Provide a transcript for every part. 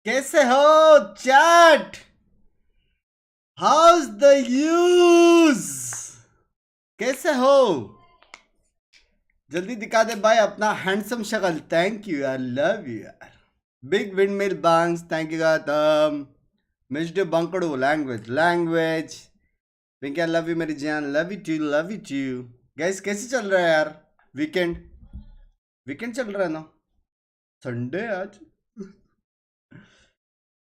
कैसे हो chat? House the use? कैसे हो? जल्दी दिखा दे भाई अपना हैंडसम शक्ल। थैंक यू यार, लव यू यार। Big windmill bangs, thank you Gautam. Mister बंकड़ू, लैंग्वेज। पिंकी लव यू मेरी जान, love you too, love you too. Guys कैसे चल रहा है यार? वीकेंड वीकेंड चल रहा है ना? संडे आज।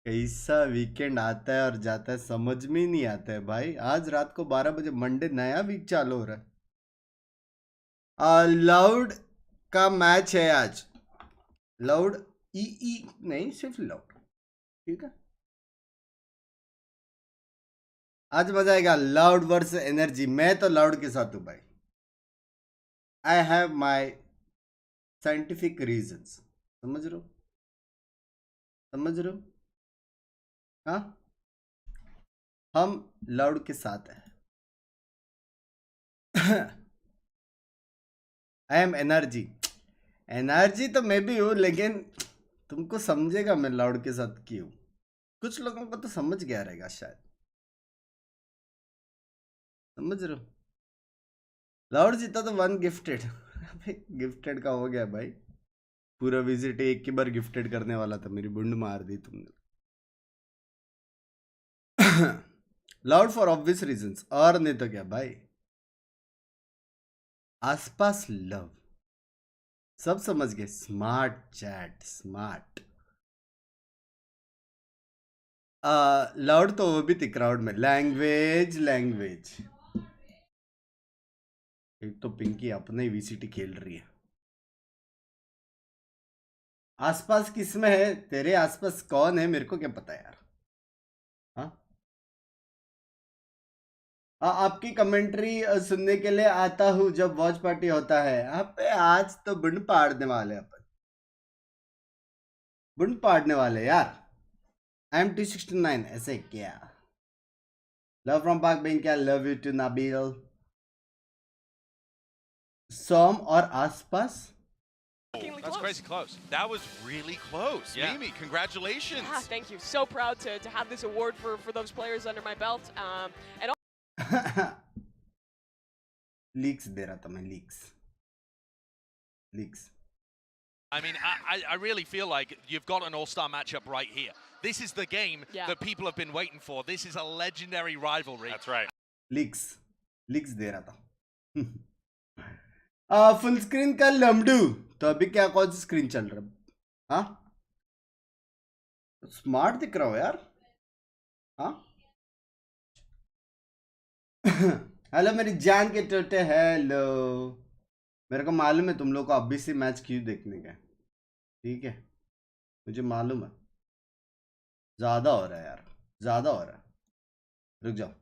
कैसा वीकेंड आता है और जाता है समझ में ही नहीं आता है भाई। आज रात को 12 बजे मंडे नया वीक चालू हो रहा है। लाउड का मैच है आज। लाउड ई नहीं, सिर्फ लाउड। ठीक है, आज मजा आएगा। Loud versus energy. मैं तो लाउड के साथ हूं भाई। I have my scientific reasons. समझ रहे हो? समझ रहे हो? हाँ, हम लाउड के साथ हैं। I am energy. एनर्जी तो मैं भी हूं, लेकिन तुमको समझेगा मैं लाउड के साथ क्यों। कुछ लोगों को तो समझ गया रहेगा शायद। समझ रहे हो? लाउड जीता तो वन गिफ्टेड। गिफ्टेड का हो गया भाई। पूरा विजिट एक की बार गिफ्टेड करने वाला था, मेरी बुंड मार दी तुमने। लाउड फॉर ऑब्वियस रीजंस, और नहीं तो क्या भाई। आसपास लव, सब समझ गए। Smart chat, smart. लाउड तो वो भी थी क्राउड में। Language language. एक तो पिंकी अपने ही वीसीटी खेल रही है। आसपास किसमें है? तेरे आसपास कौन है मेरे को क्या पता यार। हाँ, आपकी कमेंट्री सुनने के लिए आता हूँ जब वॉच पार्टी होता है। अबे आज तो बुंड पाड़ने वाले अपन। बुंड पाड़ने वाले यार। I am 269। ऐसे क्या? लव फ्रॉम पाक बिंग, क्या लव यू टू नाबिल। सोम और आसपास। That's crazy close. That was really close. Yeah. Mimi, congratulations. Yeah, thank you. So proud to have this award for those players under my belt. And leaks दे रहा था मैं, leaks. I mean, I really feel like you've got an all-star matchup right here. This is the game that people have been waiting for. This is a legendary rivalry. That's right. Leaks दे रहा था। Full screen का लमडू। तो अभी क्या कौन सी screen चल रहा है? हाँ, स्मार्ट दिख रहा हो यार। हाँ। हेलो मेरी जान के टोटे, हेलो। मेरे को मालूम है तुम लोग को अभी से मैच क्यों देखने का। ठीक है, मुझे मालूम है। ज्यादा हो रहा है यार, ज्यादा हो रहा है। रुक जाओ।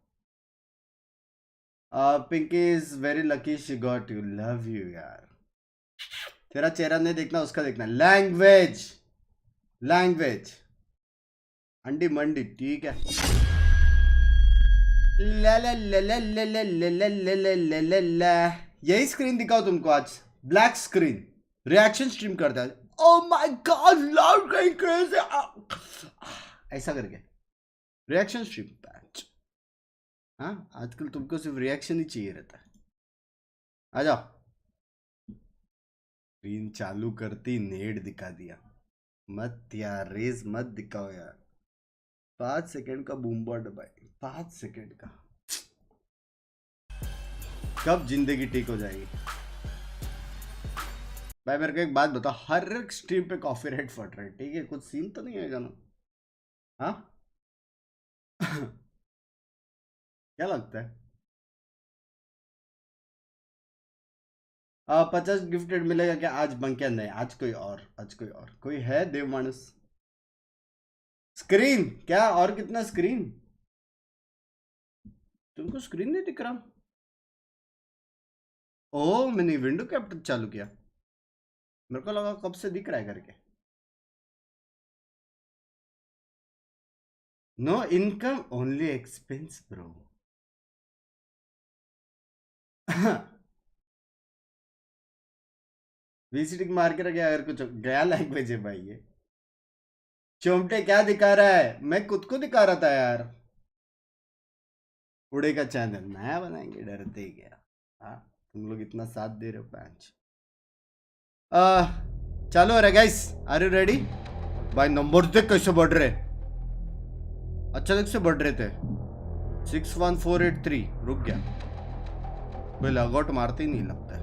Pinky is very lucky she got you. Love you यार। तेरा चेहरा नहीं देखना, उसका देखना। Language language. अंडी मंडी। ठीक है। ला ला ला ला ला ला ला ला ला ला ला ला। यही स्क्रीन दिखाओ तुमको आज। Black screen. रिएक्शन स्ट्रीम करता है। Oh my God, loud going crazy. ऐसा करके रिएक्शन स्ट्रीम पैच। हाँ, आजकल तुमको सिर्फ रिएक्शन ही चाहिए रहता है। आ जाओ। स्क्रीन चालू करती नेट दिखा दिया। मत यार, रेज मत दिखाओ यार। 5 सेकंड का बूम बॉट भाई, 5 सेकंड का। कब जिंदगी ठीक हो जाएगी भाई? मेरे को एक बात बताओ, हर एक स्ट्रीम पे कॉपीराइट फट रहा है, ठीक है? कुछ सीन तो नहीं है ना? हाँ। क्या लगता है? 50 गिफ्टेड मिलेगा क्या आज? बंकिया नहीं, आज कोई और, आज कोई और। कोई है देव मानस? स्क्रीन क्या? और कितना स्क्रीन? तुमको स्क्रीन नहीं दिख रहा? ओह, मैंने विंडो कैप्चर चालू किया, मेरे को लगा कब से दिख रहा है करके। No income only expense bro. VCT मार के रखे अगर कुछ गया। लैंग्वेज है भाई ये। चोमटे क्या दिखा रहा है? मैं खुद को दिखा रहा था यार। उड़े का चैनल नया बनाएंगे, डरते ही क्या। हाँ, तुम लोग इतना साथ दे रहे हो पैंच। चालू हो रहा है गाइस, आर यू रेडी? भाई नंबर देख कैसे बढ़ रहे, अचानक से बढ़ रहे थे। 61483 रुक गया, कोई लगआउट मारते ही नहीं लगता है।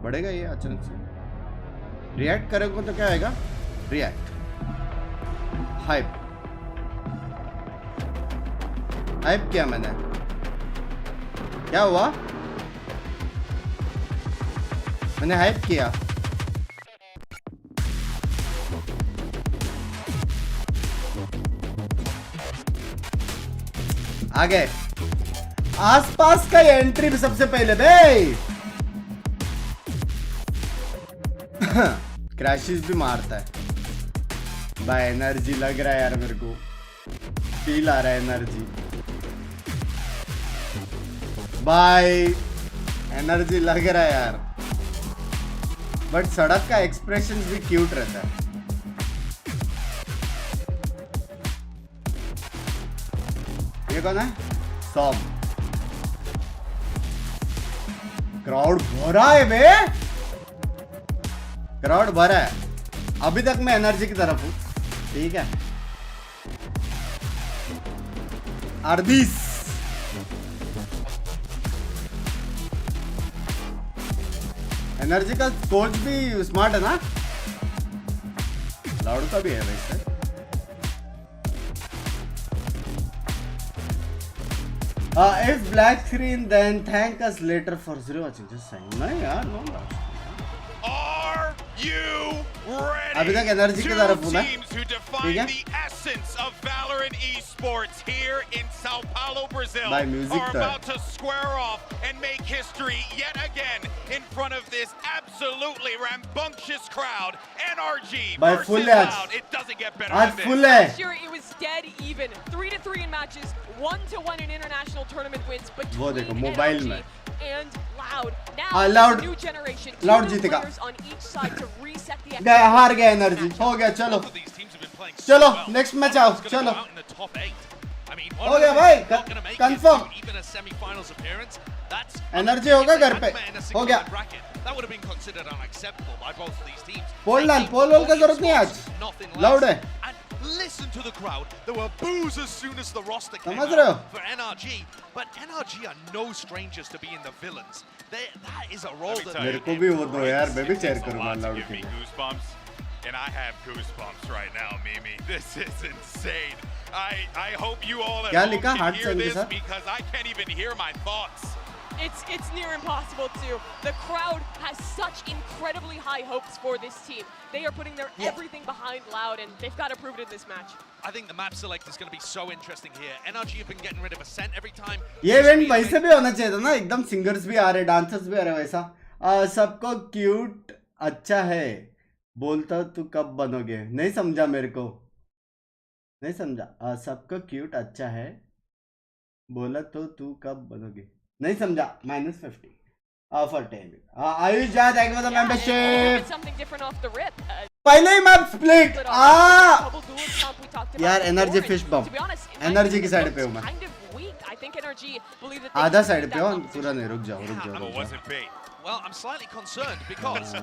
बढ़ेगा ये अचानक से, रिएक्ट करेगा तो क्या आएगा? रिएक्ट हाइप, हाइप किया मैंने, क्या हुआ? मैंने हाइप किया। आ गए आसपास का एंट्री भी सबसे पहले भाई। क्रैशेस भी मारता है भाई। एनर्जी लग रहा है यार, मेरे को फील आ रहा है एनर्जी भाई, एनर्जी लग रहा है यार। बट सड़क का एक्सप्रेशन भी क्यूट रहता है। ये कौन है? सॉम। क्राउड भरा है बे, क्राउड भरा है। अभी तक मैं एनर्जी की तरफ हूं, ठीक है। अर्दीस एनर्जी का कोच भी स्मार्ट है ना, लाउड का भी है वैसे। If black screen, then thank us later for 0 watching. Just saying. नहीं यार, no. Are you ready? अभी तक एनर्जी की तरफ हूँ मैं, ठीक है? The essence of Valorant esports here in São Paulo, Brazil, are about to square off and make history yet again in front of this absolutely rambunctious crowd. NRG versus Loud. It doesn't get better than this. Last year it was dead even. 3-3 in matches, 1-1 in international tournament wins between NRG and Loud. Now Loud, new generation, Loud two जीतेगा। players on each side to reset the गया, हार गया energy, हो गया। चलो चलो next match आओ, चलो हो गया भाई, कंफर्म एनर्जी होगा घर पे, हो गया। पोल डाल, पोल का जरूरत नहीं आज, लाउड है। Listen to the crowd. There were boos as soon as the roster came समझ रहे हो? out for NRG, but NRG are no strangers to being the villains. That is a role that मेरे को भी वो दो यार, मैं भी चेयर करूँगा लाउड के लिए। Goosebumps, and I have goosebumps right now, Mimi. This is insane. I hope you all at home can hear this because I can't even hear my thoughts. It's near impossible to. The crowd has such incredibly high hopes for this team. They are putting their everything behind Loud, and they've got to prove it in this match. I think the map select is going to be so interesting here. NRG have been getting rid of Ascent every time. ये event वैसे भी होना चाहिए था ना, एकदम singers भी आ रहे, डांसर्स भी आ रहे वैसा। सबको क्यूट अच्छा है, बोलता तू कब बनोगे? नहीं समझा, मेरे को नहीं समझा। सबको क्यूट अच्छा है, बोला तो तू कब बनोगे? नहीं समझा। -50 for 10. आयुष जा, thank you for the membership. Something different off the rip. पहले ही मैप स्प्लिट। यार एनर्जी फिश बम, एनर्जी की साइड पे हूं मैं, आधा साइड पे हूं, पूरा नहीं। रुक जाओ रुक जाओ। Well, I'm slightly concerned because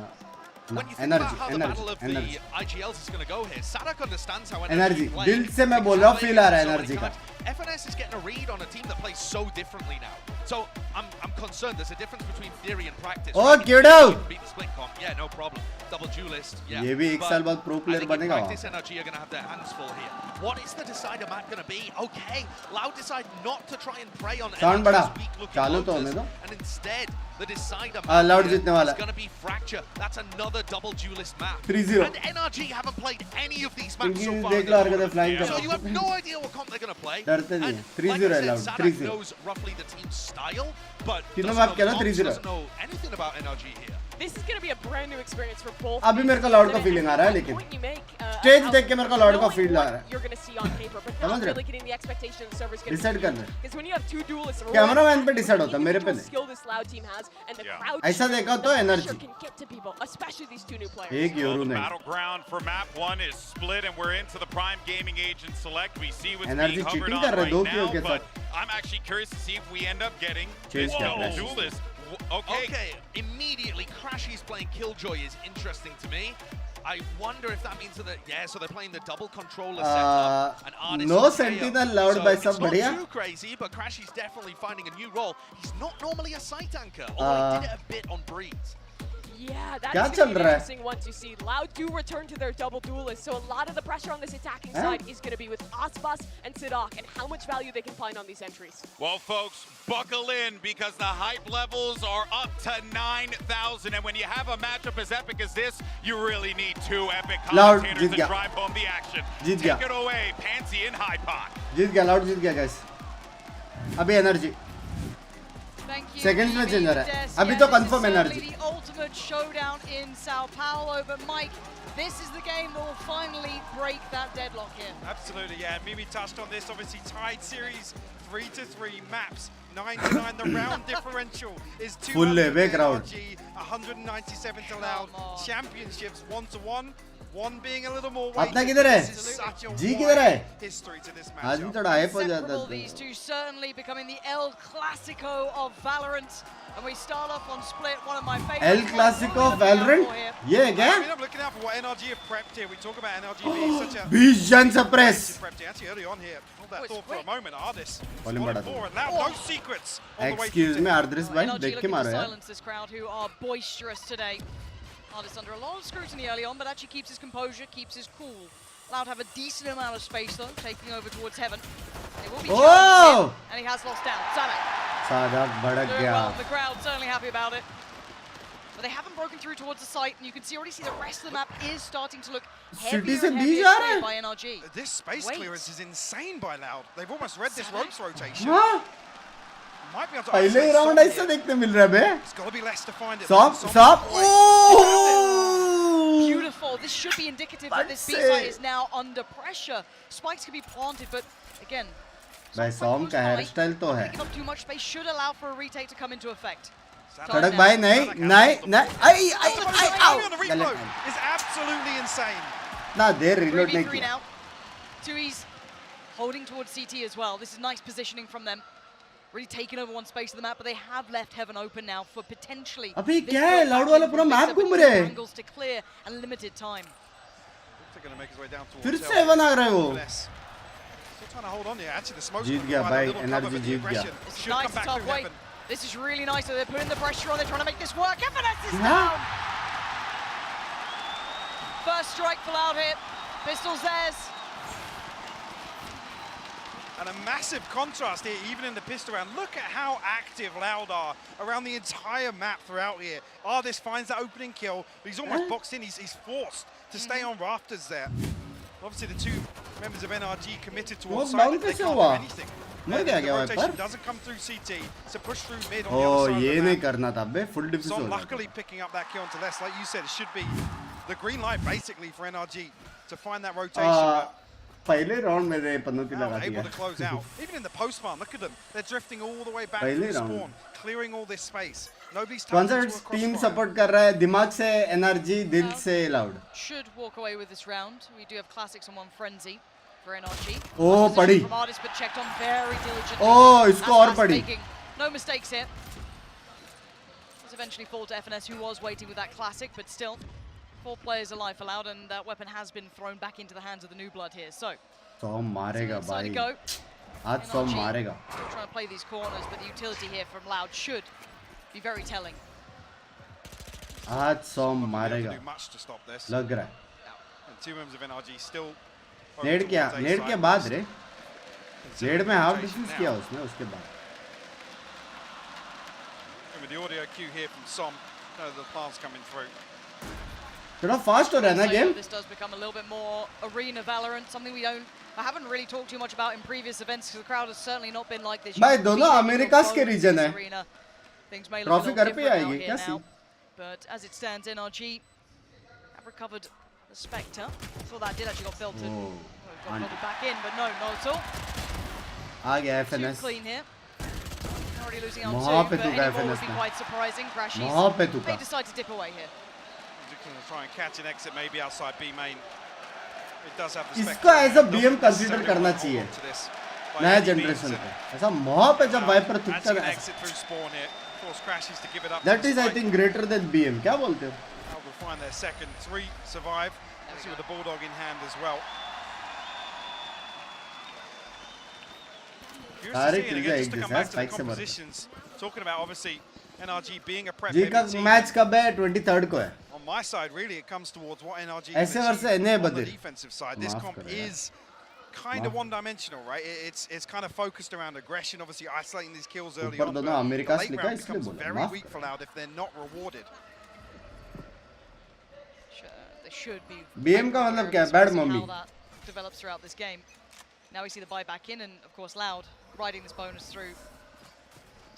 when you think energy, about how the energy, battle of energy. the IGLs is going to go here, Sadak understands how Energy, play. दिल से मैं बोल रहा हूँ, feel आ रहा है So energy का। FNS is getting a read on a team that plays so differently now. So I'm concerned. There's a difference between theory and practice. Oh, Kiddo! Beat the split comp. Yeah, no problem. Double duelist. Yeah. ये भी एक साल बाद pro player बनेगा। Practice NRG are going to have their hands full here. What is the decider map going to be? Okay, Loud decide not to try and prey on Sound बढ़ा, NRG's weak looking चालू तो होने voters, दो। and instead the decider Loud map जीतने वाला is going to be Fracture. That's another double duelist map. 3-0 And NRG haven't played any of these maps so far. देख लो हरकतें flying So कर। you have no idea what comp they're going to play. डरते नहीं And है। 3-0 है like I Loud, said, Sadak 3-0 knows roughly the team's style, but तीनों doesn't map know क्या ना the comps, 3-0 doesn't know anything about NRG here. This is going to be a brand new experience for both. अभी मेरे को Lord का feeling आ रहा है लेकिन स्टेज देख के मेरे को लॉर्ड का फील आ रहा है. You're going to see on paper, but not really getting the expectation the server's going to decide कर ले. Because when you have two duelists, cameraman पे डिसाइड होता है मेरे पे नहीं. skill this Loud team has, and the crowd ऐसा देखा तो energy. can get to people, especially these two new players. एक यूरो नहीं. Battleground for map 1 is split, and we're into the Prime Gaming Agent Select. We see what's NRG being hovered cheating on कर रहे right दो now, क्यों के but साथ. I'm actually curious to see if we end up getting Chase this क्या double है? duelist. Okay, immediately Crashy's playing Killjoy is interesting to me. I wonder if that means that, yeah, so they're playing the double controller setup. And Artist no is sentinel loud by सब बढ़िया. It's not too crazy, but Crashy's definitely finding a new role. He's not normally a site anchor, although he did it a bit on Breeze. Yeah, that's क्या going चल to be रहा है? interesting once you see Loud do return to their double duelists. So a lot of the pressure on this attacking side is going to be with Aspas and Sidok and how much value they can find on these entries. Well, folks, buckle in because the hype levels are up to 9,000. And when you have a matchup as epic as this, you really need two epic Loud commentators Jeet to गया. drive home the action. जीत गया. Take it away, Pansy and Hypod. जीत गया loud जीत गया guys. अभी energy. Seconds में change हो रहा है. अभी तो confirm energy. The ultimate showdown in São Paulo, but Mike, this is the game that will finally break that deadlock here. Absolutely, yeah. Mimi touched on this. Obviously, tied series, 3-3 maps, 9-9. The round differential is 200 Full to crowd. NRG, 197 to Loud. Championships 1-1. One being a little more weighted. अपना किधर है? This is such a जी किधर है? wide history to this आज भी matchup. थोड़ा hype हो जाता Inseparable, है. these two certainly becoming the El Clasico of Valorant. And we start off on split, one of my favorites. El Clasico Valorant. ये है क्या? I mean, I'm looking out for what NRG have prepped here. We talk about NRG being such a 20 जन suppress. prepped here. Actually, early on here, hold that Oh, it's thought for a quick. moment. Ardis, Volume बढ़ा दो. and now no secrets on the way Excuse through me to- आर्द्रिस भाई NRG देख के looking मारो to यार. silence this crowd who are boisterous today. Artist under a lot of scrutiny early on, but actually keeps his composure, keeps his cool. Loud have a decent amount of space though, taking over towards heaven. They will be Oh! challenged here, and he has lost down. Sadak सादा भड़क doing गया. well. The crowd certainly happy about it. But they haven't broken through towards the site, and you can already see the rest of the map is starting to look heavier से and beach heavier आ रहा है. by NRG. This space Wait. clearance is insane by Loud. They've almost read this ropes rotation. हाँ? Might be able to पहले ही isolate round Som ऐसा here. देखने मिल रहा है बे. It's got to be less to find it. Som. Beautiful. This should be indicative that this B site is now under pressure. Spikes can be planted, but again, भाई सॉम का hair style तो है. picking up too much space should allow for a retake to come into effect. सड़क भाई नहीं नहीं नहीं आई आई आई आओ. On the reload is absolutely insane. ना देर रिलोड नहीं 3v3 किया. now. Tui's holding towards CT as well. This is nice positioning from them. Really taking over one space of the map, but they have left heaven open now for potentially. अभी this क्या है? build loud back वाला in पूरा from map Victor घूम with रहे two हैं. angles to clear and limited time. They're going to make his way down towards फिर L. से हेवन आ रहा है वो. Less. Still trying to hold on here. Actually, the smoke's Jeet gonna गया provide a भाई, little cover, NRG but the जीत गया. aggression This is should nice, come back tough through wait. heaven. This is really nice. So they're putting the pressure on. They're trying to make this work. Evidence is Yeah. down. First strike for Loud here. Pistols theirs. And a massive contrast here, even in the pistol round. Look at how active Loud are around the entire map throughout here. Ardis finds that opening kill, but he's almost boxed in. He's forced to stay on rafters there. Obviously, the two members of NRG committed towards वो side. bound They कैसे can't हुआ? do anything. मर The गया क्या वहाँ rotation पर? doesn't come through CT, so push through mid on O the other side ये of the नहीं map. करना था बे. फुल डिफ्यूज हो Som गया. luckily picking up that kill onto less. Like you said, it should be the green light basically for NRG to find that rotation. But पहले round में दे पन्नोती now लगा able दिया. to close out. Even in the post-farm, look at them. They're drifting all the way back पहले through round. spawn, clearing all this space. Nobody's कौन सा touching to a team crossfire. Support कर रहा है? दिमाग से energy, दिल से loud. Should walk away with this round. We do have classics on one frenzy for NRG. Oh, Position पड़ी. from Ardis, but checked on very diligently. Oh, इसको और Aspas पड़ी. making no mistakes here. Does eventually fall to FNS, who was waiting with that classic, but still, 4 players alive allowed, and that weapon has been thrown back into the hands of the new blood here. So, सॉम मारेगा inside भाई. to go. आज सॉम NRG मारेगा. Still trying to play these corners, but the utility here from Loud should be very telling. आज सॉम Not gonna be able मारेगा. to do much to stop this. लग रहा है. And two members of NRG still. नेड क्या? towards A Ned side. के बाद रे. Considering नेड में हाफ rotation डिफ्यूज now. किया उसने उसके बाद. And with the audio cue here from Som, the plants coming through. थोड़ा फास्ट हो रहा है ना So game. this does become a little bit more arena Valorant, something I haven't really talked too much about in previous events because the crowd has certainly not been like this. भाई You दोनों can see America people के going region to है. this arena. Things may look a trophy little घर पे different out आएगी here क्या now, C? But as it stands, NRG have recovered the Spectre. I thought that did actually got filtered. Got filtered back in, but no, not at all. आ गया Too FNS. clean here. Already losing on वहाँ 2, पे but तू any गया more would FNS be में. quite surprising. Crashes वहाँ पे तू may का. decide to dip away here. He's looking to try and catch an exit maybe outside B main. It does have the इसको Spectre. As a BM Doesn't consider necessarily करना want to चाहिए hold on to this by नया any generation means, पे. ऐसा वहाँ पे जब wiper and तुक्का actually an exit through spawn here. Force Crashes to give it up. That is I think greater than BM. क्या बोलते हो? Will find their second. 3 survive. See with the Bulldog in hand as well. सारे किल Again, एक just to come जैसे back to the spike से मर. compositions, talking about obviously NRG being a prep जी का heavy team. Match कब है? 23rd को है. On my side, really, it comes towards what NRG ऐसे can वर्ष achieve NA on the बदल. defensive side. This माफ comp करो यार. is kind of one-dimensional, right? It's kind of focused around aggression, obviously isolating these kills early ऊपर on. दोनों But America the से late लिखा round इसलिए becomes बोला. very माफ weak करो. for Loud if they're not rewarded. They should be. BM का मतलब क्या है? Bad How mummy. that develops throughout this game. Now we see the buy back in, and of course Loud riding this bonus through.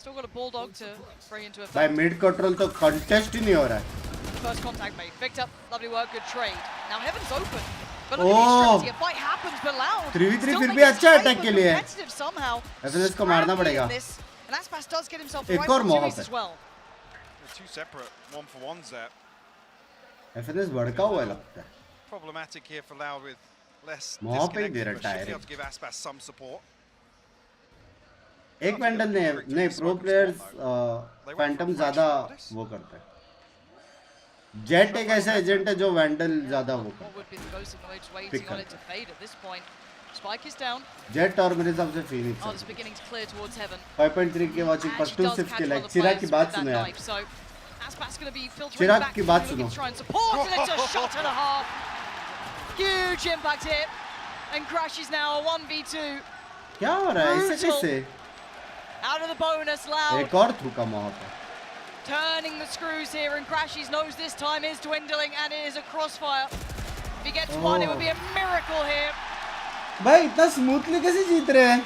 Still got a Bulldog to bring into भाई effect. Mid control तो contest ही नहीं हो रहा है. First contact made. Picked up. Lovely work. Good trade. Now Heaven's open. But look at these strategy. A fight happens, but Loud 3v3 still फिर make भी this अच्छा है hyper attack के लिए. competitive somehow. FNS को मारना Scrappy in पड़ेगा. this, and Aspas does get himself एक right और मौका opportunities पे. as well. They're two separate one-for-ones there. FNS भड़का हुआ है लगता है. Problematic here for Loud with less वहाँ पे ही दे disconnected, रहा but should be है able to give Aspas some support. एक वेंडल ने नहीं प्रो प्लेयर्स फैंटम ज्यादा वो करता है. जेट एक ऐसा एजेंट है जो वेंडल ज्यादा वो करता What would be the ghost of Lloyd's Pick waiting on up. it to fade at this point? Spike is down. है. जेट और मेरे हिसाब से Phoenix Art is beginning to clear towards Heaven. 5.3 के वाचिंग पर Actually 2 does सिफ्ट catch के one like of the Chirag players की with बात that सुनो यार. knife, so Aspas going to be filtering Chirag back की through, बात looking सुनो. to try and support, and it's a shot and a half. Huge impact here, and Crashes now a 1v2 क्या हो रहा है? ऐसे Brutal. कैसे? out of the bonus. Loud एक और थ्रू का वहाँ पे. turning the screws here, and Crashes knows this time is dwindling, and it is a crossfire. If he gets one, it would be a miracle here. भाई इतना smoothly कैसे जीत रहे हैं?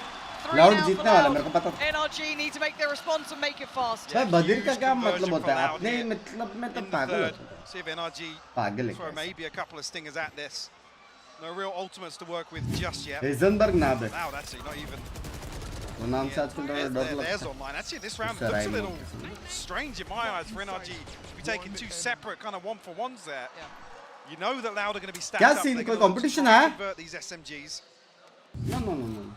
3 लाउड now for जीतने वाला Loud. मेरे को पता था. NRG need to make their response and make it fast. भाई बदिर का Huge क्या conversion मतलब होता है? for Loud अपने here मतलब में तो in the पागल third. होता है. See if NRG पागल throw है. maybe a couple of stingers at this. No real ultimates to work with just yet. Heisenberg नाम है. Loud actually not even. वो नाम से आजकल थोड़ा डर लगता There's है. online. Actually, this round Sir, looks a I little know. strange in my eyes for NRG to be taking two separate kind of one-for-ones there. Yeah. You know that Loud are going to be stacked क्या up. scene? They're कोई gonna look to competition try and है? convert these SMGs. No.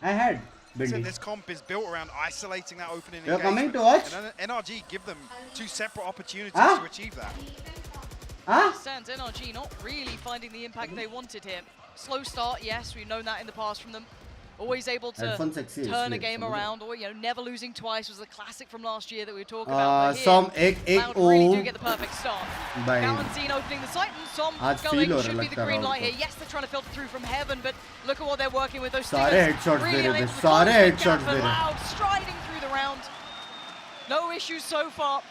I had So building. this comp is built around isolating that opening You're coming engagement. to watch? And NRG give them two separate opportunities Huh? to achieve that. हाँ? Stands NRG not really finding the impact they wanted here. Slow start, yes, we've known that in the past from them. Always able to Headphone sexy turn a इसलिए, game समझे? around, or never losing twice was the classic from last year that we were talking about. But here, Som एक Loud really do O get the perfect start. भाई. Valentine opening the site, and Som आज going feel हो should रहा be the लगता green है light Rahul here. Yes, they're trying to filter through from Heaven, but look at what they're working with. Those सारे stingers headshots really दे रहे थे, unable to सारे close the headshots gap, but दे रहे. Loud striding through the round. No issues so far.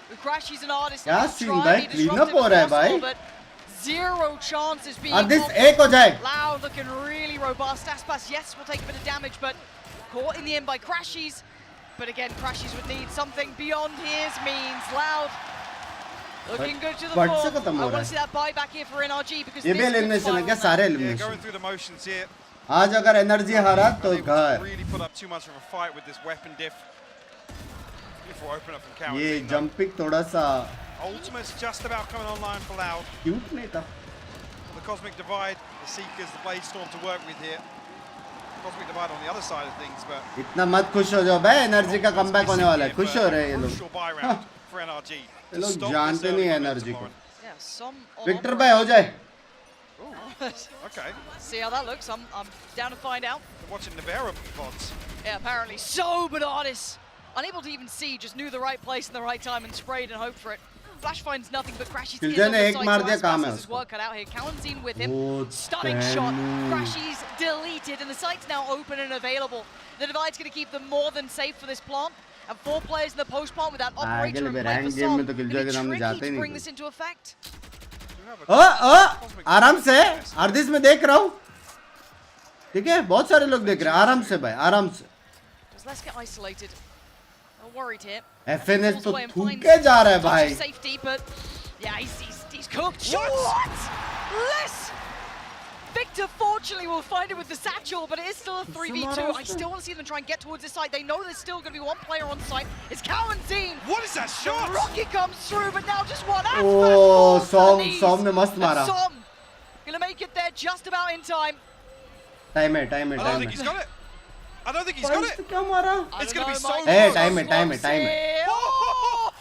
With Crashes and Artists, क्या trying scene to भाई? be Clean up disruptive हो रहा है as possible, भाई. but zero chances being और this caught. एक हो जाए. Loud looking really robust. Aspas, yes, will take a bit of damage, but caught in the end by Crashes. But again, Crashes would need something beyond his means. Loud looking good to the but floor. से खत्म I हो रहा want to है. see that buy back here for NRG because ये this भी could elimination है spiral क्या? now. सारे Yeah, elimination. going through the motions here. आज अगर एनर्जी हारा तो Unable to घर. really put up too much of a fight with this weapon diff. Beautiful opener from ये Cowan. जंपिंग थोड़ा सा Ultimate's just about coming online for Loud. Cute नहीं था. The Cosmic Divide, the Seekers, the Blade Storm to work with here. Cosmic Divide on the other side of things, but इतना मत खुश हो जाओ भाई. एनर्जी का कमबैक होने वाला है. खुश हो रहे हैं ये लोग. crucial buy round for NRG. ये लोग जानते नहीं है एनर्जी को. Yeah, some on विक्टर भाई हो जाए. Okay, See how that looks. I'm down to find out. we're watching Navera VODs. Yeah, apparently so, but Artis unable to even see, just knew the right place and the right time and sprayed and hoped for it. Flash finds nothing, but Crashes is Killjoy on ने the एक side, मार so दिया, काम Aspas है has his उसको. work cut out here. Cowan's in with him. Oh, Stunning shot. damn. Crashes deleted, and the site's now open and available. The Divide's going to keep them more than safe for this plant. And 4 players in the post plant with that operator आगे and rank play for game Som. में तो Killjoy के सामने जाते Tricky he to नहीं bring कोई. this into effect. ओ आराम से. अर्दिस में देख रहा हूँ. ठीक है बहुत सारे लोग देख रहे हैं. आराम से भाई, आराम से. Just let's get isolated. Worried here. FNS Pulls तो away and थूक finds के जा रहा है touch of भाई. safety, but yeah, he's cooked. What? Less. Victor fortunately will find it with the satchel, but it is still a 3v2. I still want to see them try and get towards this side. They know there's still going to be one player on site. It's Cowanzine. What is that shot? Rocket comes through, but now just one. Oh, Som ने मस्त मारा. Som gonna make it there just about in time. Time it. I don't think he's got it. I don't think he's got it. क्या मारा? It's going to be so close. Hey, time it. Oh,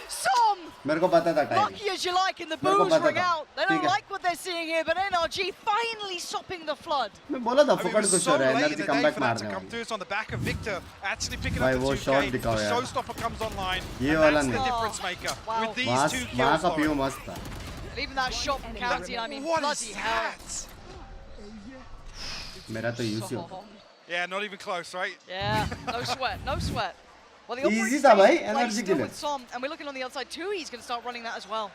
Som! मेरे को पता था time. Lucky as you like, and the मेरे को boos पता ring था. out. They don't ठीक है. like what they're seeing here, but NRG finally stopping the flood. मैं बोला था I mean, it फुकड़ was कुछ so हो रहा है. late in energy the come day back for that मारने to come वाली. through. It's on the back of Victor actually picking भाई up the वो 2K. shot The दिखाओ यार. showstopper comes online. ये And वाला that's the नहीं. difference maker. Wow. With these वहाँ two वहाँ kills का for पीओ him. मस्त था. And even that shot from Cowanzine, I mean, What bloody is hell. that? मेरा तो यूसी होता. Som. Yeah, not even close, right? Yeah, no sweat, no sweat. Well, the Easy operating था भाई, phase plays energy still के लिए. with Som, and we're looking on the outside too. He's going to start running that as well.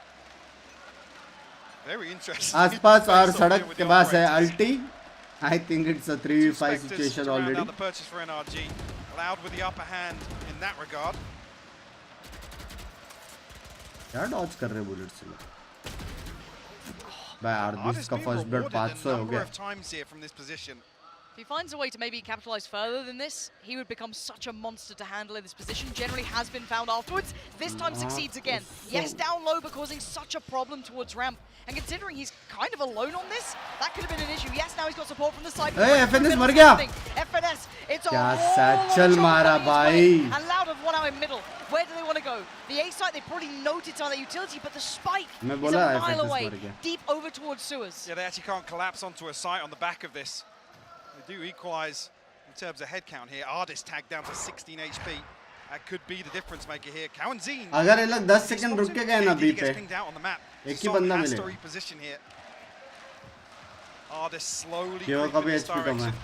Very interesting. आसपास और Face off सड़क here with के the पास है operators. अल्टी. I think it's a Two 3v5 Spectres situation to round already. out the purchase for NRG. Loud with the upper hand in that regard. क्या Dodge कर रहे bullet से लोग? भाई Artist आर्दिस का being first blood rewarded 500 a हो number गया. of times here from this position. If he finds a way to maybe capitalize further than this, he would become such a monster to handle in this position. Generally has been found afterwards. This time succeeds again. Yes, down low, but causing such a problem towards ramp. And considering he's kind of alone on this, that could have been an issue. Yes, now he's got support from the side. but Hey, the FNS middle मर is गया. happening. FNS, it's a क्या whole satchel lot of मारा trouble coming his way. भाई. And Loud have one out in middle. Where do they want to go? The A site, they probably noted on that utility, but the spike मैं is बोला a mile FNS away, मर गया. deep over towards sewers. Yeah, they actually can't collapse onto a site on the back of this. They do equalise in terms of head count here. Ardis tagged down to 16 HP. That could be the difference maker here. Cowanzine. अगर ये लोग 10 second रुक के गए ना B पे, gets pinged out on the map. एक ही Som बंदा has to मिलेगा. reposition here. Ardis slowly केओ creeping का भी in this HP कम है. direction.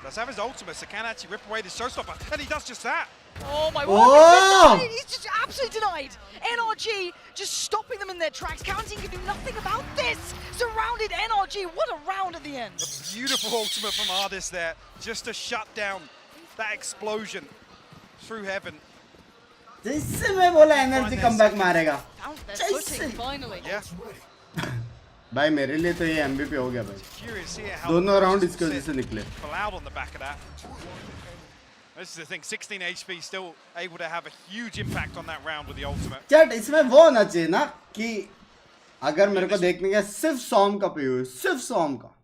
Does have his ultimate, so can actually rip away the showstopper, and he does just that. Oh my Oh! word, he's just absolutely denied. NRG just stopping them in their tracks. Cowanzine can do nothing about this. Surrounded NRG, what a round at the end. Beautiful ultimate from Ardis there, just to shut down that explosion through heaven. जिससे मैं बोला energy come back मारेगा. Found their footing finally. Yeah, भाई मेरे लिए तो ये MVP हो गया भाई. curious here how दोनों the राउंड pushes इसके will वजह से sit निकले. for Loud on the back of that. This is the thing, 16 HP still able to have a huge impact on that round with the ultimate. चट इसमें वो होना चाहिए ना कि अगर मेरे को देखने का सिर्फ सॉम का पीओ, सिर्फ सॉम का,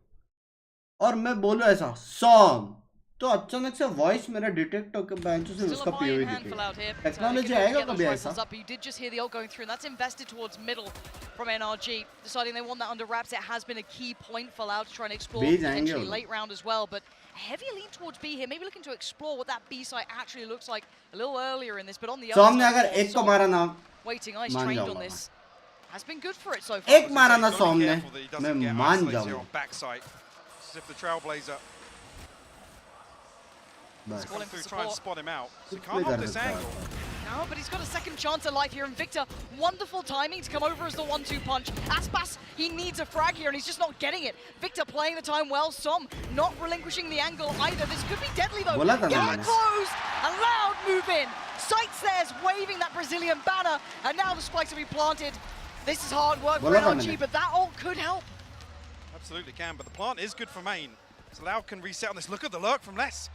और मैं बोलूं ऐसा सॉम, तो अचानक से वॉइस मेरा डिटेक्ट होकर बेंच से Still उसका a PO he buy-in hand for Loud दिखेगा. here. टेक्नोलॉजी Looking to आएगा get those कभी rifles ऐसा. up, but you did just hear the ult going through, and that's invested towards middle from NRG. Deciding they want that under wraps. It has been a key point for Loud to try and explore B जाएंगे potentially वो. late round as well. But a heavier lean towards B here. Maybe looking to explore what that B site actually looks like a little earlier in this. But on the other सॉम ने side, अगर एक को Som मारा ना, waiting eyes मान trained जाऊंगा on मैं. this. Has been good for it so far. एक मारा ना Gotta be सॉम ने, careful that he doesn't मैं get मान isolated here जाऊंगा. on backside. As if the Trailblazer बस. Calling for through try and support. spot him out. So he कुछ can't भी hold कर this सकता angle. है. No, but he's got a second chance at life here, and Victor, wonderful timing to come over as the 1-2 punch. Aspas, he needs a frag here, and he's just not getting it. Victor playing the time well. Som not relinquishing the angle either. This could be deadly though. बोला था ना Get मैंने. close, and Loud move in. Sights there's waving that Brazilian banner, and now the spikes will be planted. This is hard work for बोला था NRG, मैंने. but that ult could help. Absolutely can, but the plant is good for main. So Loud can reset on this. Look at the lurk from Les.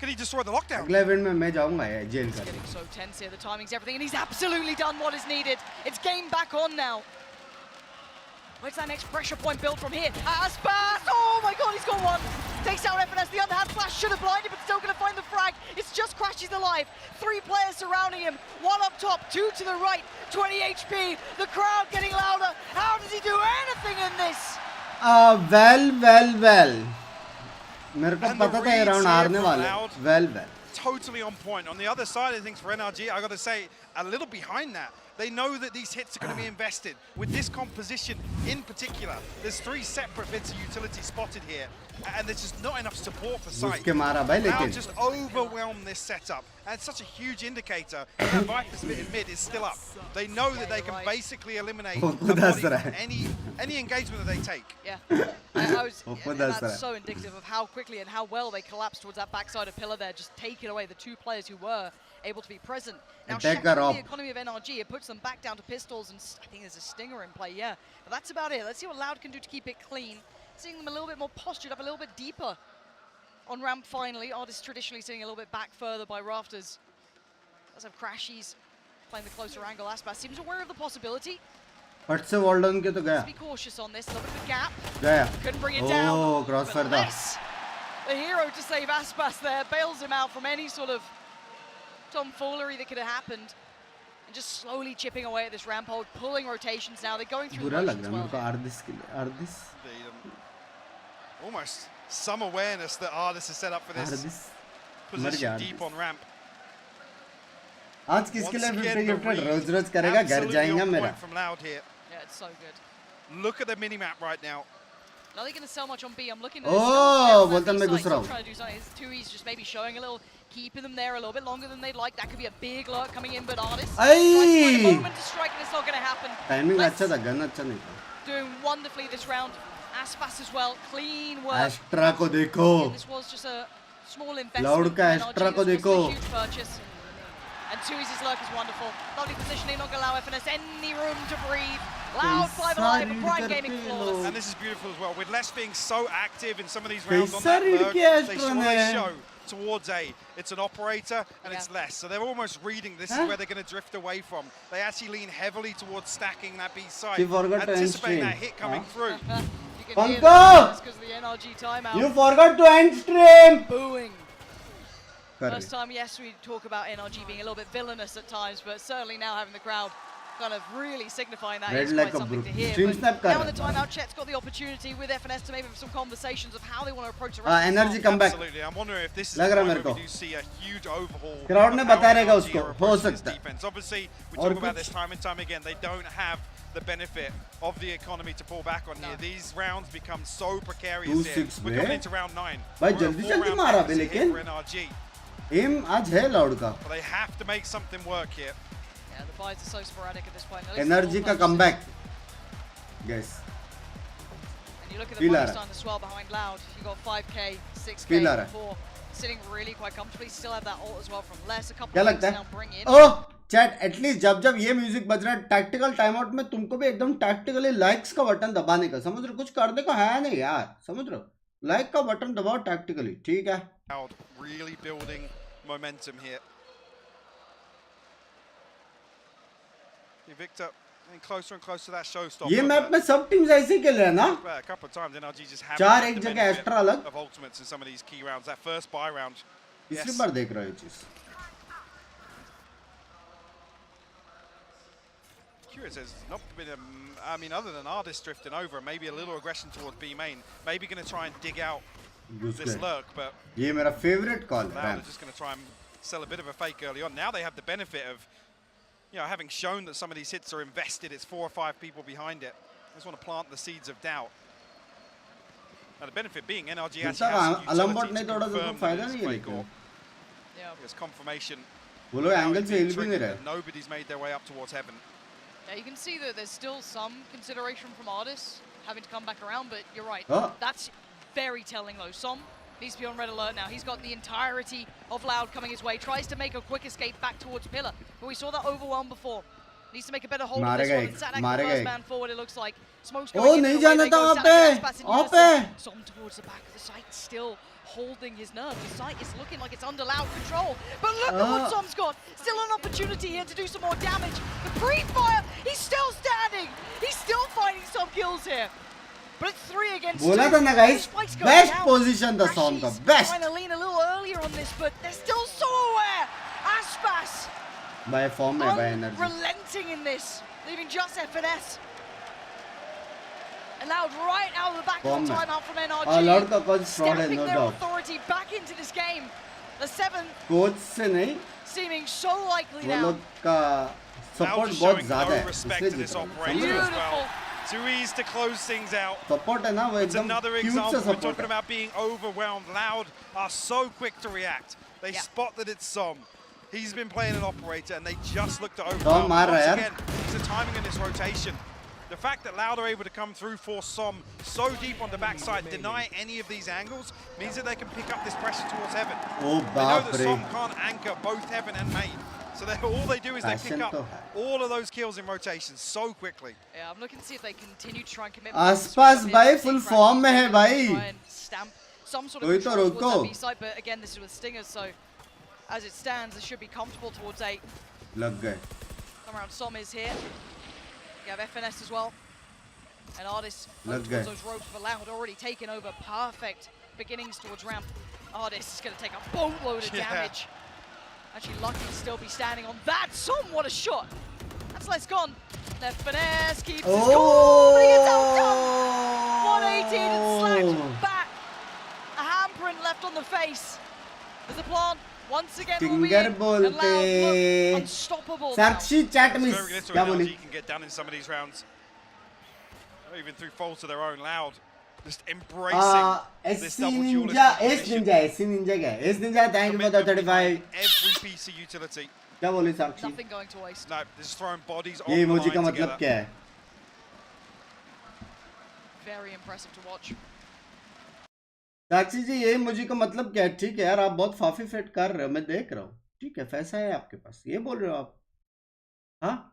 Can he destroy the lockdown? अगले event में मैं जाऊंगा ये jail It's कर. getting so tense here, the timing's everything, and he's absolutely done what is needed. It's game back on now. Where's that next pressure point built from here? Aspas! Oh my god, he's got one! Takes out FNS, the underhand flash should have blinded, but still gonna find the frag. It's just Crashies alive. 3 players surrounding him. 1 up top, 2 to the right. 20 HP. The crowd getting louder. How does he do anything in this? well. मेरे को And the पता था ये reads round here हारने from वाले. Loud. Well. Totally on point. On the other side of things for NRG, I got to say, a little behind that. They know that these hits are going to be invested. With this composition in particular, there's 3 separate bits of utility spotted here, and there's just not enough support for sight. उसके मारा भाई Now लेकिन. just overwhelm this setup, and it's such a huge indicator that Viper's mid is still up. They know that they can basically eliminate वो the खुद body हंस रहा from है. any engagement that they take. Yeah, I was, वो and खुद हंस रहा that's है. so indicative of how quickly and how well they collapsed towards that backside of pillar there, just taking away the 2 players who were able to be present. Now, Attacker shattering up. the economy of NRG, it puts them back down to pistols, and I think there's a stinger in play, yeah. But that's about it. Let's see what Loud can do to keep it clean. Seeing them a little bit more postured up, a little bit deeper on ramp finally. Artists traditionally sitting a little bit back further by rafters. Let's have Crashies playing the closer angle. Aspas seems aware of the possibility. फट से wall down के तो गया. Let's be cautious on this. A little bit of a gap. गया. Couldn't bring it down. Oh, crossfire था. The hero to save Aspas there bails him out from any sort of tomfoolery that could have happened. And just slowly chipping away at this ramp hold, pulling rotations now. They're going through बुरा the लग motions रहा है मेरे को well. Ardis के लिए. Ardis. Almost some awareness that Ardis has set up for this Ardis. position deep on ramp. आज किसके लिए 50 गिफ्टेड रोज करेगा घर जाएगा मेरा. From Loud here. Yeah, it's so good. Look at the mini map right now. Now they're going to sell much on B. I'm looking at Oh, बोलता मैं घुस रहा हूँ. trying to do something. His 2E's just maybe showing a little, keeping them there a little bit longer than they'd like. That could be a big lurk coming in, but Artists trying to find a moment to strike, and it's not going to happen. Timing Let's अच्छा था, gun अच्छा नहीं था. doing wonderfully this round. Aspas as well, clean work. Astra को देखो. And this was just a small investment. Loud का from NRG. Astra को This देखो. wasn't a huge purchase. And 2E's lurk is wonderful. Lovely positioning, not going to allow FNS any room to breathe. Loud, 5 alive, but Prime Gaming flawless. And this is beautiful as well. With Less being so active in some of these rounds on कैसा that read lurk, किया they Astra ने? show towards A. It's an operator and it's Less. So they're almost reading this is where they're going to drift away from. They actually lean heavily towards stacking that B side, She forgot to end anticipating that stream. hit coming through. You can hear Panko! because of the NRG timeout. You forgot to end stream. Booing. कर First time, yes, we talk about NRG being a little bit villainous at times, but certainly now having the crowd kind of really signifying that Red is like quite a something to hear. stream But snap now कर in the रहा था. timeout, Chet's got the opportunity with FNS to maybe have some conversations of how they want to approach the rest of the Energy song. comeback. Absolutely. I'm wondering if this is लग the रहा point मेरे where को. we do see a huge overhaul. Crowd ने of how बताया रहेगा NRG उसको. are हो approaching this सकता है. defense. Obviously, we और talk about कुछ? this time and time again. They don't have the benefit of the economy to pull back on here. These rounds become so precarious here. 2-6 We're में? coming into round 9. भाई We're a जल्दी 4-round जल्दी मारा बे deficit here लेकिन. for NRG. Aim आज है Loud का. But they have to make something work here. Yeah, the buys are so sporadic at this point. At least Energy the का ball comeback. Guys. And you look at the Feel money आ रहा. starting to swell behind Loud. You got 5K, 6K, Feel आ रहा. 4. Sitting really quite comfortably. Still have that ult as well from Les. A couple क्या of लगता things है? now bring in. Oh chat at least जब ये music बज रहा है tactical time out में तुमको भी एकदम टैक्टिकली लाइक्स का बटन दबाने का समझ रहे हो कुछ करने को है नहीं यार समझ रहे हो लाइक का बटन दबाओ टैक्टिकली ठीक है Loud really building momentum here. Victor getting closer and closer to that showstopper. ये मैप में सब टीम्स ऐसे ही खेल रहे हैं ना Well, a couple of times NRG just haven't चार had एक the जगह benefit एक्स्ट्रा अलग of ultimates in some of these key rounds. That first buy round. तीसरी बार देख रहा है ये चीज Curious, there's not been I mean, other than Ardis drifting over and maybe a little aggression towards B main, maybe going to try and dig out this lurk, but ये मेरा favourite call Loud are just going to try and sell a bit of a fake early on. Now they have the benefit of, you know, having shown that some of these hits are invested, it's 4 or 5 people behind it. They just want to plant the seeds of doubt. Now the benefit being NRG actually has some utility to confirm that it's fake or it's confirmation. वो लोग angle से हिल भी नहीं रहे Nobody's made their way up towards heaven. Yeah, you can see that there's still some consideration from Ardis having to come back around, but you're right. Oh. That's very telling though. Som needs to be on red alert now. He's got the entirety of Loud coming his way. Tries to make a quick escape back towards Pillar, but we saw that overwhelm before. Needs to make a better hold of this one. And Zanak, the first man forward, it looks like. Smoke's going in. नहीं जाना था वहाँ पे Som towards the back of the site, still holding his nerve. The site is looking like it's under Loud control. But look at what Som's got. Still an opportunity here to do some more damage. The pre-fire, he's still standing. He's still finding some kills here. But it's 3 against 2. बोला था ना guys best position था Som का best Trying to lean a little earlier on this, but they're still so aware. Aspas by form में by energy unrelenting in this, leaving just FNS. Allowed right out of the back of the timeout from NRG. Loud का coach fraud है Stamping no their doubt authority back into this game. The 7th coach से नहीं seeming so likely वो now. लोग का Loud support just बहुत showing ज़्यादा no है respect इसलिए to this जीत रहा है operator समझ रहे as हो well. Too easy to close things out. Support है ना वो It's एकदम another क्यूट example. से We're सपोर्ट talking है about being overwhelmed. Loud are so quick to react. They spot that it's Som. He's been playing an operator and they just look to overwhelm. मार रहा है Once यार again, it's the timing in this rotation. The fact that Loud are able to come through, force Som so deep on the backside, deny any of these angles, means that they can pick up this pressure towards Heaven. Oh, They know that baapre. Som can't anchor both Heaven and Main. So all they do is they pick up all of those kills in rotation so quickly. Yeah, I'm looking to see if they continue to try and commit. आसपास भाई full form में है भाई. Try and stamp some sort of कोई तो control रोको. towards that B side, but again, this is with Stingers, so as it stands, they should be comfortable towards A. लग गए. Come around, Som is here. You have FNS as well. And Artis Lug towards gए. those ropes for Loud, already taken over. Perfect beginnings towards ramp. Artis is going to take a boatload of damage. Actually lucky to still be standing on that. Som, what a shot. That's less gone. Left finesse, keeps his cool, but he gets outdone. 118 and slacked back. A handprint left on the face. There's a plant. Once again, will be Finger in. And Loud look बोलते. unstoppable. साक्षी chat miss. Very little क्या बोली? NRG can get done in some of these rounds. Or even through fault of their own. Loud just embracing this SC double duelist Ninja, combination. SC Ninja क्या? SC Ninja, thank you for the 35. Every piece of utility. क्या बोली साक्षी? Nothing going to waste. No, they're just throwing bodies on ये the emoji line का together. मतलब क्या है? Very impressive to watch. साक्षी जी ये emoji का मतलब क्या है? ठीक है यार, आप बहुत फाफी फेट कर रहे हो, मैं देख रहा हूँ. ठीक है, पैसा है आपके पास, ये बोल रहे हो आप? हाँ?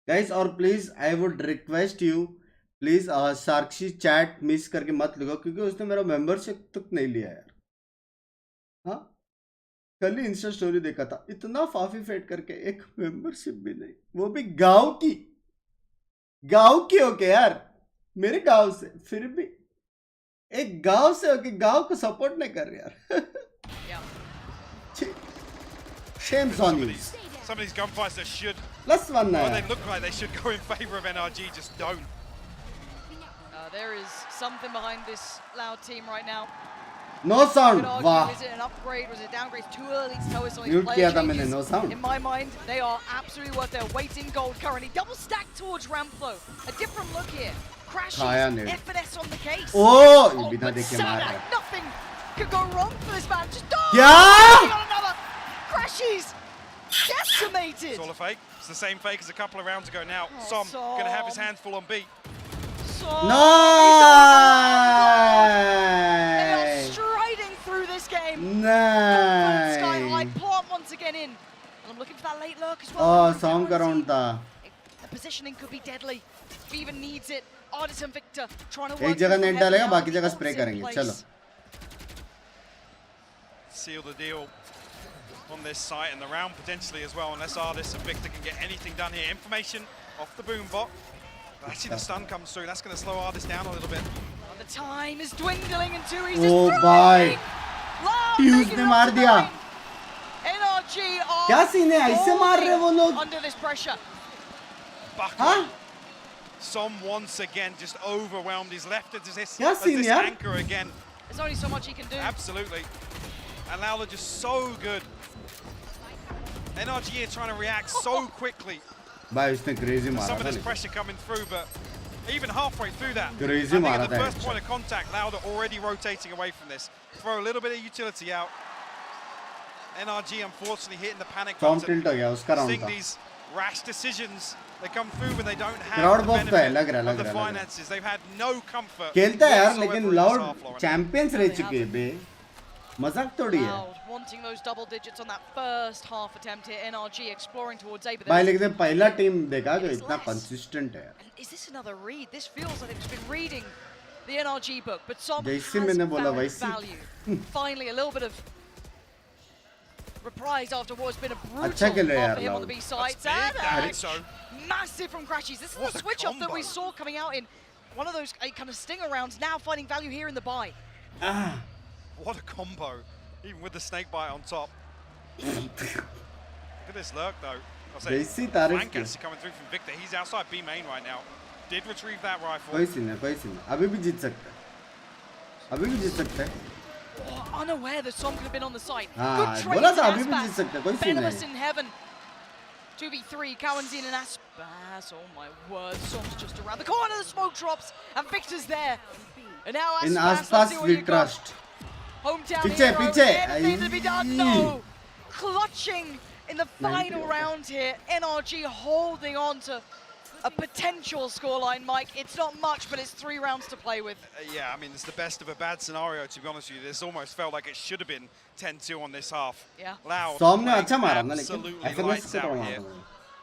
Guys, और please I would request you, please Sakshi chat miss करके मत लिखो, क्योंकि उसने मेरा मेंबरशिप तक नहीं लिया यार. हाँ, कल ही इंस्टा स्टोरी देखा था, इतना फाफी फेट करके एक मेंबरशिप भी नहीं, वो भी गांव की होके यार, मेरे गांव से, फिर भी एक गांव से होके गांव को सपोर्ट नहीं कर रहे यार. Shame's on you. Some of these gunfights that should, Plus one well, now. they look like they should go in favor of NRG, just don't. There is something behind this Loud team right now. No sound. Could argue, Wow. is it an upgrade? Was it a downgrade? It's too early to tell us on these Mute player किया था मैंने, changes. no sound. In my mind, they are absolutely worth their weight in gold currently. Double stack towards ramp though. A different look here. Crashes, खाया नहीं. FNS on the case. Oh, ये बिना but देखे मार रहा Sadak, है. nothing could go wrong for this man. Just क्या? got another. Crashes. Decimated. It's all a fake. It's the same fake as a couple of rounds ago now. Oh, Som going to have his Som. hands full on B. So they are Nice. striding through this game. Sky high Nice. plant once again in. And I'm looking for that late lurk as well. Oh, song का round था. The positioning could be deadly. If he even needs it. Artis and Victor trying to work. एक जगह through net from डालेगा, heaven. बाकी Now जगह the spray ult's in करेंगे. place. चलो. Seal the deal on this site and the round potentially as well, unless Artis and Victor can get anything done here. Information off the boom bot. Actually, the stun comes through. That's going to slow Artis down a little bit. The time is dwindling and two he's Oh, destroying. bye. Loud Fuse taking ने it मार off the दिया. line. NRG are क्या scene है? ऐसे मार रहे वो लोग? under this pressure. Bucket. हाँ? Som once again just overwhelmed. He's left it as this, क्या as सीन this यार? anchor again. There's only so much he can do. Absolutely. And now they're just so good. NRG are trying to react so quickly. भाई उसने crazy Some मारा of था. this pressure coming through, but even halfway through that, Crazy I think मारा at the था first headshot. point of contact, Lauder already rotating away from this. Throw a little bit of utility out. NRG unfortunately hitting the panic Tom button. tilt हो गया, उसका round Seeing था. these rash decisions, they come through when they don't have Crowd the बहुत तो है, benefit लग रहा, of लग the रहा, लग रहा. finances. They've had no comfort खेलता है यार, whatsoever लेकिन in this loud half, Lauren. Champions रह चुके हैं बे. मजाक थोड़ी है. Loud wanting those double digits on that first half attempt here. NRG exploring towards A, but भाई there's- लेकिन पहला टीम देखा जो It's इतना less. कंसिस्टेंट है. And is this another read? This feels like it's been reading the NRG book, but Som has जैसे मैंने बोला found वैसे. value. Finally, a little bit of reprise after what's been a brutal अच्छा खेल रहे हैं half यार for him on Loud. the B side. That's big, Sadak, so massive from Crashies. This is What the a switch up that we combo. saw coming out in one of those kind of stinger rounds. Now finding value here in the buy. Ah. what a combo, even with the snake bite on top. Look at this lurk though. I'll say, जैसी तारीफ flank की. actually coming through from Victor. He's outside B main right now. Did retrieve that rifle. कोई scene है, कोई scene है. अभी भी जीत सकता है. अभी भी जीत सकता है. Oh, unaware that Som could have been on the side. हाँ, Good trade बोला to था अभी भी Aspas. जीत सकता है, कोई सीन Venomous नहीं. in heaven. 2v3, Cowanzine and Aspas. Oh my word, Som's just around the corner. The smoke drops, and Victor's there. And now Aspas, In let's Aspas see what we you got. trust. Hometown पीछे, hero, पीछे. anything to be done? Ayy. No. Clutching in the final round here. NRG holding on to a potential scoreline, Mike. It's not much, but it's 3 rounds to play with. Yeah, I mean, it's the best of a bad scenario, to be honest with you. This almost felt like it should have been 10-2 on this half. Yeah. Loud, Somne acha mara na, absolutely lekin lights out here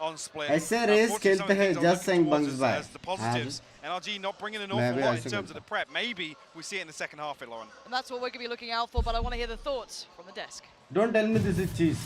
on split. ऐसे race खेलते हैं just saying Binks bhai. The positives. NRG not bringing an awful lot in terms of the prep. Maybe we see it in the second half, Lauren. And that's what we're going to be looking out for, but I want to hear the thoughts from the desk. Don't tell me this is cheese.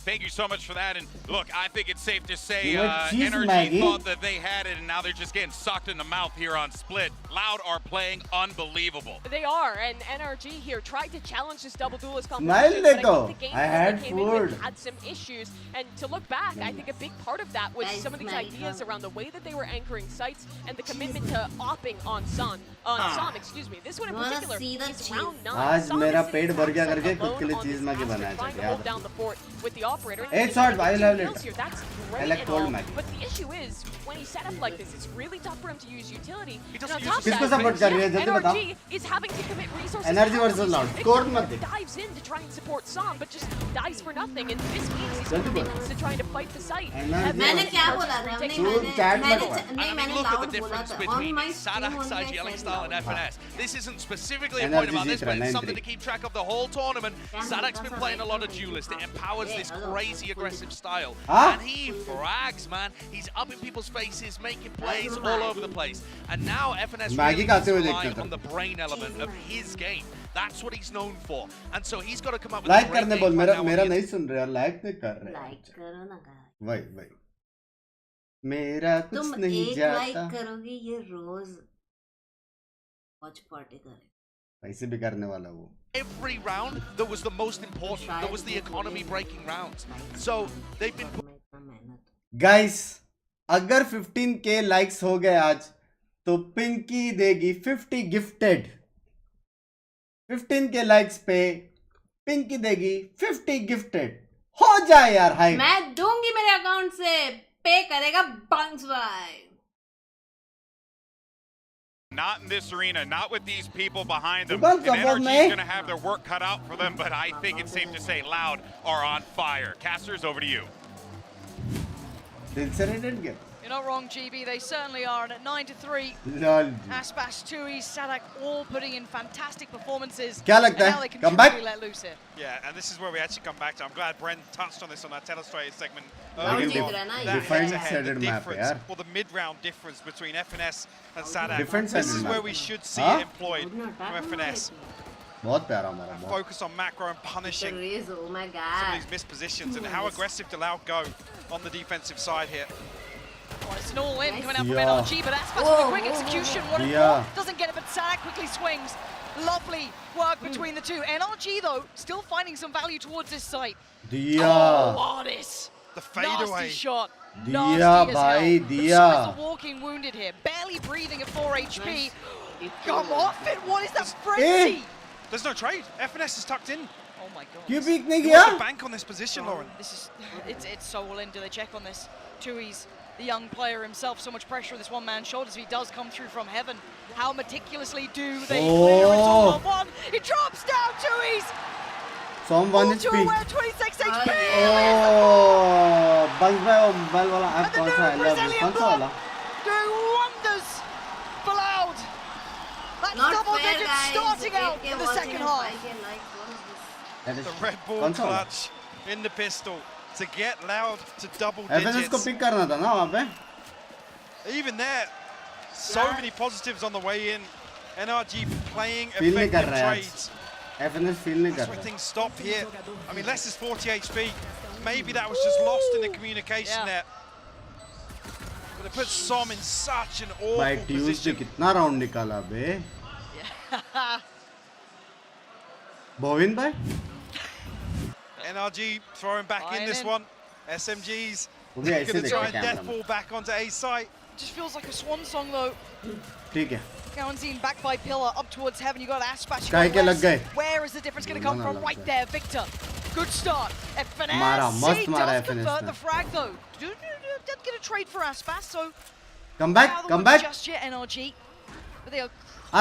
Thank you so much for that. And look, I think it's safe to say cheese, NRG Maggie. thought that they had it, and now they're just getting sucked in the mouth here on Split. Loud are playing unbelievable. They are, and NRG here tried to challenge this double duelist Smile competition, but I think dekho. the game I that had they came in with food. had some issues. And to look back, I think a big part of that was some of these ideas around the way that they were anchoring sites and the commitment to opping on Sun. Sam, excuse me. This one in particular is round 9. आज मेरा पेट भर गया करके खुद के लिए alone on चीज this Maggi master, बनाया trying to चाहिए hold down the fort with the operator. And It's they hard, get I 2 love kills it. here. That's I great like and cold all, Maggie. but the issue is when he's set up like this, it's really tough for him to use utility. He doesn't And use on top his of किसको that, support कर रही है जल्दी बताओ NRG is having to commit resources. Energy to versus Alex. Loud. Victor Score मत दे dives in to try and support Sam, but just dies for nothing. And this means he's जल्दी बोल committed to trying to fight the site. Energy मैंने versus क्या Loud. बोला था Take नहीं Two chat मैंने में नहीं I मैंने mean, look at loud the बोला difference था on between my stream Sadak's only I yelling said style and loud. FNS. This isn't specifically a Energy point about this, but it's 9-3. something to keep track of the whole tournament. Sadak's been playing a lot of duelist. It empowers this crazy aggressive style. Huh? And he frags, man. He's up in people's faces, making plays all over the place. And now FNS Maggie really खाते needs to हुए rely देखते थे। on the brain element of his game. That's what he's known for. And so he's got to come up with like a great करने game बोल plan मेरा now on मेरा the नहीं सुन रहे और लाइक नहीं कर रहे लाइक करो ना गाइस वही वही मेरा कुछ तुम नहीं एक जाता लाइक करोगे ये रोज वॉच पार्टी करे ऐसे भी करने वाला वो Every round that was the most important, that was the economy breaking rounds. So they've been इतना मेहनत गाइस अगर 15k लाइक्स हो गए आज तो पिंकी देगी 50 गिफ्टेड 15k लाइक्स पे पिंकी देगी 50 गिफ्टेड हो जाए यार हाई मैं दूंगी मेरे अकाउंट से पे करेगा बंक्स भाई Not in this arena, not with these people behind them. Well, And come on, NRG mate. is going to have their work cut out for them, but I think it's safe to say Loud are on fire. Casters, over to you. दिल से rated game You're not wrong, GB. They certainly are. And at 9-3, lol Aspas, Tui, Sadak all putting in fantastic performances. क्या लगता And now है? they can Come back? truly let loose here. Yeah, and this is where we actually come back to. I'm glad Bren touched on this on our Telestrated segment Loud earlier Jeet on. रहा है ना, That ये Different head-to-head, sided the map, difference, यार. or the mid-round difference between FNS and Sadak. Different This sided is map. where we should see Huh? it employed from FNS. बहुत प्यारा हमारा बहुत Focus on macro and punishing rage oh my some of god these missed positions and how aggressive did Loud go on the defensive side here. Well, it's an all-in coming out from Yeah. NRG, but Aspas with a quick execution. What a Yeah. block. Doesn't get it, but Sadak quickly swings. Lovely work between the two. NRG, though, still finding some value towards this site. दिया Oh, Artis. The fadeaway. Nasty shot. दिया Nasty as भाई, hell. But दिया. so is the walking wounded here. Barely breathing at 4 HP. Come off it. What is that frenzy? There's no trade. FNS is tucked in. Oh my god. क्यों peak नहीं He किया wants to bank on this position, Lauren. This is it's so all in. Do they check on this? Tui's the young player himself, so much pressure on this one-man shoulders. He does come through from heaven. How meticulously do they clear it all on one? It drops down. Tui's some one all too HP aware. 26 HP. Oh bunks भाई वो mobile वाला app And the कौन सा है new love Brazilian कौन सा वाला block doing wonders for Loud. That's not double fair digits guys starting out in the second half. That is- The Red Bull कौन सा वाला clutch in the pistol to get Loud to double FNS को digits. Pick करना था ना वहाँ पे Even there, so Yeah. many positives on the way in. NRG playing Feel नहीं कर effective रहा है trades. FNS फील नहीं कर That's where रहा things stop here. I mean, less is 40 HP. Maybe that was just lost in the communication Yeah. there. But it puts Som in such an भाई awful Tuesday position. कितना round निकाला बे बोविन भाई NRG throwing back in Flying this in. one. SMGs वो भी ऐसे going to try देखा and death camera ball back onto A site. Just feels like a swan song though. ठीक है Kawanzine back by Pillar, up towards heaven. You got Aspas. you काय got के लग West. गए Where is the difference going to come ना from? लग Right गए। there, Victor. Good start. FNS. मारा, मस्त he मारा does FNS convert ने। the frag though. Didn't get a trade for Aspas, so come back now the come one back just yet NRG. But they are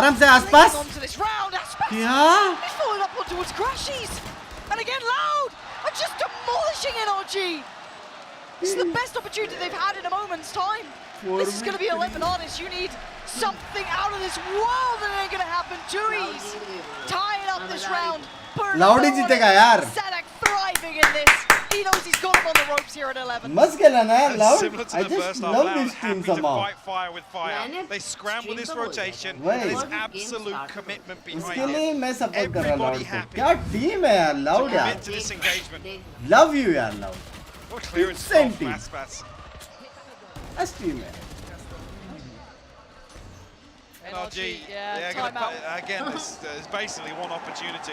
आराम से clinging आसपास on to this round. Aspas. क्या He's falling up towards Crashies. And again, Loud. just demolishing NRG. This is the best opportunity they've had in a moment's time. This is going to be 11 artists. You need something out of this world that ain't going to happen. Chewy's tying up this round. Loud ही जीतेगा यार. Sadak thriving in this. He knows he's got him on the ropes here at 11. मस्त खेला ना यार Loud. Similar to I the just first half, love Loud this team happy to somehow. fight fire with fire. They scramble this rotation. Wait. There's absolute commitment इसके behind लिए it. मैं support कर रहा हूँ Everybody Loud को. happy. क्या team है यार Loud यार. Commit to this engagement. Love you यार Loud. What clearance Insane from team. Aspas. Best team है. NRG, yeah, again, there's basically one opportunity.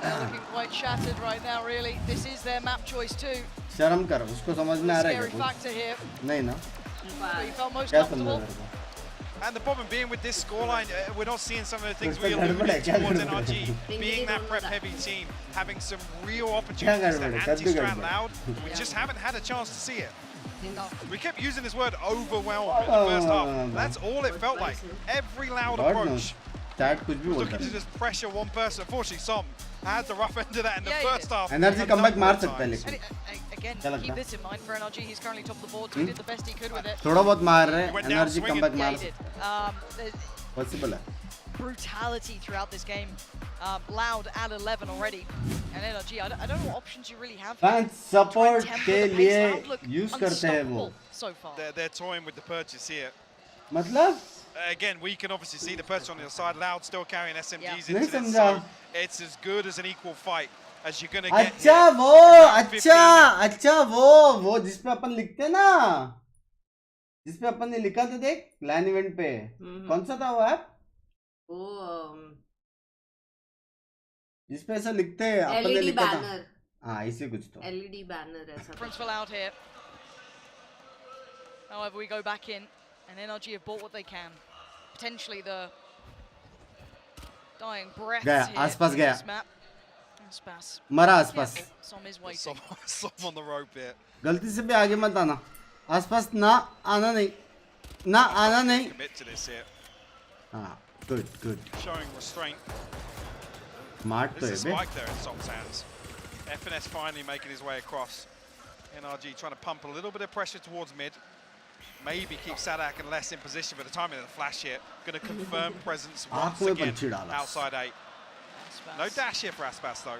They're looking quite shattered right now, really. This is their map choice too. शर्म कर उसको समझ में आ रहा Scary है factor here. नहीं ना But you felt most क्या समझा comfortable. मेरे को And the problem being with this scoreline, we're not seeing some of the things we उसका गड़बड़ है, alluded क्या towards गड़बड़ है? NRG, being that prep-heavy team, having some real opportunities to गड़बड़ है? anti-strat गड़बड़? Loud. We just haven't had a chance to see it. We kept using this word overwhelmed in the first half. That's all it felt like. Every Loud God approach knows. Chat कुछ भी looking बोलता to just pressure one person. Unfortunately, Som had the rough end of that in the Yeah, he first did. half. NRG a comeback number मार of सकता है times. लेकिन And again, क्या लगता keep है? this in mind for NRG. He's currently top of the board, so he did the best he could with it. थोड़ा बहुत मार रहे He हैं went down NRG swinging. comeback Yeah, मार he did. There's possible है brutality throughout this game. Loud at 11 already. And NRG, I don't know what options you really have. fans Try support and temper के the pace. लिए Loud look use करते हैं वो unstoppable so far. They're toying with the purchase here. मतलब Again, we can obviously see the purchase on the other side. Loud still carrying SMGs Yeah. into नहीं this, समझा so it's as good as an equal fight as you're gonna get अच्छा here. वो Round 15. अच्छा वो जिसपे अपन लिखते हैं ना जिसपे अपन ने लिखा था देख लैन इवेंट पे कौन सा था वो ऐप जिसपे ऐसा लिखते हैं अपन ने LED लिखा था banner. हाँ इसी कुछ तो LED banner ऐसा. Prince for Loud here. However, we go back in, and NRG have bought what they can. Potentially the dying breaths गया, here आसपास in गया. this map. Aspas. मरा आसपास Careful, Som is waiting. Som on the rope here. गलती से भी आगे मत आना आसपास ना आना नहीं Commit to this here. हाँ good Showing restraint. स्मार्ट तो There's है a bay spike there in Som's hands. FNS finally making his way across. NRG trying to pump a little bit of pressure towards mid. Maybe keep Sadak and less in position, but the timing of the flash here going to confirm presence once में again पंछी डाला. outside 8. Aspas. No dash here for Aspas though.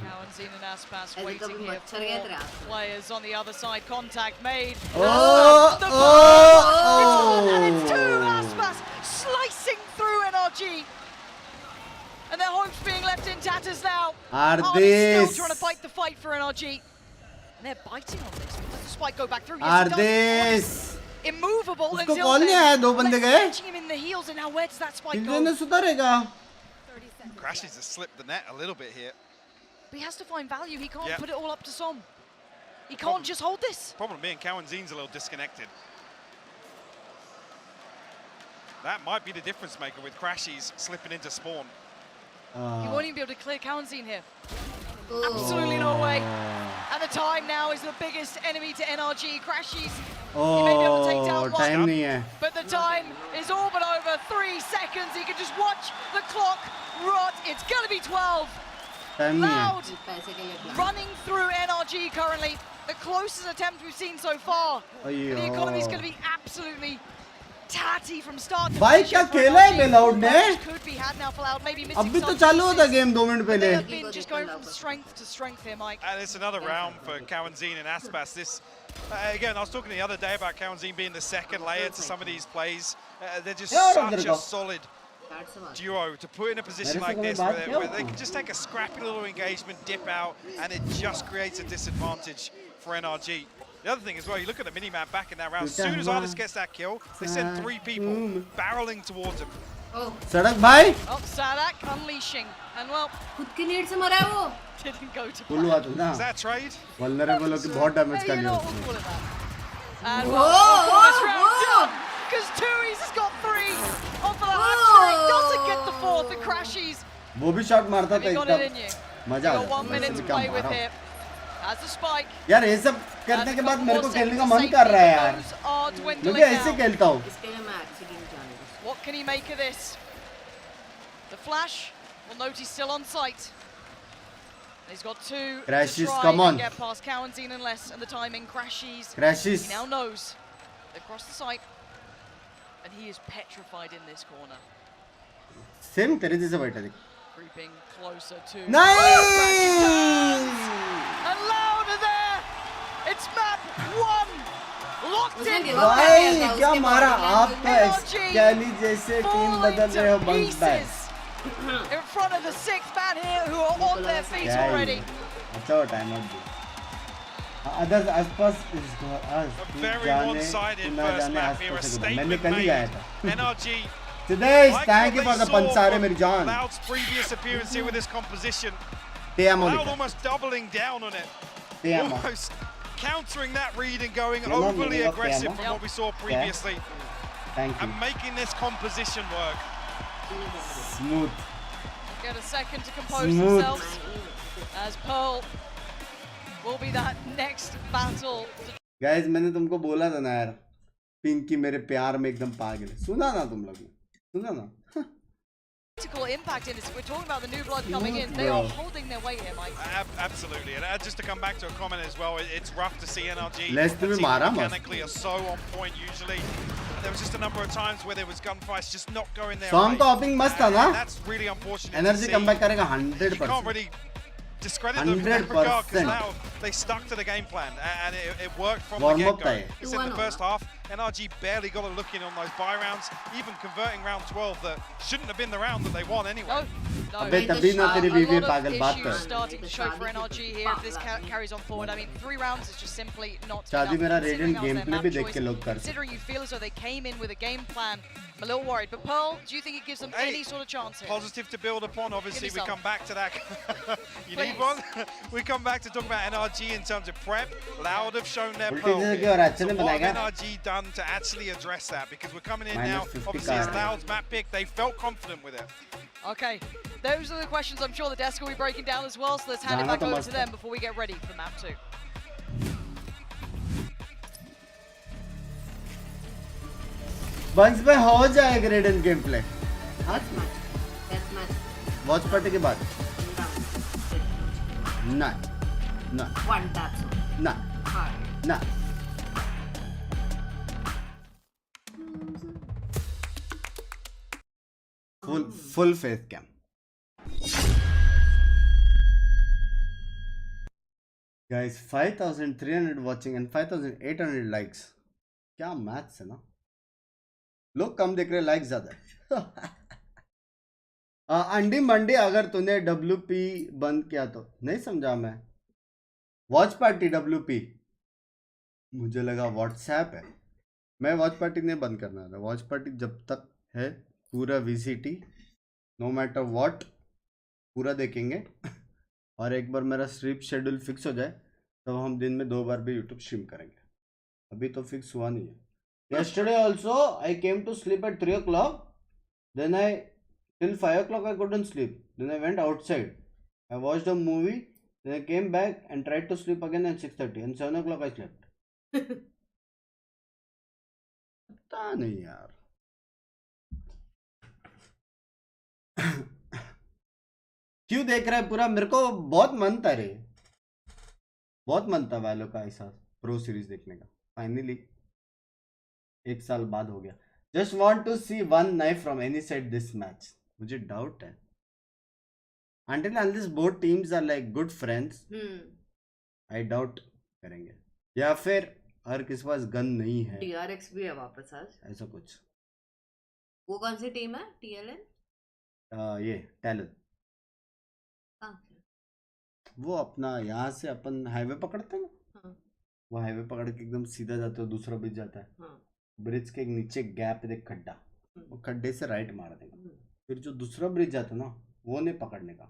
Kawanzin and Aspas ऐसे waiting कभी here मच्छर गया for तेरा. players on the other side. Contact made. Oh, The oh, and it's two. oh. Aspas slicing through NRG. And their hopes being left in tatters now. Ardis. Still trying to fight the fight for NRG. And they're biting on this. Does the spike go back through? Yes, it does. Ardis Immovable उसको until call नहीं आया दो बंदे गए catching him in the heels, and now where does that spike engine ने go? सुधारेगा Crashes has slipped the net a little bit here. But he has to find value. He can't Yeah. put it all up to Som. He can't just hold this. Problem being Kawanzin's a little disconnected. That might be the difference maker with Crashies slipping into spawn. He won't even be able to clear Kawanzin here. Oh. Absolutely no way. And the time now is the biggest enemy to NRG. Crashies. He may be able to take down time one. नहीं है But the time is all but over. 3 seconds. He can just watch the clock rot. It's going to be 12. Time नहीं है Loud पैसे के लिए plan. running through NRG currently. The closest attempt we've seen so far. अయ్यो The economy is going to be absolutely tatty from start to भाई finish. क्या for खेला है NRG. बे Loud ने Much could be had now for Loud. Maybe missing अभी तो some चालू होता pieces. Game 2 minute They पहले have been just going from strength to strength here, Mike. And it's another round for Kawanzin and Aspas. This, again, I was talking the other day about Kawanzin being the second layer to some of these plays. They're just Yeah, such there a go. solid That's a duo to put in a position There is like a this bad where kill. they can just take a scrappy little engagement, dip out, and it just creates a disadvantage for NRG. The other thing as well, you look at the mini-map back in that round, as soon as Ardis gets that kill, they send 3 people barreling towards him. Oh, सड़क भाई Oh, Sadak unleashing. And well, खुद की need से मरा है वो. didn't go to pull plan. हुआ था ना Is that trade? वल्नरेबल होके बहुत डैमेज Yeah, कर you लिया know, उसने we'll call it that. And Whoa, well, this whoa, round whoa. done. Because Tui's has got 3 off of the hat Whoa. trick. Doesn't get the 4th. And Crashies. वो भी shot मारता Have था you got it in एकदम you? मजा आ You got 1 जाता minute वैसे to भी क्या play with मारा here. As the spike. यार ये सब करने के बाद मेरे को खेलने का मन कर रहा है यार मैं भी ऐसे खेलता हूँ इसके लिए मैं accident जाने दूँ. What can he make of this? The flash will note he's still on site. He's got two Crashes, to try come on. and get past Cowanzine unless, and the timing crashes. Crashes. He now knows. They've crossed the site, and he is petrified in this corner. Same तेरे जैसे बैठा देख. Creeping closer to. Nice! And louder there. It's map 1. Locked in. भाई क्या मारा आप तो एक्सकेली जैसे टीम बदल रहे हो bunks back. In front of the 6th man here who are on their feet already. अच्छा वो टाइम आउट. Others आसपास is us. A very one-sided first map here, a statement made. NRG. Sidesh, thank you for the pansare मेरी जान. Loud's previous appearance here with this composition. Loud almost doubling down on it. Almost countering that read and going overly aggressive from what we saw previously. Thank you. And making this composition work. Smooth. Get a second to compose themselves as Pearl will be that next battle. Guys, मैंने तुमको बोला था ना यार, पिंकी मेरे प्यार में एकदम पागल है. सुना ना तुम लोग? सुना ना? Impact in this. We're talking about the new blood coming in. They are holding their weight here, Mike. Absolutely, and just to come back to a comment as well, it's rough to see NRG mechanically are so on point usually. There was just a number of times where there was gunfights just not going their Song way. का opening मस्त था ना? That's really unfortunate. Energy comeback करेगा 100%. You can't really discredit them in that regard because now they stuck to the game plan and it worked from the get-go. It's in the first half. NRG barely got a look in on those buy rounds, even converting round 12 that shouldn't have been the round that they won anyway. No. अबे तभी ना तेरी बीवी पागल बात कर. Starting to show for NRG here if this carries on forward. I mean, 3 rounds is just simply not शादी मेरा enough. Radiant gameplay भी देख के लोग कर. Considering you feel as though they came in with a game plan, I'm a little worried. But Pearl, do you think it gives them any sort of chance here? Positive to build upon. Obviously, we come back to that. You need Please. one. We come back to talk about NRG in terms of prep. Loud have shown their उल्टी Pearl. जैसे क्यों हो रहा है? अच्छे ने So what बनाएगा. have NRG done to actually address that? Because we're coming in now. -50 Obviously, it's Loud's map pick. They felt confident with it. Okay, those are the questions I'm sure the desk will be breaking down as well. So let's hand it back over to them before we get ready for map 2. Bunks में हो जाएगा Radiant gameplay. First match. Test match. Watch party के बाद. ना. ना. One tap zone. ना. Hard. ना. Full faith cam. Guys, 5,300 watching and 5,800 likes. क्या मैथ्स है ना? लोग कम देख रहे, लाइक ज्यादा. अंडी मंडी अगर तूने WP बंद किया तो नहीं समझा मैं. वॉच पार्टी WP मुझे लगा व्हाट्सएप है. मैं वॉच पार्टी नहीं बंद करना था. वॉच पार्टी जब तक है पूरा VCT नो मैटर व्हाट पूरा देखेंगे. और एक बार मेरा स्लीप शेड्यूल फिक्स हो जाए तो हम दिन में 2 बार भी यूट्यूब स्ट्रीम करेंगे. अभी तो फिक्स हुआ नहीं है. Yesterday also I came to sleep at 3 o'clock. Then till 5 o'clock I couldn't sleep. Then I went outside. I watched a movie. Then I came back and tried to sleep again at 6:30. And 7 o'clock I slept. पता नहीं यार. क्यों देख रहा है पूरा? मेरे को बहुत मन था रे. बहुत मन था वैलो का ऐसा प्रो सीरीज देखने का. फाइनली 1 साल बाद हो गया. Just want to see one knife from any side this match. मुझे डाउट है. Until unless both teams are like good friends, I doubt करेंगे. या फिर हर किसी पास गन नहीं है. TRX भी है वापस आज. ऐसा कुछ. वो कौन सी टीम है? TLN? ये टैलेंट. वो अपना यहाँ से अपन हाईवे पकड़ते हैं ना. वो हाईवे पकड़ के एकदम सीधा जाते हो, दूसरा ब्रिज जाता है. ब्रिज के नीचे गैप है, खड्डा. वो खड्डे से राइट मार देगा. फिर जो दूसरा ब्रिज जाता है ना, वो नहीं पकड़ने का.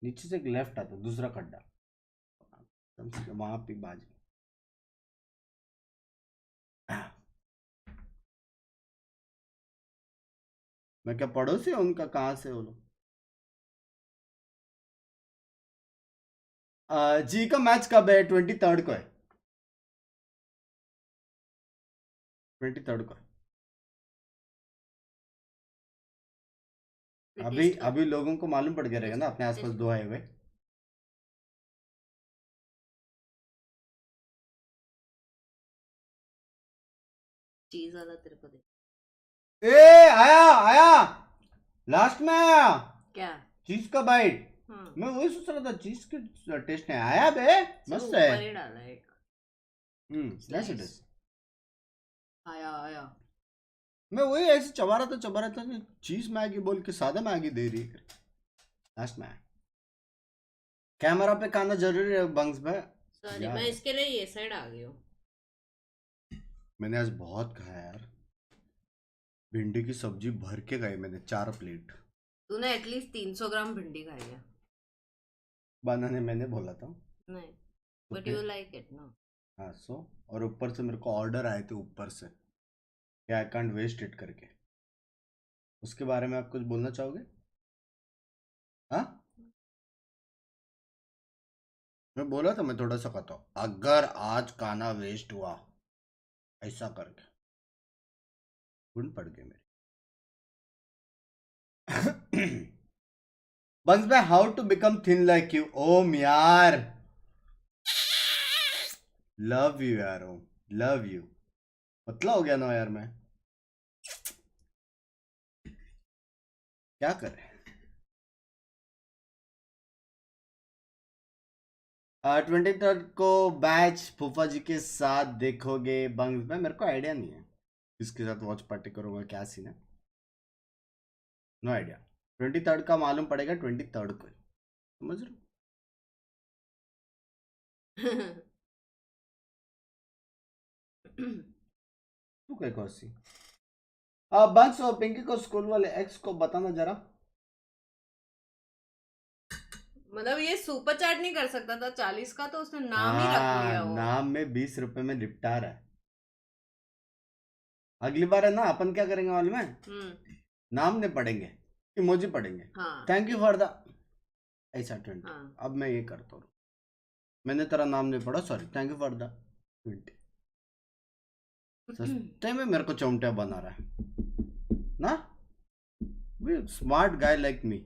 नीचे से एक लेफ्ट आता है, दूसरा खड्डा. वहां पे बाज. मैं क्या पड़ोसी है उनका? कहाँ से वो लोग? जी का मैच कब है? 23rd को है. 23rd को है. अभी लोगों को मालूम पड़ गया रहेगा ना अपने आसपास 2 हाईवे. चीज वाला तेरे को दे। ए आया लास्ट में आया क्या चीज का बाइट। हाँ मैं वही सोच रहा था चीज के टेस्ट नहीं आया बे मस्त है। ऊपर ही डाला एक नाइस इट इज। आया मैं वही ऐसे चबा रहा था चीज मैगी बोल के सादा मैगी दे रही है। लास्ट में कैमरा पे खाना जरूरी है बंक्स में। सॉरी मैं इसके लिए ये साइड आ गई हूँ। मैंने आज बहुत खाया यार भिंडी की सब्जी भर के खाई मैंने 4 प्लेट। तूने एटलीस्ट 300 ग्राम भिंडी खाई है। बनाने मैंने बोला था नहीं but you like it no. हाँ सो और ऊपर से मेरे को ऑर्डर आए थे ऊपर से कि आई कांट वेस्ट इट करके। उसके बारे में आप कुछ बोलना चाहोगे? हाँ मैं बोला था मैं थोड़ा सा खाता हूँ अगर आज खाना वेस्ट हुआ ऐसा करके गुण पड़ गए मेरे। बंस भाई how to become thin like you. ओम यार लव यू यार ओम लव यू। पतला हो गया ना यार मैं क्या करें। 23 को बैच फूफा जी के साथ देखोगे बंग्स में। मेरे को आइडिया नहीं है किसके साथ वॉच पार्टी करूंगा क्या सीन है। No idea. 23 का मालूम पड़ेगा 23 को समझ रहे तू क्या कौसी। बंस और पिंकी को स्कूल वाले एक्स को बताना जरा। मतलब ये सुपर चैट नहीं कर सकता था 40 का तो उसने नाम ही रख लिया वो। नाम में 20 रुपए में निपटा रहा है। अगली बार है ना अपन क्या करेंगे मालूम है नाम नहीं पढ़ेंगे इमोजी पढ़ेंगे। थैंक यू फॉर द ऐसा 20। अब मैं ये करता हूँ मैंने तेरा नाम नहीं पढ़ा sorry thank you for the 20। सस्ते में मेरे को चौंटिया बना रहा है ना स्मार्ट गाय लाइक मी।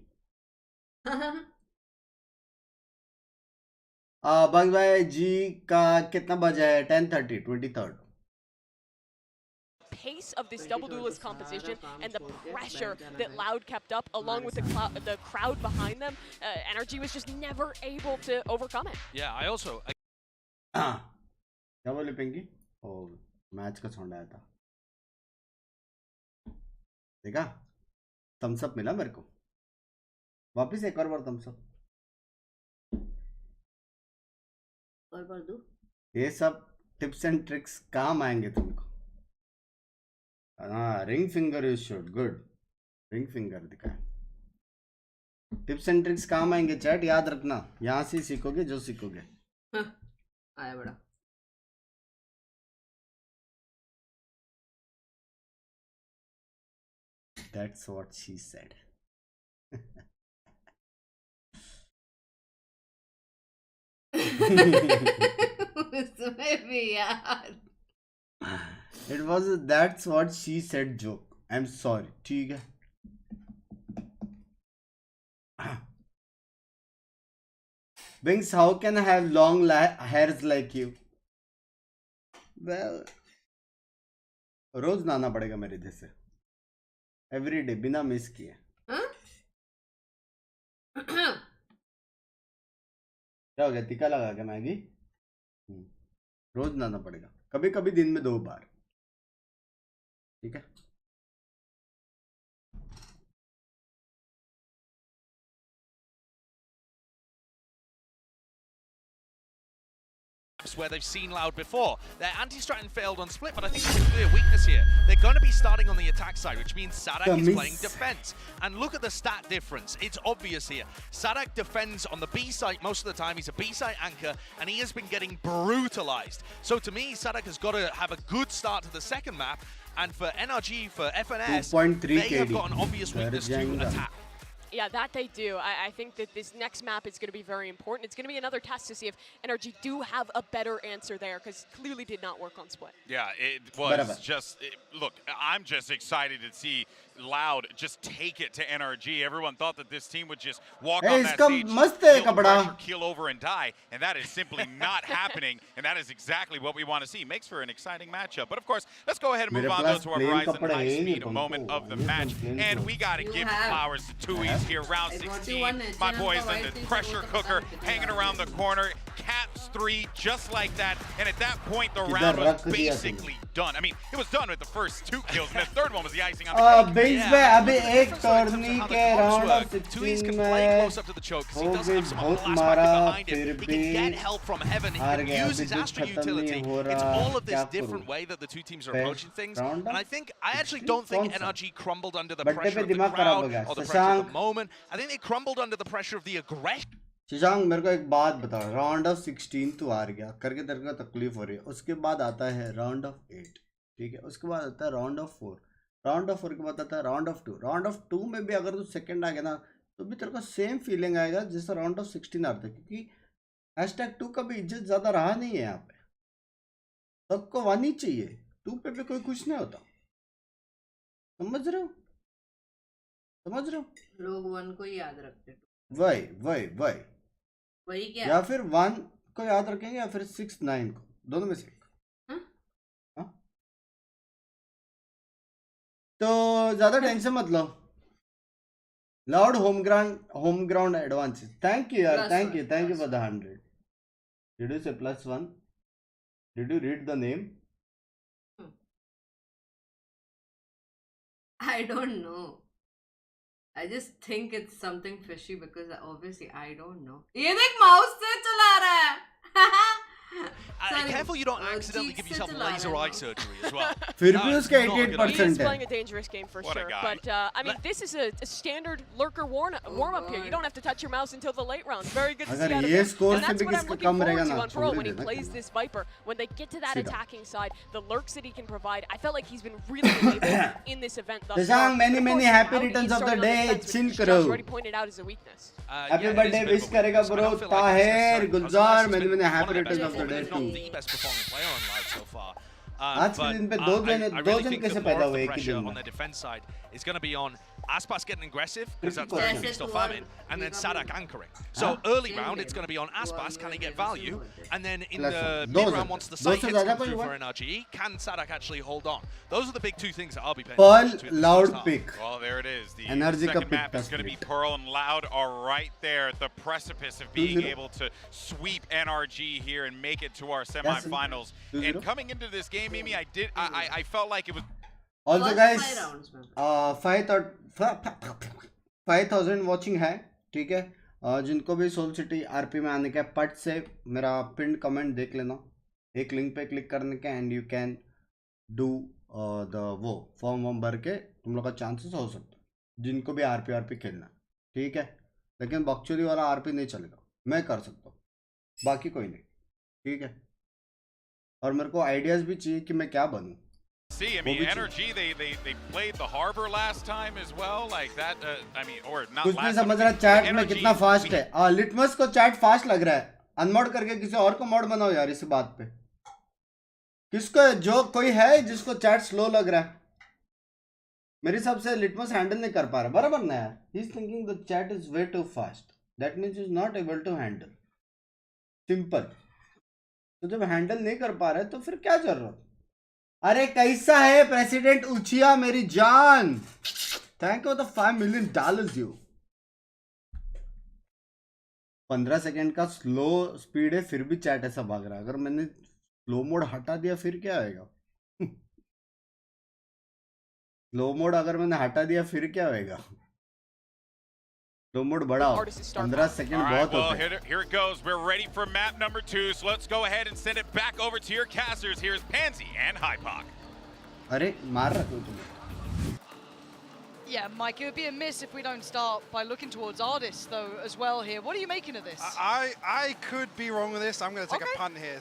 बंग भाई जी का कितना बजा है 10:30 23rd। Pace of this double duelist composition and the pressure that Loud kept up along with the crowd behind them, NRG was just never able to overcome it. Yeah, I also क्या बोले पिंकी ओ match का sound आया था देखा Thums up मिला मेरे को वापस एक और बार थम्स अप और कर दूं। ये सब टिप्स एंड ट्रिक्स काम आएंगे तुमको। हाँ ring finger is shoot good ring finger दिखाया। टिप्स एंड ट्रिक्स काम आएंगे चैट याद रखना यहाँ से सीखोगे जो सीखोगे। आया बड़ा That's what she said. उसमें भी यार It was a that's what she said joke. I'm sorry. ठीक है Binks, how can I have long hairs like you? Well, रोज नहाना पड़ेगा मेरे इधर से एवरी डे बिना मिस किए। क्या हो गया टीका लगा के मैगी रोज नहाना पड़ेगा कभी कभी दिन में 2 बार ठीक है। where they've seen Loud before. Their anti-Stratton failed on split, but I think there's a clear weakness here. They're going to be starting on the attack side, which means Sadak is playing defense. And look at the stat difference. It's obvious here. Sadak defends on the B site most of the time. He's a B site anchor, and he has been getting brutalized. So to me, Sadak has got to have a good start to the second map. And for NRG, for FNS, they have got an obvious weakness to attack. Yeah, that they do. I think that this next map is going to be very important. It's going to be another test to see if NRG do have a better answer there, because clearly did not work on split. Yeah, it was just, look, I'm just excited to see Loud just take it to NRG. Everyone thought that this team would just walk Hey, on that इसका stage, मस्त है feel the कपड़ा. pressure, keel over and die, and that is simply not happening, and that is exactly what we want to see. Makes for an exciting matchup. But of course, let's go ahead and move मेरे on pass to our plain Verizon कपड़े high हैं, speed तुमको. moment of the ये match, plain and कपड़े. we got to You give have. flowers to Tui's here, round I got you 16. one My H&M boys का in white the thing, pressure वो तो cooker, पता नहीं hanging कितना around the है. corner. Caps 3 just like that, and at that point the किधर round was रख दिया basically done. I mean, it was done with the first 2 kills, and the third one was the icing on the cake. Binks पे अभी एक टर्नी के round of Tui's 16 can play में close up to the choke because he हो doesn't गई have some बहुत blast मारा market behind him. फिर He भी can get help from heaven. He हार can गया use his अभी Astra कुछ खत्म utility. नहीं हो It's रहा all of this क्या different करूं way that the two teams are Fair. approaching things. Round And of I think I actually 16 don't think कौन सा? NRG crumbled under the बट्टे pressure पे of the दिमाग खराब हो crowd गया or the pressure of Shashank the moment. I think they crumbled under the pressure of the aggression. Shashank मेरे को एक बात बता राउंड ऑफ 16 तू हार गया करके तेरे को तकलीफ हो रही है उसके बाद आता है राउंड ऑफ 8 ठीक है उसके बाद आता है राउंड ऑफ 4 राउंड ऑफ 4 के बाद आता है राउंड ऑफ 2 राउंड ऑफ 2 में भी अगर तू सेकंड आ गया ना तो भी तेरे को सेम फीलिंग आएगा जैसे राउंड ऑफ 16 आता है क्योंकि #2 का भी इज्जत ज़्यादा रहा नहीं है यहाँ पे सबको वन ही चाहिए 2 पे भी कोई कुछ नहीं होता समझ रहे हो लोग 1 को ही याद रखते हैं. वही वही क्या? या फिर 1 को याद रखेंगे या फिर 6 9 को दोनों में से एक. हाँ? तो ज्यादा टेंशन मत लो Loud home ground advance thank you यार Plus thank one, you plus for the 100 did you say +1 did you read the name I don't know. I just think it's something fishy because obviously I don't know. ये देख mouse से चला रहा है. Sorry. Careful you don't accidentally cheek give से yourself चला laser रहा eye है. surgery as well. फिर No, भी it's उसका not a good idea. 88% He's है playing a dangerous game for What a sure. guy. But I mean, this is a standard lurker warm up here. You don't have to touch your mouse until the late rounds. Very good to see अगर out of ये him. Score And से that's भी what I'm किसका looking कम forward रहेगा to ना on Pro छोड़ when he देना plays this Viper. When they get to that सीधा. attacking side, the lurks that he can provide, I felt like he's been really able in this event thus far. Shashank But of many course, happy how he returns of the started on day defense, which chill Josh करो already pointed out is a weakness. Happy Yeah, it birthday is a bit wish of a करेगा weakness. I bro don't feel like Tahir it's necessary. Gulzar As मैंने Elias मैंने has happy been one of the returns best of the day performers, too if not the best performing player on live so far. आज के दिन पे दो जन कैसे पैदा हुए एक ही दिन on में their defense side is going to be on Aspas getting aggressive because that's Yes, where he's still it's farming, one. and then Big Sadak up. anchoring. So early round it's going to be on Aspas, can he get value? And then in the mid round, once the site hits come through for NRG, can Sadak actually hold on? Those are the big two things that I'll be paying Pearl attention to in the loud first half. pick Well, there it is. The NRG का second pick map is का going to be split. Pearl and Loud are right there at the precipice of being 2-0. able to sweep NRG here and make it to our semifinals. 2-0. And coming into this game, Mimi, I felt like it was also First guys 5 rounds में. 5000 watching है ठीक है जिनको भी soul city RP में आने का पट से मेरा पिन कमेंट देख लेना एक लिंक पे क्लिक करने का and you can do the वो फॉर्म भर के तुम लोग का चांसेस हो सकता है जिनको भी आरपी खेलना ठीक है लेकिन बक्चुरी वाला आरपी नहीं चलेगा मैं कर सकता हूँ बाकी कोई नहीं ठीक है और मेरे को आइडियाज भी चाहिए कि मैं क्या बनूँ See, I mean, NRG, they played the Harbor last time as well, like that, I mean, or not कुछ नहीं last समझ time. रहा चैट में NRG, कितना फास्ट है लिटमस को चैट फास्ट लग रहा है अनमोड करके किसी और को मोड बनाओ यार इस बात पे किसको जो कोई है जिसको चैट स्लो लग रहा है मेरे हिसाब से लिटमस हैंडल नहीं कर पा रहा बराबर ना यार he is thinking the chat is way too fast that means is not able to handle simple तो जब हैंडल नहीं कर पा रहे तो फिर क्या जरूरत अरे कैसा है प्रेसिडेंट उचिया मेरी जान thank you the $5 million you 15 second का स्लो स्पीड है फिर भी चैट ऐसा भाग रहा है अगर मैंने स्लो मोड हटा दिया फिर क्या आएगा स्लो मोड अगर मैंने हटा दिया फिर क्या होएगा स्लो मोड बढ़ाओ 15 सेकंड All right, बहुत well, होते हैं here it goes. We're ready for map number 2, so let's go ahead and send it back over to your casters. Here's Pansy and Hypoc. अरे मार रहा हूँ तुम्हें Yeah, Mike, it would be a miss if we don't start by looking towards Ardis, though, as well here. What are you making of this? I could be wrong with this. I'm going to take a punt here.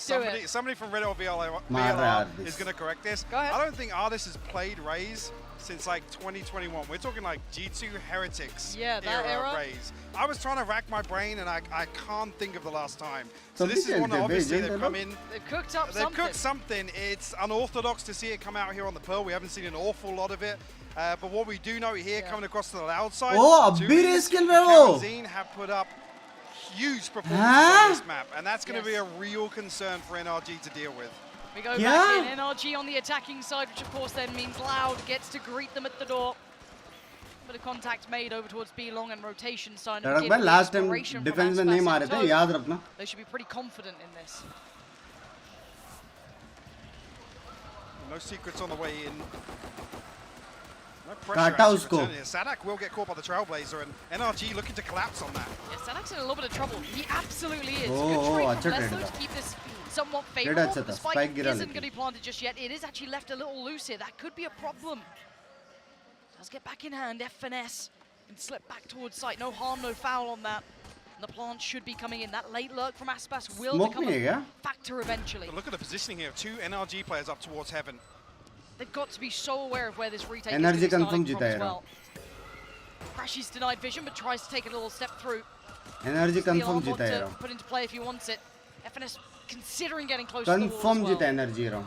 Somebody from Red or VLR is going to correct this. Go ahead. I don't think Ardis has played Raze since like 2021. We're talking like G2 Heretics era. Raze. I was trying to rack my brain and I can't think of the last time. So So this is one that obviously they they've come in. They've cooked up They've cooked something. It's unorthodox to see it come out here on the Pearl. We haven't seen an awful lot of it. But what we do know here, coming across to the Loud side, Oh, abhi race खेल रहे हो. Karazin have put up huge performances on this map, and that's going to be a real concern for NRG to deal with. We go back in, NRG on the attacking side, which of course then means Loud gets to greet them at the door. Bit of contact made over towards B long and rotation sign. Last time defense में नहीं मारे थे, याद रखना. They should be pretty confident in this. No secrets on the way in. No pressure. Sadak will get caught by the Trailblazer, and NRG looking to collapse on that. Yeah, Sadak's in a little bit of trouble. He absolutely is. Good trade from Leslo to keep this somewhat favorable. The spike isn't going to be planted just yet. It is actually left a little loose here. That could be a problem. Does get back in hand. F&S can slip back towards site. No harm, no foul on that. And the plant should be coming in. That late lurk from Aspas will become a factor eventually. But look at the positioning here. 2 NRG players up towards heaven. They've got to be so aware of where this retake is going to be starting from as well. Crashy's denied vision, but tries to take a little step through. NRG confirm जीता है put into play if he wants it. FNS considering getting close to the wall confirm जीता NRG round.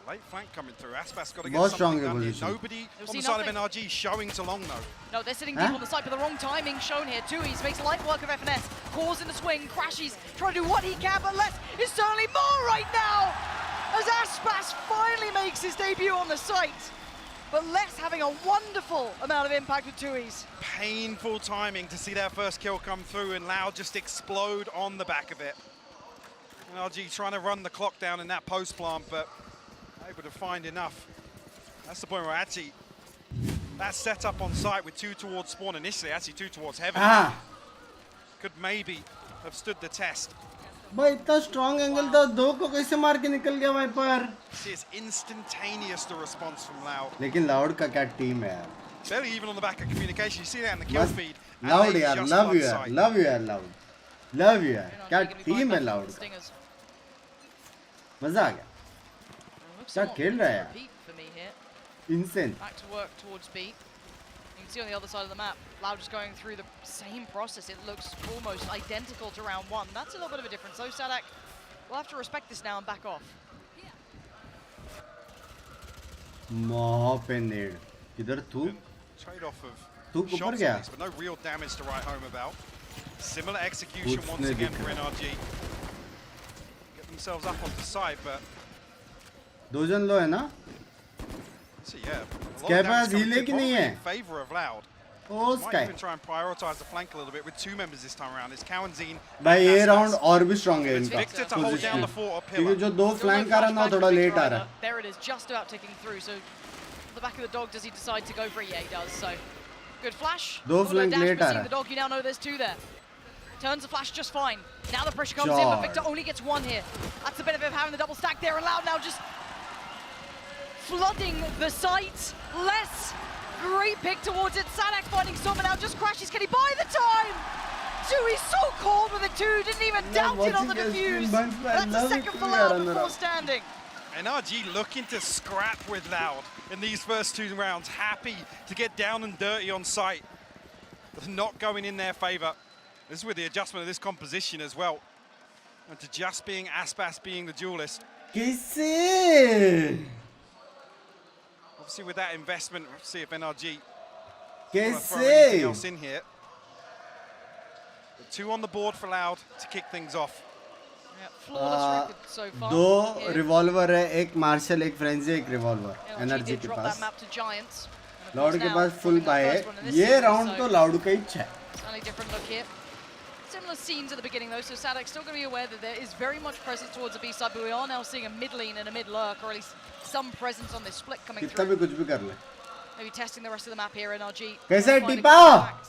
A late flank coming through. Aspas got to get something done here. Nobody on the side of NRG showing to long though. No, they're sitting deep on the side, but the wrong timing shown here. Tui's makes light work of FNS. Cause in the swing. Crashy's trying to do what he can, but less is certainly more right now. As Aspas finally makes his debut on the site. But Les having a wonderful amount of impact with Tui's. Painful timing to see that first kill come through and Loud just explode on the back of it. NRG trying to run the clock down in that post plant, but able to find enough. That's the point where actually that setup on site with 2 towards spawn initially, actually 2 towards heaven, could maybe have stood the test. भाई इतना strong angle था, 2 को कैसे मार के निकल गया भाई पर? See, it's instantaneous the response from Loud. लेकिन Loud का क्या team है यार? Barely even on the back of communication. You see that in the kill feed. Loud यार, love you यार, love you यार Loud, love you यार. क्या team है Loud का? मजा आ गया. क्या खेल रहा है यार? Insane. Back to work towards B. You can see on the other side of the map, Loud just going through the same process. It looks almost identical to round 1. That's a little bit of a difference. So Sadak will have to respect this now and back off. Mop and nade. Idhar tu? Trade off of shots on this, but no real damage to write home about. Similar execution once again for NRG. Get themselves up onto side, but 2 जन लो है ना? So yeah, Sky पास Healy की नहीं है? In favor of Loud. Oh, Might Sky. even try and prioritize the flank a little bit with 2 members this time around. It's Cow and Zine. भाई ये round और भी strong है इनका. Victor to hold down the fort or pillar. क्योंकि जो 2 flank आ रहा ना थोड़ा late आ रहा. There it is, just about ticking through. So the back of the dog, does he decide to go for it? Yeah, he does. So good flash. 2 flank late आ रहा. The dog, you now know there's 2 there. Turns the flash just fine. Now the pressure comes in, but Victor only gets 1 here. That's the benefit of having the double stack there. And Loud now just flooding the site. Less great pick towards it. Sadak finding someone now, just crashes. Can he buy the time? He's so cold with it too. Didn't even doubt it on the defuse. That's a second for Loud before standing. NRG looking to scrap with Loud in these first 2 rounds. Happy to get down and dirty on site. Not going in their favor. This is with the adjustment of this composition as well. And to just being Aspas being the duelist. कैसे? Obviously with that investment, let's see if NRG कैसे? throw anything else in here. The 2 on the board for Loud to kick things off. Yeah, flawless record so far. 2 revolver है, एक Marshall, एक Frenzy, एक revolver. NRG के पास. Loud के पास full buy है. ये round तो Loud का ही है. Slightly different look here. Similar scenes at the beginning though, so Sadak's still going to be aware that there is very much presence towards the B side, but we are now seeing a mid lane and a mid lurk, or at least some presence on this split coming through. कितना भी कुछ भी कर ले. Maybe testing the rest of the map here, NRG. कैसे टिपा?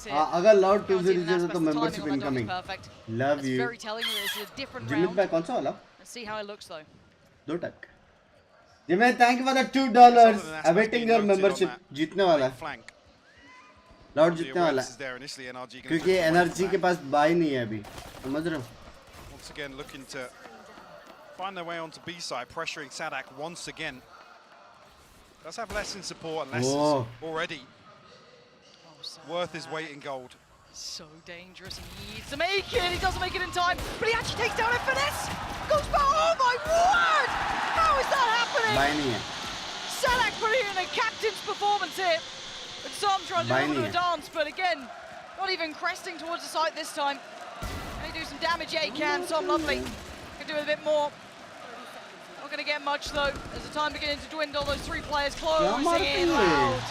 अगर Loud 2-0 तो membership incoming. Love you. That's very telling. It's a different Jimmy round. भाई कौन सा वाला? Let's see how it looks though. 2 टक. Jimmy, thank you for the $2. Awaiting your membership. जीतने वाला है. Loud जीतने वाला है. क्योंकि NRG के पास buy नहीं है अभी. समझ रहे हो? Once again looking to find their way onto B side, pressuring Sadak once again. Does have less in support and less already worth his weight in gold. So dangerous. He needs to make it. He doesn't make it in time, but he actually takes down F&S. Goes back. Oh my word! How is that happening? Buy नहीं है. Sadak putting in a captain's performance here. And Sam trying to do a little bit of a dance, but again, not even cresting towards the site this time. Can he do some damage? Yeah, he can. Sam Lovely can do a bit more. Not going to get much though, as the time beginning to dwindle. Those three players closing in loud,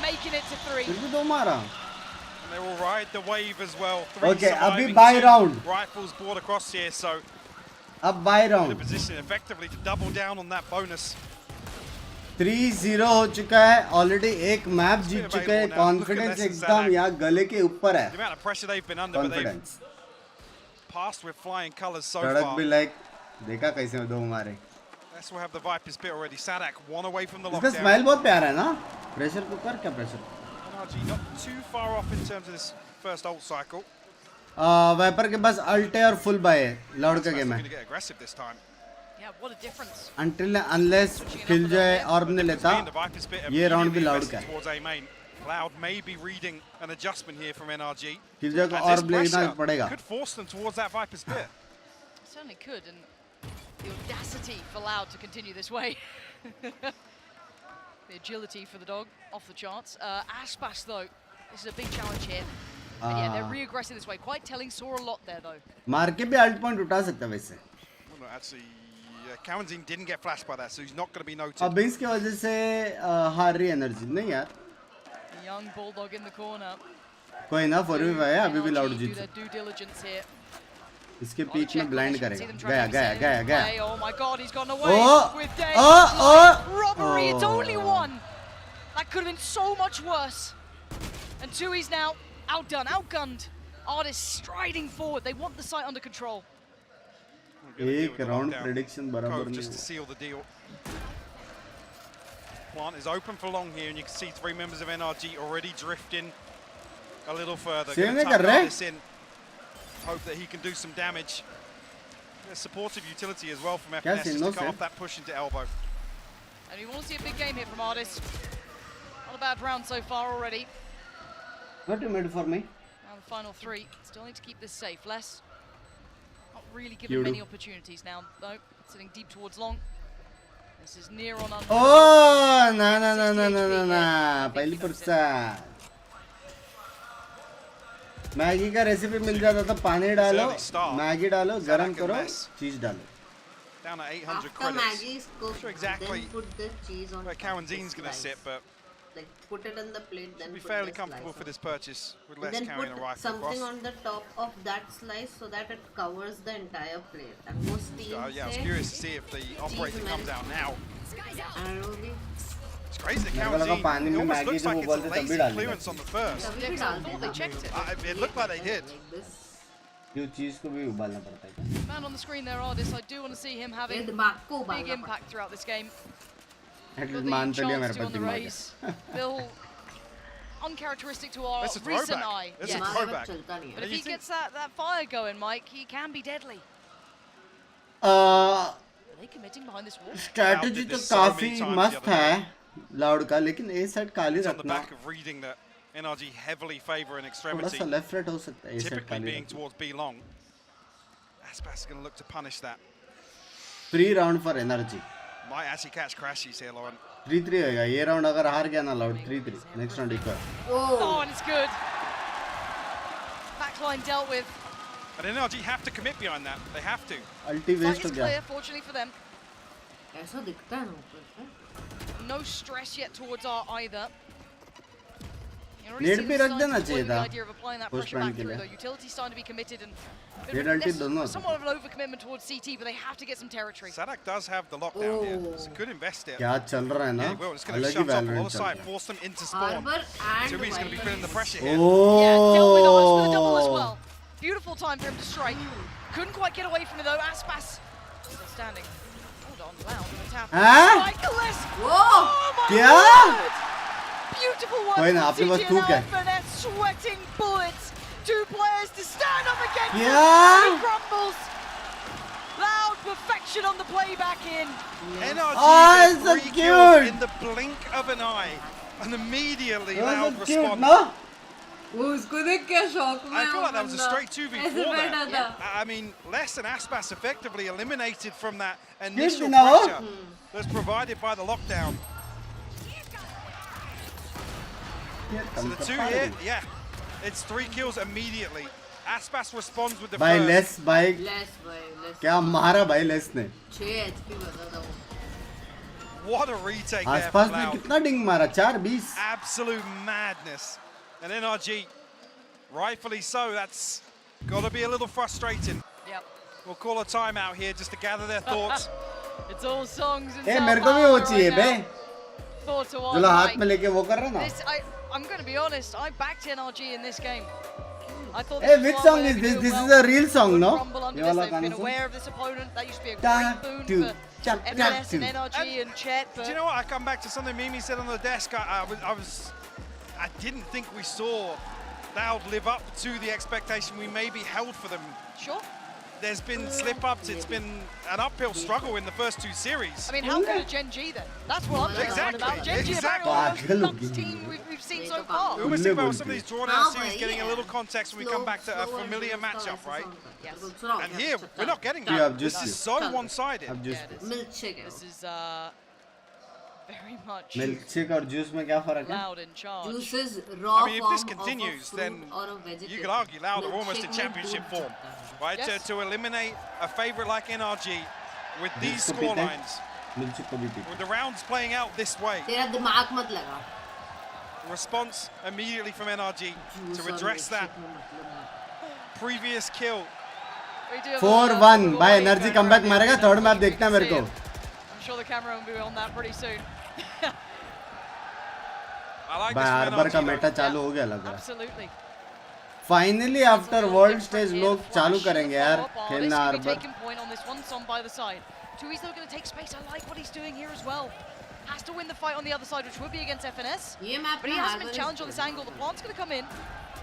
making it to 3. And they will ride the wave as well. 3 Okay, surviving, abhi buy 2 round. rifles brought across here, so अब buy in a round. position effectively to double down on that bonus. 3-0 हो चुका है already. एक map जीत चुके हैं. Confidence एकदम यहाँ गले के ऊपर है. The amount of pressure they've been under, but they've passed with flying colours so सड़क far. भी लाइक देखा कैसे दो मारे. Let's will have the Vipers bit already. Sadak 1 away from the इसका lockdown. स्माइल बहुत प्यारा है ना. प्रेशर कुकर क्या pressure. NRG not too far off in terms of this first ult cycle. Viper के पास अल्ट है और फुल बाय है. लाउड का गेम है. Going to get aggressive this time. Yeah, what a difference. Until unless किल जाए और ने लेता. ये राउंड भी लाउड का है. Towards A main. Loud may be reading an adjustment here from NRG. किल जाए को और ब्लेडना पड़ेगा. Could force them towards that Viper's pit. Certainly could, and the audacity for Loud to continue this way. The agility for the dog, off the charts. Aspas though, this is a big challenge here. But yeah, they're re-aggressive this way. Quite telling, saw a lot there though. मार के भी alt point उठा सकता है वैसे. Well, actually, Kawanzin didn't get flashed by that, so he's not going to be noted. अब Binks की वजह से हार रही एनर्जी नहीं यार. The young bulldog in the corner. कोई ना 4v5 है अभी भी loud do Jeet. their due diligence here. इसके पीक में ब्लाइंड करेगा. गया. Oh my god, he's gone away with Dave. Robbery, it's only 1. That could have been so much worse. And Tui's now outdone, outgunned. Artists striding forward. They want the site under control. एक round prediction बराबर नहीं. Just to seal the deal. Plant is open for long here, and you can see 3 members of NRG already drifting a little further. Going to tuck this in. Hope that he can do some damage. There's supportive utility as well from FNS just to cut off that push into elbow. And we want to see a big game here from Artists. Not a bad round so far already. What you made for me? Now the final 3. Still need to keep this safe. Less. Not really given many opportunities now, though. Sitting deep towards long. This is near on under. Oh, no. पहली Parsa. Maggi का recipe मिल जाता था. पानी डालो, Maggi डालो, गरम करो, चीज डालो. Down at 800 credits. Maggi is cooked, sure exactly then put the cheese on where Kawanzin's going to sit, but like put it on the plate, then be put fairly the comfortable slice for this purchase with less then carrying a put rifle something across. on the top of that slice so that it covers the entire plate. And most teams Yeah, I was curious to see if the operator comes out now. and it will be It's crazy that Kawanzin, it almost looks like it's a lazy clearance on the first. Yeah, 'cause I thought they checked it. It looked like they did. like this. जो चीज को भी उबालना पड़ता है. Man on the screen there, Artists. I do want to see him having big impact throughout this game. मान तो लिया मेरे Chance to pass on the दिमाग raise. Bill, uncharacteristic to our That's a recent throwback. eye. That's Yes. a throwback. But if he gets that fire going, Mike, he can be deadly. है. Are they committing behind this wall? Strategy तो काफी मस्त है loud का, लेकिन a side काली It's on the रखना. back of reading that NRG heavily favor an थोड़ा extremity, सा लेफ्ट राइट हो सकता है. ए साइड typically काली being रखना. towards B long. Aspas is going to look to punish that. Free round for energy. Might actually catch crashes here, Lauren. 3-3 होएगा. ये round अगर हार गया ना loud 3-3. Next round equal. Oh, and it's good. Backline dealt with. And NRG have to commit behind that. They have to. Ulti Fight waste हो is गया. clear, fortunately for them. ऐसा दिखता है ना ऊपर से. No stress yet towards our either. Net भी रख देना चाहिए था. Push plan के लिए. Utility starting to be committed and Net ulti दोनों. somewhat of an overcommitment towards CT, but they have to get some territory. Sadak does have the lockdown here. It's a good invest here. क्या चल रहा है ना? Yeah, well, it's going to अलग ही shut off a lot VALORANT of चल रहा side, है. force them into spawn. Arbor and Tui's going to be feeling the pressure here. Yeah, dealt with Oz with a double as Oh. well. Beautiful time for him to strike. Couldn't quite get away from it though. Aspas still standing. Hold on, Loud on the tap. Huh? Michaelis! Whoa! Oh my क्या? word! Beautiful work कोई ना, from आपके पास CT hook है. and FNS, sweating bullets. 2 players to stand up against him. क्या? He crumbles. Loud perfection on the playback in. NRG Oh, gets it's so 3 kills cute. in the blink of an eye. And immediately It was Loud so cute, responded. no? वो उसको देख के shock में I feel like that was a straight 2v4 ऐसे बैठा there. था. I mean, Les and Aspas effectively eliminated from that initial you know? pressure that's provided by the lockdown. So the two here, yeah, it's 3 kills immediately. Aspas responds with the भाई first. Less भाई Less भाई, less. क्या मारा भाई less ने 6 HP बता था वो. What a retake there आसपास from में Loud. कितना डिंग मारा 4-20 Absolute madness. And NRG, rightfully so, that's got to be a little frustrating. Yep. We'll call a timeout here just to gather their thoughts. It's all songs and ए मेरे को भी वो चाहिए बे Four to one. जो हाथ Mike. में लेके वो कर रहा ना This, I'm going to be honest, I backed NRG in this game. I thought Hey, this which was song one where is they this? could do This well. is a real song, Good no? rumble under ये this. वाला They've been गाना सुन aware of this opponent. That used to be a Ta, great boon tu, for chap, FNS chap, and NRG and Chet. Do But you know what? I come back to something Mimi said on the desk. I didn't think we saw Loud live up to the expectation we maybe held for them. sure. There's been slip-ups. It's been an uphill struggle in the first 2 series. I mean, how good is Gen G then? That's what I'm talking Exactly, about. Gen G exactly. are the Pagal most hogi. nuts team we've seen so We far. almost think about Bulle some of these bolte. drawn-out हाँ series भाई, getting a yeah. little context when we come back to a familiar matchup, right? Yes. And here, we're not getting Yeah, that. I've This just- is so one-sided. अब Yeah, juice it is. Milkshake है This वो. is very much milkshake और juice में क्या फर्क है Loud in charge. Juice is raw I mean, if this form continues, of a then fruit or a vegetable. you could argue Loud are almost in Milkshake में championship दूध form, जाता है. right? Yes. To eliminate a favourite like NRG with these जिसको पीते हैं, scorelines, milkshake को भी पीते with the rounds playing out this way, तेरा दिमाग मत लगा. response immediately from NRG Juice to और address that milkshake में मतलब नहीं. previous kill. We do have 4-1 a- भाई a- energy a- comeback a- मारेगा a- थर्ड मैप we देखना है can मेरे see को it. I'm sure the camera will be on that pretty soon. I like भाई this from हार्बर का NRG. Meta चालू हो गया लग रहा है Absolutely. Finally after world stage लोग चालू करेंगे यार खेलना harbour Taking point on this one, Son by the side. Tui's though going to take space. I like what he's doing here as well. Has to win the fight on the other side, which would be against FNS. ये map But he hasn't been challenged on this angle. The plant's going to come in.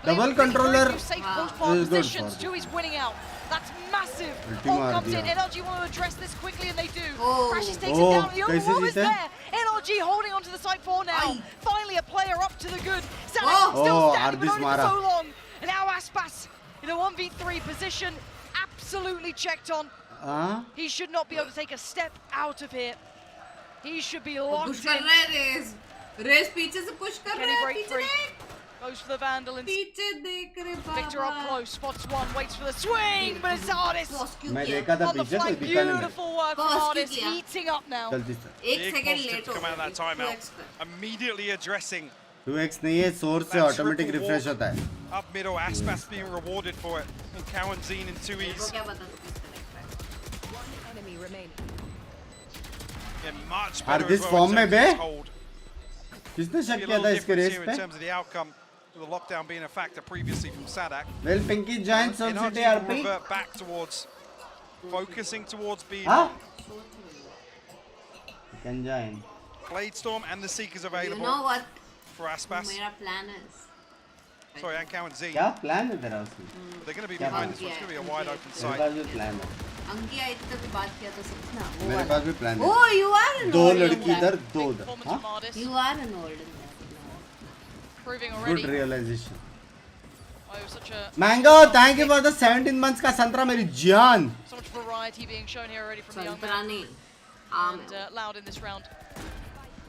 Double controller Safe Wow. post-plant is good positions. for Tui's winning out. That's massive. Ulti Ult मार comes in. दिया। NRG want to address this quickly, and they do. Oh. Crashes takes Oh, it down. The only कैसे one is जीते? there. NRG holding onto the side 4 now. Aye. Finally, a player up to the good. Sanek Oh. still Oh, standing, but Arbis only for मारा। so long. And now Aspas in a 1v3 position. Absolutely checked on. हाँ He should not be able to take a step out of here. He should be locked push कर in. रहा है race. Race पीछे से push कर Can रहा he है. break पीछे free? देख. Goes for the Vandal and पीछे देख रे बाबा. Victor up close. Spots one, waits for the swing, but it's Artis Pause क्यों मैं किया? देखा था on the पीछे तो flank. दिखा नहीं मेरे Beautiful work from Pause Artis, किया. eating up now. गलती से एक Big second positive late to हो come out of that गया. timeout. Immediately addressing 2x नहीं है सोर्स से That's automatic triple refresh walk. होता है up middle. Aspas being rewarded for it. And Cowan Zine and मेरे को 2Es. क्या पता तू किसका देख रहा है. Enemy remaining. Yeah, much Are better this as well form in में terms of bay? his hold. किसने शक Be a किया था little इसके difference रेस here in पे terms of the outcome, with the lockdown being a factor previously from Sadak. Well Pinky join soul NRG city will RP revert back towards focusing towards B. हाँ can join Blade Storm and the Seekers You available know what for Aspas. मेरा plan is. Sorry, and Cowan Z. क्या plan है तेरा उसमें They're going to be क्या behind plan? this one. It's going to be a wide open मेरे site. पास भी plan है अंकी आई तक भी बात किया तो सपना. वो मेरे वाला. पास भी प्लान है Oh, you are an दो old लड़की in इधर that. दो Big उधर performance हाँ from Artis. You are an old in that. Proving good already. Realization Oh, such a mango thank you for the 17 months का संतरा मेरी जान so much variety being shown here already from the young संतरा man. नहीं. And Loud in this round.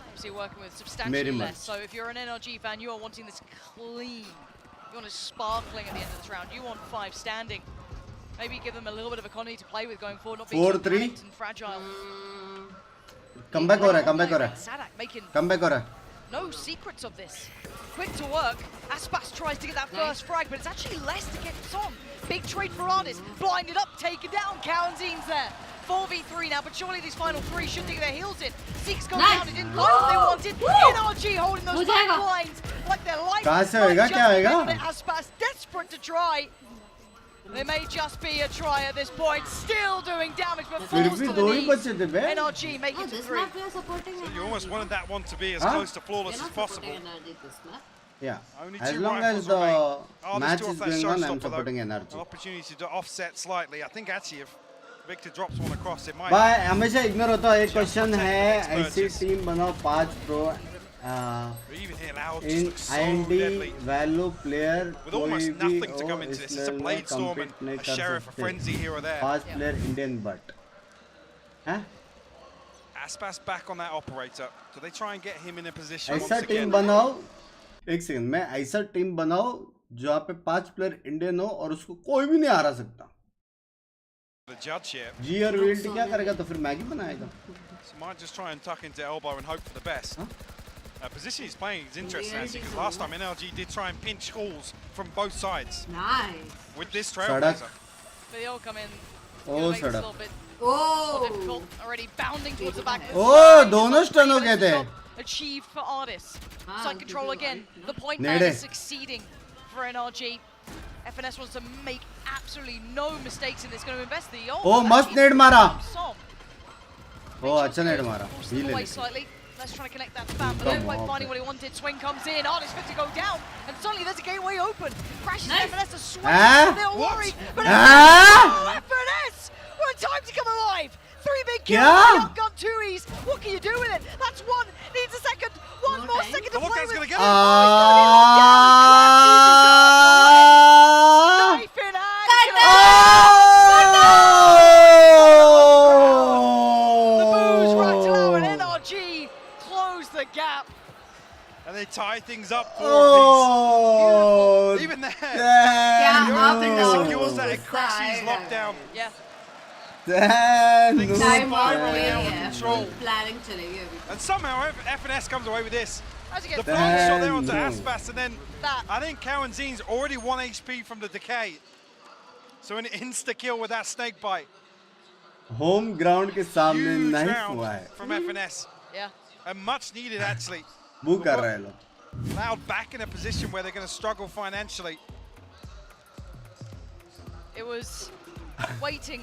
Obviously working with substantially Very less. much. So if you're an NRG fan, you are wanting this clean. You want it sparkling at the end of this round. You want 5 standing. Maybe give them a little bit of economy to play with going forward, not being so 4-3. panicked and fragile. Come back हो रहा है come back हो रहा है Sadak making come back हो रहा है no secrets of this. Quick to work. Aspas tries to get that first frag, but it's actually less to get on. Big trade for Artis. Blinded up, taken down. Cowanzine's there. 4v3 now, but surely these final 3 should dig their heels in. Seeks go Nice. down. It didn't quite what they wanted. Woo! NRG holding those हो back जाएगा. lines like their life. कहाँ से might होएगा? just क्या depend होएगा? on it. Aspas desperate to try. There may just be a try at this point. Still doing damage, but फिर falls भी to दो the ही knees. बचे थे बे NRG make Oh, it to this 3. map we are supporting. So you almost wanted that one to be as Huh? close to flawless We're as not possible. supporting NRG this map. yeah Only as 2 long as rifles the remain. Oh, match still is off that going on I'm showstopper, though. supporting An NRG opportunity to offset slightly. I think actually if Victor drops one across, it might. भाई हमेशा ignore होता है एक question protect है the ऐसी expertise. Team बनाओ 5 pro But even here, Loud just in looks so IND deadly. Value player With almost nothing to come into this. It's a Blade Storm and a Sheriff, a Frenzy here or there. 5 player Indian but हैं Aspas back on that operator. Do they try and get him in a position ऐसा once team again? बनाओ एक second, मैं ऐसा team बनाओ जहाँ पे 5 player Indian हो और उसको कोई भी नहीं हरा सकता। जी और VLT क्या करेगा तो फिर मैगी बनाएगा। Might just try and tuck into elbow and hope for the best. Position he's playing is interesting actually, because last time NRG did try and pinch calls from both sides. Nice. With this trailblazer. But they all come in. Oh, It's a little bit Oh. difficult. Already bounding towards the back. Oh, दोनों stun हो गए थे। Achieved for Ardis. Ah, Side control again. The point Nede. man is succeeding for NRG. FNS wants to make absolutely no mistakes in this. Going to invest the Oh, must nade मारा। Som. Oh, अच्छा नेड मारा। Forced ही them ले away ले। slightly. Let's try to connect that spam, but not quite finding what he wanted. Swing comes in, Ardis fit to go down, and suddenly there's a gateway open. Crashes Nice. FNS to swing, Ah? they're What? worried, but Ah? FNS! What time to come alive! 3 big Kya? kills, gun 2Es. What can you do with it? That's one, needs a second, one No more time. second The to play lockdown's with. gonna get Ah. Knife in hand. The booze rattle out and NRG close the gap. And they tie things up for Oh, Even there. Yeah, up and down. Secures that and crashes Side. lockdown. Yeah. Damn, Things no Time Spyro out now नहीं in है। control. Planning चलेगी अभी। And somehow FNS comes away with this. How's he The get flank shot there onto Damn. Aspas, and then that? I think Kawanzin's already 1 HP from the decay. So an insta-kill with that snake bite. Home ground के सामने Huge knife round हुआ है। from FNS. Yeah. And much needed actually. वो कर रहे हैं लोग। Loud back in a position where they're going to struggle financially. It was waiting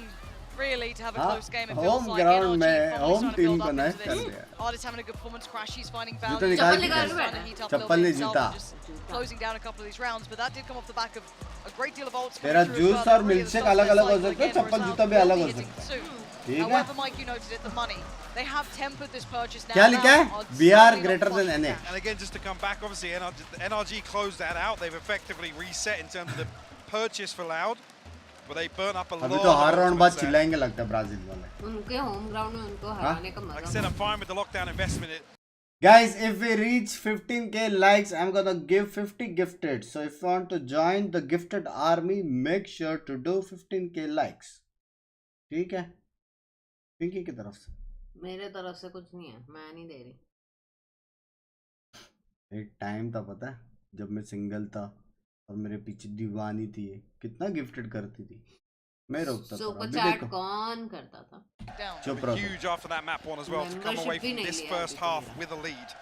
really to have a हाँ, close game. It home feels like ground NRG में finally home starting to team build को up knife into कर this. दिया। Ardis having a good performance. Crash, he's finding जूता value. निकाल के Starting गए। to heat up a little chappal bit नहीं himself जूता। and just closing down a couple of these rounds, but that did come off the back of a great deal of ults. तेरा coming through as juice well. और Really milkshake the start of अलग-अलग the हो cycle सकते हैं, again, चप्पल whereas जूता now भी अलग will हो be hitting सकता है। soon. ठीक है? However, Mike, you noted it, the money. They have tempered this purchase now. क्या लिखा है? Now, odds We are certainly not greater flush than with NA. cash. And again, just to come back, obviously NRG closed that out. They've effectively reset in terms of the purchase for Loud. But they burn up a lot अभी तो हर of round बाद ultimates there. चिल्लाएंगे लगता है Brazil वाले। उनके home ground में उनको हराने का Like I मजा। said, I'm fine with the lockdown investment. Guys, if we reach 15k likes, I'm gonna give 50 gifted. So if you want to join the gifted army, make sure to do 15k likes. ठीक है? पिंकी की तरफ से। मेरे तरफ से कुछ नहीं है, मैं नहीं दे रही। एक टाइम था पता है, जब मैं सिंगल था और मेरे पीछे दीवानी थी, कितना गिफ्टेड करती थी। मैं रोकता था। सुपर अभी चैट देखो। कौन करता था? चुप रहो। Huge after that map one as well to come away from this first half with a lead.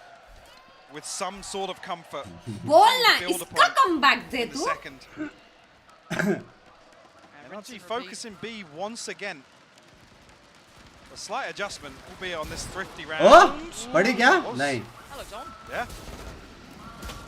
With some sort of comfort. बोलना, Build इसका upon comeback they in the तू। second. NRG focusing B once again. A slight adjustment will be on this thrifty round. ओह, पड़ी क्या? नहीं। Hello, Don. Yeah.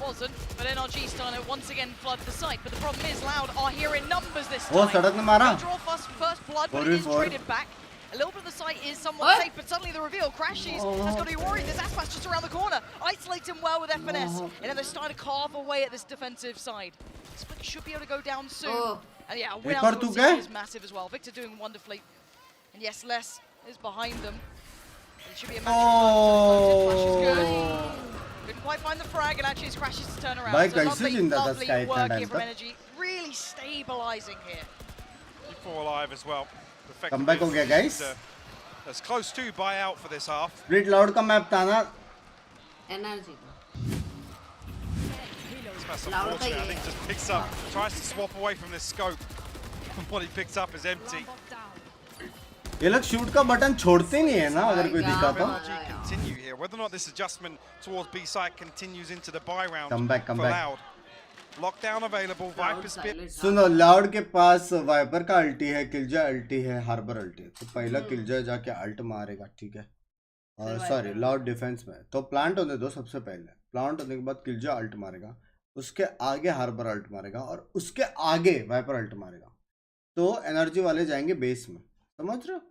Wasn't, but NRG starting to once again flood the site. But the problem is, Loud are here in numbers this वो time. सड़क में मारा। They'll draw first blood, but it is 4v4. traded back. A little bit of the site is somewhat What? safe, but suddenly the reveal crashes. Has got to be worried. There's Aspas just around the corner. Isolates him well with FNS. And then they start to carve away at this defensive side. Split should be able to go down soon. Oh. And yeah, एक win और out तू to क्या? is massive as well. Victor doing wonderfully. And yes, Les is behind them. It should be a match. Flash is good. Couldn't quite find the frag, and actually his crashes to turn around. भाई So कैसे lovely, जिंदा था lovely Sky इतना work time here from तक? NRG. Really stabilizing here. Keep alive as well. Comeback हो गया, guys. As close to buyout for this half. Split loud का map था ना? एनर्जी का। That's Loud unfortunate. I का think ये। just picks up, tries to swap away from this scope. And what he picks up is empty. ये लोग shoot का button छोड़ते नहीं है ना, अगर कोई दिखा तो। NRG continue here. Whether or not this adjustment towards B side continues into the buy round Come back. for Loud. Lockdown available. Viper spit. सुनो, लाउड के पास वाइपर का अल्टी है, किलजा अल्टी है, हार्बर अल्टी है। तो पहला किलजा जाके अल्ट मारेगा, ठीक है? और सॉरी, लाउड डिफेंस में। तो प्लांट होने दो सबसे पहले। प्लांट होने के बाद किलजा अल्ट मारेगा, उसके आगे हार्बर अल्ट मारेगा और उसके आगे वाइपर अल्ट मारेगा। तो एनर्जी वाले जाएंगे बेस में, समझ रहे हो?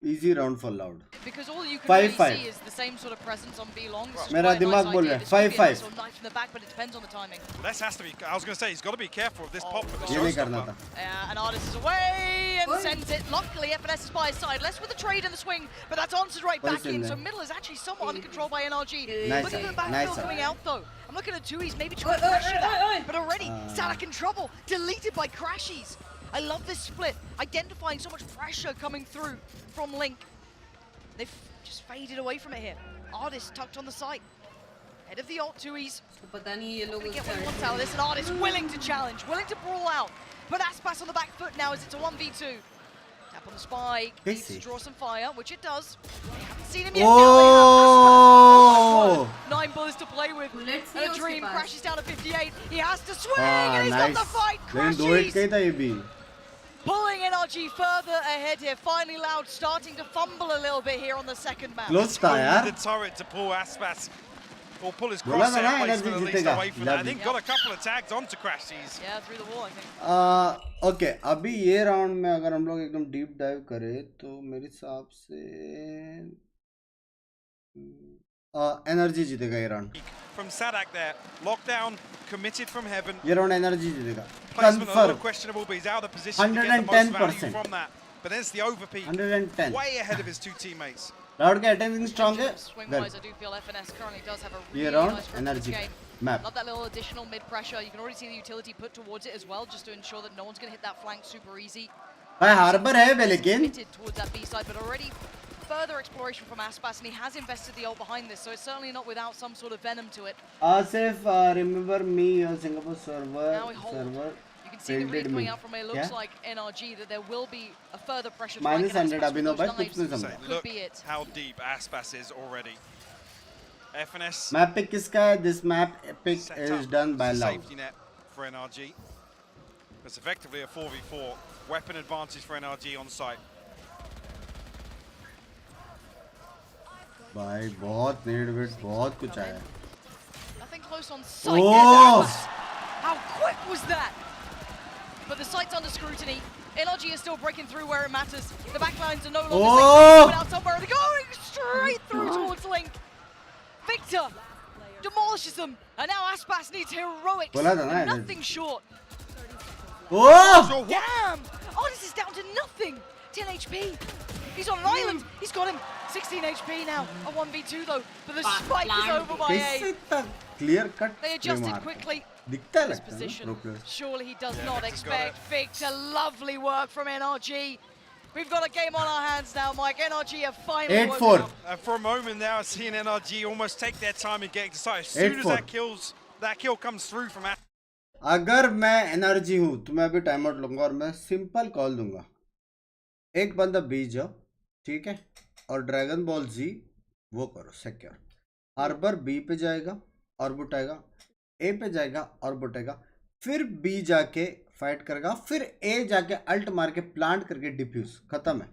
Easy round for Loud. Because all you can 5-5. really see is the same sort of presence on B long. This is मेरा quite a दिमाग nice बोल idea. रहा है, This could be a 5-5. nice little knife in the back, but it depends on the timing. This has to be. I was going to say he's got to be careful of this pop for the ये नहीं करना showstopper. था। And Ardis is away and sends it. Luckily, FNS is by his side. Less with the trade and the swing, but that's answered right back in. So middle is actually somewhat under control by NRG. Nice Look at the shot. backfield Nice shot. coming out though. I'm looking at Tui's maybe trying to pressure that, but already Sadak in trouble, deleted by Crashies. I love this split, identifying so much pressure coming through from Link. They've just faded away from it here. Artist tucked on the site. Head of the ult, Tui's. पता नहीं ये लोग Get what he wants out of this, and Artist willing to challenge, willing to brawl out. But Aspas on the back foot now as it's a 1v2. Tap on the spike, needs to draw some fire, which it does. They haven't seen him yet. Oh! 9 bullets to play with. Let's see And a उसके dream pass. crashes down to 58. He has to swing, and he's got the fight. लेकिन 2-1 का ही था ये भी. Pulling NRG further ahead here. Finally, Loud starting to fumble a little bit here on the second map. Close था यार. The turret to pull Aspas or pull his बोला था crosshair ना placement NRG at least जीतेगा. away from that. I think got a couple of tags onto Crashies. Yeah, through the wall, I think. Okay अभी ये round में अगर हम लोग एकदम डीप डाइव करें तो मेरे हिसाब से एनर्जी जीतेगा ये round. From Sadak there, lockdown committed from heaven. ये राउंड एनर्जी जीतेगा. Placement a little confirm. questionable, but he's out of the position to get the most value from that. But there's the overpeak, 110. way ahead of his two teammates. Round का attacking strong है. Swing-wise, I do feel FNS currently does have a ये really round nice grip of this energy game. Map. Love that little additional mid-pressure. You can already see the utility put towards it as well, just to ensure that no one's going to hit that flank super easy. भाई harbour है बे लेकिन. Committed towards that B side, but already further exploration from Aspas, and he has invested the ult behind this, so it's certainly not without some sort of venom to it. Asif, remember me, your Singapore server. Now we hold. You can see the read coming out from it. Looks like NRG that there will be a further pressure. Minus 100 अभी no भाई कुछ नहीं So समझा. look be it. how deep Aspas is already. FNS map pick किसका है? This map pick set is up done by as a Love. safety net for NRG. It's effectively a 4v4. Weapon advantage for NRG on site. भाई बहुत need विट बहुत कुछ आया. Nothing close on sight. Oh! There's Aspas. How quick was that? But the site's under scrutiny. NRG is still breaking through where it matters. The backlines are no longer safe. They're out somewhere. They're going straight through towards Link. Victor demolishes them. And now Aspas needs heroics. बोला था ना And nothing short. Oh! Damn! Artist is down to nothing. 10 HP. He's on an island. He's got him. 16 HP now. A 1v2 though. But the spike is over by कैसे A. इतना clear cut They adjusted quickly. दिखता His लगता है ना position. pro players. Surely he does Yeah, not Victor's got expect Victor. Lovely work from NRG. We've got a game on our hands now, Mike. NRG have finally 8-4. woken up. For a moment now, seeing NRG almost take their time in getting to site. As soon as 8-4. that kill comes through from Aspas. अगर मैं energy हूँ तो मैं अभी time out लूंगा और मैं simple call दूंगा. एक बंदा बी जाओ, ठीक है, और ड्रैगन बॉल जी वो करो सिक्योर. हार्बर बी पे जाएगा और बुटाएगा, ए पे जाएगा और बुटाएगा, फिर बी जाके फाइट करेगा, फिर ए जाके अल्ट मार के प्लांट करके डिफ्यूज. खत्म है.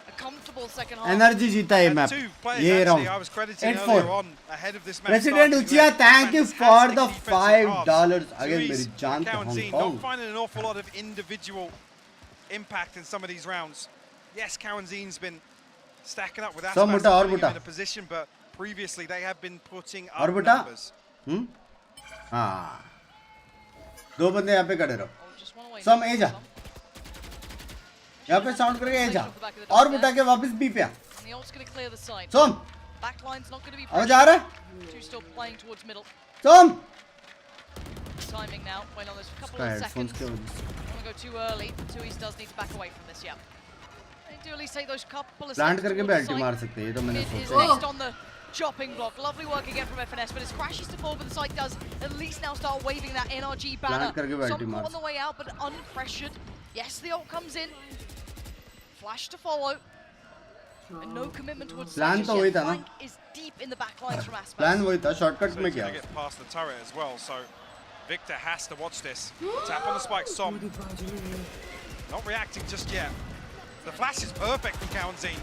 A comfortable second half. Energy जीता है मैप. Two players ये actually round I was crediting 8-4. earlier on ahead of this match. President starting. Uchiha, thank you for the Fantastic defensive $5 halves. again. Luis मेरी जान तो Cowanzine Hong not Kong. finding an awful lot of individual impact in some of these rounds. Yes, Cowanzine's been stacking up with Aspas और putting him बुटा. in a position, but previously they have been putting और up बुटा. numbers. हाँ, दो बंदे यहाँ पे खड़े रहो. Oh, just one away. सम ए जा, यहाँ पे साउंड करके ए जा और बुटा के वापस बी पे आ. And the ult's going to clear the side. Som Backline's not going to be अब जा रहा है. Two still playing towards middle. सोम Timing now. Wait on this for a couple इसका of हेडफोन्स seconds. के वजह से. Don't want to go too early. Tuis does need to back away from this, yeah. They do at least take those couple of plant steps करके भी towards अल्टी the मार site. सकते हैं. ये तो मैंने Mid is सोचा. next on the chopping block. Lovely work again from FNS, but as crashes to fall, but the site does at least now start waving that NRG banner. Plant करके भी Some ulti caught मार on the way out, but unpressured. Yes, the ult comes in. Flash to follow. And no commitment towards Plan site तो just वही yet. था ना. Flank is deep in the backlines from Aspas. Plan वही था. Shortcut So में he's क्या? going to get past the turret as well. So Victor has to watch this. Tap on the spike, Som. Not reacting just yet. The flash is perfect from Cowanzine.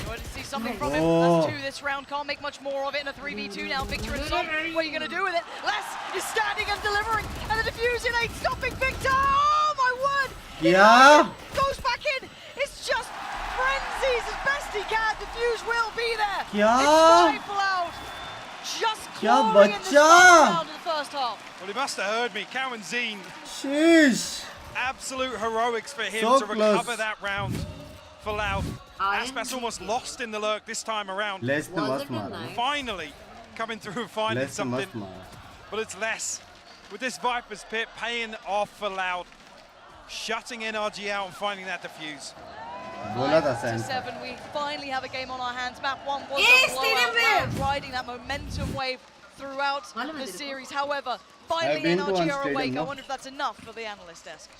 You wanted to see something from him. Oh. That's two this round. Can't make much more of it in a 3v2 now. Victor and Som, what are you going to do with it? Les is standing and delivering. And the diffusion ain't stopping Victor. Oh my word. Yeah. Goes back in. It's just frenzies as best he can. Diffuse will be there. Yeah. It's 5 loud. Just क्या glory in this बच्चा. final round of the first half. Well, he must have heard me. Cowanzine, Sheesh. absolute heroics for him So to close. recover that round for Loud. Aspas almost lost in the lurk this time around. Less ने Was मस्त it a मारा. nice? Finally coming through and finding less ने something. मस्त मारा. but it's less. With this Viper's Pit paying off for Loud, shutting NRG out and finding that defuse. 5-7, we finally have a game on our hands. Map 1 was a blowout, Loud riding that momentum wave throughout the series. However, finally NRG are awake. I wonder if that's enough for the analyst desk.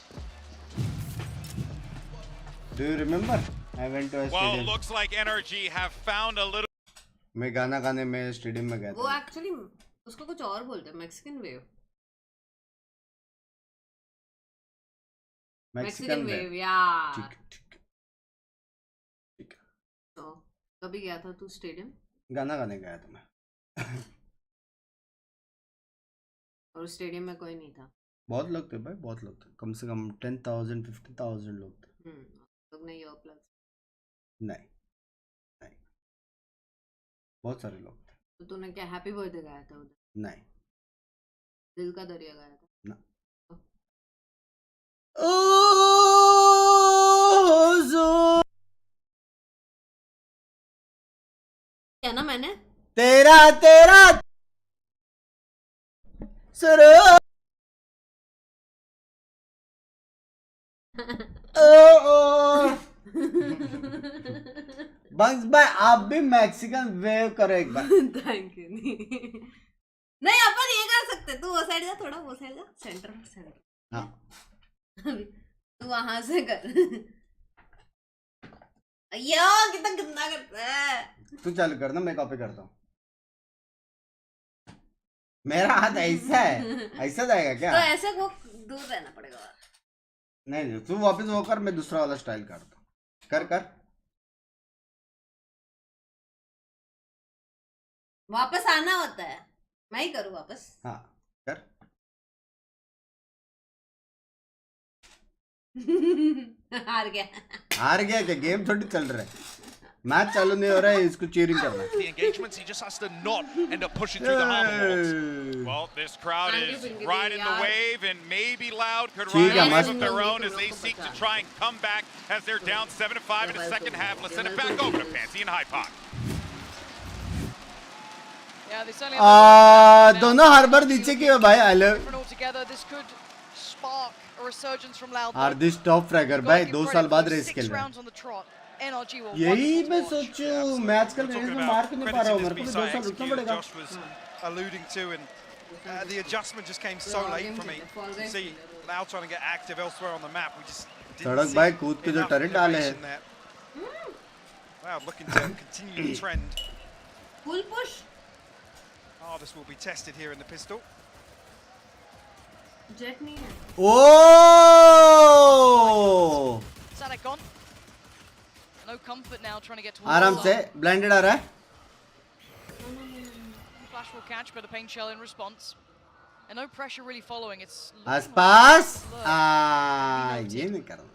Do you remember? I went to a Well, stadium. looks like NRG have found a little. मैं गाना गाने में stadium में गया था. वो actually उसको कुछ और बोलते हैं, मैक्सिकन वेव. मैक्सिकन वेव यार. ठीक. तो कभी गया था तू स्टेडियम? गाना गाने गया था मैं. और स्टेडियम में कोई नहीं था. बहुत लोग थे भाई, बहुत लोग थे. कम से कम 10,000 50,000 लोग थे. लोग नहीं हो प्लस. नहीं बहुत सारे लोग थे. तो तूने क्या हैप्पी बर्थडे गाया था उधर? नहीं. दिल का दरिया गाया था ना. क्या ना मैंने तेरा सुरो बंक्स भाई आप भी मैक्सिकन वेव करो एक बार. Thank you. नहीं अपन ये कर सकते. तू वो साइड जा, थोड़ा वो साइड जा. सेंटर. हाँ तू वहां से कर. अयो कितना गंदा करता है. तू चालू कर ना, मैं कॉपी करता हूँ. मेरा हाथ ऐसा है, ऐसा जाएगा क्या? तो ऐसे को दूर रहना पड़ेगा. नहीं तू वापस वो कर, मैं दूसरा वाला स्टाइल करता हूँ. कर वापस आना होता है. मैं ही करूँ वापस. हाँ कर. हार गया क्या? गेम थोड़ी चल रहा है. मैच चालू नहीं हो रहा है, इसको चीयरिंग करना. The engagements, he just has to not end up pushing through the harbor walls. Well, this crowd is riding the wave, and maybe Loud could ठीक है, ride a wave मस्त. of their own as they seek to try and come back as they're down 7-5 in the second half. Let's send it back over to Fancy and High Pot. Yeah, they certainly have दोनों harbour नीचे की है भाई. different altogether. This could spark a resurgence from Loud. Hardish top fragger भाई 2 साल बाद race खेल रहा है. यही मैं सोचूं, मैं आजकल रेस में मार क्यों नहीं पा रहा हूँ. मेरे को 2 साल रुकना पड़ेगा. Josh was alluding to, and the adjustment just came so late for me. You see, Loud trying to get active elsewhere on the map. We just didn't सड़क see भाई कूद के जो enough टर्रेट डाले innovation हैं. there. Loud looking to continue the trend. Full push. Oh, this will be tested here in the pistol. Jet नहीं है. ओह Sadak gone. No comfort now trying to get towards. आराम से blinded आ रहा है. Flash will catch, but a pain shell in response. And no pressure really following. It's आसपास ये नहीं कर रहा.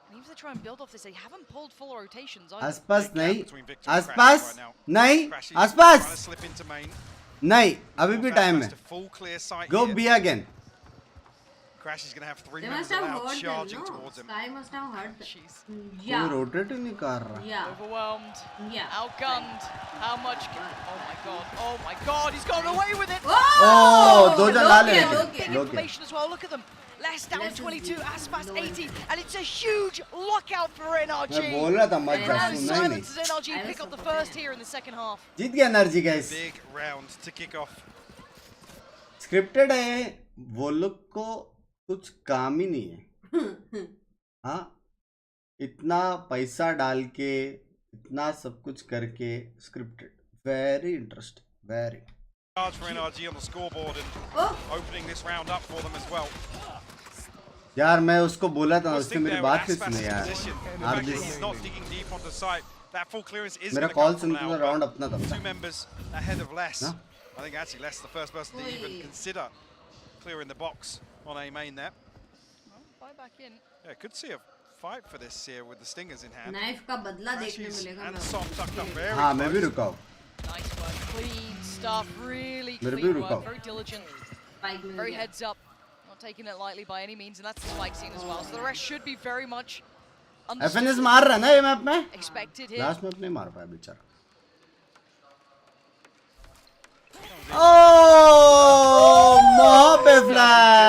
And even if they try and build off this, they haven't pulled full rotations. आसपास नहीं, Between Victor and आसपास Crashy right now. नहीं, Crashy आसपास trying to slip into main. नहीं. अभी भी टाइम है. To full clear sight Go here. B again. Crashy's going to have 3 They members must have allowed heard them, charging no? towards him. Sky must have heard them. Jeez. कोई Yeah. Rotate ही नहीं कर रहा. Yeah. Overwhelmed. Yeah. Outgunned. How much? Oh my god. Oh my god. He's gotten away with it. ओह 2 जन ला ले. Big information as well. Look at them. Less down 22. Aspas 80. And it's a huge lockout for NRG. मैं बोल रहा था मत जा. No सुनना ही silence नहीं. as NRG pick up the first here in the second half. जीत गया energy guys. Big round to kick off. Scripted है. वो लोग को कुछ काम ही नहीं है. हाँ इतना पैसा डाल के इतना सब कुछ करके scripted. Very interesting. Very Charge for NRG on the scoreboard and opening this round up for them as well. यार मैं उसको बोला था, उसने Think मेरी there बात with नहीं Aspas' सुनी यार. position. The fact that he's not digging deep onto site. That full clearance is मेरा going to call come from सुनते तो Loud. राउंड अपना था. 2 members ahead of Les. No? I think actually Les the first person to even consider clearing the box on A main there. Well, buy back in. Yeah, could see a fight for this here with the stingers in hand. Knife का बदला देखने Crashes मिलेगा. and Som tucked up very हाँ मैं भी close. रुका हूँ. Nice work. Clean stuff. Really मेरे भी clean रुका work. हूँ. Very diligent. Spike मिल Very गया. heads up. Not taking it lightly by any means. And that's the spike scene as well. So the rest should be very much FNS मार रहा है ना ये मैप में. expected here. Last map नहीं मार पाया बेचारा. ओह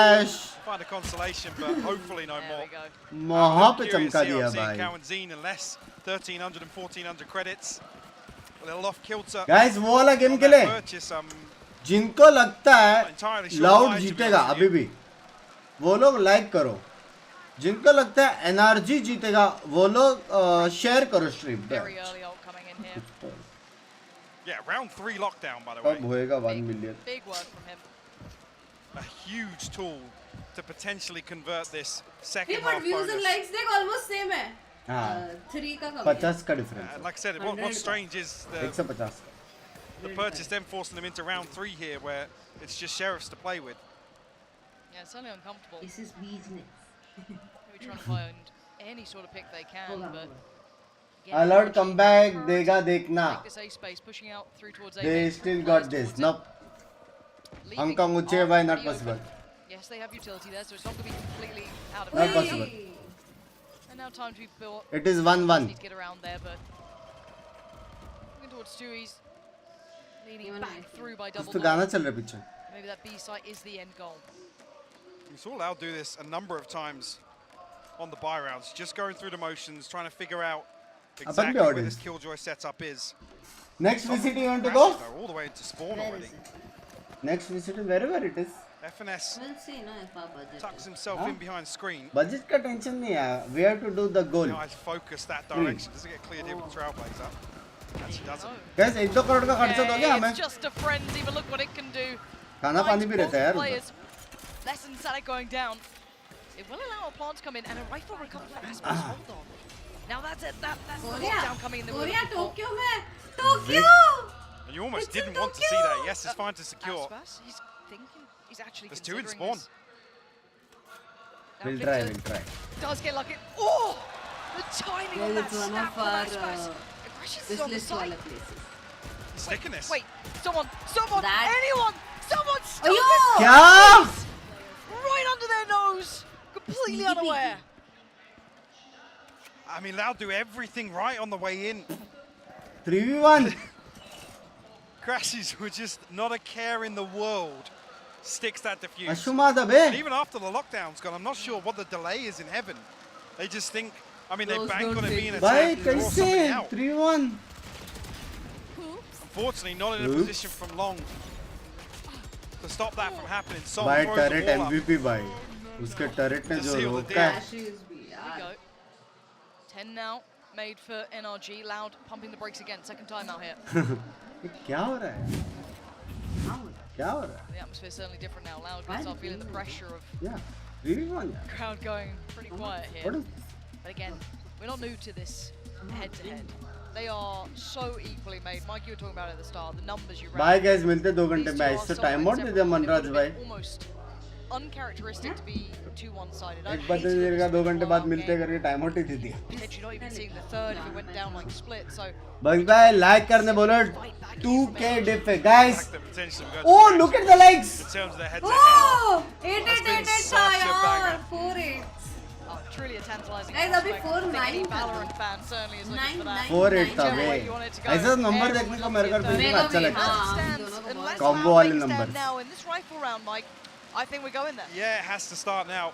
Flash. Find a consolation, but hopefully no There more. we go. वहाँ पे Curious चमका here, दिया I'm seeing भाई. Cow and Zine and less 1300 and 1400 credits. A little off kilter. Guys वो वाला गेम on के that लिए purchase. जिनको लगता है Not entirely sure loud why, to be जीतेगा honest with अभी भी वो लोग लाइक करो. जिनको लगता है एनआरजी जीतेगा वो लोग शेयर करो स्ट्रीम पे. Very early ult coming in here. Yeah, round 3 lockdown, by the way. कब होएगा 1 million. Big word from him. A huge tool to potentially convert this Hey, second but half views bonus. and likes देख almost same है. हाँ 3 का कम. 50 का difference. Like I said, what's strange is the 150. purchase then forcing them into round 3 here, where it's just sheriffs to play with. Yeah, it's certainly uncomfortable. This is business. Maybe trying to find any sort of pick they can, but Alert comeback देगा देखना. take this A space, pushing out through towards A. They still got this. Nope. Hong Kong Uche by not possible. Yes, they have utility there, so it's not going to be completely out of Not range. possible. And now time to be built. It is 1-1. Need to get around there, but looking towards Stewie's leaning back through by कुछ double. तो गाना चल रहा है पीछे. Maybe that B site is the end goal. We saw Lau do this a number of times on the buy rounds, just going through the motions, trying to figure out exactly where this Killjoy setup is. Next VCT you want to go? All the way into spawn already. Next VCT wherever it is. FNS We'll see ना if our budget. tucks himself in behind screen. Budget का tension नहीं है. We have to do the goal. Now I focus that direction. Does it get cleared here with Trailblazer? Actually doesn't. Guys 1-2 crore का खर्चा दोगे Yeah, हमें? it's just a frenzy, but look what it can do. खाना पानी भी रहता है यार. Players, less than Sadik going down. It will allow a plant to come in and a rifle recover for Aspas. Hold on. Now that's it. That's the lockdown coming in the Korea, window. Tokyo में. Tokyo. And you almost It's in didn't want to see Tokyo. that. Yes, it's fine to secure. Aspas, he's thinking, he's actually There's 2 in considering spawn. this. Now We'll Victor try, we'll try. Does get lucky. Oh! The timing Well, on that it's one snap of from our Aspas. Crashes this on the list side. वाले places. He's sticking this. Wait, someone, That- anyone, someone stop Ayo! it! क्या? Right under their nose, completely unaware. I mean, Lau do everything right on the way in. 3v1. Crashes with just not a care in the world. Sticks that defuse. अशुमा And दबे. even after the lockdown's gone, I'm not sure what the delay is in heaven. They just think, I mean, they Those bank don't on it take being it. भाई attacked and draw something कैसे? out. 3v1. Unfortunately, not in a Oops. position from long to stop that from happening. Son भाई throws the turret ball up. MVP भाई. उसके turret ने To जो seal the रोका deal. है. Crashes भी Here we यार. go. 10 now, made for NRG. Loud pumping the brakes again. Second time out here. ये क्या हो रहा है? क्या हो रहा है? The atmosphere is certainly different now. Loud Why can start is feeling the it- pressure of 3v1 यार. crowd going pretty quiet here. What is But again, we're not new to this head-to-head. They are so equally made. Mike, you were talking about it at the start. The numbers you ran. Bye guys, मिलते 2 घंटे These में. two are इससे so time out दे inseparable, दिया and it Manraj would भाई. have been almost uncharacteristic to be too one-sided. एक बंदे ने का 2 घंटे बाद मिलते करके time out ही दे दिया. Potentially not even seeing the third if it went down like split. So bugs भाई like करने बोलो. 2k diff है guys. Like the potential of going Oh to look at the likes. in terms of the head-to-head. Oh! 8 That's 8 been 8 8 such था a यार. banger. 4 8. oh, truly a tantalizing Guys, अभी prospect. 4 I think any 9 था. Valorant fan certainly is looking 9 for that. 4-8 था Whichever way बे. you want it to go. ऐसा number Everyone देखने को loves मेरे the को third. बिल्कुल अच्छा लगता है. As it हाँ, stands, दोनों को unless बहुत- Combo Loud वाले make a stand numbers. now in this rifle round, Mike, I think we're going there. Yeah, it has to start now.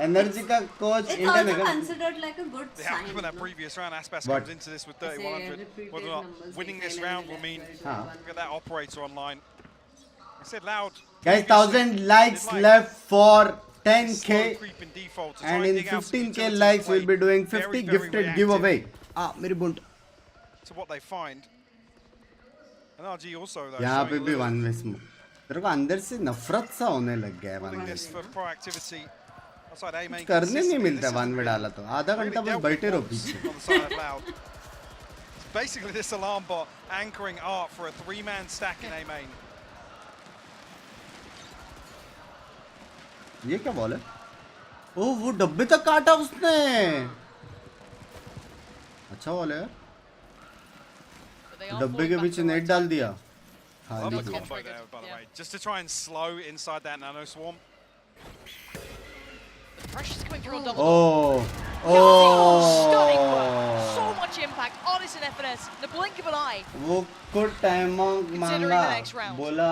Energy का कोच It's इंडियन also है. considered like a good They sign. have from that no? previous round. Aspas What? comes into this with Say 3100. repeated Whether or numbers, not winning like this 9, round will 11, mean 12, हाँ. 21. Get that operator online. I said Loud. Guys, previously 1000 likes did like left for slow 10k. creep in default to try And in dig out some 15k utility likes, play. we'll be doing 50 Very, very gifted reactive giveaway. मेरी बुंट. To what they find. And RG also though. यहाँ पे showing a भी little one way smoke. तेरे को अंदर से नफरत सा होने लग गया है one way. willingness for proactivity. Outside A main करने नहीं consistently. मिलता This one has way been डाला तो. आधा really घंटा बस dealt with बैठे रहो once पीछे. on the side of Loud. It's basically this alarm bot anchoring Art for a 3-man stack in A main. ये क्या बॉल है? ओह वो डब्बे तक काटा उसने. अच्छा बॉल है यार. But they are डब्बे falling के back पीछे to the नेट right डाल side. दिया. Love खाली the को. combo there, by the Yeah. way. Just to try and slow inside that nano swarm. The pressure's coming through on double. Oh. Stunning work. So oh. much impact. Artist and FNS. In the blink of an eye. वो कुछ time Considering मांगा. the next round. बोला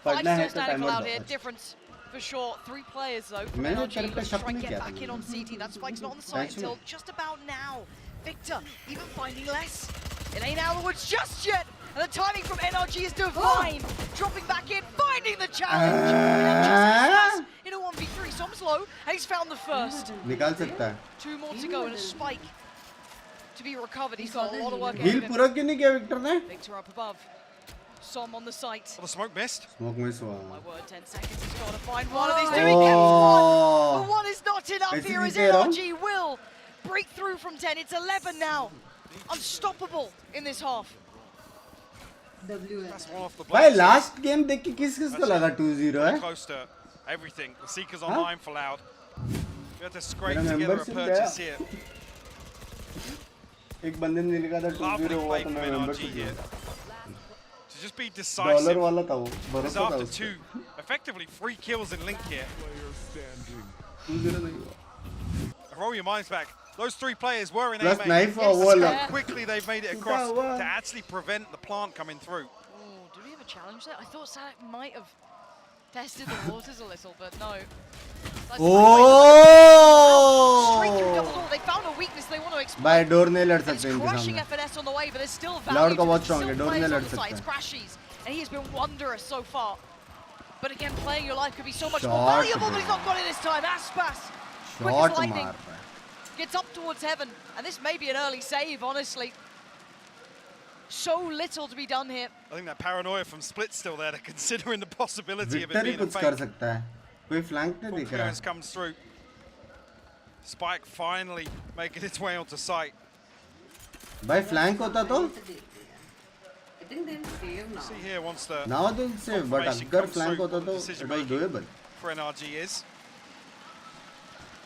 Five पढ़ना है still तो standing time for Loud here. Out. Difference For sure, 3 players though from मैंने NRG तेरे पे looking to शक try and नहीं get किया back था in on CT. That spike's not on the site Actually. until just about now. Victor even finding less. It ain't out of the woods just yet. And the timing from NRG is divine. Dropping back in, finding the challenge. And just in a 1v3, Som's low, and he's found the first. निकाल सकता है 2 more to go and a spike to be recovered. He's got a lot of work heal ahead of पूरा him. क्यों नहीं किया Victor ने Victor up above. Som on the site. Well, the smoke missed. Smoke miss हुआ My word, 10 seconds. He's got to find one of these two. He gets one. But one is not enough Basically, here as they're on. NRG will break through from 10. It's 11 now. Unstoppable in this half. That's one off the भाई blade. Last game देख के किस किस को लगा 2-0 है Close to everything. The Seeker's Huh? online for Loud. We had to scrape मेरा together a membership purchase गया। here. एक बंदे ने लिखा था 2-0 Lovely हुआ play तो from मैं NRG मेंबरशिप here. लिया To just be dollar decisive. वाला था वो It's भरोसा था after उस 2, effectively 3 kills in Link here. 2-0 नहीं हुआ Roll your minds back. Those 3 players were in plus EMEA. Knife Yes, वो sir. लग How quickly they've made it across to actually prevent the plant coming through. Oh, do we have a challenge there? I thought Sadak might have tested the waters a little, but no. That's straight through double oh door. They found a weakness they want to exploit. भाई door नहीं लड़ And सकते it's इनके crushing सामने FNS on the way, but there's still Loud value. का to बहुत it. strong है, Still door players नहीं on लड़ the side. सकता It's Crashies, and he has been wondrous so far. But again, playing your life could be so much more Shot, valuable, but he's bro. not got it this time. Aspas, quick shot as lightning, मार रहा है gets up towards heaven, and this may be an early save, honestly. So little to be done here. I think that paranoia from Split's still there. They're considering the possibility of it Victor ही being a कुछ कर fake. सकता है कोई flank नहीं Full दिख रहा clearance है comes through. Spike finally making its way onto site. भाई फ्लैंक होता तो I think they'll save now. See here once the now दिल से बट confirmation अगर comes फ्लैंक through, होता तो decision it was making doable for NRG is.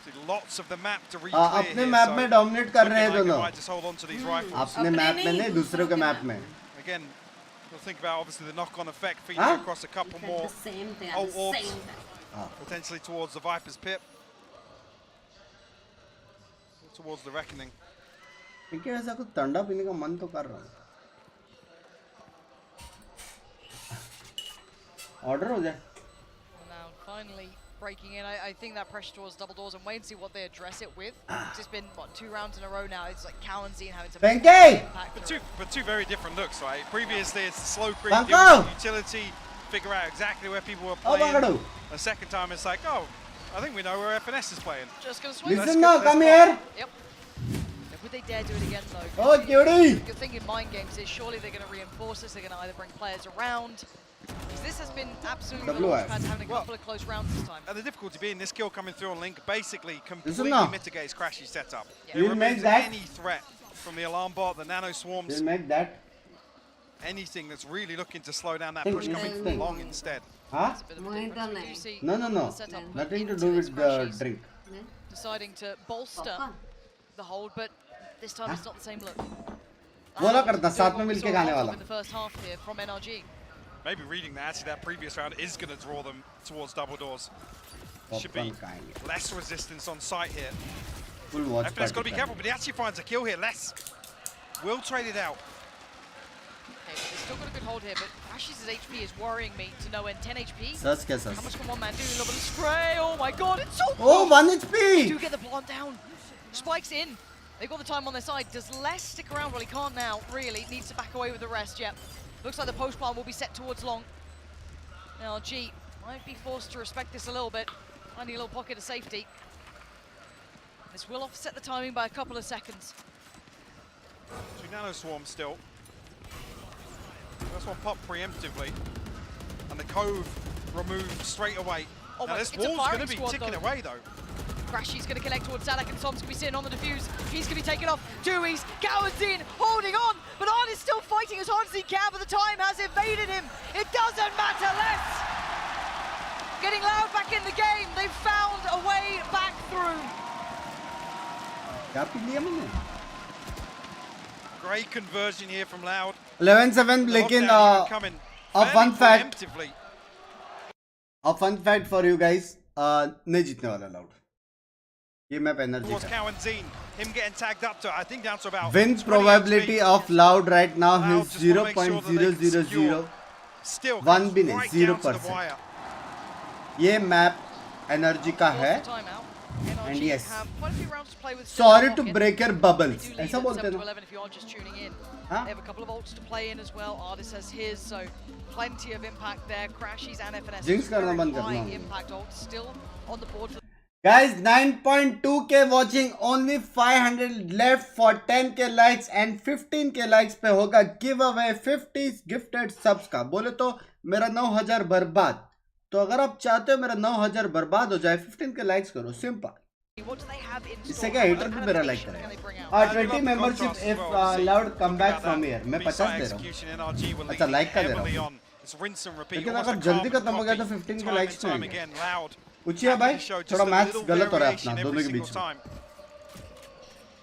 See lots of the map to अपने reclear here, map so में dominate कर रहे हैं looking like they दोनों might just hold on to these rifles. अपने map में नहीं दूसरे के मैप में Again, we'll think about obviously the knock-on effect feeding Huh? across a couple It's like more the same thing. Oh, The orbs. same thing. potentially towards the Viper's pit. Towards the Reckoning. क्योंकि ऐसा कुछ ठंडा पीने का मन तो कर रहा हूँ ऑर्डर हो जाए Now, finally breaking in. I think that pressure towards double doors, and wait and see what they address it with. It's been, what, 2 rounds in a row now. It's like Cow and Zine having to Benkei! pack But two very different looks, right? Previously, it's the slow creep, Banco! give it utility, figure out exactly where people were Oh, playing. Bangadu! The second time, it's like, oh, I think we know where FNS is playing. Just gonna swing. Listen Let's now, go, come let's here. Yep. Now, would they dare do it again though? Oh, cutie! The thing in mind games is surely they're going to reinforce this. They're going to either bring players around. Because this has been absolutely the launch pads having a couple of close rounds this time. And the difficulty being this kill coming through on Link basically Listen completely now. mitigates Crashy's setup. Yeah. It You'll make removes that. any threat from the alarm bot, the nano swarms, We'll make that. anything that's really looking to slow down that Think, push think, coming think. long instead. Huh? It's a bit of a Mohin difference. ka We do nahi. see No, no, no. the setup put Nothing to into do this with the Crashies drink. deciding to bolster Papa. the hold, but this time it's not the same look. बोला करता साथ में What we मिलके saw खाने a lot of वाला in the first half here from NRG. Maybe reading that, actually that previous round is going to draw them towards double doors. Should be Popcorn खाएंगे less resistance on site here. full watch FNS got to party be careful, but he actually finds a kill here. Less will trade it out. Okay, but they've still got a good hold here, but Crashies' HP is worrying me to no end. 10 HP. सच क्या How such much can one man do? A little bit of spray. Oh my god, it's so Oh, close. 1 Do HP! get the plant down. Spikes in. They've got the time on their side. Does Les stick around? Well, he can't now, really. Needs to back away with the rest, yep. Looks like the post plant will be set towards long. LG might be forced to respect this a little bit. Finding a little pocket of safety. This will offset the timing by a couple of seconds. Two nano swarms still. First one popped preemptively. And the cove removed straight away. Oh now my, this it's a wall's going firing to be squad, ticking though. away though. Crashy's going to connect towards Sadak, and Som's going to be sitting on the defuse. He's going to be taken off. Dewey's, Goward's in, holding on, but Arn is still fighting as hard as he can, but the time has evaded him. It doesn't matter less. Getting Loud back in the game. They've found a way back through. क्या P लिया मैंने Great conversion here from Loud. 11-7 The लेकिन lockdown even coming a fun fairly fact preemptively. a fun fact for you guys नहीं जीतने वाला loud ये map energy Towards का Cow and Zine. Him getting tagged up to, I think, down to about win 20 probability HP. of loud right now Loud is just wanna make sure that they can 0.000 secure. Still One comes bin है, right down to the 0%. wire. ये map energy का है Timeout. And NRG yes. have quite a few rounds to play with. Sorry Still to lock in. break your They bubbles. do lead ऐसा at बोलते हैं 7 to ना 11 if you are just tuning in. हाँ? They have a couple of ults to play in as well. Artis has his, so plenty of impact there. Crashies and FNS. Jinx करना very बंद high करना। impact ults still on the board for Guys, 9.2k watching, only 500 left for 10k likes and 15k likes पे होगा giveaway 50 gifted subs का। बोले तो मेरा 9000 बर्बाद, तो अगर आप चाहते हो मेरा 9000 बर्बाद हो जाए 15k likes करो, simple. what do they have in store? इससे क्या hater भी मेरा like करेगा। 20 membership if allowed come back from here, मैं 50 दे रहा हूँ। अच्छा like का दे रहा हूँ। लेकिन अगर जल्दी खत्म हो गया तो 15k likes नहीं। उचिया भाई थोड़ा मैथ्स गलत हो रहा है अपना दोनों के बीच में।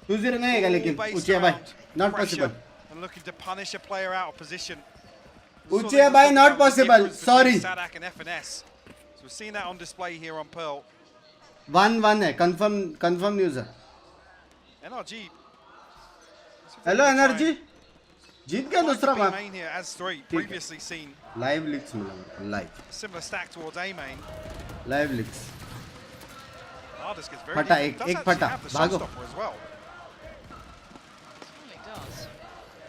2-0 नहीं है लेकिन उचिया भाई not possible। उचिया भाई not possible, sorry। 1-1 है, confirm news है। हेलो एनर्जी जीत गया दूसरा मैच। लाइव लीक्स मिला लाइव लाइव लीक्स। फटा एक फटा भागो।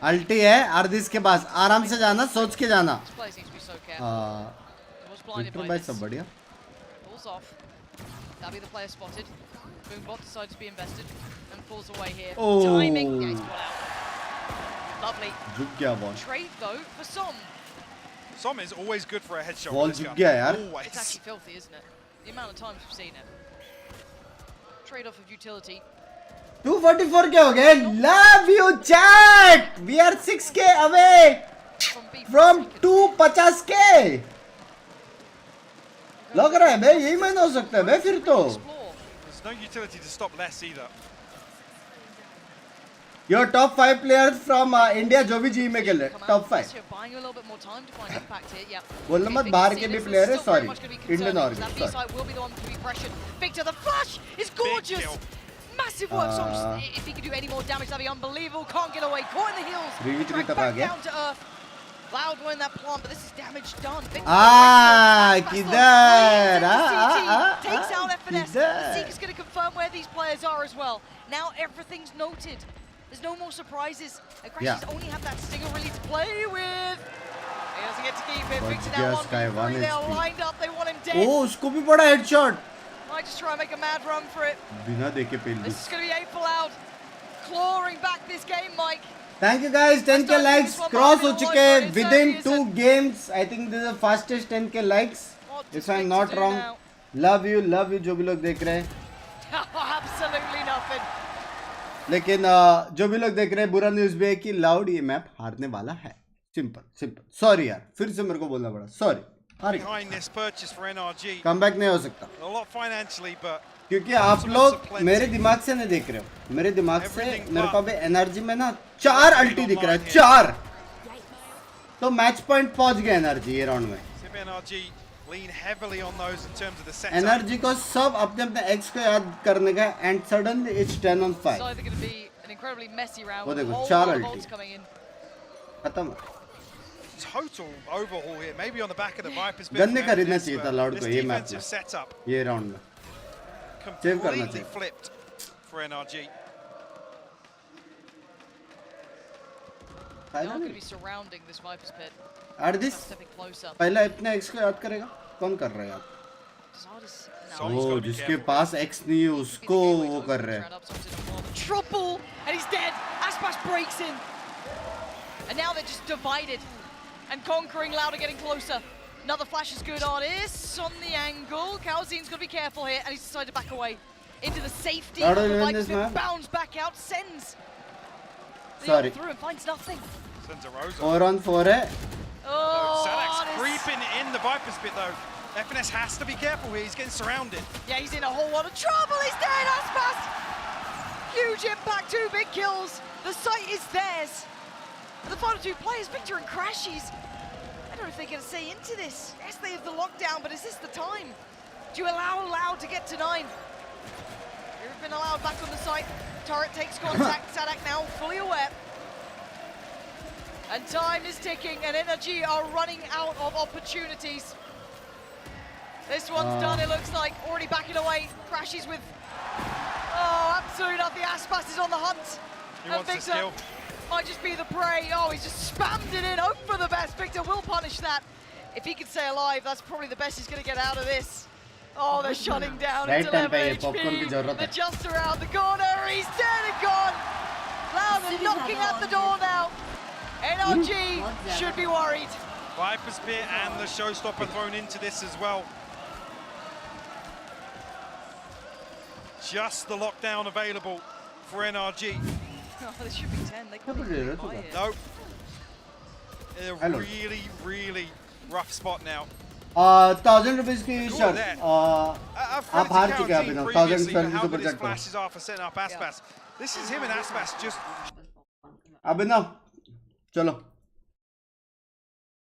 अल्टी है आरदिस के पास, आराम से जाना, सोच के जाना। विक्टर भाई सब बढ़िया। झुक गया ball. Som is always good for a headshot. Ball झुक गया यार। It's actually filthy, isn't it? The amount of times we've seen it. Trade off of utility. 244 के हो गए। Love you chat. We are 6k away from 250k। लग रहा है बे यही महीना हो सकता है बे फिर तो। There's no utility to stop less either. Your top 5 players from India जो भी जी में खेल रहे top 5। बोलना मत बाहर के भी प्लेयर है, sorry Indian और Victor, the flash is gorgeous. Massive work. If he could do any more damage, that'd be unbelievable. Can't get away. Caught in the heels. Dragged back down to earth. Loud won that plant, but this is damage done. किधर? Takes out FNS. Seeker's going to confirm where these players are as well. Now everything's noted. There's no more surprises. Crashes only have that stinger really to play with. He doesn't get to keep it. Victor now 1v3. They are lined up. They want him dead. Oh, उसको भी पड़ा headshot. Might just try and make a mad run for it. बिना देखे पेल दी. This is going to be 8 for Loud. Clawing back this game, Mike. Thank you guys. 10k likes cross हो चुके हैं within 2 games. I think this is the fastest 10k likes. If I'm not wrong. Love you जो भी लोग देख रहे हैं. Absolutely nothing. लेकिन जो भी लोग देख रहे हैं बुरा न्यूज़ भी है कि लाउड ये मैप हारने वाला है। सिंपल सॉरी यार, फिर से मेरे को बोलना पड़ा, सॉरी। कमबैक नहीं हो सकता क्योंकि आप लोग मेरे दिमाग से नहीं देख रहे हो। मेरे दिमाग से मेरे को अभी एनर्जी में ना 4 अल्टी दिख रहा है, 4। तो मैच पॉइंट पहुंच गया एनर्जी ये राउंड में। एनर्जी को सब अपने अपने एक्स को याद करने का एंड सडनली इट्स 10 on 5। वो देखो 4 अल्टी खत्म। गन ने खरीदना चाहिए था लाउड को ये मैच में, ये राउंड में सेव करना चाहिए। आरदिस पहला अपने एक्स को याद करेगा, कौन कर रहा है याद? वो जिसके पास एक्स नहीं है उसको वो कर रहे हैं। Trouble and he's dead. Aspas breaks in. And now they're just divided. And conquering Loud are getting closer. Another flash is good on this on the angle. Calzine's got to be careful here and he's decided to back away into the safety. Bounds back out, sends the through and finds nothing. 4 on 4 है। Sadak's creeping in the Viper's pit though. FNS has to be careful here, he's getting surrounded. Yeah, he's in a whole lot of trouble, he's dead, Aspas! Huge impact, 2 big kills. The site is theirs. The final 2 players, Victor and Crashies. I don't know if they're going to stay into this. Yes, they have the lockdown, but is this the time? Do you allow Loud to get to 9? They've been allowed back on the site. Turret takes contact, Sadak now fully aware. And time is ticking, and NRG are running out of opportunities. This one's done, it looks like. Already backing away. Crashes with... Oh, absolutely nothing. Aspas is on the hunt. He wants to steal. Might just be the prey. Oh, he's just spammed it in. Hope for the best. Victor will punish that. If he can stay alive, that's probably the best he's going to get out of this. Oh, they're shutting down. It's 11 HP. They're just around the corner. He's dead and gone. Loud and knocking at the door now. NRG should be worried. Viper's Pit and the Showstopper thrown into this as well. Just the lockdown available for NRG. Oh, this should be 10. They can't even buy it. No. A really, really rough spot now. 1000 rupees की shirt आप हार चुके हैं अभिनव 1000 service super chat flashes are for setting up Aspas. This is him and Aspas just अभिनव चलो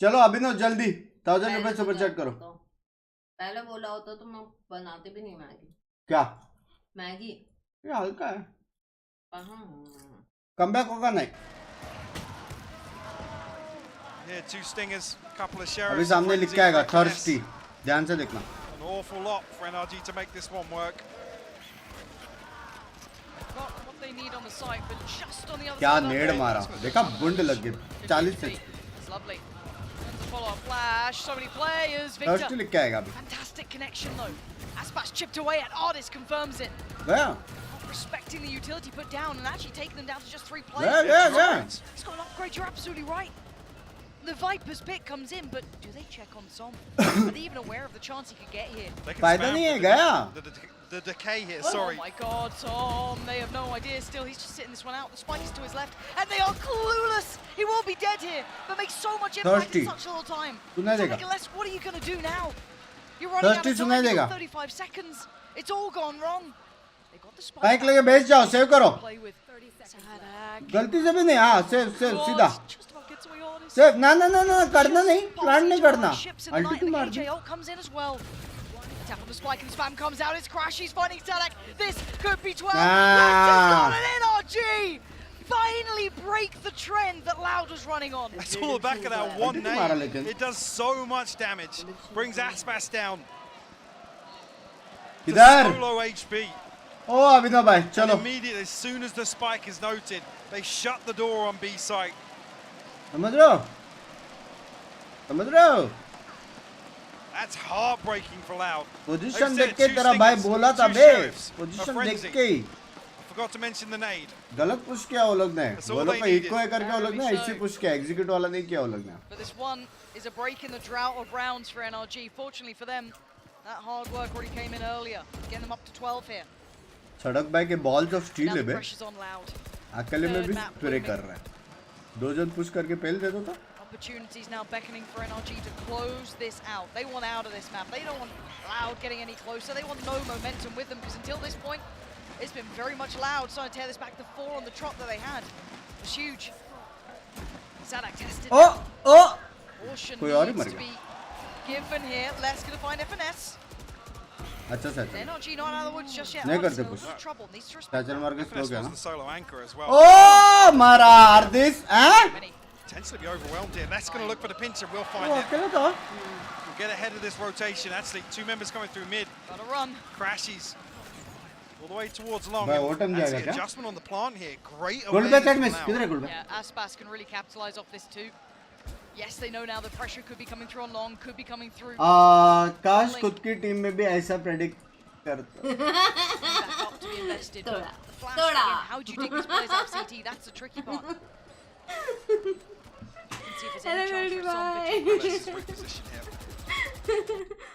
चलो अभिनव जल्दी 1000 रुपए super chat करो पहले बोला होता तो मैं बनाते भी नहीं मैगी क्या मैगी ये हल्का है कहां कमबैक होगा नहीं Yeah, two stingers, couple of sheriffs. अभी सामने लिख के आएगा thirsty ध्यान से देखना An awful lot for NRG to make this one work. Got what they need on the site, but just on the other क्या side. नेड मारा देखा बुंड लग गई 40 से It's lovely. Follow-up flash, so many players. Victor. thirsty लिख के आएगा अभी Fantastic connection though. Aspas chipped away at Artist confirms it. गया Respecting the utility put down and actually taking them down to just 3 players. yeah He's got an upgrade, you're absolutely right. The Viper's pick comes in, but do they check on Som? Are they even aware of the chance he could get here? फायदा नहीं है गया The decay here, Oh sorry. my god, Tom, they have no idea still. He's just sitting this one out. The spike is to his left, and they are clueless. He will be dead here, but makes so much impact in such a little time. Nicholas, what are you going to do now? You're running out of time, you've got 35 seconds. It's all gone wrong. They got the spike. Bike लेके बेच जाओ save करो Play with 30 seconds. गलती से भी नहीं हाँ save सीधा Just about gets away honest. Save ना करना नहीं प्लान नहीं करना Ultimate मार दे comes in as well. Tap on the spike and spam comes out. It's Crash. He's finding Sadak. This could be 12. That's got an NRG. Finally break the trend that Loud was running on. That's all the back of that one nade. It does so much damage. Brings Aspas down. किधर Solo HP. ओ अभिनव भाई चलो Immediately, as soon as the spike is noted, they shut the door on B site. समझ रहे हो That's heartbreaking for Loud. Position देख के तेरा भाई बोला था बे पोजीशन देख के ही Forgot to mention the nade. गलत पुश किया वो लोग ने वो लोग ने इको करके वो लोग ने ऐसे पुश किया एग्जीक्यूट वाला नहीं किया वो लोग ने But this one is a break in the drought of rounds for NRG. Fortunately for them, that hard work already came in earlier, getting them up to 12 here. सड़क भाई के बॉल्स ऑफ स्टील है बे Pressure's on Loud. अकेले में भी spray कर रहा है दो जन पुश करके पहले दे दो तो Opportunities now beckoning for NRG to close this out. They want out of this map. They don't want Loud getting any closer. They want no momentum with them because until this point, it's been very much Loud trying to tear this back to 4 on the trot that they had. It's huge. Sadak tested. Caution needs to be given here. Let's going to find FNS. अच्छा sir NRG not out of the woods just yet. नहीं करते push Trouble. Needs to respect. चाचर मार के slow गया ना The solo anchor as well. ओ मारा आर्दिस हैं Potentially be overwhelmed here. That's going to look for the pincher. We'll find वो it. अकेले था We'll get ahead of this rotation. Actually, 2 members coming through mid. Gotta run. Crashes all the way towards long. भाई वो time That's जाएगा the क्या adjustment on the plant here. Great gold awareness back from miss Loud. किधर है gold back Yeah, Aspas can really capitalize off this too. Yes, they know now the pressure could be coming through on long, could be coming through. काश खुद की team में भी ऐसा predict करता Back up to be invested. But the flash again, how do you take these players out of CT? That's the tricky part. Let's see if there's any chance for some Versus with position here.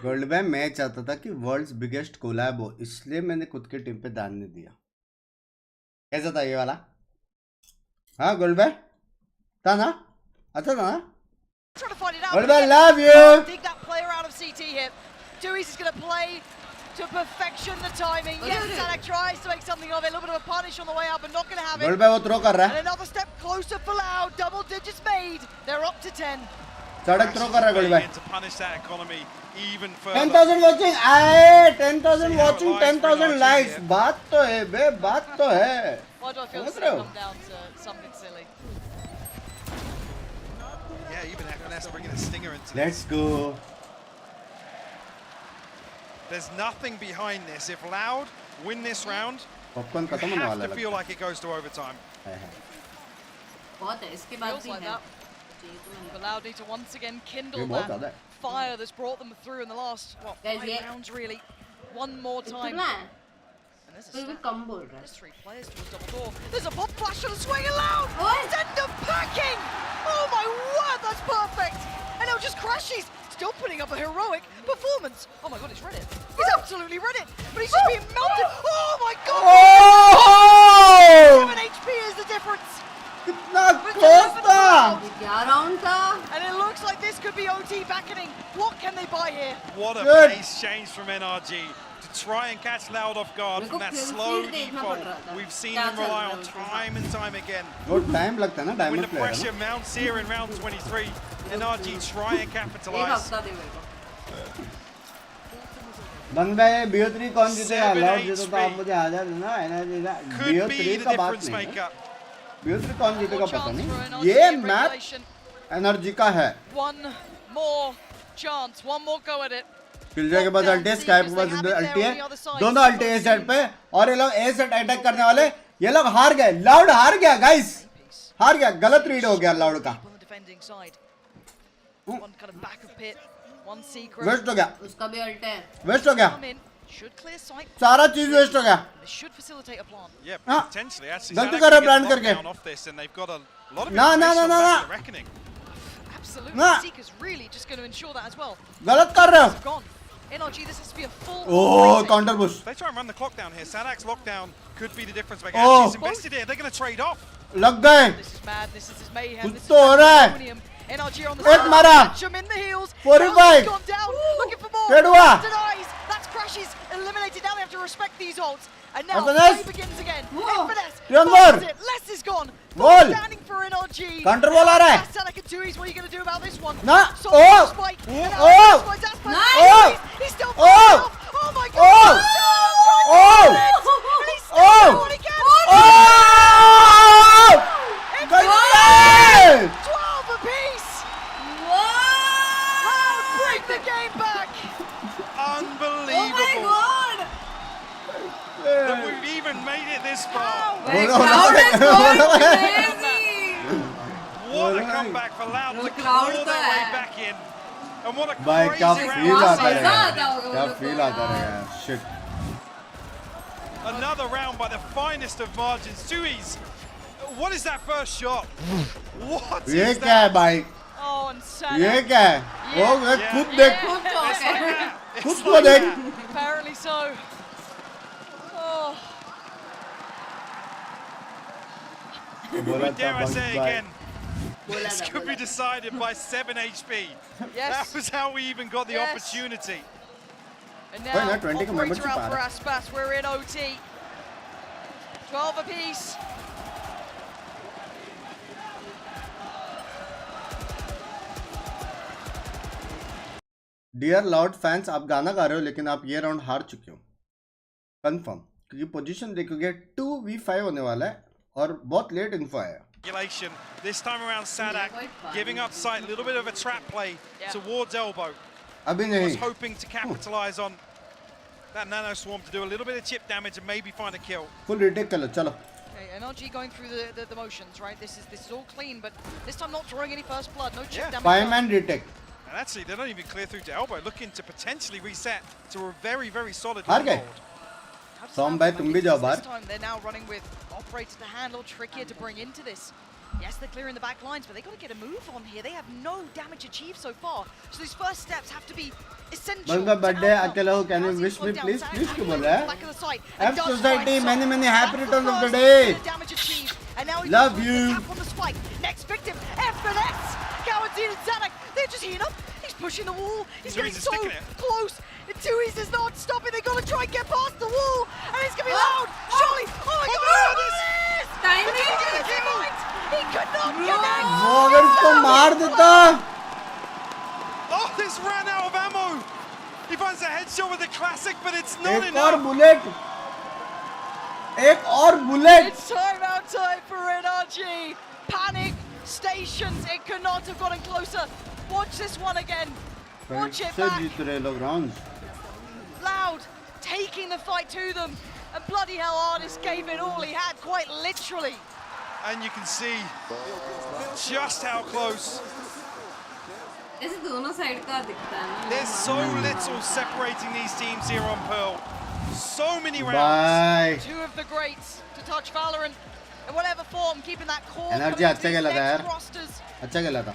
Gold back मैं चाहता था कि world's biggest collab हो इसलिए मैंने खुद की team पे ध्यान नहीं दिया कैसा था ये वाला हाँ गोल्ड बैक था ना अच्छा था ना Trying to find it out. Gold back love you Dig that player out of CT here. Dewey's is going to play to perfection the timing. Yes, Sadak tries to make something of it. A little bit of a punish on the way out, but not going to have it. Gold back वो throw कर रहा है And another step closer for Loud. Double digits made. They're up to 10. सड़क throw कर रहा है gold back To punish that economy even further. 10,000 watching आए 10,000 watching 10,000 likes बात तो है बे बात तो है Why do I feel this समझ रहे has हो? come down to something silly? Yeah, even FNS bringing a stinger into this. Let's go There's nothing behind this. If Loud win this round, Popcorn you खत्म होने have वाला to है feel like it goes to overtime. बहुत है इसके बाद Feels भी like है that. But Loud need to once again kindle ये बहुत that ज़्यादा है fire that's brought them through in the last, what, Guys, 5 yeah. rounds really. One more time. इतना है And there's a फिर भी stat. कम बोल रहा है There's 3 players towards double door. There's a pop flash on a swing and Loud! What? Send them packing! Oh my word, that's perfect! And now just crashes. Still putting up a heroic performance. Oh my god, he's read it. He's absolutely read it. But he's just being melted. Oh my god! Oh! 7 HP is the difference. कितना close था क्या round था And it looks like this could be OT beckoning. What can they buy here? What a Good. pace change from NRG to try and catch Loud off guard from that slow default. We've seen them rely on time and time again. वो time लगता है ना When diamond the player है pressure ना mounts here in round 23, NRG try and एक capitalize. हफ्ता दे मेरे को बन गए BO3 कौन जीतेगा 7 लॉर्ड जीतो तो HP. आप मुझे आजाद ना एनर्जी का Could be BO3 the का बात difference नहीं है maker. BO3 कौन जीतेगा More पता chance for नहीं NRG ये in मैप regulation. एनर्जी का है One more chance, one more go at it. किलजे के पास अल्टी है स्काइप के पास अल्टी है दोनों अल्टी ए सेट पे और ये लोग ए सेट अटैक करने वाले ये लोग हार गए लाउड हार गया गाइस हार गया गलत रीड हो गया लाउड का On the defending side. One kind of back of pit, one secret. Waste हो गया उसका भी अल्ट है वेस्ट हो गया Come in, should clear sight. सारा चीज वेस्ट हो गया This should facilitate a plan. Yeah, Ah. potentially. Actually, गलती Zadak कर रहे can plan get the करके। lockdown off this, and they've got a lot of ना, ना, information ना, on ना, Back ना। to the Reckoning. Absolutely. Nah. Seeker's really just going to ensure that as well. गलत कर रहे हो Gone. NRG, this has to be a full. Oh counter push They try and run the clock down here. Sadak's lockdown could be the difference maker. Oh. Actually, he's invested here. They're going to trade off. लग गए This is mad. This is mayhem. कुछ This is तो हो रहा है pandemonium. NRG on the एक side. मारा। CHUMMI in the heels. 45. He's gone down. Looking for more. Head हुआ। Denies. That's crashes. Eliminated. Now they have to respect these ults. And now FNS. play begins again. Whoa. FNS. Remember. finds it. Less is gone. Wall. Standing for NRG. Counter wall आ रहा है Sadek and Tui's, what are you going to do about this one? ना So O spike. Oh. And Oh. now finds Aspas. Oh. He's still Oh. falling off. Oh my god. Oh. Oh. And he's still Oh. doing what he can. ओह गलत 12 apiece. Wow! Bring the game back. Oh Unbelievable my god! that we've even made it this far. The no, crowd is no, going no, no. crazy! What a comeback for Loud The to crowd claw तो their way है। back in. And what a भाई crazy क्या round. Feel round. आता है मजा आता होगा क्या वो लोग को फील आता है यार। यार shit Another round by the finest of margins. Sui's, what is that first shot? What ये is क्या है that? भाई Oh, and ये Sadek. क्या है ओ मैं Yeah. खुद देख खुद चौक It's like है that. खुद It's को like देख that. Apparently so. Oh, बोला था Dare I say भाई again, this था, could be बोला था। decided by 7 HP. That yes. was how we even got the Yes. opportunity. And Wait, now, no, 20 का operator membership out आ for रहा Aspas. We're in OT. 12 apiece. Dear lord fans आप गाना गा रहे हो लेकिन आप ये राउंड हार चुके हो कंफर्म क्योंकि पोजीशन देखोगे 2v5 होने वाला है और बहुत लेट इन्फो आया Regulation. This time around, Sadak quite fun. giving up sight, a little bit of a trap play Yeah. towards elbow. अभी Was नहीं hoping to capitalize on that nano swarm to do a little bit of chip damage and maybe find a kill. Full retake कर लो चलो Okay, NRG going through the motions, right? This is all clean, but this time not drawing any first blood. No chip Yeah. damage. 5 done. Man retake And actually, they don't even clear through to elbow, looking to potentially reset to a very, very solid हार गए hold. How does Tom that भाई work? तुम भी Because जाओ बाहर This time they're now running with operator to handle, trickier to bring into this. Yes, they're clearing the back lines, but they got to get a move on here. They have no damage achieved so far, so these first steps have to be essential. बस मैं to birthday outcome. अकेला हूँ can you As he wish me slowed down, please Zadak please क्यों बोल activating रहा the है back of the site F and does Society, find many, Son. many happy That's the returns of the first day. bit of damage achieved. And now he Love goes you. with the tap on the spike. Next victim, FNS. Guaranteed and Zadak. They're just heating up. He's pushing the wall. He's Tui's getting is so sticking it. close. Tui's is not stopping. They got to try and get past the wall. And it's going to be loud. Surely. Oh my god. Look at this. Timing. He could not connect. वो अगर इसको मार देता Oh, this ran out of ammo. He finds a headshot with the classic, but it's not एक और enough. Bullet एक और bullet It's timeout time for NRG. Panic stations. It could not have gotten closer. Watch this one again. Watch it से back. जीत रहे लोग rounds Loud. Loud taking the fight to them, and bloody hell, Artist gave it all he had, quite literally. And you can see just how close. ऐसे दोनों side का दिखता है ना. There's so little separating these teams here on Pearl. So many rounds. Bye. Two of the greats to touch Valorant in whatever form, keeping that core NRG coming अच्छा into खेला these था next यार. rosters. अच्छा खेला था.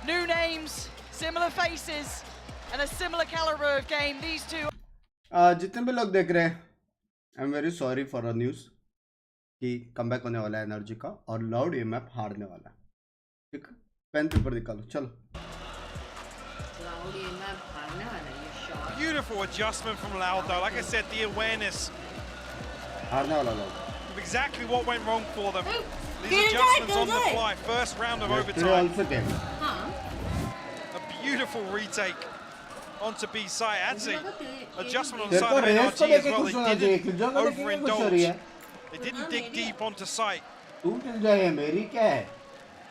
New names, similar faces, and a similar caliber of game. These two. जितने भी लोग देख रहे हैं, I'm very sorry for the news कि कमबैक होने वाला है एनर्जी का और लाउड ये मैप हारने वाला है. ठीक, पेन पेपर निकालो, चलो. Loud ये मैप हारने वाला है, ये shot. Beautiful adjustment from Loud though. Like I said, the awareness हारने वाला loud. of exactly what went wrong for them. These adjustments on the fly. First round of overtime. also came. A beautiful retake onto B side. Actually, adjustment on the तेरे side को of race को NRG लेके as well. कुछ They होना चाहिए, didn't किल को लेके कुछ हो रही है. overindulge. They didn't dig deep onto site. तू किल जाए मेरी क्या है?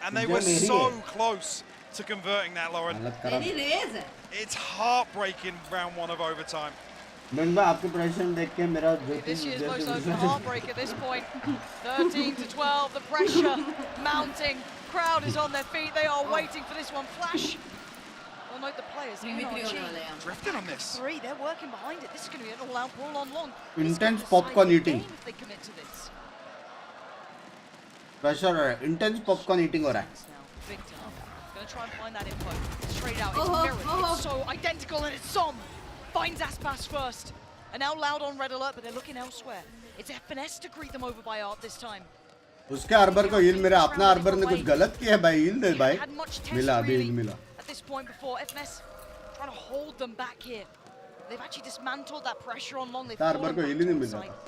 And they were so close to converting that, Lauren. हालत खराब. मेरी रेस है. It's heartbreaking round one of overtime. मैं आपके प्रेशर देख के मेरा This year's most open heartbreak at this point. 13 to 12, the pressure mounting. Crowd is on their feet. They are waiting for this one. Flash. Well, note the players. NRG. Drifting on this. Three, they're working behind it. This is going to be an all-out brawl on long. Intense popcorn eating. If they commit to this. Pressure हो रहा है, intense popcorn eating हो रहा है. Victor, gonna try and find that info. Straight out, it's mirrored. It's so identical, and it's Som. Finds Aspas first. And now Loud on red alert, but they're looking elsewhere. It's FNS to greet them over by Art this time. उसके arbor को heal, मेरा अपना arbor ने कुछ गलत किया है भाई, हील दे भाई. Had much test मिला अभी really मिला. at this point before. FNS trying to hold them back here. They've actually dismantled that pressure on long. They've arbor fallen को back हील ही नहीं to मिल the रहा side. था.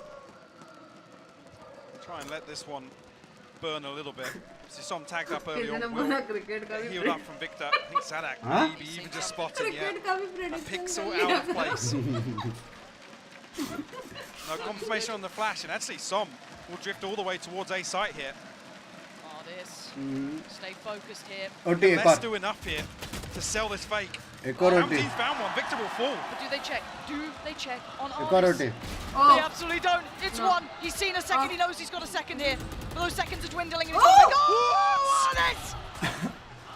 Try and let this one burn a little bit. See, Som tagged up early किसी ने on. बोला Will cricket का भी healed up from Victor. I think Sadak Huh? maybe even just spotted, cricket yeah. का भी A prediction pixel कर out लिया. of place. No confirmation on the flash, and actually Som will drift all the way towards A site here. Oh, this. Stay focused here. OT एक Let's और, do enough here to sell this fake. एक और OT, He's found one. Victor will fall. But do they check? Do they check on एक और Artis? OT. They absolutely don't. It's one. He's seen a second. He knows he's got a second here. But those seconds are dwindling. And he's going, oh, Artis!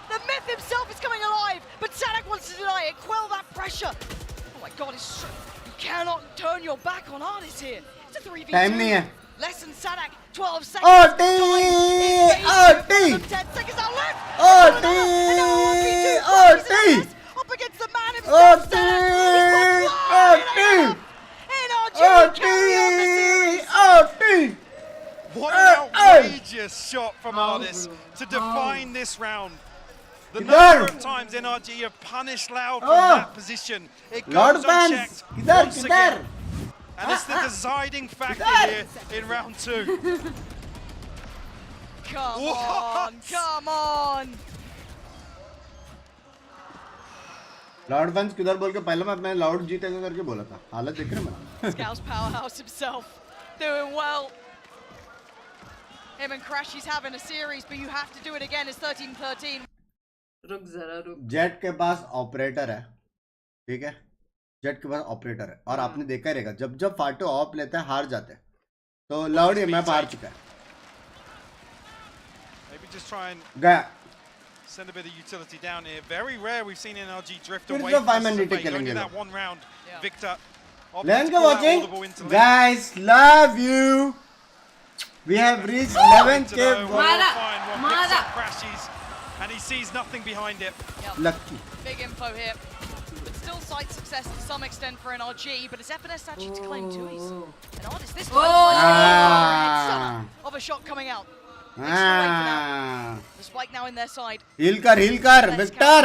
The myth himself is coming alive. But Sadak wants to deny it. Quell that pressure. Oh my God! You cannot turn your back on Artis here. It's a 3v2. Time नहीं है. Less than Sadak. 12 seconds. OT, OT, 10 seconds out left. OT, OT, Up against the man himself. Sadak. OT, NRG OT, carry on the series. OT. What an outrageous shot from Ardis to define this round. The number of times NRG have punished Loud from that position. It Lord goes fans, unchecked किधर once किधर? again. And it's the deciding factor here in round two. Come on, come on. Loud fans किधर बोल के पहले मैं loud जीतेगा करके बोला था. हालत देख रहे हैं मेरा. Scouse Powerhouse himself doing well. Him and Crashy's having a series, but you have to do it again. It's 13-13. रुक जरा रुक. जेट के पास ऑपरेटर है, ठीक है, जेट के पास ऑपरेटर है, और आपने देखा ही रहेगा जब जब फाटो ऑफ लेता है हार जाते हैं. तो लाउड ये मैप हार चुका है. Maybe just try and गया. send a bit of utility down here. Very rare we've seen NRG drift फिर away जो from 5 this मिनट fake. खेलेंगे Only लोग. that one round. Yeah. Victor. Thanks for pull out watching, audible into lane. guys. Love you. We have reached 11K. Mara, One Mara. picks up crashes, and he sees nothing behind it. Lucky. Big info here. But still sight success to some extent for NRG, but it's FNS actually to claim twoies. And Artist this time of a shot coming out. The spike now in their side. Heal कर Victor.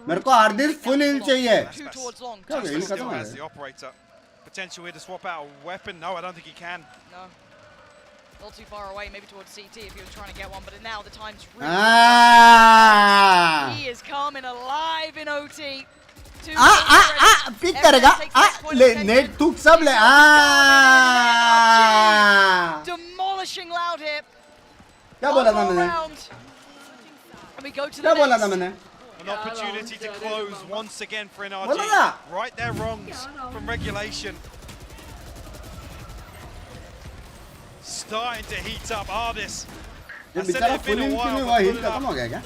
मेरे को Ardiis full heal चाहिए. Two towards long. क्या heal Still खत्म has है? the operator. Potential here to swap out a weapon. No, I don't think he can. No. A little too far away, maybe towards CT if he was trying to get one, but now the time's really he is coming alive in OT. Pick करेगा. ले net थूक सब ले. Demolishing Loud here. क्या बोला था मैंने? And we go to क्या the बोला था next. मैंने? An opportunity to close once again for NRG. Bola! Right their wrongs from regulation. Starting to heat up. Ardis. ये I said बेचारा it had been full a in while, क्यों but हुआ? put hill it खत्म up. हो गया क्या?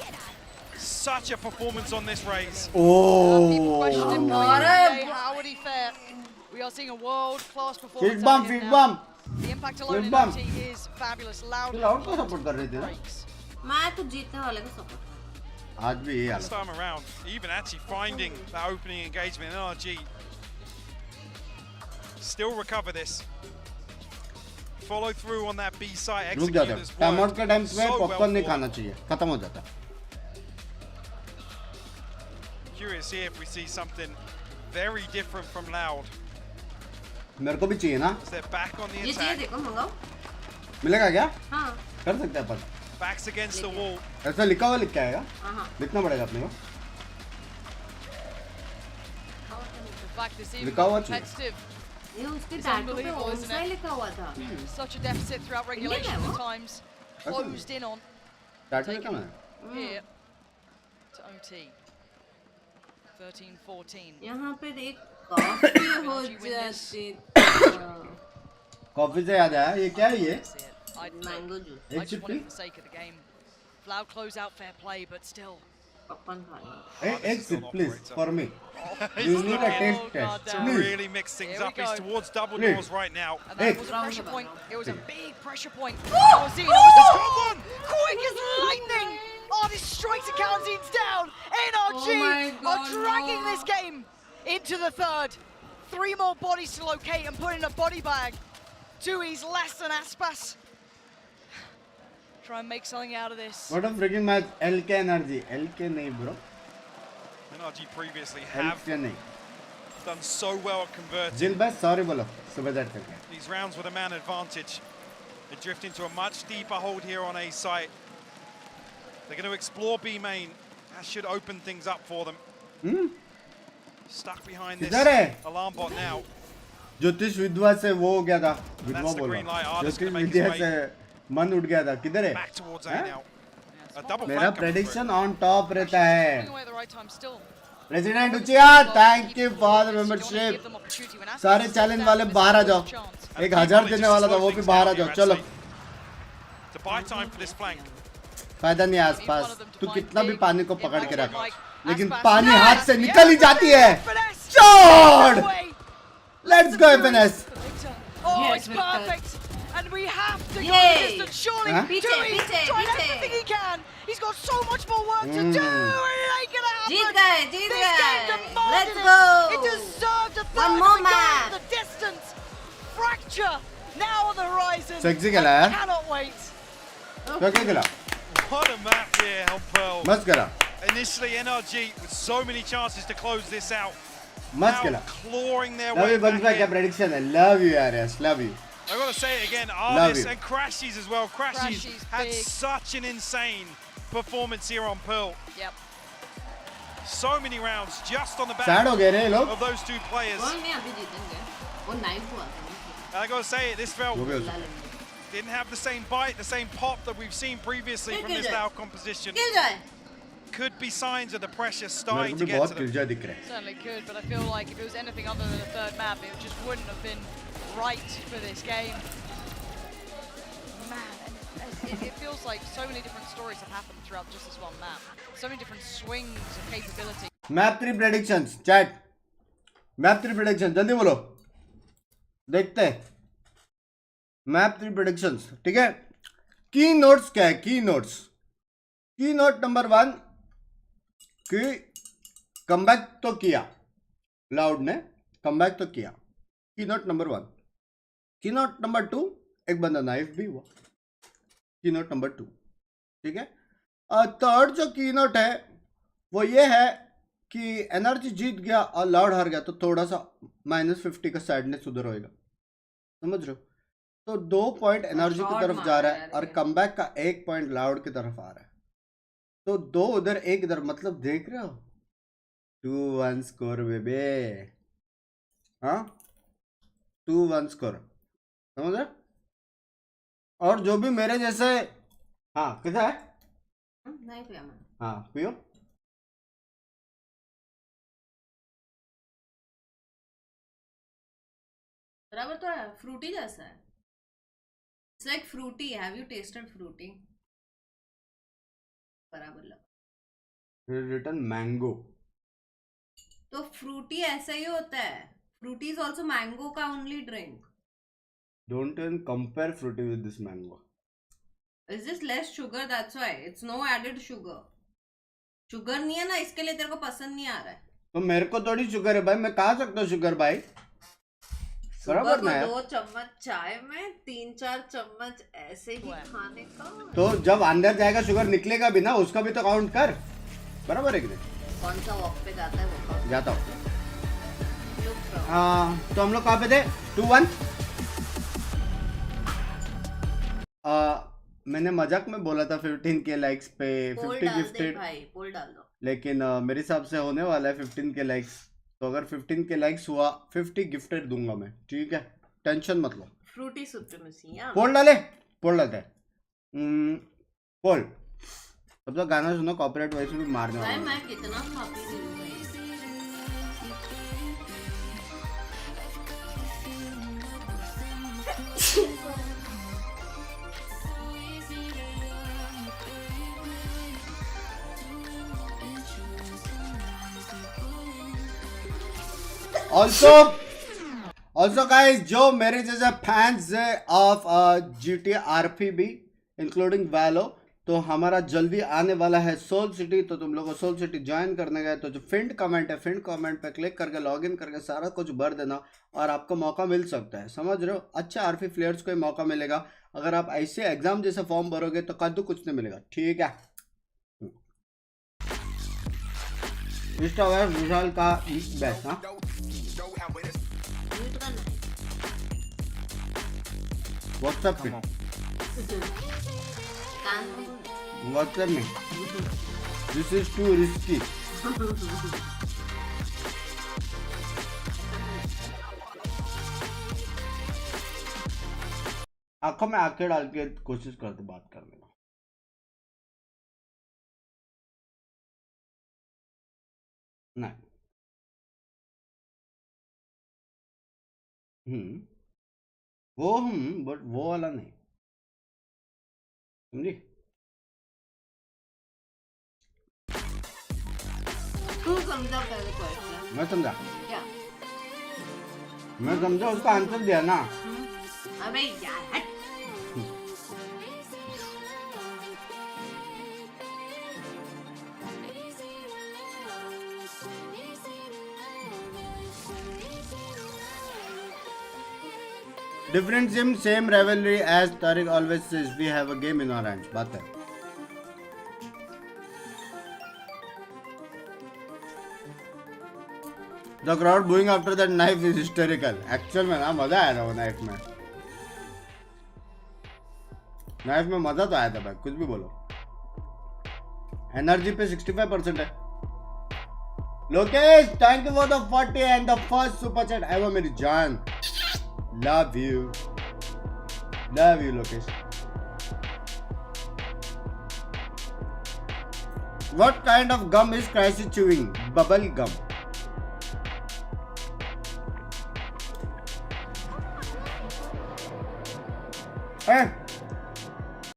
Such a performance on this race. People questioned him Oh. going into the day. How would he fare? We are seeing a world-class performance. Feed bump, out here feed now. bump. The impact alone Feed in bump. OT is fabulous. Loud. तू loud को support कर रही थी ना? breaks. मैं तो जीतने वाले को सपोर्ट कर आज भी यही This हालत. time around, even actually finding that opening engagement, NRG still recover this. Follow through on that B site. रुक जाते Execute हैं. this time out work. के टाइम पे So well पॉपकॉर्न नहीं fought. खाना चाहिए. खत्म हो जाता. Curious here if we see something very different from Loud. मेरे को भी चाहिए ना. As they're back on the ये चाहिए attack. देखो मंगाओ मिलेगा क्या? हाँ कर सकते हैं अपन. Backs against the wall. ऐसा लिखा हुआ लिख के आएगा. हाँ लिखना पड़ेगा अपने को. The fact this even Look how more much it is. competitive. ये उसके It's टैटू पे unbelievable, isn't ओमसा it? लिखा हुआ था Such a deficit throughout regulation Yeah. at times. Closed in on टाटू लिखा है. here to OT. 13-14. यहाँ पे देख कॉफी हो जाती कॉफी से याद आया. ये क्या है ये? Mango juice I just want HFP? it for the sake of the game. Loud close out, fair play, but still. Popcorn खाना Hey, exit please for me. You need a taste God test. To damn. Please. really mix things Here we up. He's go. towards double Please. doors right now. And Hey. that was a pressure point. It was a big pressure point. Oh! Got one! Quick as lightning! Oh, this strikes the Kalanzines down! NRG Oh my are God, dragging no. this game into the third. 3 more bodies to locate and put in a body bag. 2 is less than Aspas. Try and make something out of this. What a freaking match. LK energy. LK नहीं bro. NRG previously have LK नहीं. done so well at converting जिल भाई sorry बोलो. सुबह that करके. these rounds with a man advantage. They drift into a much deeper hold here on A site. They're going to explore B main. That should open things up for them. Stuck behind this किधर है? alarm bot now. ज्योतिष विद्वा से वो हो गया था. विद्वा That's the बोला. green light. Ardis ज्योतिष gonna make his विद्या way से मन उठ गया था. किधर है? back towards A Huh? now. A double मेरा flank coming prediction through. On top रहता है. Swing away at the right time still. President उचिया thank you for membership. सारे चैलेंज वाले बाहर आ जाओ. 1000 देने वाला था वो भी बाहर आ जाओ. चलो. To buy time for this flank. फायदा नहीं है आसपास. तू कितना भी पानी को पकड़ के रख, लेकिन पानी हाथ से निकल ही जाती है. Shot. Let's go FNS. Oh, Yes, it's perfect. And we have to go Yay. the distance. Surely, Huh? Dewey's Pite, trying pite. everything he can. He's got so much more work to do. And it ain't gonna happen. जीत गए जीत This game गए demanded let's it. Go It deserved a One third. more We go match. the distance. Fracture now on the horizon. Sexy खेला I यार. cannot wait. क्या क्या खेला? What a map here on Pearl. मस्त खेला. Initially NRG with so many chances to close this out. मस्त Now खेला. clawing their love way you बंस back भाई क्या in. प्रेडिक्शन है? लव यू यार. Yes love you. I've got to say it again, Love Ardis you. and Crashies as well. Crashies Crashies had big. such an insane performance here on Pearl. Yep. So many rounds just on the back sad हो गए रे ये लोग. of those two players. कोई नहीं अभी जीतेंगे वो नाइफ हुआ था And I got to say it, this felt वो भी हो सकता. didn't have the same bite, the same pop that we've seen previously from this Loud composition. किल जाए Could be signs of the pressure मेरे starting को to भी get बहुत to them. किलजा दिख रहा है. Certainly could, but I feel like if it was anything other than a third map, it just wouldn't have been right for this game. Man, and it feels like so many different stories have happened throughout just this one map. So many different swings of capability. Map 3 predictions chat. Map 3 prediction जल्दी बोलो. देखते हैं. Map 3 predictions ठीक है. की notes क्या है? की नोट्स. की नोट नंबर 1 कि कमबैक तो किया. लाउड ने कमबैक तो किया. की नोट नंबर 1. की नोट नंबर 2 एक बंदा नाइफ भी हुआ. की नोट नंबर 2 ठीक है. थर्ड जो की नोट है वो ये है कि एनर्जी जीत गया और लाउड हार गया तो थोड़ा सा -50 का सैडनेस उधर होएगा. समझ रहे हो? तो 2 पॉइंट एनर्जी की तरफ जा रहा है और कमबैक का 1 पॉइंट लाउड की तरफ आ रहा है. तो 2 उधर 1 इधर. मतलब देख रहे हो 2-1 स्कोर बेबे. हाँ 2-1 स्कोर समझ रहे. और जो भी मेरे जैसे हाँ कैसा है नहीं पिया मैं हाँ पियो बराबर तो है, फ्रूटी जैसा है. It's like fruity. Have you tasted fruity? बराबर लगा. Written mango. तो फ्रूटी ऐसा ही होता है. Fruity is also mango का only drink. Don't even compare fruity with this mango. It's just less sugar, that's why. It's no added sugar. Sugar नहीं है ना, इसके लिए तेरे को पसंद नहीं आ रहा है. तो मेरे को थोड़ी शुगर है भाई, मैं खा सकता हूँ शुगर भाई. बराबर ना है. 2 चम्मच चाय में 3-4 चम्मच ऐसे ही खाने का. तो जब अंदर जाएगा शुगर निकलेगा भी ना, उसका भी तो काउंट कर. बराबर है कि नहीं? कौन सा वॉक पे जाता है वो? जाता हूँ. तो हम लोग कहाँ पे थे? 2-1. मैंने मजाक में बोला था 15K लाइक्स पे 50 गिफ्टेड भाई, पोल डाल दो. लेकिन मेरे हिसाब से होने वाला है 15K लाइक्स. तो अगर 15K लाइक्स हुआ 50 गिफ्टेड दूंगा मैं. ठीक है, टेंशन मत लो. Frooti supremacy. पोल डाले, पोल डालते हैं. पोल. तब तक गाना सुनो, कॉपीराइट वैसे भी मारने वाला है. मैं कितना कॉपी दूं भाई. Also guys, जो मेरे जैसे फैंस है ऑफ GTA RPB इंक्लूडिंग वैलो, तो हमारा जल्दी आने वाला है सोल सिटी. तो तुम लोगों को सोल सिटी ज्वाइन करने गए तो जो फिंड कमेंट है, फिंड कमेंट पे क्लिक करके लॉगिन करके सारा कुछ भर देना और आपको मौका मिल सकता है. समझ रहे हो? अच्छा आरपी प्लेयर्स को मौका मिलेगा. अगर आप ऐसे एग्जाम जैसे फॉर्म भरोगे तो कद्दू कुछ नहीं मिलेगा. ठीक है. विशाल का बेस्ट. हाँ, व्हाट्सएप में दिस इज टू रिस्की. आंखों में आंखें डाल के कोशिश करते बात करने का. नहीं. वो बट वो वाला नहीं. समझी? तू समझा पहले क्वेश्चन. मैं समझा. क्या? मैं समझा, उसका आंसर दिया ना. अबे यार. Different sim, same rivalry as Tariq always says. We have a game in our hands. बात है. The crowd booing after that knife is hysterical. Actual में ना मजा आया था वो knife में. Knife में मजा तो आया था भाई. कुछ भी बोलो. NRG पे 65% है. Lokesh, thank you for the 40 and the first super chat ever मेरी जान. Love you, Lokesh. What kind of gum is Crisis chewing? Bubble gum.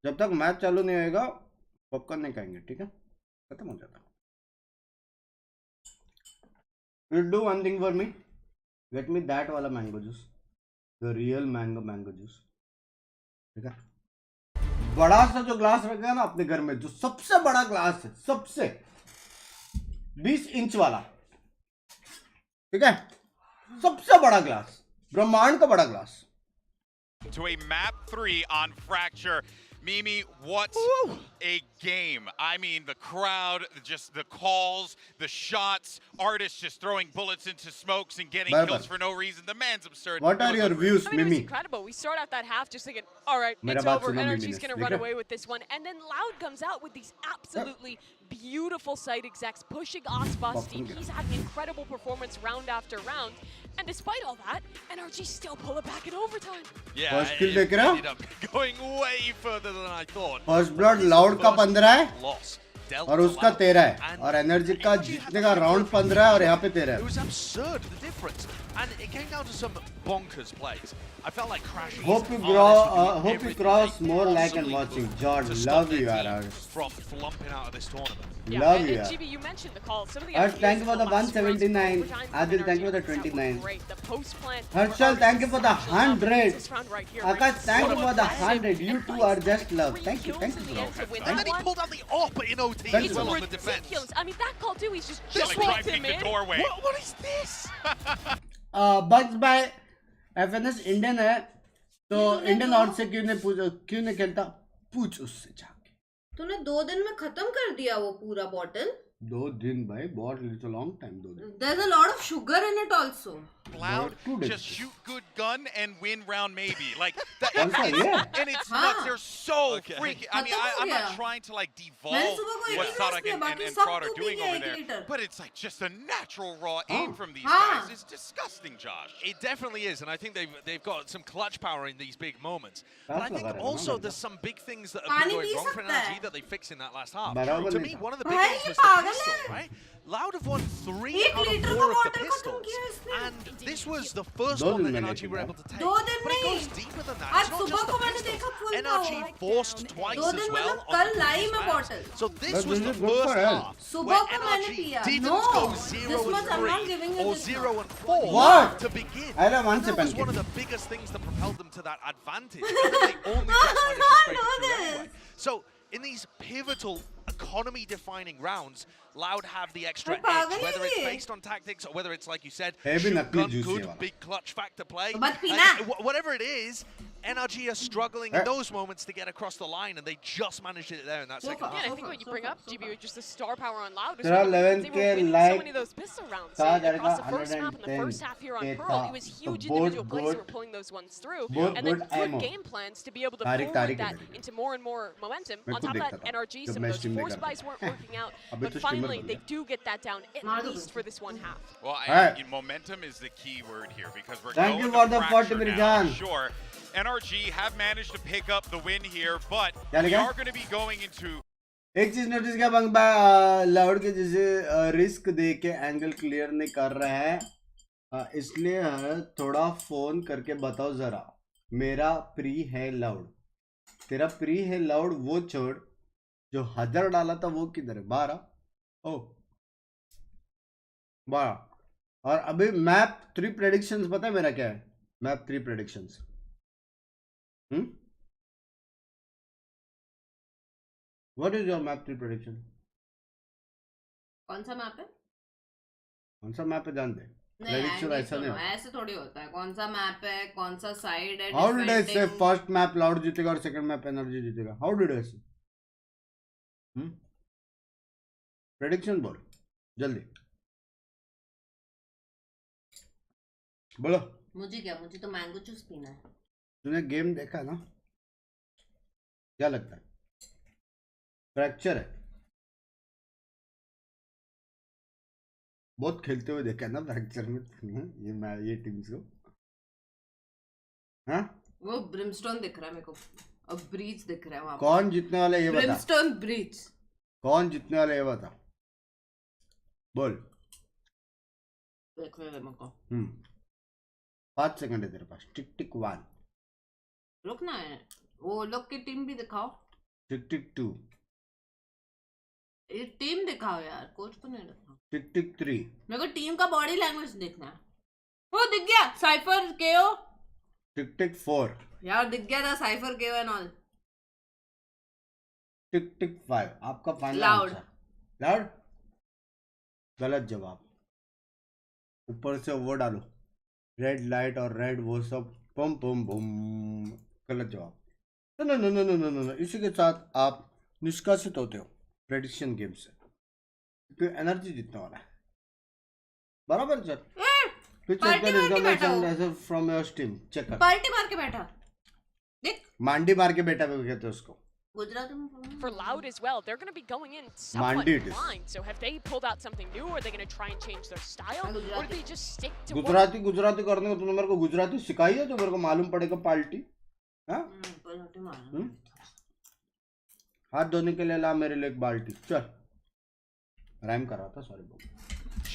जब तक मैच चालू नहीं होएगा पॉपकॉर्न नहीं खाएंगे. ठीक है, खत्म हो जाता. You do one thing for me. Get me that वाला mango juice. The real mango juice. ठीक है. बड़ा सा जो ग्लास रखा है ना अपने घर में, जो सबसे बड़ा ग्लास है, सबसे 20 इंच वाला. ठीक है, सबसे बड़ा ग्लास, ब्रह्मांड का बड़ा glass. To a map 3 on Fracture. Mimi, what a game. I mean, the crowd, just the calls, the shots, artists just throwing bullets into smokes and getting kills for no reason. The man's absurd. What are your views, I mean, Mimi? it was incredible. We start out that half just thinking, all right, Mera it's baat over. suno, NRG's Mimi going to run away with this one. And then Loud comes out with these absolutely beautiful side execs, pushing Osbasti. He's having incredible performance round after round. And despite all that, NRG still pull it back in overtime. Yeah, First kill it देख रहा? ended up going way further than I thought. First blood Loud का 15 है Loss. और उसका 13 है और energy का जीतने का राउंड 15 है और यहाँ पे 13 It है. was absurd, the difference. And it came down to some bonkers plays. I felt like crashing. Hope you cross more like and watching. John, love you, Arad. From flumping out of this tournament. Yeah, Love and you. GB, you mentioned the call. Some of the Thank you for the last rounds 179. overtime from Adil, thank you for the NRG, that were 29. great. The post plant Harshal, thank you for the actually love 100. this round right here, Akash, right? thank you So for the aggressive 100. You and two finds are just love. three Thank you, kills thank in you. the end to win And that then he one. pulled out the AWP in OT Thank as you. well on the Ridiculous. defense. I mean, that call too, he's just Just walked like him the in. doorway. What is this? Bugs by FNS Indian है तो Indian out से क्यों नहीं खेलता पूछ उससे जाके तूने 2 दिन में खत्म कर दिया वो पूरा बॉटल 2 दिन भाई बहुत इट्स अ लॉन्ग टाइम 2 दिन there's a lot of sugar in it also Loud, Two days. just shoot good gun and win round maybe. Like that, Also, yeah. and it's Huh. nuts. They're so Okay. freaky. I mean, Khatam ho I'm not gaya. trying to like मैंने devolve सुबह को एक what he Sadak पिया, and बाकी Prod सब are तू P doing गया over 1 there, litre but it's like just a natural raw aim from these Huh. guys. It's disgusting, Josh. It definitely is, and I think they've got some clutch power in these big moments. But I That's think not also bad. there's some big things that have पानी been P going wrong for सकता NRG है। that they fixed in that last half. बराबर To नहीं me, था। one of the big भाई, ones ये was the पागल pistol, है। right? Loud have won 3 1 out of litre 4 का of the बॉटल खत्म pistols, किया इसने and this was the first 2 one दिन that मैंने NRG were खेला। able to take. 2 दिन But it नहीं goes deeper than that. आज It's not सुबह just को the मैंने pistols. देखा full NRG power। forced twice 2 as दिन well मतलब on कल the लाई previous मैं match. Bottle So this But was this the is good for first health. half सुबह where को मैंने NRG पिया। didn't No, go this 0 much and I'm not 3 giving you or this 0 now. and 4 What? to begin. I don't want And that was to one of pancake. the biggest things that propelled them to that advantage. And then they only just managed to scrape it through anyway. So in these pivotal economy-defining rounds, Loud have the extra अरे पागल edge, है whether it's ये। based on tactics or whether it's like you said, है भी shoot नकली gun, juicy good, वाला। big clutch factor play. तो मत पीना। Whatever it is, NRG are struggling in those moments to get across the line, and they just managed it there in that second Yeah, half. and I think what you bring up, GB, with just the star power on Loud, is There are really because they 11K were winning like so many of those pistol rounds. था Across the जड़का first map and the 110 first half here on के Pearl, था it was तो huge बहुत individual plays that were good pulling those ones through. बहुत And then good good ammo game plans to be able to तारीख forward तारीख that है into more and more momentum. मैं On खुद top of देखता that, था NRG, जब some मैं of those stream force देखता buys था weren't working out. अभी But तो streamer finally, बन they गया do get that down, at मार दो least for this one half. Well, Alright. momentum is the key word here because we're Thank going you to for the 40 fracture मेरी now. जान। Sure, NRG have managed to pick up the win here, but क्या we लिखा? are going to be going into एक चीज notice किया बंग भाई loud के जैसे रिस्क दे के एंगल क्लियर नहीं कर रहा है इसलिए थोड़ा फोन करके बताओ जरा मेरा प्री है लाउड तेरा प्री है लाउड वो छोड़ जो 1000 डाला था वो किधर है 12 ओ 12 और अभी मैप 3 प्रेडिक्शंस पता है मेरा क्या है map 3 predictions What is your map 3 prediction? कौन सा मैप है कौन सा मैप है जान दे नहीं Prediction ऐसा नहीं होता। ऐसे थोड़ी होता है कौन सा मैप है कौन सा साइड है How did I say defending- first map Loud जीतेगा और second map NRG जीतेगा? How did I say? Prediction बोल जल्दी बोलो मुझे क्या मुझे तो मैंगो जूस पीना है तूने गेम देखा ना क्या लगता है फ्रैक्चर है बहुत खेलते हुए देखा ना फ्रैक्चर में ये टीम्स को हाँ वो ब्रिमस्टोन दिख रहा है मेरे को अब ब्रीच दिख रहा है वहां कौन जीतने वाला है ये बता ब्रिमस्टोन ब्रीच कौन जीतने वाला है ये बता बोल देख ले मेरे को 5 सेकंड है तेरे पास टिक टिक 1 रुकना है वो लोग की टीम भी दिखाओ टिक टिक 2 ये टीम दिखाओ यार कोच को नहीं दिखाओ टिक टिक 3 मेरे को टीम का बॉडी लैंग्वेज देखना है वो दिख गया साइफर केओ टिक टिक 4 यार दिख गया था साइफर केओ एंड ऑल टिक टिक 5 आपका फाइनल Loud. आंसर लाउड गलत जवाब ऊपर से वो डालो रेड लाइट और रेड वो सब पम पम बम गलत जवाब no no no no no no इसी के साथ आप निष्कासित होते हो प्रेडिक्शन गेम से क्योंकि एनर्जी जीतने वाला है बराबर सर पार्टी मार के बैठा हो। फ्रॉम योर टीम चेक कर पार्टी मार के बैठा देख मांडी मार के बेटा भी कहते हैं उसको गुजराती में For Loud as well, they're going to be going in somewhat Mandi it is. blind. So have they pulled out something new? Are they going to try and change their style? Or do they just stick to what Gujarati Gujarati करने को तुमने मेरे को गुजराती सिखाई है तो मेरे को मालूम पड़ेगा पार्टी हाँ गुजराती मार हाथ धोने के लिए ला मेरे लिए एक बाल्टी चल राइम कर रहा था sorry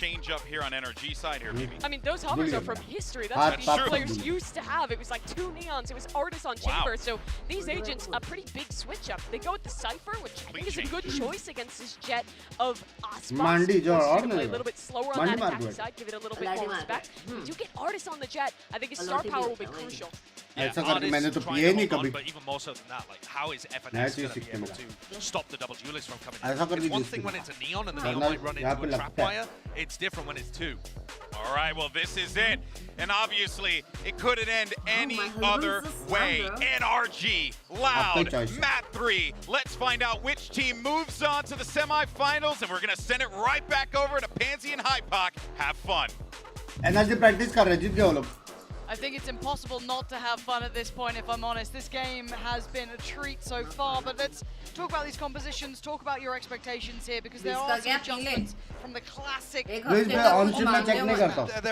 change up here on NRG side here, maybe. I mean, those hovers are from history. That's what these players used to have. It was like 2 neons. It was Artis on Chamber. So these agents, a pretty big switch up. They go with the Cypher, which I think is a good choice against this Jet of Aspas. Play a little bit slower on that attacking side, give it a little bit more respect. If you get Artis on the Jet, I think his star power will be crucial. Yeah, Artis trying to hold on, but even more so than that, like how is FNS going to be able to stop the double duelist from coming in? It's one thing when it's a neon and the neon might run into a trap wire. It's different when it's 2. All right, well, this is it. And obviously, it couldn't end any other way. NRG, Loud, Map 3. Let's find out which team moves on to the semifinals, and we're going to send it right back over to Pansy and Hypoc. Have fun. NRG practice कर रहे जीत गए वो लोग. I think it's impossible not to have fun at this point, if I'm honest. This game has been a treat so far, but let's talk about these compositions, talk about your expectations here, because there are some adjustments from the classic. There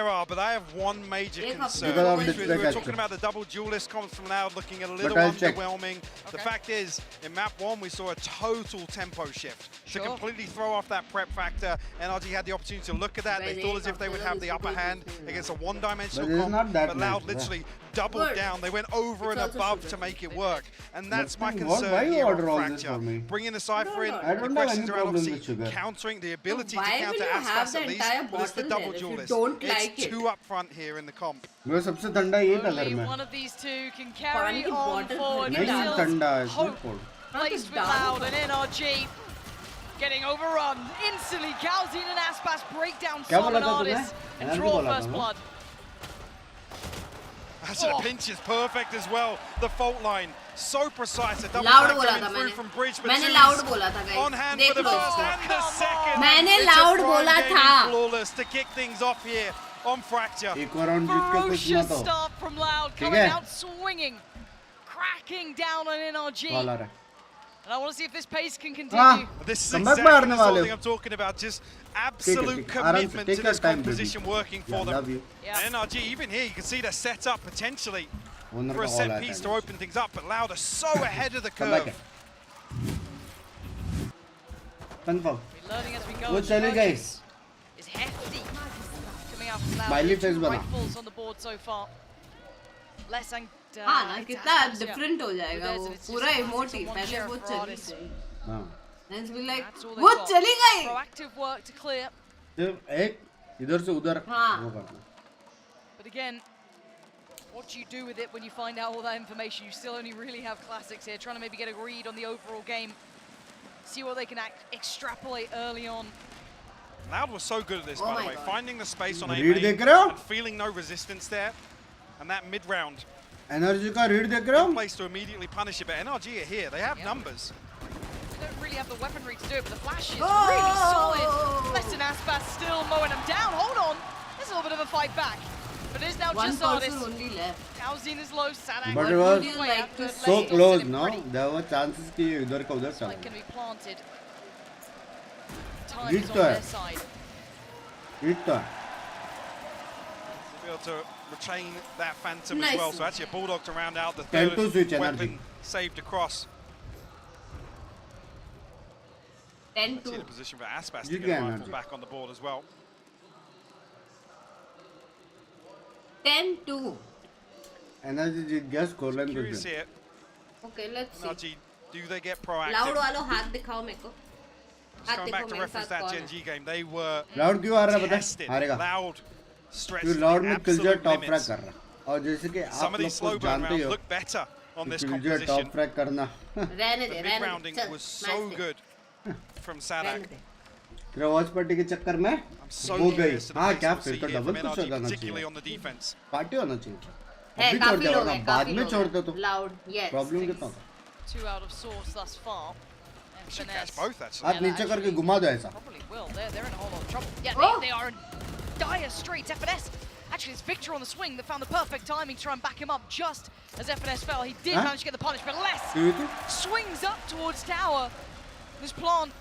are, but I have one major concern. We're talking about the double duelist comps from Loud looking a little underwhelming. The fact is, in map 1, we saw a total tempo shift. To completely throw off that prep factor, NRG had the opportunity to look at that. They thought as if they would have the upper hand against a one-dimensional comp, but Loud literally doubled down. They went over and above to make it work. And that's my concern here on Fracture. Bringing the Cypher in, the questions around obviously countering the ability to counter Aspas at least, but it's the double duelist. It's 2 up front here in the comp. Only one of these two can carry on forward. Hope placed with Loud and NRG. Getting overrun instantly. Galzine and Aspas break down Solid Artists and draw first blood. Actually, the pinch is perfect as well. The fault line, so precise. A double coming through from bridge, but on hand for the first and the second. It's flawless to kick things off here on Fracture. Ferocious start from Loud, coming out swinging, cracking down on NRG. And I want to see if this pace can continue. This is exactly the sort of thing I'm talking about. Just absolute commitment to this composition working for them. And NRG, even here, you can see they're set up potentially for a set piece to open things up. But Loud are so ahead of the curve. We're learning as we go. Is hefty. Coming out from Loud. Rifles on the board so far. Less and हाँ ना कितना different हो जाएगा वो पूरा emotive पहले वो चली गई then we like वो चली गई proactive work to clear एक इधर से उधर वो करना but again what do you do with it when you find out all that information? You still only really have classics here, trying to maybe get a read on the overall game, see what they can extrapolate early on. Loud was so good at this, by the way, finding the space on EMEA and feeling no resistance there, and that mid-round NRG का read देख रहे हो? Place to immediately punish it, but NRG are here. They have numbers. They don't really have the weaponry to do it, but the flash is really solid. Less than Aspas still mowing them down. Hold on, there's a little bit of a fight back, but it is now just Artis. Galzine is low. Sadak. But it was so close, no? There were chances कि इधर का उधर चला. Can be planted. Time is on their side. Hit to. Be able to retain that Phantom as well, so actually a Bulldog to round out the third weapon saved across. 10-2. See the position for Aspas to get a rifle back on the board as well. 10-2. NRG just score line curious here. Okay, let's see. NRG, do they get proactive? Loud वालों हाथ दिखाओ मेरे को. Just going back to reference that Gen G game, they were Loud क्यों आ रहा है tested. पता है? हारेगा. Loud stretched क्यों Loud में Killjoy absolute top frag limits. कर रहा. और जैसे कि Some आप of लोग these को slow burn जानते rounds हो look better on this Killjoy composition. top frag करना. रहने The दे, mid रहने rounding they. was so good from Sadak. तेरा वॉच पार्टी के चक्कर में So हो गई. हाँ क्या we'll फिर see तो here डबल from कुछ हो NRG, जाना particularly चाहिए. on the defense. पार्टी होना चाहिए. है अभी छोड़ काफी दे लोग वरना हैं बाद काफी में लोग छोड़ दे तो Loud yes प्रॉब्लम कितना होगा. 2 out of source thus far. Should catch both actually. हाथ नीचे करके घुमा दो ऐसा. Probably will. They're in a whole lot of trouble. Yeah, they are in dire straits. FNS. Actually, it's Victor on the swing that found the perfect timing to try and back him up just as FNS fell. He did manage to get the punish, but less swings up towards tower. This plant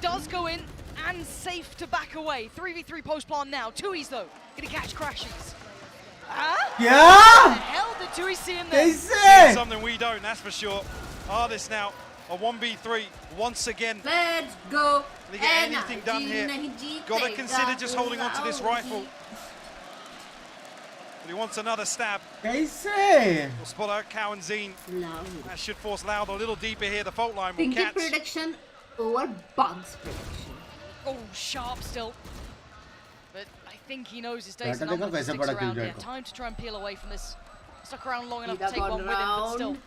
does go in and safe to back away. 3v3 post plant now. Tui's though, gonna catch crashes. क्या? What the hell did Tui see in there? See something we don't, that's for sure. Artists now a 1v3 once again. Let's go. Can he get anything done here? Gotta consider just holding on to this rifle. But he wants another stab. कैसे? We'll spot out Cow and Zine. That should force Loud a little deeper here. The fault line will Pinky catch. prediction over Bugs prediction. Oh, sharp still. But I think he knows his days That are numbered. देखो कैसे Sticks बड़ा kill around here. जाएगा. Time to try and peel away from this. Stuck around long enough Either to take one gone with him, but still. round.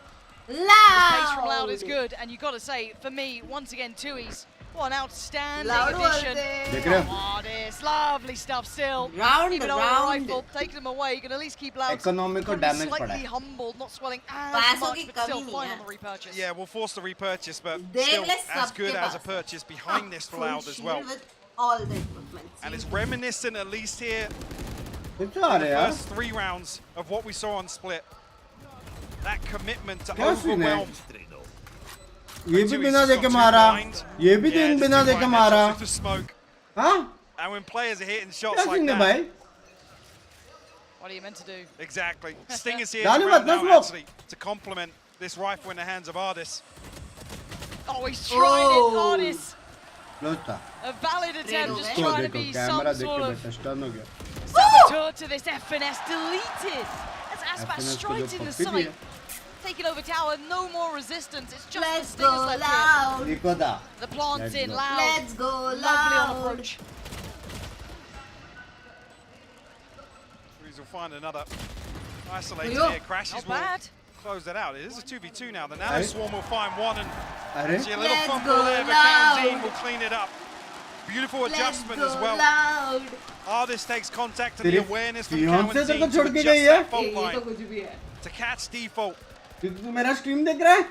The pace from Loud Loud. is good, and you got to say, for me, once again, Tui's. What an outstanding Loud was addition. देख there. रहे हो? Oh, this lovely stuff still. Round, Even though a round. rifle, taking them away, you can at least keep Loud Economical damage पड़ा slightly है. humbled, not swelling as पैसों much, की but कमी still नहीं fine है. on the repurchase. Yeah, we'll force the repurchase, but They still bless as सबके good as a pass. purchase behind this for Full Loud as shield well. with all the equipment. And it's reminiscent, at least here, कुछ तो आ रहे यार. first 3 rounds of what we saw on Split. That commitment to क्या scene है? overwhelm. ये भी बिना देखे मारा. ये भी Yeah, just बिना too देखे blind, मारा. that's just smoke. हाँ? And when players are hitting shots क्या like सीन है that, भाई? What are you meant to do? exactly. Sting is here Dani to mat round na out smoke. actually to complement this rifle in the hands of Ardis. Oh, he's tried it, Oh. Ardis. Close था. A valid attempt, just इसको trying to देखो be camera some देख sort के of बेटा stun हो गया. saboteur to this FNS. Deleted. As Aspas FNS को strikes जो in the पप्पी दी है. sight. Taking over tower, no more resistance. It's just Let's the go Stingers left here. Loud. देखो था. The plant's Let's in, go. Loud. Let's go Lovely on Loud. approach. Trees will find another isolated Yo. here. Crashes Not will bad. close that out. It is a 2v2 now. The Nano Aye. Swarm will find one and अरे? see a little Let's fumble go there, but Loud. Kaunzine will clean it up. Beautiful Let's adjustment go as well. Loud. Ardis takes contact and the तेरे awareness from fiancé तेरे को Kaunzine छोड़ to के adjust गई है? that fault ये तो line कुछ भी है. to catch default. क्योंकि तू मेरा स्ट्रीम देख रहा है?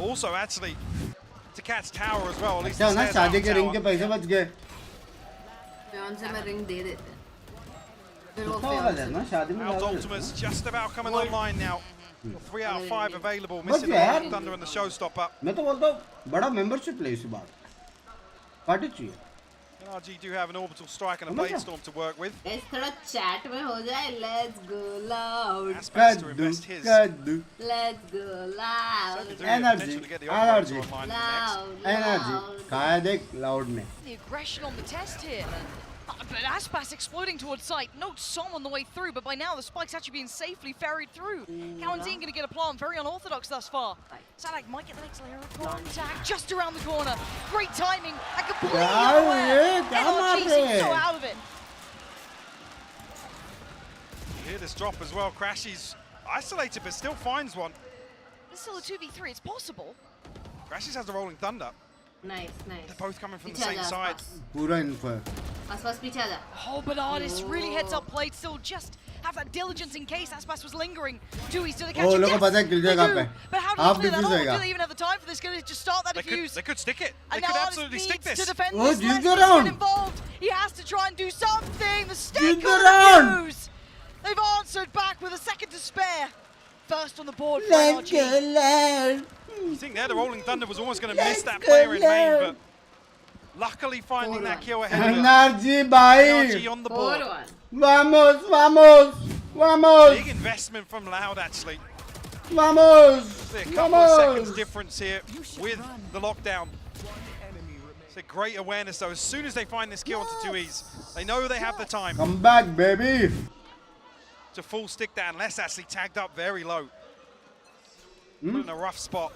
Also, actually, to catch tower as well. At least अच्छा the ना stairs शादी out के रिंग के tower. पैसे बच गए. फियांसे में रिंग दे देते हैं. फिर वो तो वाला है फियांसे ना शादी में Loud's डाल ultimate's देते just about coming online now. 3 out of 5 available. But Missing the yeah. Black Thunder and the Showstopper. हैं. मैं तो बोलता हूँ बड़ा मेंबरशिप ले इसी बार. पार्टी चाहिए. NRG do have an orbital strike and a समझ blade गया? storm to work with. इस थोड़ा chat में हो जाए. Let's go Loud. Aspects to कद्दू invest his. कद्दू. Let's go Certainly Loud. doing the NRG, potential to get the NRG. operator online in the next. Loud. Energy Loud. खाया देख loud ने. The aggression on the test here. But Aspas exploding towards sight. No SOM on the way through, but by now the spike's actually being safely ferried through. Cowanzine going to get a plant. Very unorthodox thus far. Sadak might get the next layer of contact just around the corner. Great timing and completely क्या unaware. ये? क्या मार NRG रहे seems so हैं? out of it. You hear this drop as well. Crashies isolated but still finds one. This is still a 2v3. It's possible. Crashies has the rolling thunder. Nice, nice. They're both coming from the पीछे same आ जा, side. पूरा info है. आसपास पीछे आ जा. Oh, but Ardis really heads up played. Still just have that diligence in case Aspas was lingering. Tui's to the catch. Oh, लोगों को पता है किल they जगह do. पे. But how do Half you clear that defuse off? होएगा. Do they even have the time for this? Gonna just start that defuse? They could stick it. They And could now absolutely Ardis stick needs this. to defend Oh, this. use Lester's the been round. involved. He has to try and do something. The stake Use the on round. the defuse. They've answered back with a second to spare. First on the board for Let's NRG. go loud. I think there the rolling thunder was almost going to miss Let's that go player in main, loud. but luckily finding that kill ahead of energy NRG भाई. on the board. 4-1. Vamos, vamos, vamos, Big investment from Loud actually. vamos, See a couple of seconds vamos. difference here with the lockdown. It's a great awareness though. As soon as they find this kill onto 2Es, they know they have the time Come back, baby. to full stick that, unless actually tagged up very low. Put in a rough spot.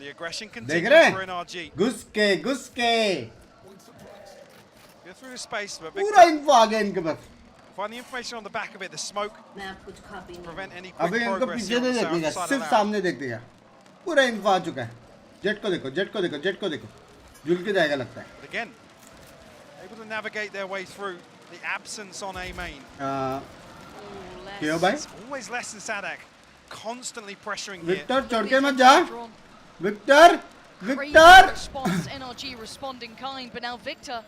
The aggression देख continues रहे for हैं? NRG. घुस के. Go through the space, but पूरा Victor info आ गया इनके पास. find the information on the back of it. The smoke मैं अब कुछ खा पी नहीं. prevent any quick अभी इनको progress पीछे here on नहीं the south देखने का, side of सिर्फ Loud. सामने देखने का. पूरा इन्फो आ चुका है. जेट को देखो, जेट को देखो, जेट को देखो. झुल के जाएगा लगता है. But again, able to navigate their way through the absence on A main. क्यों भाई? It's always less than Sadak. Constantly pressuring here. Victor छोड़ के मत जा. Victor, Crazy Victor. response. NRG responding kind, but now Victor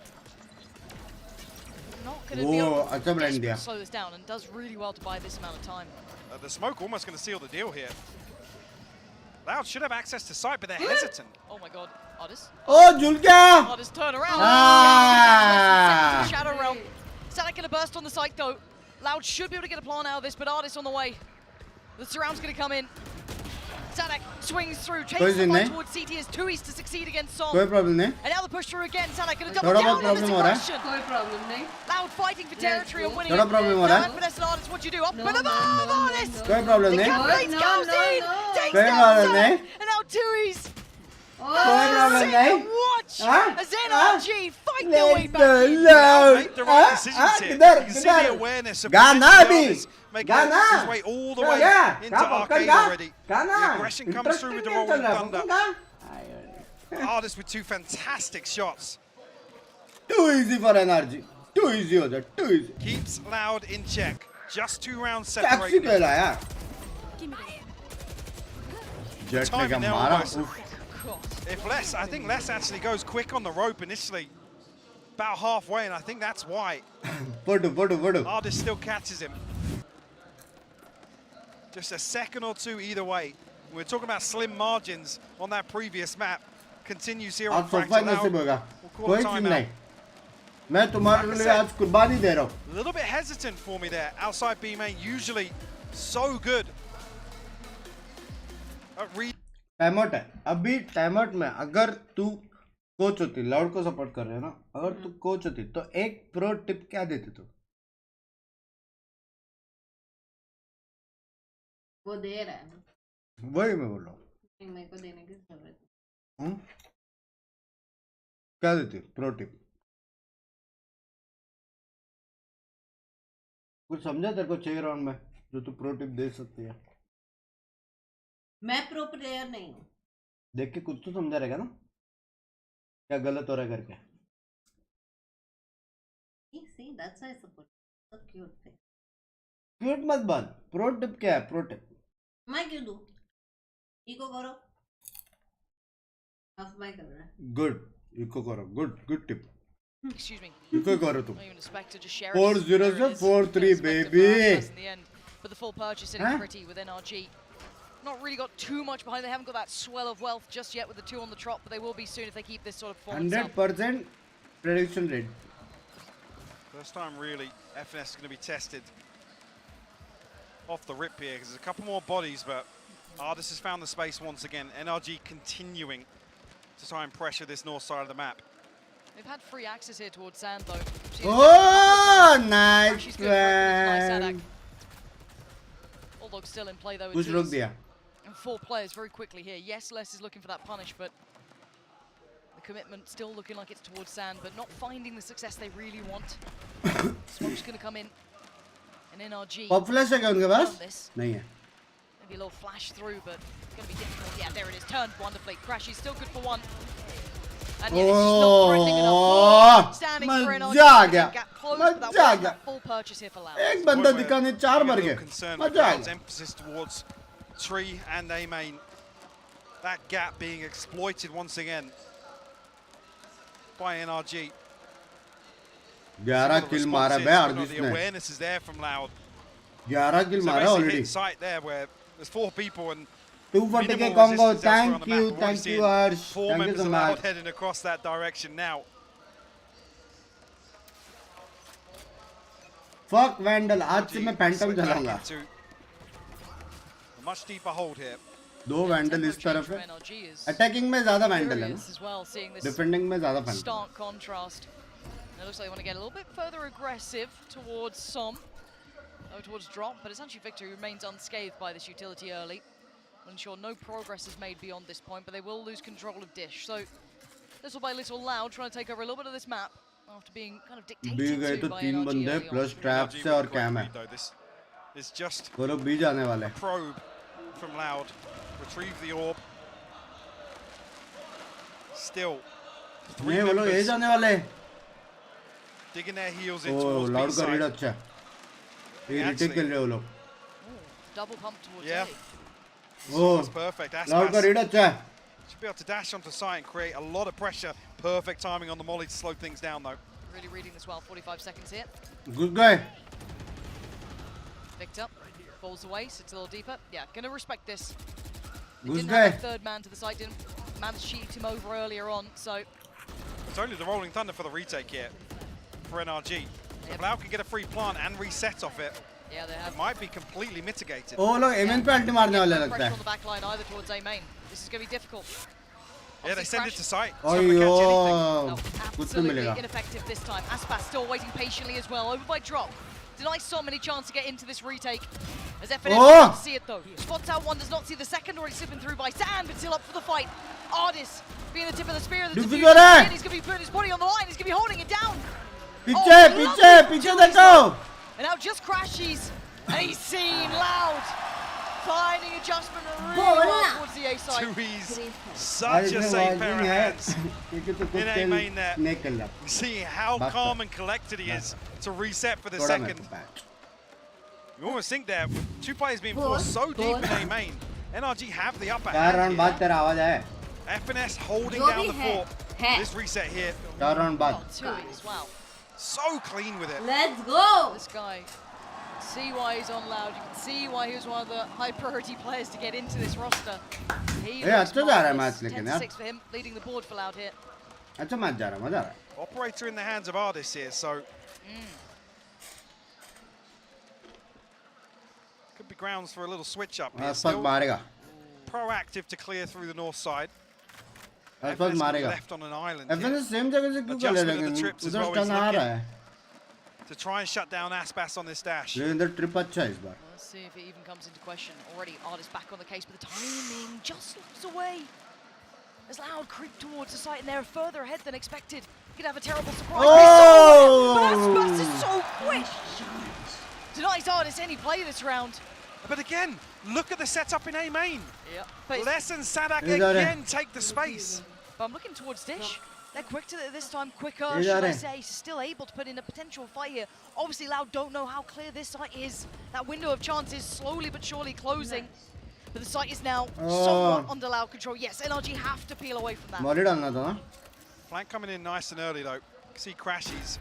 not going to be Whoa, able अच्छा to blend desperate दिया. to slow this down and does really well to buy this amount of time. The smoke almost going to seal the deal here. Loud should have access to sight, but they're hesitant. Oh my god, Ardis. ओ झुल गया. Ardis turn around. Ah. Shadow Realm. Sadak going to burst on the site though. Loud should be able to get a plan out of this, but Ardis on the way. The surround's going to come in. Sadak swings through, chases the fight towards CT as Tuis to succeed against Som. कोई problem नहीं. And now the push through again. Sadak going to double थोड़ा down बहुत on this problem हो रहा है. aggression. कोई problem नहीं. Loud fighting for territory and winning. थोड़ा problem हो रहा है. Vanessa Lardis, what do you do? Up with the bomb, Lardis! कोई problem The नहीं. Captains goes in, takes कोई down problem Sadak, नहीं. and now Tuis. कोई problem Sit नहीं. and watch हाँ? as NRG fight their way Let's back in. go. Make the right decisions here. किधर You can see the किधर. awareness of गाना भी. making गाना. his way all the way क्या? into क्या arcade पकड़ already. गाना. The aggression comes through with the rolling thunder. Interesting Artists with two fantastic shots. Too easy for NRG. Too easy हो जाए. Too easy. Keeps Loud in check. Just 2 rounds taxi separated. खेला यार. Give me this. Jet ने क्या Timing now मारा. almost. उफ. If Les, I think Les actually goes quick on the rope initially. About halfway, and I think that's why. Photo. Artist still catches him. Just a second or two either way. We were talking about slim margins on that previous map. Continues here on आज Fractal sofa Loud. नसीब होगा. We'll call कोई a चीज timeout. नहीं. मैं तुम्हारे लिए आज कुर्बानी दे रहा हूँ. A little bit hesitant for me there. Outside B main, usually so good at read. Time out है. अभी टाइम आउट में अगर तू कोच होती, लाउड को सपोर्ट कर रहे हो ना, अगर तू कोच होती तो एक प्रो टिप क्या देती तू? वो दे रहा है. वही मैं बोल रहा हूँ. मेरे को देने की जरूरत है. क्या देती प्रो टिप? कुछ समझा तेरे को 6 राउंड में जो तू प्रो टिप दे सकती है? मैं प्रो प्लेयर नहीं हूँ. देख के कुछ तो समझा रहेगा ना क्या गलत हो रहा है करके. See, that's why I support. So cute thing. Cute मत बन. प्रो टिप क्या है? प्रो टिप मैं क्यों दूँ? इको करो. अफवाह कर रहा है. गुड. इको करो. Good tip. Excuse me. Echo करो तुम. Not even expect to just share 4-0 से 4-3 baby. But the full purchase sitting pretty with NRG. Not really got too much behind. They haven't got that swell of wealth just yet with the 2 on the trot, but they will be soon if they keep this sort of performance up. 100% prediction rate. First time really FNS is going to be tested off the rip here because there's a couple more bodies, but Artis has found the space once again. NRG continuing to try and pressure this north side of the map. They've had free access here towards Sand though. Oh, nice plan. Bulldog still in play though. कुछ रोक दिया. And 4 players very quickly here. Yes, Les is looking for that punish, but the commitment still looking like it's towards Sand, but not finding the success they really want. Smoke's going to come in. And NRG. Pop flash है क्या उनके पास? नहीं है. Maybe a little flash through, but it's going to be difficult. Yeah, there it is. Turned wonderfully. Crashy still good for 1. And yeah, it's just not threatening enough. Standing for NRG. मजा आ गया. Gap closed, मजा but uh that was गया. that full purchase here for Loud. एक बंदा दिखा नहीं 4 मर गए. मजा आ गया. Emphasis towards Tree and A main. That gap being exploited once again by NRG. 11 kill मारा बे आर्टिस्ट The ने. awareness is there from Loud. 11 kill So मारा basically already. hit site there where there's 4 people and 240 minimal के combo. resistance elsewhere on the map. We're Thank already you seeing Harsh. 4 Thank you members so of Loud much. heading across that direction now. Fuck Vandal. आज से मैं Phantom चलाऊंगा. A much deeper hold here. 2 Vandal इस तरफ है. Attacking में ज़्यादा Vandal है ना. Defending में ज़्यादा Phantom. Stark contrast. And it looks like they want to get a little bit further aggressive towards Som. Towards drop, but it's actually Victor who remains unscathed by this utility early. We'll ensure no progress is made beyond this point, but they will lose control of Dish. So little by little Loud trying to take over a little bit of this map after being kind of dictated to by NRG early on. plus trap से और cam है. This is just वो लोग B जाने वाले. Probe from Loud. Retrieve the orb. Still. नहीं वो लोग A जाने वाले. Digging their heels in Oh, towards Loud B का read side. अच्छा. ये retake कर रहे हो लोग. Double pump towards Yeah. A. Oh, That's perfect. Loud का read अच्छा है. Should be able to dash onto site and create a lot of pressure. Perfect timing on the molly to slow things down though. Really reading this well. 45 seconds here. Good guy. Picked up. Falls away. Sits a little deeper. Yeah, gonna respect this. They Good didn't guy. have a third man to the site. Didn't manage to cheat him over earlier on. So It's only the Rolling Thunder for the retake here for NRG. So Loud can get a free plant and reset off it. Yeah, they have. It might be completely mitigated. ओ लोग MN पे अल्टी मारने वाले लगता Pressure है. on the back line either towards A main. This is going to be difficult. Yeah, they send it to site. It's Oh, not gonna catch anything. yo. No, कुछ नहीं absolutely मिलेगा. ineffective this time. Aspas still waiting patiently as well. Over by drop. Denies Som any chance to get into this retake. As FNS doesn't see it though. Spots out one, does not see the second, already slipping through by Sand, but still up for the fight. Ardis being the tip of the spear of the Diffuser diffuser. है. And he's going to be putting his body on the line. He's going to be holding it down. पीछे पीछे पीछे देखो. And now just crashes. And he's seen Loud. Finding adjustment really well towards the A side. Tui's such a safe pair of hands. In A main there. नहीं कर रहा. See how calm and collected he is to reset for the second. You almost think there, two players being forced so deep in A main. NRG have the upper 4 hand round बाद here. तेरा आवाज आया. FNS holding जो down भी the fort. है. This reset here, 4 round बाद. Tui as well. so clean with it. Let's go. This guy, see why he's on Loud. You can see why he was one of the high priority players to get into this roster. He looks अच्छा जा रहा है marvelous. Match लेकिन 10-6 for him, leading the board for Loud here. अच्छा match जा रहा है मजा आ रहा है. Operator in the hands of Ardis here, so could be grounds for a little switch up here. आसपास Still मारेगा. proactive to clear through the north side. आसपास FNS could be मारेगा. left on an island here FN same जगह से क्यों कर ले Adjustment of लेकिन the trips as उधर well, टर्न he's आ looking. रहा है. to try and shut down Aspas on this dash. लेकिन इधर ट्रिप अच्छा है इस बार. Let's see if it even comes into question. Already Ardis back on the case, but the timing just slips away. As Loud creep towards the site and they're further ahead than expected. Could have a terrible surprise. Oh! But Aspas is so quick. Denies Ardis any play this round. But again, look at the setup in A main. Yeah. But, Les and Sadak Is that again take the space. but I'm looking towards Dish. They're quick to this time, quicker, Is should that I it? say. Still able to put in a potential fight here. Obviously, Loud don't know how clear this site is. That window of chance is slowly but surely closing. But the site is now somewhat under Loud control. Yes, NRG have to peel away from that. Molly डालना था ना. Flank coming in nice and early though. See crashes.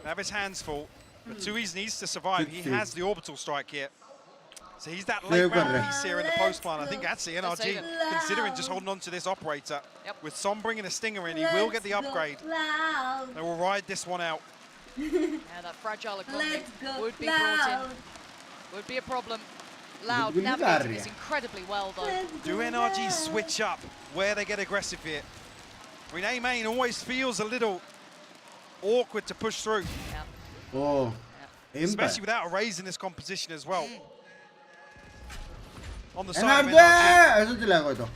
Have his hands full. But Tui's needs to survive. He has the orbital strike here. So he's that late round piece here in the post plan. I think actually NRG considering just holding on to this operator. Yep. With Som bringing a stinger in, he will get the upgrade. Loud. They will ride this one out. And that fragile economy Let's go would be brought in. Loud. Would be a problem. Loud Good navigating guy. this incredibly well though. Let's Do go NRG Loud. switch up where they get aggressive here? I mean, A main always feels a little awkward to push through, Yeah. O. especially without a raise in this composition as well. On the side of NRG NRG, ऐसे चला कोई तो.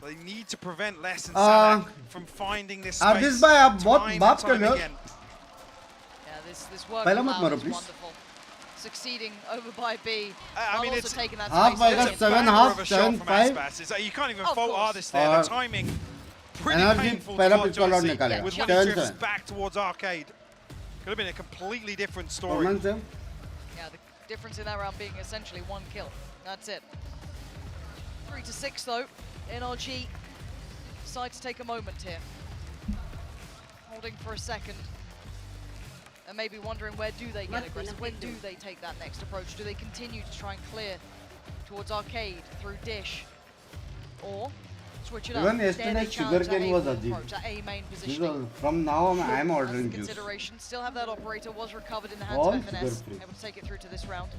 they need to prevent Les and Uh, Sadak from finding this अब space इस बार आप बहुत time and बात कर time रहे हो. again. Yeah, this work पहला of मत Loud मारो, is please. wonderful. Succeeding over by B. I while mean, also it's taking that half space. by away. the It's a 7 banger half, of a shot 7 from 5. Aspas. It's like you can't even Of fault course. Ardis there. The और timing pretty NRG painful पहला to watch, पिस्तौल और honestly, निकालेगा. with when 7 he drifts 7. back towards Arcade. Could have been a completely different story. Performance है. Yeah, the difference in that round being essentially 1 kill. That's it. 3 to 6 though. NRG decide to take a moment here. Holding for a second. And maybe wondering where do they get aggressive? When do they take that next approach? Do they continue to try and clear towards Arcade through Dish? Or switch it up? Even Dare yesterday they challenge Sugarcane that was A Ajib. approach, that A main This positioning? is- From now on, I am That's ordering the juice. consideration. Still have that operator, was recovered in the hands All of FNS. sugar-free. Able to take it through to this round.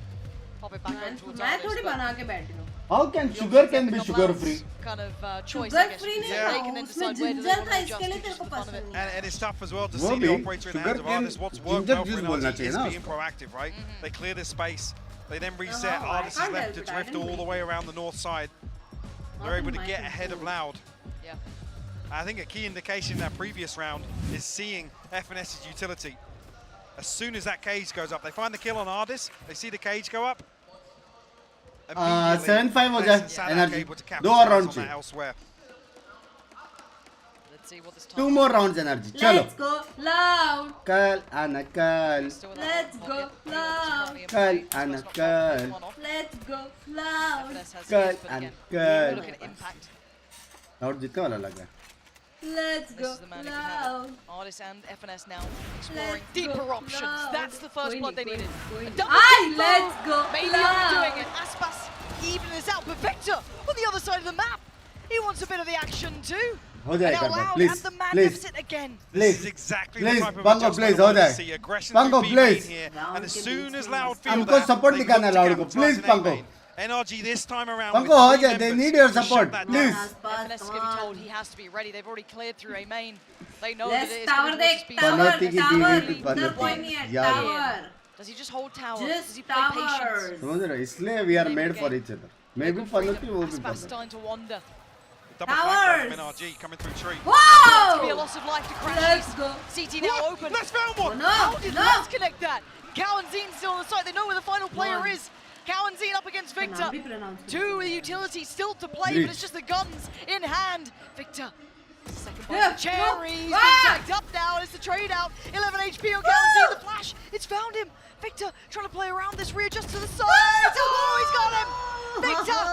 Pop it back over towards मैं Ardis, थोड़ी but बना के बैठी हूँ. How can the sugar options can that be become sugar Loud's free? kind of choice, Sugar I guess. free नहीं Yeah. They can then उसमें decide where do they ginger want था to adjust इसके लिए to तेरे just को for the fun of it. पसंद नहीं. And it's tough as well to वो see the भी operator in the hands of sugar Ardis. cane What's worked ginger well for juice बोलना NRG चाहिए is ना being उसको. proactive, right? They clear the space. They then reset. Oh, I Ardis is can't left help to it, I drift didn't all the win. way around the north side. They're able to get ahead of Loud. Yeah. I think a key indication in that previous round is seeing FNS's utility. As soon as that cage goes up, they find the kill on Ardis, they see the cage go up. 7-5 हो जाए, NRG. able to दो और capitalize round on चाहिए. that elsewhere. Let's see what this time. 2 more rounds NRG. चलो. Let's go Loud. कल आना कल. Still with that Let's one go pocket. Loud. Currently in Kal play, so ana let's not kal. count this one off. Let's go Loud. FNS has Kal his, but ana again, kal. look at impact. और जीतने वाला लगा. Let's This go is the man who can have Loud. it. Ardis and FNS now exploring Let's deeper go options. Loud. That's the first blood they needed. A double Aye, kill. let's go Maybe Loud. doing it. Aspas even is out, but Victor on the other side of the map. He wants a bit of the action too. हो जाए And now कर Loud please at the man please deficit again. This please is exactly please the type of Pango adjustment please I हो want to जाए see. Aggression Pango through B please main here, Round and as can soon be as slow. Loud feel हमको that, support they दिखाना look to Loud को capitalize please in A Pango main. NRG this time around Pango with हो three जाए they members need your to shut support that please down. FNS is going to be told he has to be ready. They've already cleared through A main. They know Let's that it is tower going to देख be tower पनौती की tower दीदी थी, उधर पनौती। कोई नहीं है याद है। tower Does he just hold tower? Does just he play patience? towers समझ रहे हो? इसलिए we are made for each other maybe पनौती वो भी Aspas Panauti starting to wander. Double flank Towers. from NRG coming through tree. It's going to be a whoa loss of life to let's Crashies. go CT now open. Let's found one! no How did no Let's connect that? Cow and Zine still on the side. They know where the final player One. is. Cow and Zine up against Victor. नाम भी pronounce करो। Two utilities still to play, Breach. but it's just the guns in hand. Victor. Second Yeah, bite. Cherries. no. Been Ah! tagged up now. It's the trade out. 11 HP on Cow and Zine. The flash. It's found him. Victor trying to play around this. Readjust to the side. Oh, he's got him. Victor.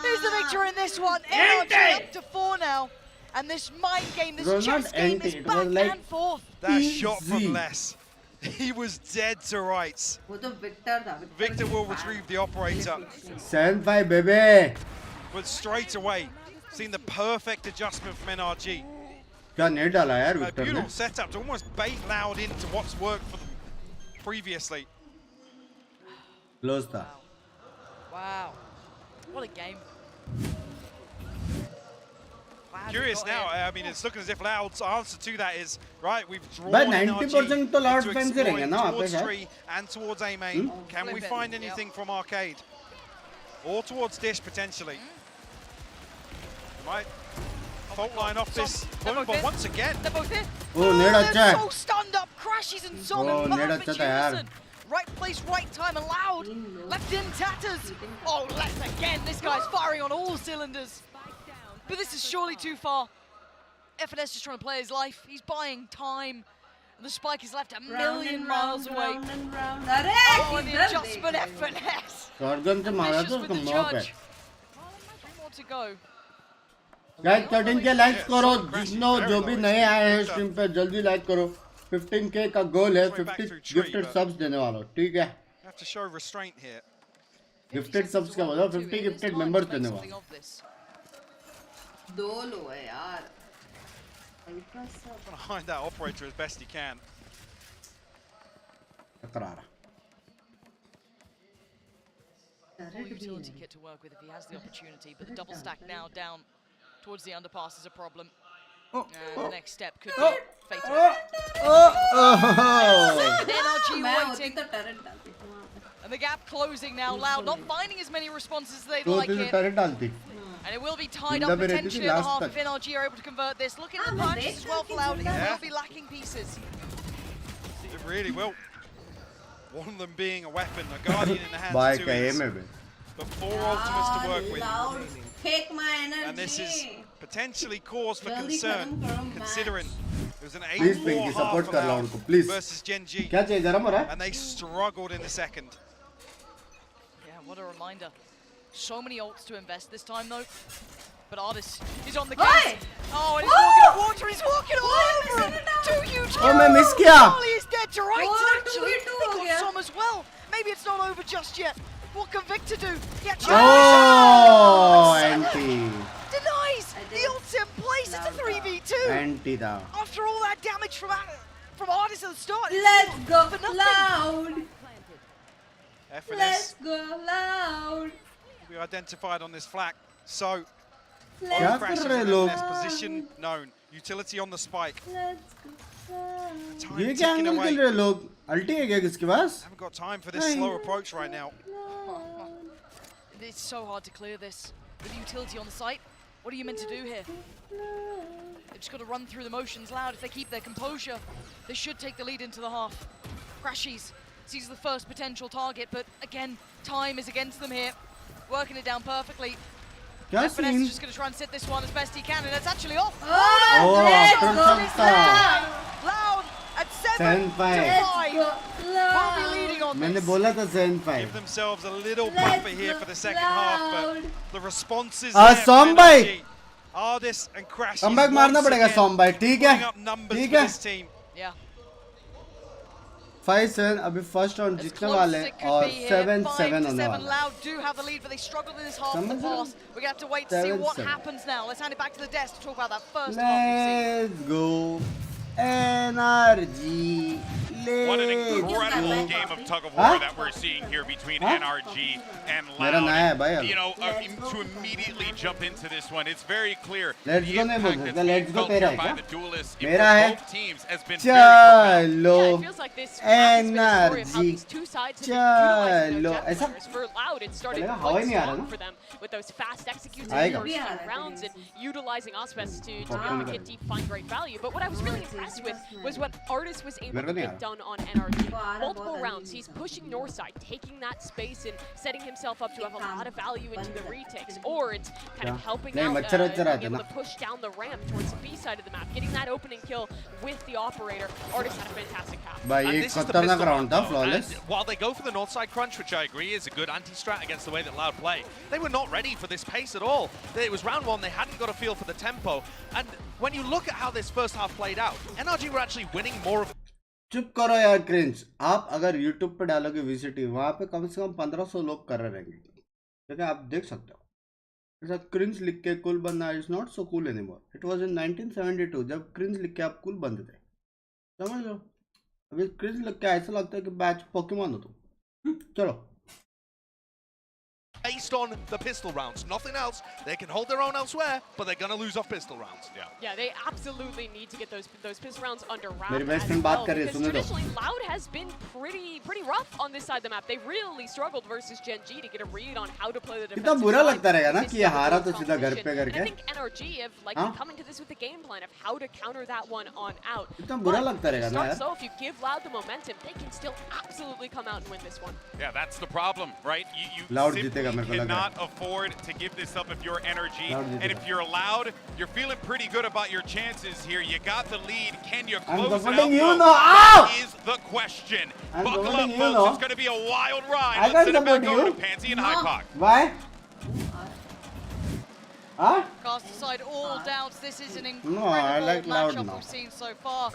Who's the victor in this one? NRG up to 4 now. And this mind game, this It was not chess game, empty, this it was back like- and forth. That shot Easy. from Les. He was dead to rights. वो तो Victor था Victor will retrieve the operator, 7-5 baby but straight away, seen the perfect adjustment from NRG. क्या net डाला यार A Victor ने beautiful setup to almost bait Loud into what's worked for them previously. Close था Wow. What a game. Wow, Curious got now, here. I mean, it's looking as if Loud's answer to that is, right, we've drawn But NRG 90% तो Loud into fans ही रहेंगे exploring ना वहाँ पे towards शायद? Tree and towards A main. Can we Flip it, find yep. anything from Arcade? Or towards Dish, potentially. Might fault line off this They're boom, both but in. once again, They're both here. Oh net अच्छा They're है so stunned up. Crashes and Son Oh, in net perfect अच्छा था यार। unison. Right place, right time, and Loud. Left in tatters. Oh, left again. This guy's firing on all cylinders. But this is surely too far. FNS just trying to play his life. He's buying time. And the spike is left a million miles away. round and round अरे Oh, and the किधर adjustment देख रहे हो? FNS. Shotgun से मारा Vicious तो with उसका the मौक है judge. 3 more to go. Guys 13k likes करो Crashing जितनो very जो भी low. नए आए हैं Victor. स्ट्रीम पे जल्दी लाइक करो 15k का गोल है Way back 50 through tree, gifted but- subs देने वाला हूं ठीक है have to show restraint here. Gifted subs का मतलब 50 गिफ्टेड मेंबर्स देने वाला हूं। दो लो है यार हल्का सा Trying to hide that operator as best he can. टकरा रहा Full utility kit to work with if he has the opportunity, but the double stack now down towards the underpass is a problem. And the next step could be fatal. And NRG मैं होती waiting, तो turret डालती थी वहाँ पे and the gap closing now. Loud not finding as many responses as they'd तो like तो here. Tarot डालती And it will be tied Binda up पे रहती थी potentially at the last half तक। if NRG are able to convert this. Look at the मैं punches as well for Loud. It Yeah. will be lacking pieces. It really will. One of them being a weapon, a guardian in the hands by of two कहे is, में भी but 4 ultimates to work with. Loud take my energy And this is potentially cause for Jaldi concern, khatam karo match. considering it was an Please, 8-4 Pinky, half support for कर Loud Loud को, please. versus Gen G, क्या चाहिए गरम हो रहा है and they struggled in the second. Yeah, what a reminder. So many ults to invest this time though. But Artis is on the case. Oi! Oh, and he's walking on water. He's walking all over him. Two huge Oh, मैं miss किया। Charlie is dead to rights. Oh, And actually, 2v2 they हो got गया। some as well. Maybe it's not over just yet. What can Victor do? Yeah, Oh, anti denies. The ult's in place. It's a 3v2. anti था After all that damage from Artis at the start. let's go For nothing. Loud FNS let's go Loud we identified on this flak. So, क्या both कर crashes रहे and लोग FNS position known. Utility on the spike. let's go Loud Time ये क्या ticking angle away. खेल रहे लोग अल्टी है क्या किसके पास Haven't got time for this Hey. slow approach right now. It's so hard to clear this. With utility on the site, what are you meant to do here? They've just got to run through the motions Loud. If they keep their composure, they should take the lead into the half. Crashies sees the first potential target, but again, time is against them here. Working it down perfectly. क्या FNS scene is just going to try and sit this one as best he can, and it's actually off. oh let's after go some time. Loud at 7-5 7-5 go will be leading on मैंने this. बोला था 7-5 Give themselves a little Let's buffer here go for the second half, Loud. but the responses Ah, there Som from bhai. NRG. Ardis and Crashes Comeback मारना once पड़ेगा again Som bhai, ठीक है? putting up numbers ठीक for है? this team. Yeah. 5-7 अभी first round जीतने वाले हैं और 7-7 होने वाला है. Loud do have the lead, but they struggled in this half of the pass. We're going to have to wait to see what happens now. Let's hand it back to the desk to talk about that first half. Let's go. NRG. What an incredible game of tug of war that we're seeing here between NRG and Loud. You know, to immediately jump into this one, it's very clear Let's the go impact that's being felt here by the duelists in both teams has been very profound. Yeah, it feels like this has been a story of how these two sides have been utilizing their jet players. For Loud, it started quite strong for them with those fast executes in the first few rounds and utilizing Ospas to be able to get deep, find great value. But what I was really impressed with was what Artis was able to get done on NRG. Multiple rounds, he's pushing north side, taking that space and setting himself up to have a lot of value into the retakes. Or it's kind of helping out, being able to push down the ramp towards the B side of the map, getting that opening kill with the operator. Artis had a fantastic half. And this is the pistol round, flawless. While they go for the north side crunch, which I agree is a good anti-strat against the way that Loud play, they were not ready for this pace at all. It was round one, they hadn't got a feel for the tempo. And when you look at how this first half played out, NRG were actually winning more of. चुप करो यार cringe. आप अगर YouTube पे डालोगे VCT, वहाँ पे कम से कम 1500 लोग कर रहे रहेंगे. ठीक है, आप देख सकते हो. ऐसा क्रिंज लिख के कूल बनना is not so cool anymore. It was in 1972 जब क्रिंज लिख के आप कूल बनते थे. समझ लो. अभी क्रिंज लिख के ऐसा लगता है कि बैच पोकेमॉन हो तुम. चलो. Based on the pistol rounds, nothing else. They can hold their own elsewhere, but they're gonna lose off pistol rounds. Yeah, they absolutely need to get those pistol rounds under wraps. मेरी best friend बात कर रही है, सुनो तो. Traditionally, Loud has been pretty rough on this side of the map. They really struggled versus Gen G to get a read on how to play the defensive. कितना बुरा लगता रहेगा ना कि ये हारा तो सीधा घर पे करके. I think NRG have like come into this with the game plan of how to counter that one on out. कितना बुरा लगता रहेगा ना यार. So if you give Loud the momentum, they can still absolutely come out and win this one. Yeah, that's the problem, right? You Loud simply जीतेगा मेरे को लग रहा है. cannot afford to give this up if you're NRG. And if you're Loud, you're feeling pretty good about your chances here. You got the lead. Can you close it out? That is the question. Buckle up, folks. It's going to be a wild ride. Let's send it back over to Pansy and Hypoc. Why? Cast aside all doubts, this is an No, I incredible like Loud matchup now. we've seen so far.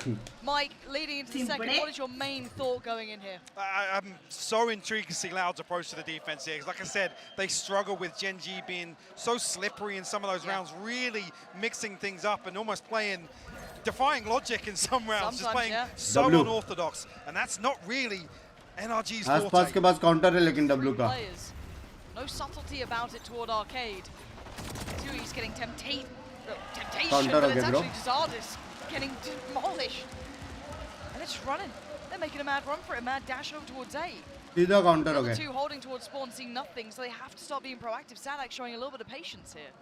Mike, leading into the second, what is your main thought going in here? I'm so intrigued to see Loud's approach to the defense here. 'Cause like I said, they struggle with Gen G being so slippery in some of those rounds, really mixing things up and almost playing, defying logic in some rounds, just playing so unorthodox. And that's not really NRG's forte. आसपास के पास counter है लेकिन W का. No subtlety about it toward Arcade. He's getting temptation, Counter but it's again, bro. actually just Artis getting demolished. And it's running. They're making a mad run for it, a mad dash over towards A. सीधा counter हो The गया. two holding towards spawn, seeing nothing, so they have to start being proactive. Sadak showing a little bit of patience here.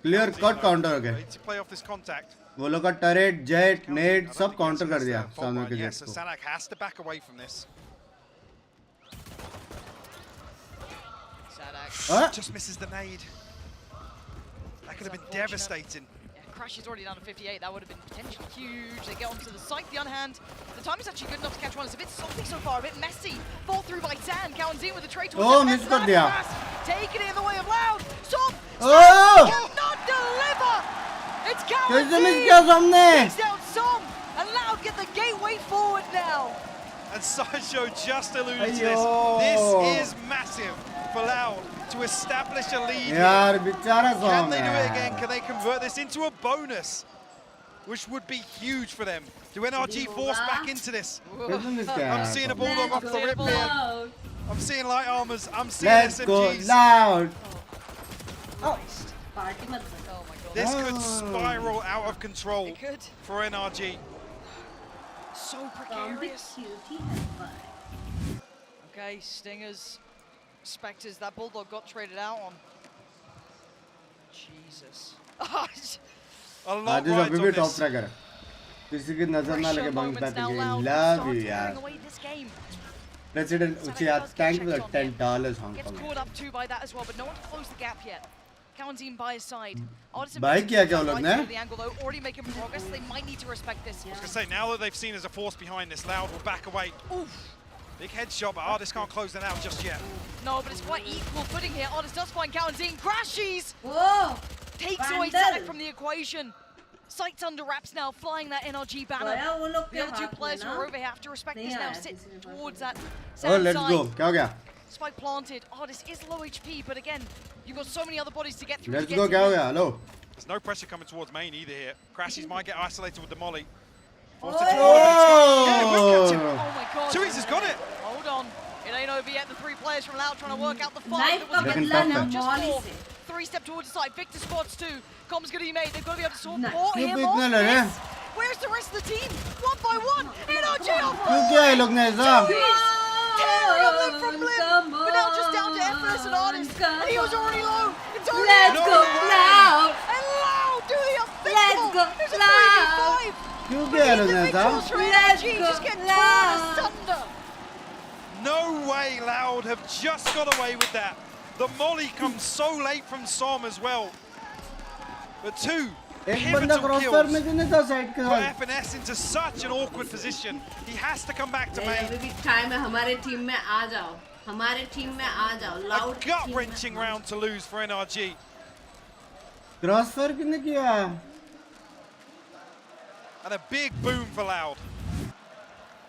Clear cut counter हो गया. Need to play off this contact. वो लोग का turret, jet, net सब counter कर दिया सामने के जेट So को. Sadak has to back away from this. Sadak Just misses the nade. That could have been devastating. Yeah, Crash is already down to 58. That would have been potentially huge. They get onto the site. The other hand, the time is actually good enough to catch one. It's a bit salty so far, a bit messy. Fall through by Tan. Kawanzin with the trade towards Oh, miss कर दिया. Taking it in the way of Loud. Stop! Oh! Cannot deliver! It's कैसे miss Kawanzin! किया सामने? Takes down Som! And Loud get the gateway forward now. And Sideshow just alluded to Ayo. this. This is massive for Loud to establish a lead. यार बेचारा Can song they do it है. again? Can they convert this into a bonus? Which would be huge for them. Do NRG force back into this? कैसे miss किया? I'm seeing a Bulldog off the rip here. Loud. I'm seeing light armors. I'm seeing Let's go SMGs. loud. Party mat kar. Oh my god. This could spiral out of control It could. for NRG. So From the precarious. cutie headbutt. Okay, Stingers, Spectres, that Bulldog got traded out on. Jesus. A lot आज rides अभी on भी top this. Tracker. किसी की नजर ना लगे बंग back now के. Loud Love start you tearing यार. away this game. President Uchiyat thank you for the $10 Hong Gets Kong. caught up too by that as well, but no one to close the gap yet. Kawanzin by his side. भाई किया क्या वो लोग ने? The angle though, already making progress. They might need to respect this. I was going to say, now that they've seen as a force behind this, Loud will back away. Oof. Big headshot, but Artis can't close that out just yet. No, but it's quite equal footing here. Artis does find Kawanzin. Crashes! Whoa! Takes away Vandal. Sadak from the equation. Sights under wraps now, flying that NRG banner. The other two players who are over here have to respect this now, sit towards that Oh, sand let's side. go. क्या हो गया? Spike planted. Oh, this is low HP, but again, you've got so many other bodies to get through. Let's go. क्या हो गया? Hello. There's no pressure coming towards main either here. Crashies might get isolated with the molly. Oh! Oh my god. CHUMMI's has got it. Hold on. It ain't over yet. The three players from Loud trying to work out the fight. Knife It was का against बदला them now, ना just Molly four. से. 3-step towards the side. Victor spots two. Comms going to be made. They've got to be able to support Nice. him क्यों on इतना लड़े? this. Where's the rest of the team? One by one. NRG off. क्यों किया ये लोग ने ऐसा? Tearing up limb from limb. But now just down to FS and Artist. And he was already low. It's already Let's go, Loud. And Loud do the unthinkable. Let's go, There's a Loud. 3v5. क्यों किया ये लोग ने ऐसा? Individuals for Let's NRG go, just get torn Loud. asunder. No way Loud have just got away with that. The molly comes so late from Som as well. But two एक बंदा pivotal crossfire में kills जो नहीं था side के put साथ. FNS into such an awkward position. He has to come back to नहीं, main. अभी भी टाइम है. हमारे टीम में आ जाओ. हमारे टीम में आ जाओ. A Loud gut-wrenching round to lose for NRG. Crossfire किसने किया? And a big boom for Loud.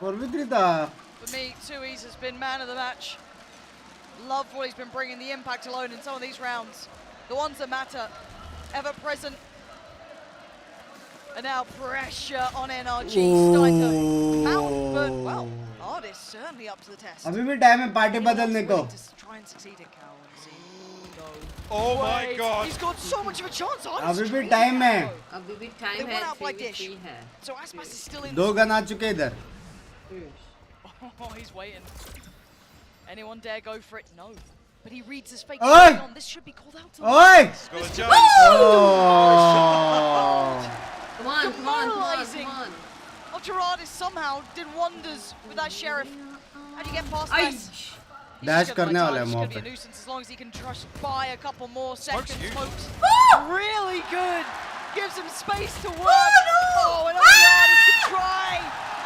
4v3 था. For me, Tui's has been man of the match. Love what he's been bringing, the impact alone in some of these rounds. The ones that matter, ever present. And now pressure on NRG. Starting to mount, but well, Artist certainly up to the test. अभी भी time है party बदलने को. To try and succeed in Cow and see. No. Oh my Wait, god. He's got so much of a chance. अभी Artist भी really time है. go. अभी भी They टाइम went है. out by Dish. 3v3 है. So Aspas is still in. दो gun आ चुके इधर. Oh, he's waiting. Anyone dare go for it? No. But he reads his fake. Oi! This should be called out to ओए! He's got a jump. Oh! Come on, come on, come on, Demoralizing. come on. Ultra Artist somehow did wonders with that Sheriff. How do you get past Ay. this? Dash करने वाला है It's वहाँ going to be a पे. nuisance as long as he can trust by a couple more seconds. huge. Smokes. Really good. Gives him space to work. Oh, and only Artist can try.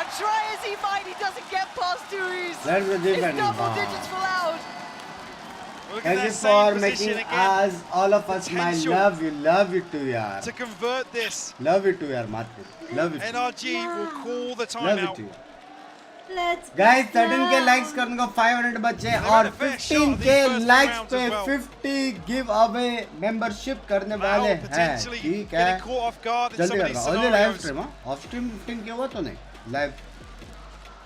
And try as he might, he doesn't get past Tui's. That's the It's difference. double digits for Loud. Look at Thank that you same for position making again. us, all of us, my Potential. love you too यार. To convert this, Love you too यार मात्र. Love you. NRG will call the Love you timeout. too. Let's go. Guys 13k likes करने को 500 बच्चे और a fair shot of these 15k first likes rounds पे as well. 50 give away membership करने वाले Loud हैं. potentially ठीक getting है. caught off guard in some जल्दी of करना. these Only live scenarios. stream हाँ. Off stream 15k हुआ तो नहीं. Live.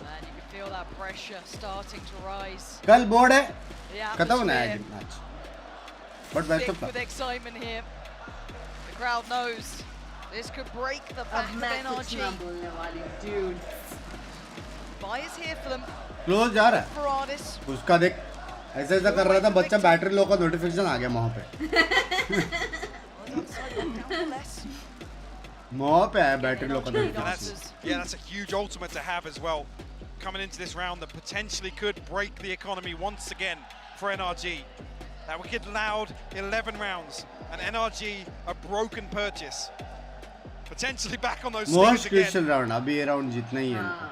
And you can feel that pressure starting to rise. कल बोर्ड है. The खत्म होना है atmosphere match. But best thick of luck. with excitement here. The crowd knows this could break the back अब of मैं कुछ NRG. ना बोलने वाली, dude. Buy is here for them. Close जा रहा है. For Artists. उसका देख ऐसा ऐसा कर रहा था बच्चा बैटरी लो का नोटिफिकेशन आ गया वहाँ पे. वहाँ पे आया बैटरी लो का And notification. that's a huge ultimate to have as well. Coming into this round that potentially could break the economy once again for NRG. That we get Loud 11 rounds and NRG a broken purchase. Potentially back on those Most stairs crucial again. round. अभी ये round जीतना ही है. हाँ.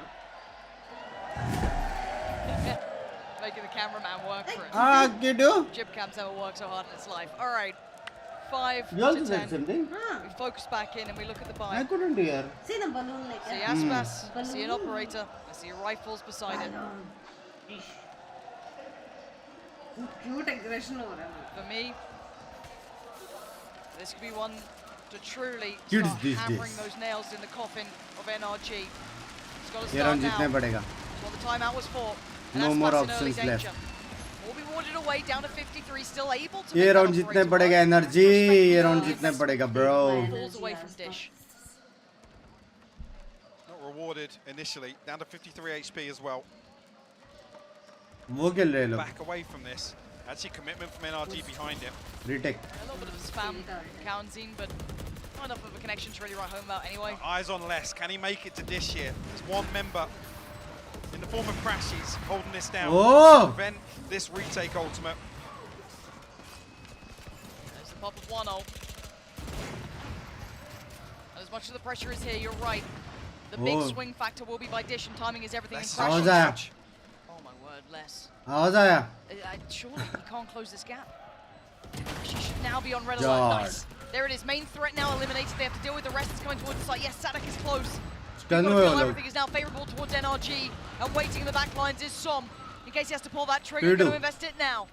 Making the cameraman work for it. Ah, kiddo. Jibcam's never worked so hard in his life. All right. 5 You also to said 10. something. We focus back in and we look at the I buy. couldn't hear. See the balloon like See that. Aspas, I see an operator, I see rifles beside him. Cute aggression हो रहा है. For me, this could be one to truly Kids start these hammering days. those nails in the coffin of NRG. It's got to ये start round now. जीतने पड़ेगा. That's what the timeout was for. And No Aspas more in early options danger. left. Will be warded away down to 53, still able to ये make that round जीतने operator पड़ेगा work. Energy. Respect ये the round odds. जीतने पड़ेगा bro. Falls away from Dish. Not rewarded initially. Down to 53 HP as well. वो खेल रहे लोग. Back away from this. Actually commitment from NRG behind him. Retake. A little bit of spam from Kaunzine, but not enough of a connection to really write home about anyway. Eyes on less. Can he make it to Dish here? There's one member in the form of Crashies holding this down. Oh! To prevent this retake ultimate. There's the pop of 1-0. And as much as the pressure is here, you're right. The big Oh. swing factor will be by Dish, and timing is everything. Less And आवाज Crashies. आया. Oh my word, less. आवाज आया. Surely he can't close this gap. Crashies should now be on red alert. Nice. There it is. Main threat now eliminated. They have to deal with the rest that's coming towards the site. Yes, Sadak is close. Everything is now favorable towards NRG. And waiting in the back lines is Som. In case he has to pull that trigger, going to invest it now.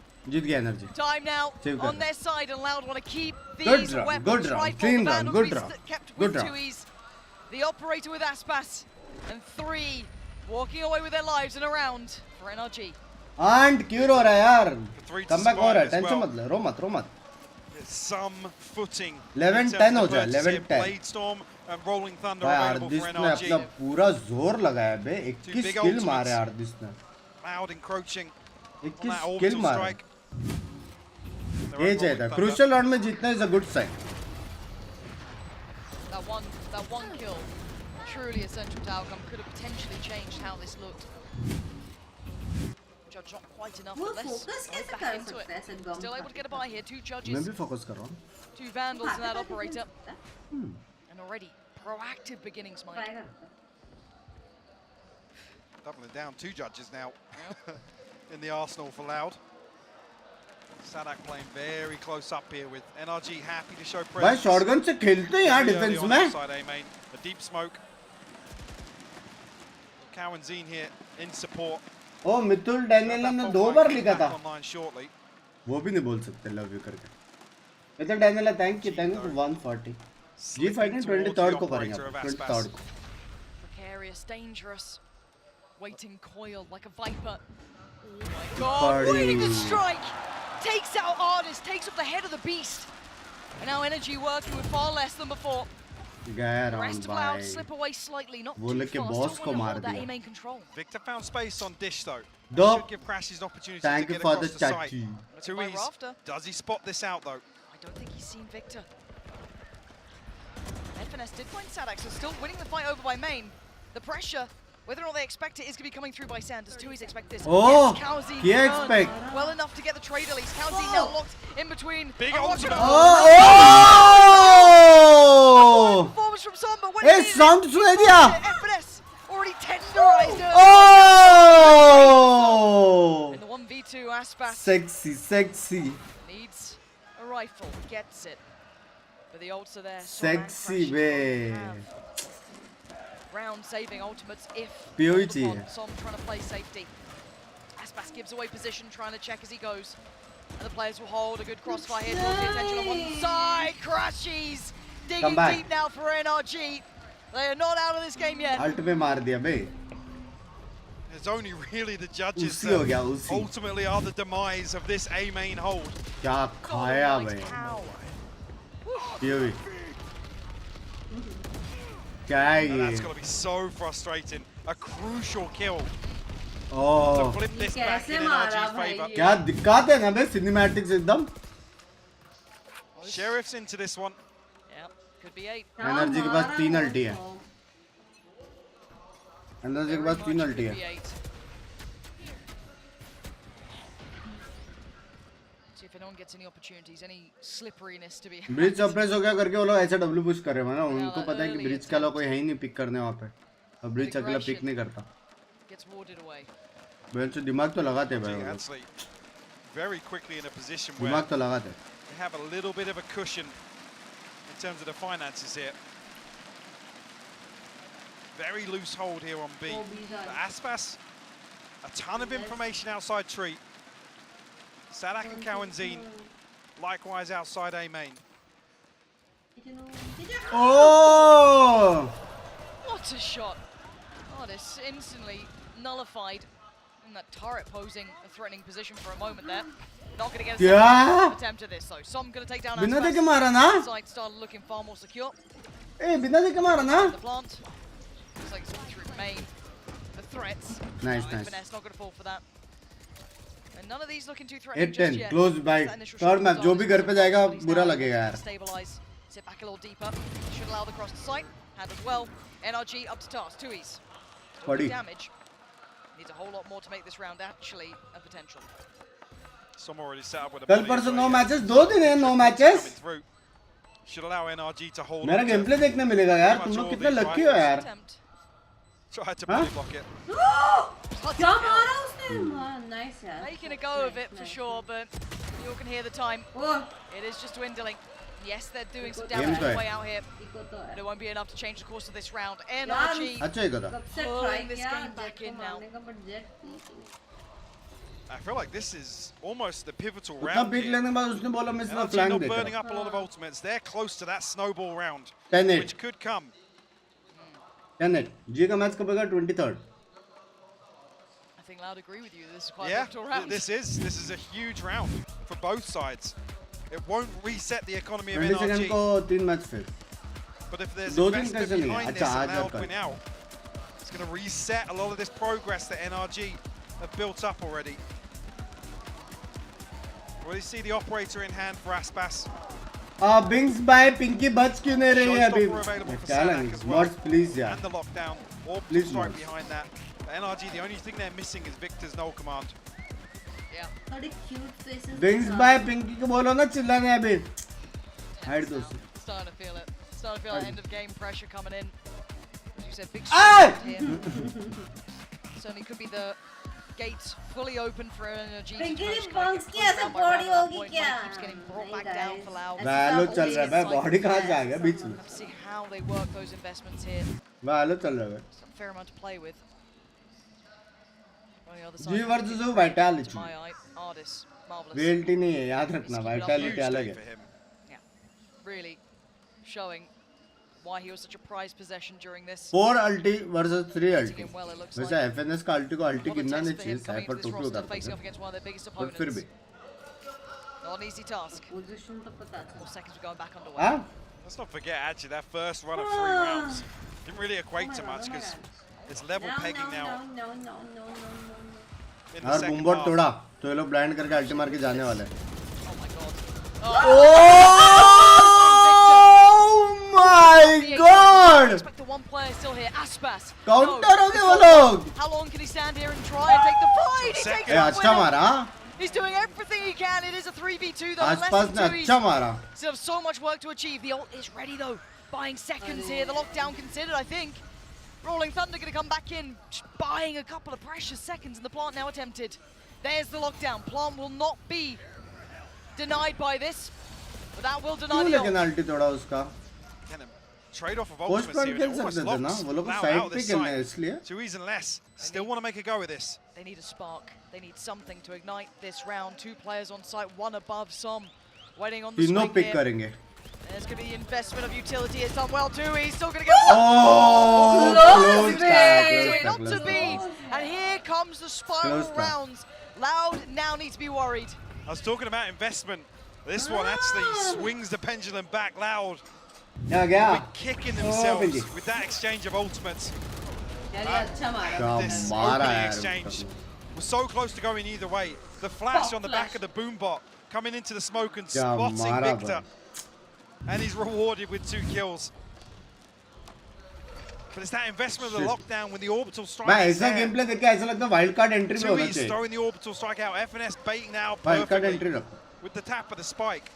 Time now on their side, and Loud want to keep these weapons rifle. The Vandal will be kept with 2Es. The Operator with Aspas. And 3 walking away with their lives in a round for NRG. And क्यों रो रहा है यार? Comeback हो रहा है, tension मत ले, रो मत. Some footing. 11-10 हो जाए, 11-10. Bladestorm and Rolling Thunder भाई available for आर्दिस ने NRG. अपना पूरा जोर लगाया बे, 21 किल मारे आर्दिस ने. Loud encroaching. 21 किल मारे. ये चाहिए. Crucial round में जीतना is a good sign. That one kill, truly essential to outcome, could have potentially changed how this looked. Judge not quite enough, but let's back into it. Still able to get a buy here. 2 judges. मैं भी focus कर रहा हूँ. 2 Vandals and that Operator. And already proactive beginnings, Mike. Doubling down, 2 judges now in the arsenal for Loud. Sadak playing very close up here with NRG happy to show presence. भाई shotgun से खेलते हैं यार defense में. A deep smoke. Cowan Zine here in support. Oh Mithul Daniel ने 2 बार लिखा था. वो भी नहीं बोल सकते love you करके. Mithul Daniel thank you to 140. G fight ने 23rd को करेंगे. 23rd को. Precarious, dangerous, waiting coil like a viper. Oh my God! Waiting to strike. Takes out Artist, takes off the head of the beast. And now NRG working with far less than before. The rest of Loud slip away slightly, not too fast. Still want to hold that A-main control. Victor found space on Dish though. Should give Crashes an opportunity to get across the site. 2Es, does he spot this out though? I don't think he's seen Victor. Finesse did find Sadak, so still winning the fight over by main. The pressure, whether or not they expect it, is going to be coming through by Sanders. 2Es expect this. Oh, yes, he expect. Well enough to get the trade release. Cowsey now locked in between. Big ultimate. Oh! Performance from Som, but when hey, sound सुना दिया. FNS already tenderized. Oh! In the 1v2 Aspas. Sexy. Needs a rifle, gets it. But the ults are there. Sexy babe. Round saving ultimates if Som trying to play safety. Aspas gives away position, trying to check as he goes. And the players will hold a good crossfire here towards the attention on one side. Crashes digging deep now for NRG. They are not out of this game yet. Ult पे मार दिया बे. It's only really the judges that ultimately are the demise of this A main hold. क्या खाया बे. POV. That's going to be so frustrating. A crucial kill. Oh. To flip this back in NRG's favor. क्या दिक्कत है ना बे cinematics एकदम. Sheriff's into this one. Yeah, could be 8. NRG के पास 3 ulti है. NRG के पास 3 ulti है. See if anyone gets any opportunities, any slipperiness to be. Bridge suppress हो गया करके वो लोग ऐसा W push कर रहे हैं ना. उनको पता है कि bridge का लोग कोई है ही नहीं pick करने वहाँ पे. अब bridge अकेला pick नहीं करता. Gets warded away. बेंच से दिमाग तो लगाते हैं भाई. Very quickly in a position where दिमाग तो लगाते हैं. they have a little bit of a cushion in terms of the finances here. Very loose hold here on B. But Aspas, a ton of information outside tree. Sadak and Cowanzine, likewise outside A main. Oh! What a shot! Oh, this instantly nullified in that turret posing a threatening position for a moment there. Not going to get a attempt at this though. Some going to take down बिना देखे मारा ना? Side started looking far more secure. बिना देखे मारा ना? The plant. Looks like it's all through main. The threats. Nice. Finesse not going to fall for that. And none of these looking too threatening just 8-10 yet. close by. Third map जो भी घर पे जाएगा बुरा लगेगा यार. Stabilize. Sit back a little deeper. Should allow the cross to sight. Handled well. NRG up to task. 2Es. Body damage. Needs a whole lot more to make this round actually a potential. Some already set up with a कल परसों 9 matches 2 दिन है 9 matches. Should allow NRG to hold. मेरा gameplay देखने मिलेगा यार. तुम लोग कितने लकी हो यार. Try to bully block it. क्या मारा उसने? Nice यार. Making a go of it for sure, but You all can hear the time. Oh, It is just dwindling. Yes, they're doing some damage on the way out here. eco to hai. But it won't be enough to change the course of this round. NRG अच्छा ही करा. कब से Pulling try this किया game back Jet को in now. मारने का, but Jet peak. I feel like this is almost the pivotal उतना round peak here. लेने के बाद उसने बोला मैं इसमें NRG फ्लैंक not देता burning हूँ. up a lot of ultimates. They're close to that snowball round, 10-8. which could come. 10-8. जी का मैच कब होगा 23rd. I think Loud agree with you. This is quite a Yeah, pivotal round. this is a huge round for both sides. It won't reset the economy of 22nd NRG, को 3 match फिर. but if there's दो दिन investment कैसे नहीं है? behind this अच्छा, and आज now आपका. win out, it's going to reset a lot of this progress that NRG have built up already. Well, you see the operator in hand for Aspas. Binks by Pinky बच क्यों नहीं रही है अभी? Showstopper available for क्या Sadak लगे? as well. Mods please यार. And the lockdown. Orbital Please, strike mods. behind that. But NRG, the only thing they're missing is Victor's null command. Yeah. थोड़ी cute faces. Binks by Pinky को बोलो ना चिल्लाने अभी. Hide those. Starting to feel it. Starting to feel that end of game pressure coming in. As you said, big Ah! strike here. Certainly could be the gates fully open for NRG. to Pinky kind of की try to Binks get की pushed ऐसे down by body around that होगी point. क्या? Money keeps getting brought back down for Loud. Valo चल रहा है भाई. Body कहाँ से आ गया बीच में? Let's see how they work those investments here. Valo चल रहा है. Some fair amount to play with. On the other G side, versus Vitality. to my eye, Ardis, marvelous. VLT नहीं है याद रखना. Huge Vitality day अलग for है. him. Yeah, really showing why he was such a prized possession during this. 4 ulti versus 3 ulti. Again, well, it looks वैसे like FNS का ulti को ulti what a गिनना test नहीं for चाहिए. him coming Cypher into this total roster, उतारता facing है. up against one of their biggest पर फिर opponents. भी. Not an easy task. Position तो पता था. 4 seconds were going back underway. हाँ? Let's not forget, actually, that first run of 3 rounds didn't really equate to much because it's level pegging now No. in the और second बूमबॉट half. तोड़ा तो ये लोग blind करके अल्टी मार के जाने वाले हैं. Oh my god. Oh my god! Expect the one player still here, Aspas. Counter हो गए वो लोग. How long can he stand here and try and take the fight? He takes A the अच्छा winner. मारा. हाँ? He's doing everything he can. It is a 3v2 though. Less आसपास than ने 2. अच्छा मारा. Still have so much work to achieve. The ult is ready though. Buying seconds here. The lockdown considered, I think. Rolling Thunder going to come back in, just buying a couple of precious seconds, and the plant now attempted. There's the lockdown. Plant will not be denied by this, but that will deny क्यों the लेकिन ult. अल्टी तोड़ा उसका? Again, a trade-off of post ultimates point here. खेल It almost सकते थे ना. locks वो लोग Lau साइड out पे this खेलने हैं side. इसलिए. 2 e's and less. Still want to make a go of this. They need a spark. They need something to ignite this round. 2 players on site, one above Som, waiting on the तीनों swing pick here. करेंगे. There's going to be investment of utility. It's done well too. He's still going to get one. Oh, close Not tag. to be. And here comes the spiral Close tag. rounds. Loud now needs to be worried. I was talking about investment. This one actually swings the pendulum back Loud. क्या गया? With kicking themselves Pinky. with that exchange of ultimates. यार ये अच्छा मारा. क्या This मारा opening यार. exchange was so close to going either way. The flash on the back of the boom bot coming into the smoke and क्या spotting मारा Victor. And he's rewarded with 2 kills. But it's that investment of the Shit. lockdown when the orbital strike भाई is ऐसा there. Game play देख के ऐसा लगता है wild card entry में 2 होना e's चाहिए. throwing the orbital strike out. FNS baiting out wild card perfectly entry रखो. with the tap of the spike.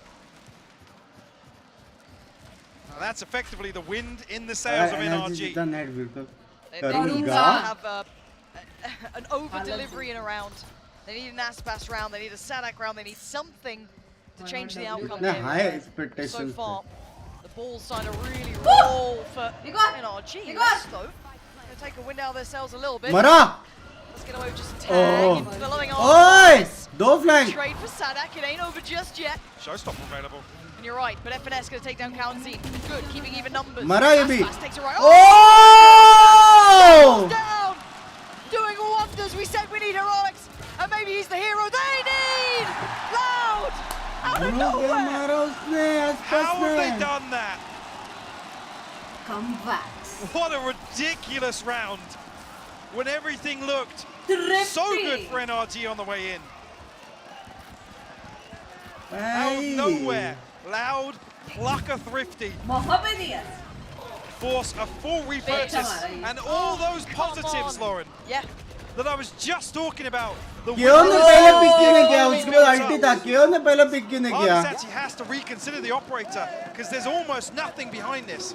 And that's effectively the wind in the sails of NRG. जितना net बिल्कुल They need to करूँगा. have an over delivery in a round. They need an Aspas round. They need a Sadak round. They need something to change the outcome इतने here. High So expectations far, the ball's starting to really roll for You got- NRG. you Less got- though. Gonna take a wind out of their sails a little bit. मरा. Let's get away with just a tag. Oh. Into the loving ओए arms. दो flank. Trade for Sadak. It ain't over just yet. Showstopper available. And you're right, but FNS gonna take down Kaunzine. Good, keeping even numbers. मरा ये भी. Aspas takes it right. Oh! Down! Doing wonders. We said we need heroics, and maybe he's the hero they need. Loud! Out of nowhere. मारा उसने How आसपास have they में. done that? Comebacks. What a ridiculous round. When everything looked so good for NRG on the way in. Out of nowhere, Loud, pluck a thrifty, Mohammedan. force a full repurchase, and all those positives, on. Lauren, Yeah. that I was just talking about. The क्यों ने winner पहले pick क्यों नहीं किया? already उसके built बाद अल्टी up. था. क्यों ने पहले पिक क्यों नहीं किया? Artis actually has to reconsider the operator because there's almost nothing behind this.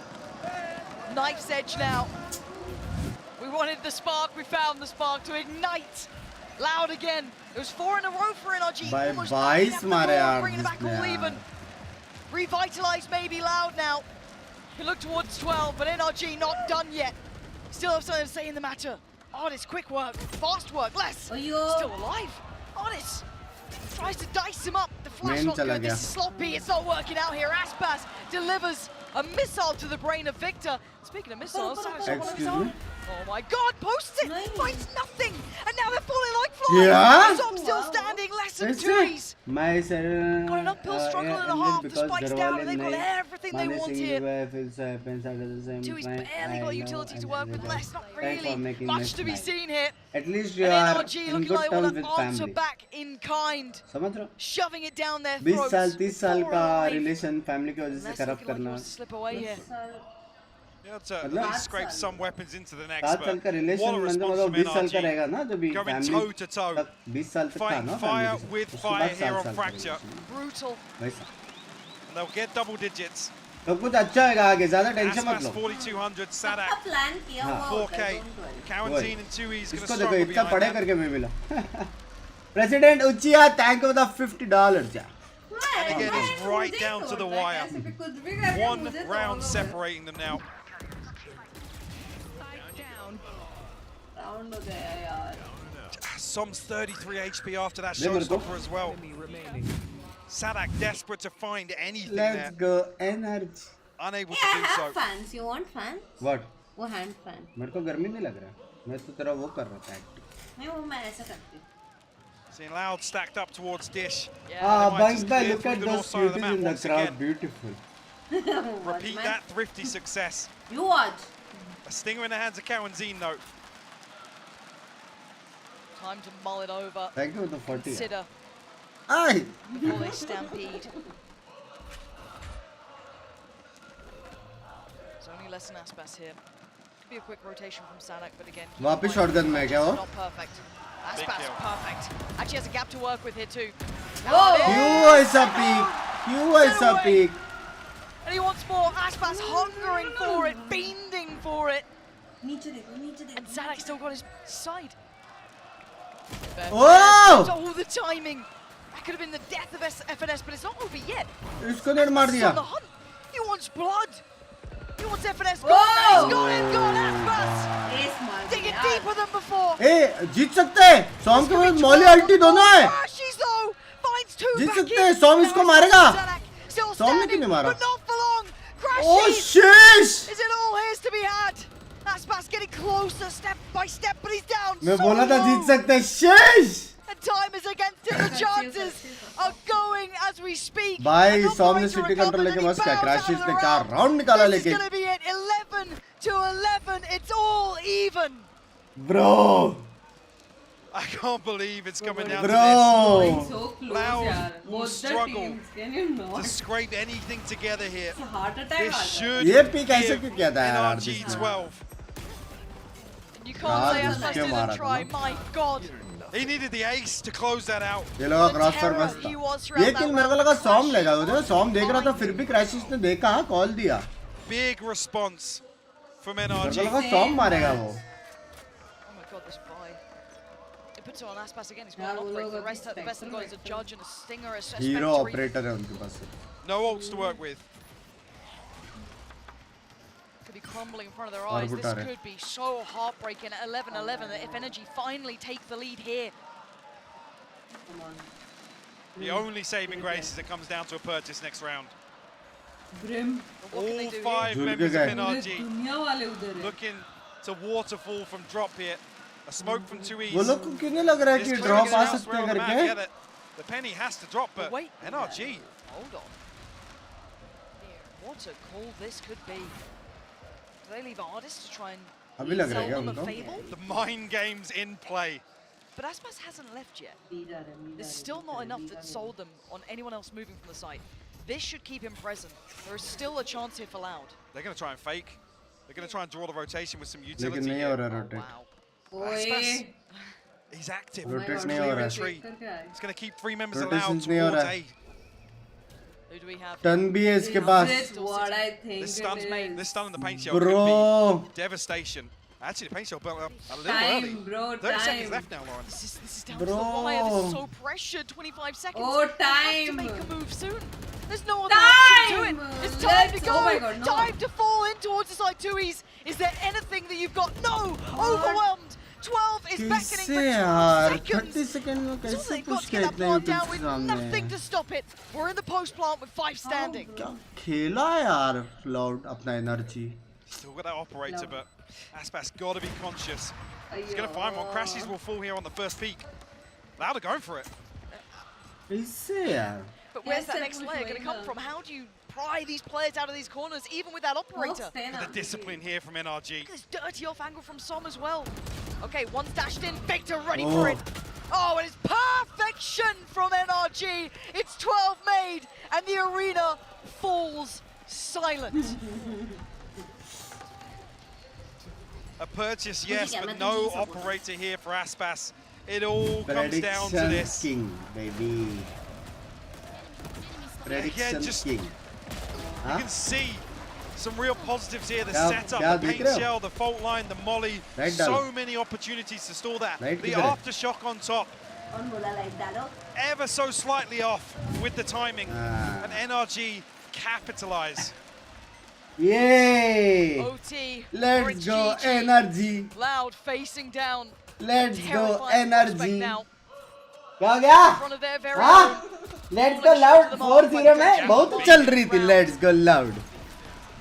Knife's edge now. We wanted the spark. We found the spark to ignite Loud again. It was 4 in a row for NRG. By Almost 22 knocking मारे up the यार ball, bringing it back जिसने all यार. even. Revitalized maybe Loud now. He look towards 12, but NRG not done yet. Still have something to say in the matter. Artist, quick work, fast work, less. Still alive. Artist tries to dice him up. The flash not good. This is sloppy. It's not working out here. Aspas delivers a missile to the brain of Victor. Speaking of missiles, Excuse me? oh my God, posts it, finds nothing, and now they're falling like flies. Yeah? Zop still standing, less than Is it? twos. My Got an uphill struggle and a half. The spike's down, and they've got everything they want here. Two's barely got utility to work with. Less, not really much to be seen here. At least you And are NRG in looking good like terms want with to answer family. back in kind, समझ रहे हो? shoving it down their 20 throats. साल 30 साल Four का alive. Relation family की वजह से Less खराब looking like he करना. wants to slip away here. Yeah, to at least scrape some weapons into the next. 7 साल का relation What a response from 20 साल का NRG. रहेगा ना जब भी Going family toe to toe. 20 साल तक था Fighting ना fire family के साथ. with उसके fire बाद here 7 on साल का Fracture. relation. Brutal. वैसा. They'll get double digits. तो कुछ अच्छा होगा आगे ज्यादा टेंशन मत Aspas लो. 4200, Sadak प्लान किया हुआ होता 4K. है, don't worry. Quarantine and 2E's going to इसको देखो struggle इतना behind पढ़े them. करके मैं मिला. President Uchiha, thank you for the $50. Yeah. And again, it's right down to the wire. ऐसे भी कुछ भी करके One मुझे तो round all over. separating them now. Round हो गया यार. Som's 33 HP after that There we go. showstopper as well. Sadak desperate to find anything Let's there. go NRG. Unable Yeah, to I do have so. fans. You want fans? What? वो hand fan. मेरे को गर्मी नहीं लग रहा. मैं तो तेरा वो कर रहा था acting. नहीं वो मैं ऐसा करती हूँ. Seeing Loud stacked up towards Dish. Ah, might Binks just by clear look through at the those north side of the cuties map in the once crowd. again. Beautiful. Repeat that thrifty success. You watch. A stinger in the hands of Cowan Zine though. Time to mull it over. Thank you for the 40. Consider Aye. before they stampede. It's only less than Aspas here. Could be a quick rotation from Sadak, but again. keep in वापिस mind, shotgun में क्या हो? Not perfect. Big Aspas kill. perfect. Actually has a gap to work with here too. Whoa! You is a peak. You is a peak. And he wants more. Aspas hungering for it, fiending for it. नीचे देखो. And Sadak still got his side. Oh! Oh, the timing. That could have been the death of FNS, but it's not over yet. इसको net मार He's दिया. on the hunt. He wants blood. He wants FNS. Whoa! He's got it. Got Aspas. Ace मार Digging दिया. deeper than before. ए जीत सकते हैं. सॉम के पास Molly अल्टी दोनों है. Crashes though. Finds two जीत back सकते in. हैं. सॉम इसको मारेगा. Sadak still सॉम ने क्यों standing, नहीं मारा? but not for long. Crashes. Oh shit! Is it all his to be had? Aspas getting closer step by step, but he's down. मैं so बोला था low. जीत सकते हैं. Sheesh! And time is against him. The chances are going as we speak. भाई And not सॉम ने going to city recover, control लेके and he बस क्या bows क्रैशेस out of ने the 4 round. राउंड निकाला This is लेके. going to be it. 11 to 11. It's all even. Bro. I can't believe it's coming down to Bro. So close Loud यार. will Both the struggle teams. Can you this not? to scrape anything together here. Heart attack This आ should ये pick ऐसे give क्यों किया था यार NRG artist ने? 12. You can't say यार, Aspas क्यों मारा didn't था try. ना? My God. He needed the ace to close that out. ये लगा The क्रॉस पर terror मस्त he was था. throughout ये that किल मेरे को round. लगा सॉम लेगा. Crashes उधर सॉम देख रहा था fine. फिर भी क्रैशेस ने देखा कॉल दिया. Big response from मेरे को NRG. लगा सॉम मारेगा वो. Oh my God, this buy. It puts it on Aspas again. He's got यार, an वो operator. लोग The अभी best they've got spectrum is a judge and a stinger, a hero spectre. Operator है उनके पास. No ults to work with. Could be crumbling in front of their और eyes. This बुटा रहे. could be so heartbreaking at 11-11 that if Energy finally take the lead here. Come on. The only saving grace is it comes down to a purchase next round. Grim. But what can they All do 5 झुल के members of गए. पूरे NRG दुनिया वाले उधर है. looking to waterfall from drop here. A smoke from 2E's. वो लोग को क्यों नहीं लग रहा है This कि could ड्रॉप be आ the सकते हैं round of the map. करके? Yeah, the penny has to drop, but Wait. NRG. Here? Hold on. What a call this could be. Do they leave Artist to try and अभी लग रहा है sell क्या them a उनको? fable? The mind games in play. But Aspas hasn't left yet. Meera रहे, Meera There's रहे, still not Meera enough रहे, that Meera sold them on anyone else moving from the site. This should keep him present. There is still a chance here for Loud. They're going to try and fake. They're going to try and draw the rotation with some लेकिन utility नहीं हो here. रहा Oh, rotate. wow. रहे. ओए. He's active. Oh my Rotate God, नहीं हो रहा. Retreat. करके आए. It's going to keep 3 members Rotations allowed नहीं हो towards रहा. A. Who do we have? Turn भी है इसके Is pass. it what I think This it stun, is? this stun in the paint shell could Bro. be devastation. Actually, the paint shot built up a little Time, early. bro, 30 seconds time. left now, Lauren. This is down to the wire. This is so pressured. 25 seconds. Oh, They have to time. make a move soon. There's no other option to it. Time. It's time to Let's- go. oh my God, no. Time to fall in towards the side 2Es. Is there anything that you've got? No. Overwhelmed. 12 is beckoning for 12 seconds. 30 second में So कैसे they've got push to get that किया plant इतने down with nothing to stop it. We're in the post plant with 5 standing. क्या खेला यार Loud अपना energy Still got that operator, but Aspas got to be conscious. He's going to find one. Crashes will fall here on the first peak. Loud are going for it. इससे यार But where's Yes, that it next was layer going to come going from? How do you pry these players out of these corners, even with that operator? The discipline here from NRG. Look at this dirty off angle from Som as well. Okay, one's dashed in. Victor ready for it. Oh, and it's perfection from NRG. It's 12 made, and the arena falls silent. A purchase, yes, but no operator here for Aspas. It all comes down to this. King baby Prediction just- King You हाँ can see some real positives here. The क्या- setup, क्या the देख paint रहे हो? shell, the fault line, the molly. Right So डालो। many opportunities to stall that. Right The किधर है? aftershock on top, ever so slightly off with the timing. Ah. And NRG capitalize. Yay OT. or let's it's go GG. energy Loud facing down. let's go Terrifying prospect energy now. क्या हो गया In front of their very हाँ own. let's go loud 4-0 में बहुत चल रही थी let's go loud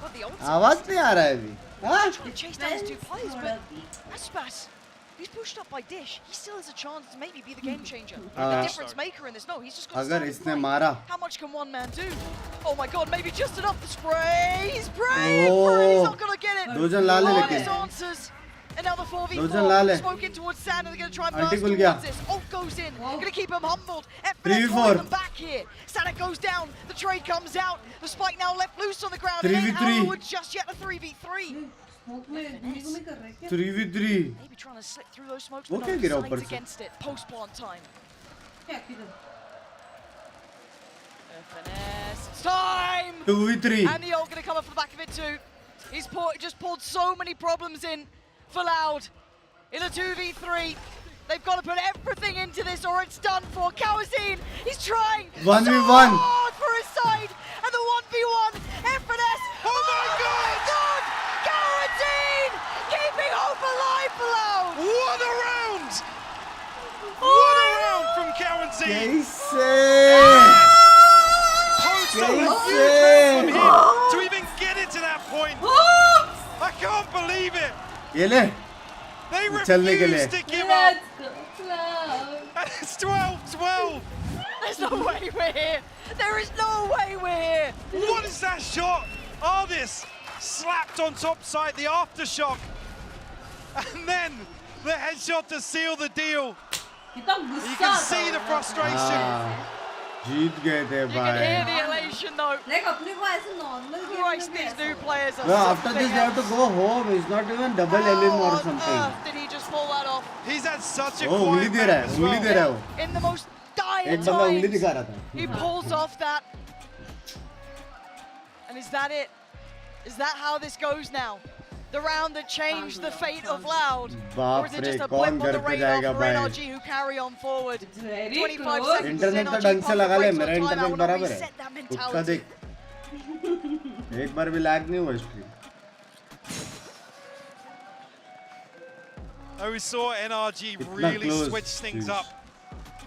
But the ultimate आवाज नहीं आ रहा है अभी हाँ trying to chase down his 2 players, but Aspas, he's pushed up by Dish. He still has a chance to maybe be the game changer, the difference maker in this. No, he's just got to अगर stand इसने and fight. मारा How much can one man do? Oh my god, maybe just enough to spray. He's praying for it. He's not gonna get it. दो जन ला ले Oh, लेके this answers. And now the दो जन ला 4v4. ले Smoke in towards Sand, and they're gonna try and aunty burst खुल गया towards this. Ult goes in. Gonna keep him humbled. 3v4. holding them back here. Santa goes down. The trade comes out. The spike now left loose on the ground. It ain't 3v3. Arrowwood just yet. A 3v3. 3v3 Maybe trying to slip through those smokes, वो but क्या no, गिरा decides ऊपर से? against it. Post plant time. Finesse. It's time! 2v3 And the ult gonna come up for the back of it too. He's just pulled so many problems in for Loud. In a 2v3. They've got to put everything into this or it's done for. Kawazine, he's trying 1v1. so hard for his side. And the 1v1, Finesse. Oh my God! Kawazine keeping hope alive for Loud. What a round! What a round from Cowan-Z! कैसे Post up a कैसे? huge round from him to even get it to that point. I can't believe it. ये ले They चलने के लिए। refuse to give up. Let's go club. And it's 12-12. There's no way we're here. There is no way we're here. What is that shot? Ardis slapped on top side, the aftershock. And then the headshot to seal the deal. कितना You गुस्सा can आता see the होगा। frustration. हाँ जीत गए थे You can hear भाई the elation though. Like अपने को ऐसे normal game Christ, में भी these ऐसा new होता है। players are well, after something this they have to else. go home it's not even double How LM or on something earth did he just pull that off? He's had such a वो उंगली quiet दे रहा map है as उंगली दे रहा well. है वो In the most dire एक बंदा उंगली times, दिखा रहा था he pulls off that. And is that it? Is that how this goes now? The round that changed the fate of Loud? Or is it बाप रे just a कौन blip on घर the पे radar जाएगा for भाई NRG who carry on forward? It's very 25 close. seconds. Internet तो NRG ढंग से pump लगा ले breaks on मेरा timeout. इंटरनेट Wanna बराबर है reset that उसका mentality. देख एक बार भी लैग नहीं हुआ stream Oh, we saw NRG It's not really close, switch things jeez. up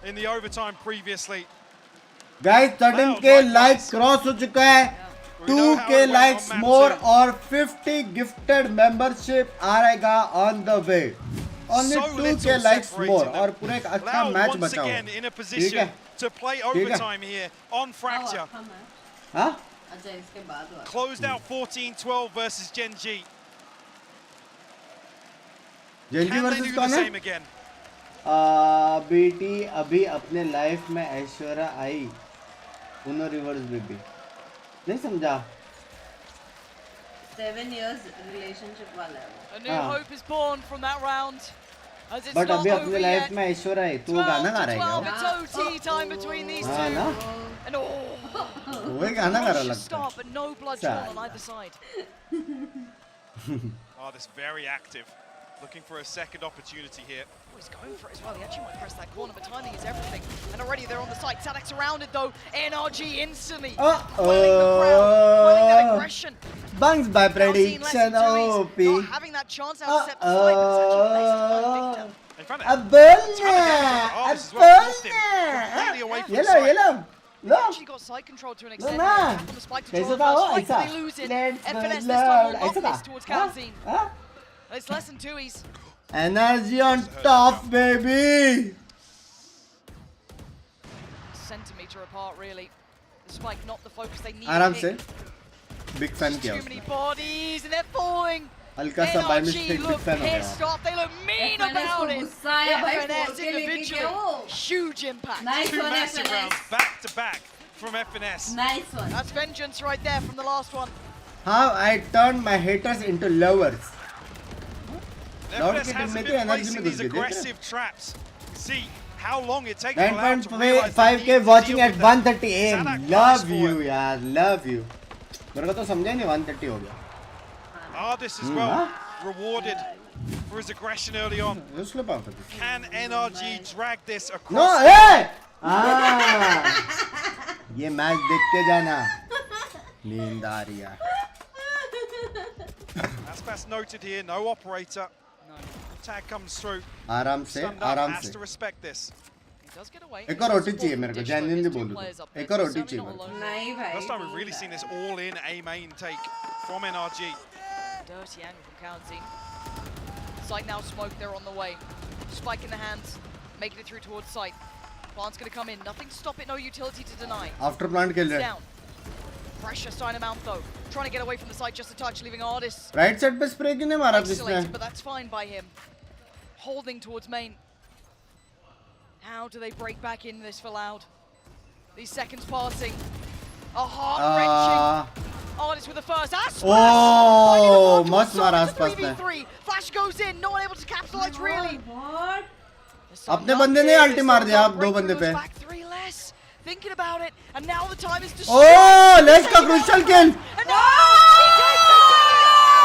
in the overtime previously. Guys 13k likes cross हो चुका है 2k लाइक्स मोर और 50 गिफ्टेड मेंबरशिप आएगा on the way only So 2k little likes more separating them. और पूरा एक अच्छा Loud match once बचा again हुआ in a ठीक position है to play ठीक है overtime here on Fracture. हाँ, हाँ। हाँ अच्छा इसके बाद हुआ। Closed out 14-12 versus Gen G. Gen Z Can they versus do the कौन है same again? बेटी अभी अपने लाइफ में ऐश्वर्या आई उनो रिवर्स बेबी नहीं समझा 7 years relationship वाला है वो। A new hope is born from that round. As it's but not अभी over अपने yet. लाइफ में ऐश्वर्या आई तो वो 12 गाना गा to रहा 12, है it's OT time between these क्या हाँ two. ना And oh, वो ही गाना गा रहा ferocious लगता start, but no blood drawn on either side. Oh, this very active. Looking for a second opportunity here. Oh, he's going for it as well. He actually might press that corner, but timing is everything. And already they're on the side. Sadek surrounded though. NRG instantly. Quelling the crowd, quelling that aggression. Binks by prediction, OP. Not having that chance now to set the fight, but it's actually nice to find Victor. In front A of bull! Yellow! They actually got side control to an extent. Tap on the spike to draw first spike, they lose it. FNS this time will lock this towards Kalzine. It's less than 2-e's. Energy on top, baby! Centimeter apart, really. The spike not the focus they need. आराम से. Big fan किया Too many bodies and they're falling. हल्का सा by mistake big fan हो pissed गया. off. They look mean about it. FNS individually. Huge impact. Nice two one, massive FNS. rounds back to back from FNS. Nice one. That's vengeance right there from the last one. How I turned my haters into lovers. FNS hasn't been placing these aggressive traps. See how long it takes for Loud to realize 9.5k watching at 130 aim. Love you, yaar. Love you. मेरे को तो समझा ही नहीं 130 हो गया. Ardis as well rewarded for his aggression early on. Can NRG drag this across? No, hey! ये match देख के जाना. नींद आ रही है. Aspas noted here, no operator. Tag comes through. आराम से, आराम has से. to respect this. एक और OT चाहिए मेरे को. genuinely बोलूँ. एक और OT चाहिए मेरे को. नहीं भाई. First time we've really seen this all-in A main take from NRG. Dirty angle from Kalzine. Sight now smoke, they're on the way. Spike in the hands, making it through towards sight. Plant's gonna come in, nothing to stop it, no utility to deny. After plant kill रहे. Down. Pressure sign him out though. Trying to get away from the site just a touch, leaving Ardis Right side पे spray क्यों नहीं मारा किसने? isolated, but that's fine by him. Holding towards main. How do they break back in this for Loud? These seconds passing. A heart-wrenching. Ardis with the first. Oh, must मारा आसपास में. 3v3. Flash goes in, no one able to capitalize really. What? अपने बंदे ने अल्टी मार दिया आप दो बंदे पे. Back 3 less. Thinking about it, and now the time is destroyed. Oh, let's go crucial kill.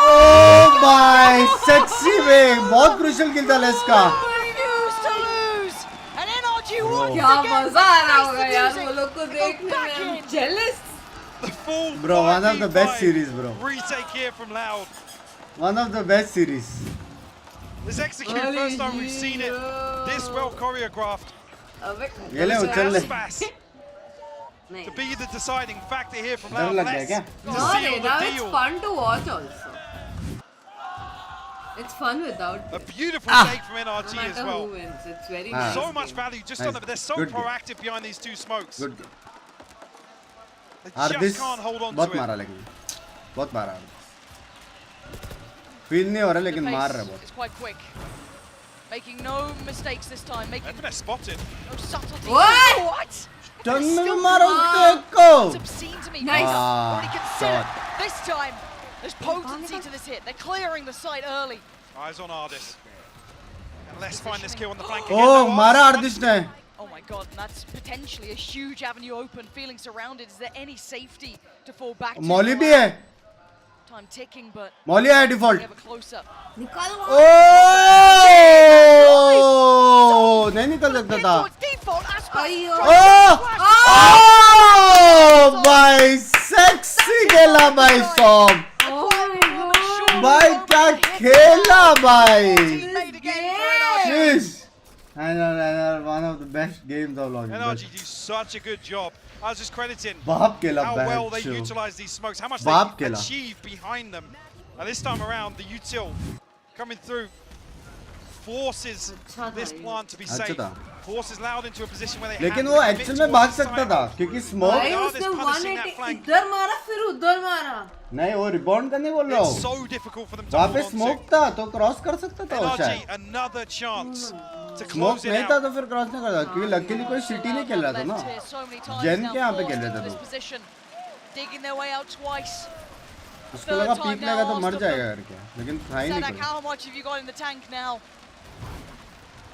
Oh my, sexy way. बहुत crucial kill था लेस का. Refuse to lose. And NRG once क्या again मजा आ रहा होगा face the यार music. वो लोग को They go देखने back में. in. I'm jealous. The full Bro, one of the best 5v5 series, bro. Retake here from Loud. One of the best series. This execute, first time we've seen it this well choreographed. ये ले उछल ले. Aspas to be the deciding factor here from डर Loud. लग गया क्या? No, seal the now it's deal. fun to watch also. It's fun without A it. beautiful take from No NRG as matter well. who wins, it's very Ah. nice. So much value just on Nice. them, but they're so Good game. proactive behind these two smokes. Good. They Ardis just can't hold on बहुत to मारा it. लेकिन. बहुत मारा. Feel नहीं हो रहा लेकिन मार रहा है बहुत. It's quite quick. Making no mistakes this time. Making FNS spotted. no subtlety. What? What? Ton में Still मारा उसको एक It's को. obscene to me. Nice. Already Ah, considered. God. This time, there's potency to this hit. They're clearing the site early. Eyes on Ardis. And let's find this kill on the flank Oh, again. No, मारा Ardis artist ने. Oh my god, and that's potentially a huge avenue open. Feeling surrounded. Is there any safety to fall back to? मौली भी है. Time ticking, but मौली है default. never closer. Oh! नहीं निकल सकता था. Towards default, Aspas. Ayyo. Oh! भाई sexy खेला भाई सॉम. Oh my god. भाई क्या खेला भाई. Teammate again for NRG. Jeez. I know, one of the best games of logging. NRG do such a good job. I was just crediting बाप खेला how well they bat utilize these smokes, how much Baap they खेला. achieve behind them. And this time around, the util coming through forces this plant to be अच्छा safe. था. Forces Loud into a position where they लेकिन have वो to commit actual में towards भाग the सकता side. था क्योंकि smoke भाई Now उसने this punishing that 180 flank. इधर मारा फिर उधर मारा. नहीं वो रिबाउंड करने बोल रहा It's हूँ. so difficult for them to वहाँ hold पे on स्मोक to. था तो क्रॉस कर सकता था वो NRG, शायद. another chance to smoke close it नहीं था out. तो फिर क्रॉस नहीं करता क्योंकि लकीली कोई सिटी नहीं खेल रहा था ना. जेन के यहाँ पे खेल रहे थे तो. Digging their way out twice. उसको लगा पीक लेगा तो मर जाएगा करके लेकिन था ही नहीं Sadak, कोई. how much have you got in the tank now?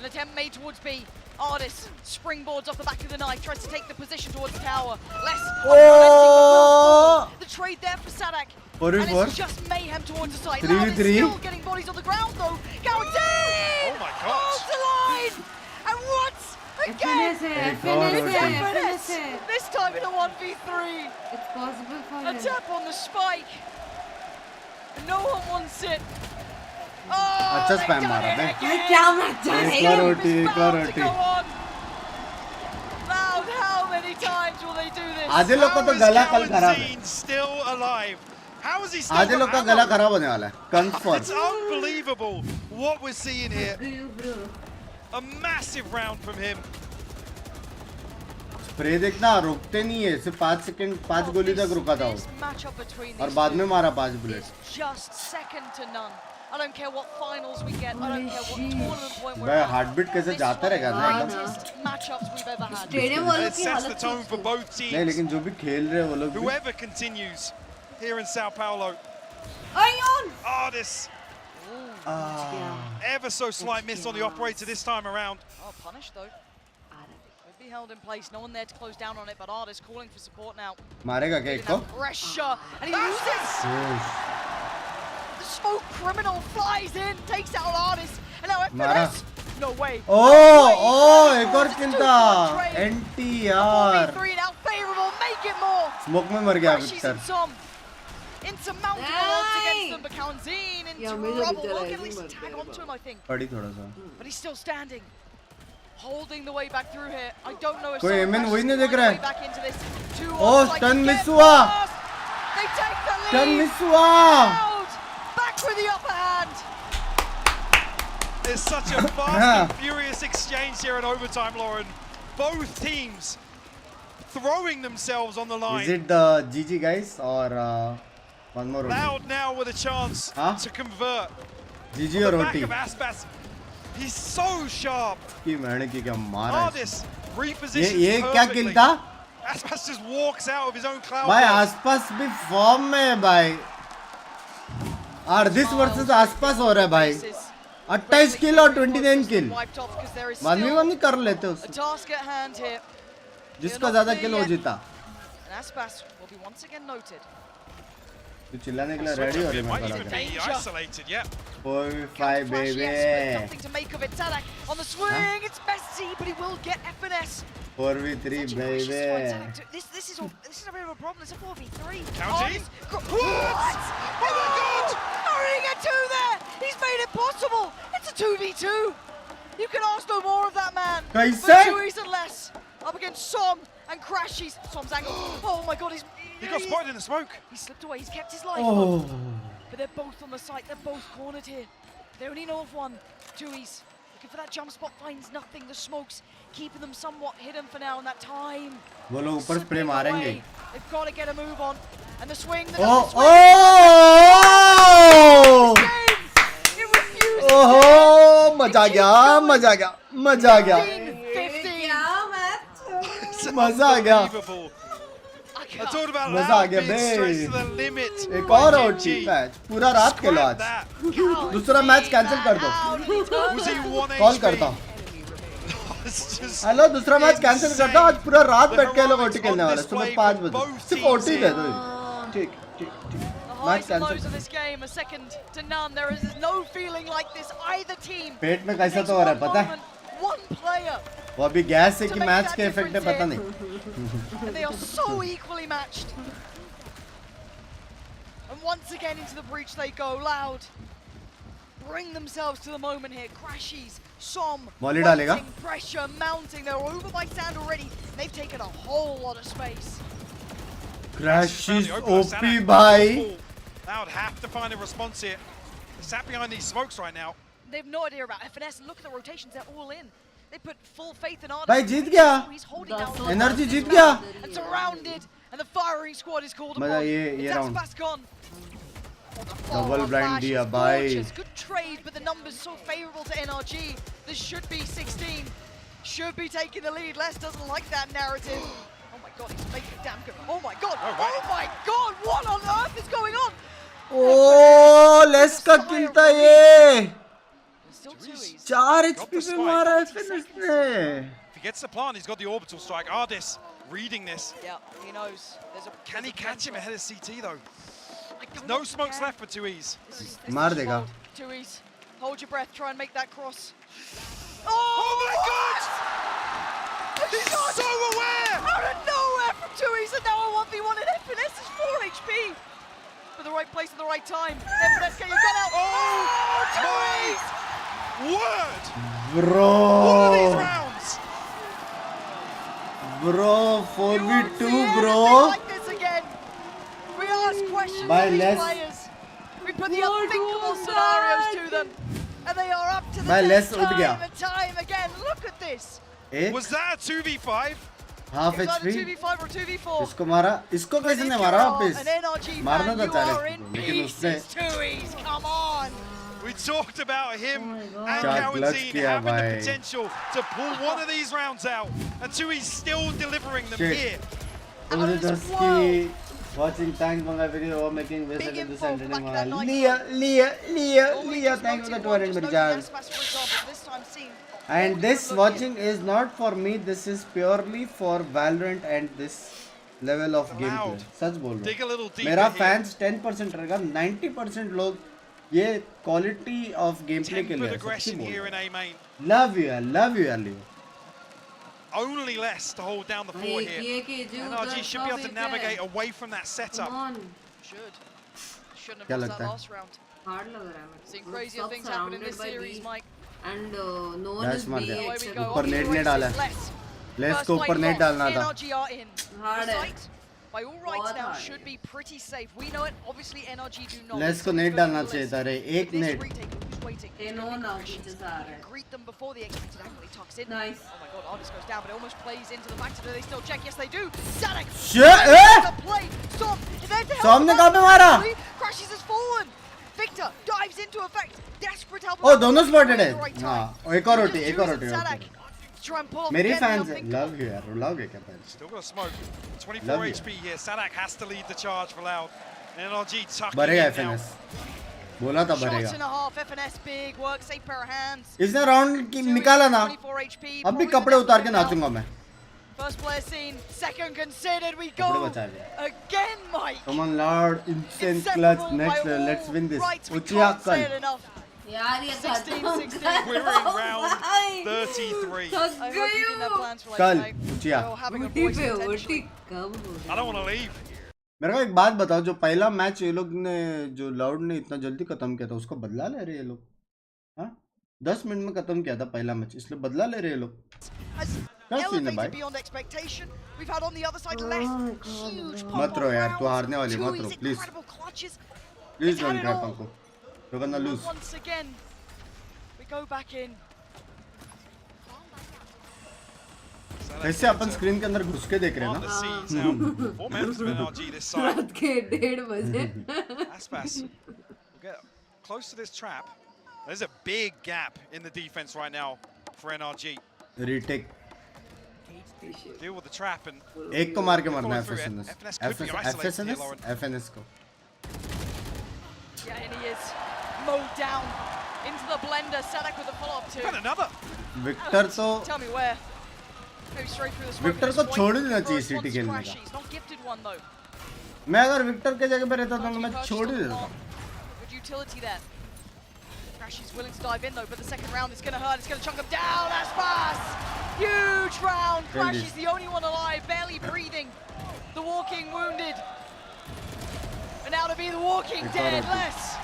An attempt made towards B. Ardis springboards off the back of the knife, tries to take the position towards the tower. Less Oh! the trade there for Sadak. For his And work. it's just mayhem them towards the side. 3v3. Still getting bodies on the ground though. Guaranteed! Oh my God. Holds the line! And once again, Finish. this time in a 1v3. It's possible for A him. tap on the spike. No one wants it. Oh, अच्छा they've spam done मारा it bay. again. क्या मजा एक है? बार It's OT, एक बार bound to OT। go on. Loud, how many times will they do this? आधे लोग का तो गला कल खराब है। Still alive. How is he still आधे लोग का गला alive? खराब होने वाला है। Confirm। It's unbelievable what we're seeing here. Bro. A massive round from him. Spray देखना रुकते नहीं है, सिर्फ 5 सेकंड 5 गोली तक रुका था वो This matchup between और these बाद में two मारा 5 bullet. is just second to none. I don't care what finals we get. I don't Holy care what shit. tournament point we're भाई at. हार्ट बीट कैसे This जाता is रहेगा one of ना the एकदम। greatest matchups we've ever had. Stadium वालों It की sets the हालत tone for both नहीं teams. लेकिन जो भी खेल रहे हैं वो लोग भी Whoever continues here in Sao Paulo. Ayon! Ardis, ever so slight miss on the operator this time around. Oh, punished though. Would be held in place. No one there to close down on it, but Ardis calling for support now. मारेगा क्या एक को? Pressure, and he uses the smoke criminal, flies in, takes out Ardis, and now मारा। FNS. No way. ओ एक और किल था NT यार 4v3 now favorable, make it more. Smoke में मर गया Crashes Victor. and some insurmountable odds against them, but Kaunzin into trouble. Look at least tag onto him, I think. पड़ी थोड़ा सा। But he's still standing, holding the way back through here. I don't know if कोई someone MN वही manages नहीं to देख find रहा a है। way back into this. Two ओ odds like stun to miss get हुआ। past. They take the stun lead. Miss हुआ। Loud, back with the upper hand. There's such a fast and furious exchange here in overtime, Lauren. Both teams throwing themselves on the Is line. it the GG guys or one more OT? Loud now with a chance Huh? to convert. GG The और back OT of Aspas. He's so sharp. की मैंने की क्या मारा है Ardis इसको। repositions ये क्या किल perfectly. था? Aspas just walks out of his own cloud. भाई burst. आसपास भी फॉर्म में है भाई। Ardis वर्सेस आसपास हो रहा है भाई। 28 किल और 29 किल। वानी कर लेते A उसको। task at hand here. जिसका ज्यादा किल हो जीता। And Aspas will be once again noted. तू चिल्लाने के लिए रेडी हो रही Might मैं even be isolated, yeah. 4v5 Flash, yes, but baby nothing to make of it. Sadak on the swing. It's messy, but he will get FNS. 4v3 Such a vicious fight, baby Sadak. This is a bit of a problem. It's a 4v3. County? What? Oh my God! Hurrying at two there. He's made it possible. It's a 2v2. You can ask no more of that man. कैसे? But two is less. Up against Som and Crashies. Som's angle. Oh my God! He got spotted in the smoke. He slipped away. He's kept his life. Oh But they're both on the site, they're both cornered here. They only know of one. Tui's looking for that jump spot, finds nothing. The smokes keeping them somewhat hidden for now in that time. वो लोग ऊपर spray Slipping मारेंगे। away. They've got to get a move on. And the swing, the Oh swing. oh Game! It refuses. ओहो मजा आ गया मजा आ गया मजा आ गया 15. क्या मैच? मजा आ गया। Unbelievable. I talked about मजा आ Loud गया being बे। stretched to the limit. एक by और GG. OT मैच पूरा रात खेलो आज। That. दूसरा मैच कैंसिल कर दो। Was he 1 call HP? करता हूँ। It's just हेलो दूसरा मैच कैंसिल करता हूँ। आज पूरा रात The बैठ के लोग heroics OT खेलने on वाले display सुबह for 5 बजे both सिर्फ teams OT दे here. दो। ठीक ठीक ठीक The match highs and lows cancel. of this game, a second to none. There is no feeling like this. Either team. पेट में कैसा takes तो हो रहा है one पता है? moment, one player. वो अभी गैस है To कि make मैच that के इफेक्ट है difference पता here. नहीं। And they are so equally matched. And once again into the breach they go. Loud bring themselves to the moment here. Crashies, Som, Volley डालेगा? waiting, pressure mounting. They're over by Sand already. They've taken a whole lot of space. Crashes Found the opener, OP Sadak. भाई। Loud have to find a response here. They're sat behind these smokes right now. They've no idea about FNS, and look at the rotations, they're all in. They put full faith in Ardis. भाई जीत गया। He's holding down energy जीत गया। and surrounded, and the firing squad is called मजा upon. ये It's round। Aspas gone. Double blind Flash दिया is भाई। gorgeous. Good trade, but the numbers so favorable to NRG. This should be 16. Should be taking the lead. Les doesn't like that narrative. Oh my God, he's making it damn good. Oh my God. Oh, right. Oh my God, what on earth is going on? ओ लेस का kill था ये। Still Tui's. 4 Got HP the पे spike. मारा है finish ने। If he gets the plant, he's got the orbital strike. Ardis reading this. Yeah, he knows. There's a Can he catch him ahead of CT though? I No smokes left for 2Es. मार देगा. 2Es, hold your breath, try and make that cross. Oh my God! He's so aware! Out of nowhere from 2Es, and now a 1v1 and FNS is 4 HP. For the right place at the right time. FNS, get your gun out. Oh, 2Es! Word! Bro. All of these rounds! Bro, 4v2, bro. Like this again. We ask questions By of these less. players. We put the unthinkable scenarios to them, and they are up to the By less test उठ गया. time and time again. Look at this. एक Was that a 2v5? half It's either HP. 2v5 or 2v4. इसको मारा. इसको But कैसे if ने you मारा are वापस? an NRG मारना fan, था you चारे are in को. लेकिन उसने pieces. 2Es, come on. We talked about him and क्या clutch Cowanzine किया having the भाई. potential to pull one of these rounds out, and 2E's still delivering them Shit. here. Urudoski watching, thanks for my video making Big visit to info the for center. back of that night. Leah, thank you for the 200 Just Mirjan. Yes, for example, this time seeing And this watching is not for me, this is purely for Valorant and this level of gameplay. सच बोल रहा Dig a little हूँ. deeper मेरा here. fans 10% रहेगा, 90% लोग ये quality of gameplay के लिए Tempered है, सच्ची aggression बोल here रहा in A main. हूँ. Love you, Leo. Only less to hold down the fort here. NRG should be able to navigate away from that setup. Come on. shouldn't क्या have lost लगता that है? last round. Hard लग रहा है मेरे Seeing को. crazier Stop things happen in this surrounded by series, B. Mike. And no one That's is smart, B yeah. Away we except go. ऊपर Off net the नहीं डाला races, है. less. Less First को fight ऊपर net lost. डालना था. NRG are in. Hard The है. site, by all rights बहुत now, hard should है. be pretty safe. We know it. Obviously, NRG do not. Less को So नेट let's go डालना to चाहिए Less. था रे. एक This net. retake, who's waiting? They It's know gonna be now Christian. which is hard है. Greet them before the expected angle. He tucks in. Nice. Oh my god, Artis goes down, but it almost plays into the factor. Do they still check? Yes, they do. Sadek. Shit, The play. Som. There to help Som ने him कहाँ पे मारा? out. Crashes has fallen. Victor dives into effect. Desperate help. ओ दोनों spotted है. At the right time. हाँ, एक और रोटी. Sadak. Try and pull off मेरी again, fans nothing. love you यार. Love है क्या fans? Still got to smoke. 24 Love you. HP here. Sadak has to lead the charge for Loud. NRG tucking भरेगा in now. FNS. बोला था Shot and भरेगा. a half. FNS big work. Safe pair of hands. इसने round निकाला ना. 24 HP. अब भी probably कपड़े the उतार के best now. नाचूंगा मैं. First player seen, second considered, we कपड़े go बचा लिया. again, Mike. Come on Lord, insane Inseparable clutch by next level. all Let's win this. rights, we उचिया can't say it कल. enough. यार ये 16-16. We're in round 33. थक I hope you didn't have गई plans for कल, like उचिया. having a उल्टी voice पे potentially. उल्टी कब हो I don't want to leave. मेरे को एक बात बताओ, जो पहला मैच ये लोग ने जो लाउड ने इतना जल्दी खत्म किया था, उसको बदला ले रहे ये लोग. हाँ 10 मिनट में खत्म किया था पहला मैच, इसलिए बदला ले रहे ये लोग. Has क्या सीन है elevated भाई? beyond expectation. We've had on the other side less huge मत रो यार, तू हारने वाली, मत रो, Two please. incredible clutches. Please It's had don't it crap all. हमको. You're gonna lose. Once again, we go back in. ऐसे अपन स्क्रीन के अंदर घुस के देख रहे हैं On the ना. scenes now. 4 members of NRG this side. रात के 1:30 बजे Aspas will get close to this trap. There's a big gap in the defense right now for NRG. Retake. Deal with the trap and एक को मार के मरना है Going through it. FSNS. FNS could be isolated here, Lauren. FNS को. Yeah, and he is mowed down into the blender. Sadak with a follow-up too. and another. Victor तो Tell me where. Maybe straight through the smoke. Victor and को just छोड़ wait. ही देना चाहिए First city one's खेलने crashy. का. He's not gifted one though. मैं अगर विक्टर के जगह पे रहता तो मैं Purchased छोड़ ही on the देता. long. Good utility there. Crashy's willing to dive in though, but the second round is going to hurt. It's going to chunk him down. That's fast. Huge round. Very Crashy's nice. the only one alive, barely breathing. The walking wounded. And now to be the walking It's dead. horrible. Less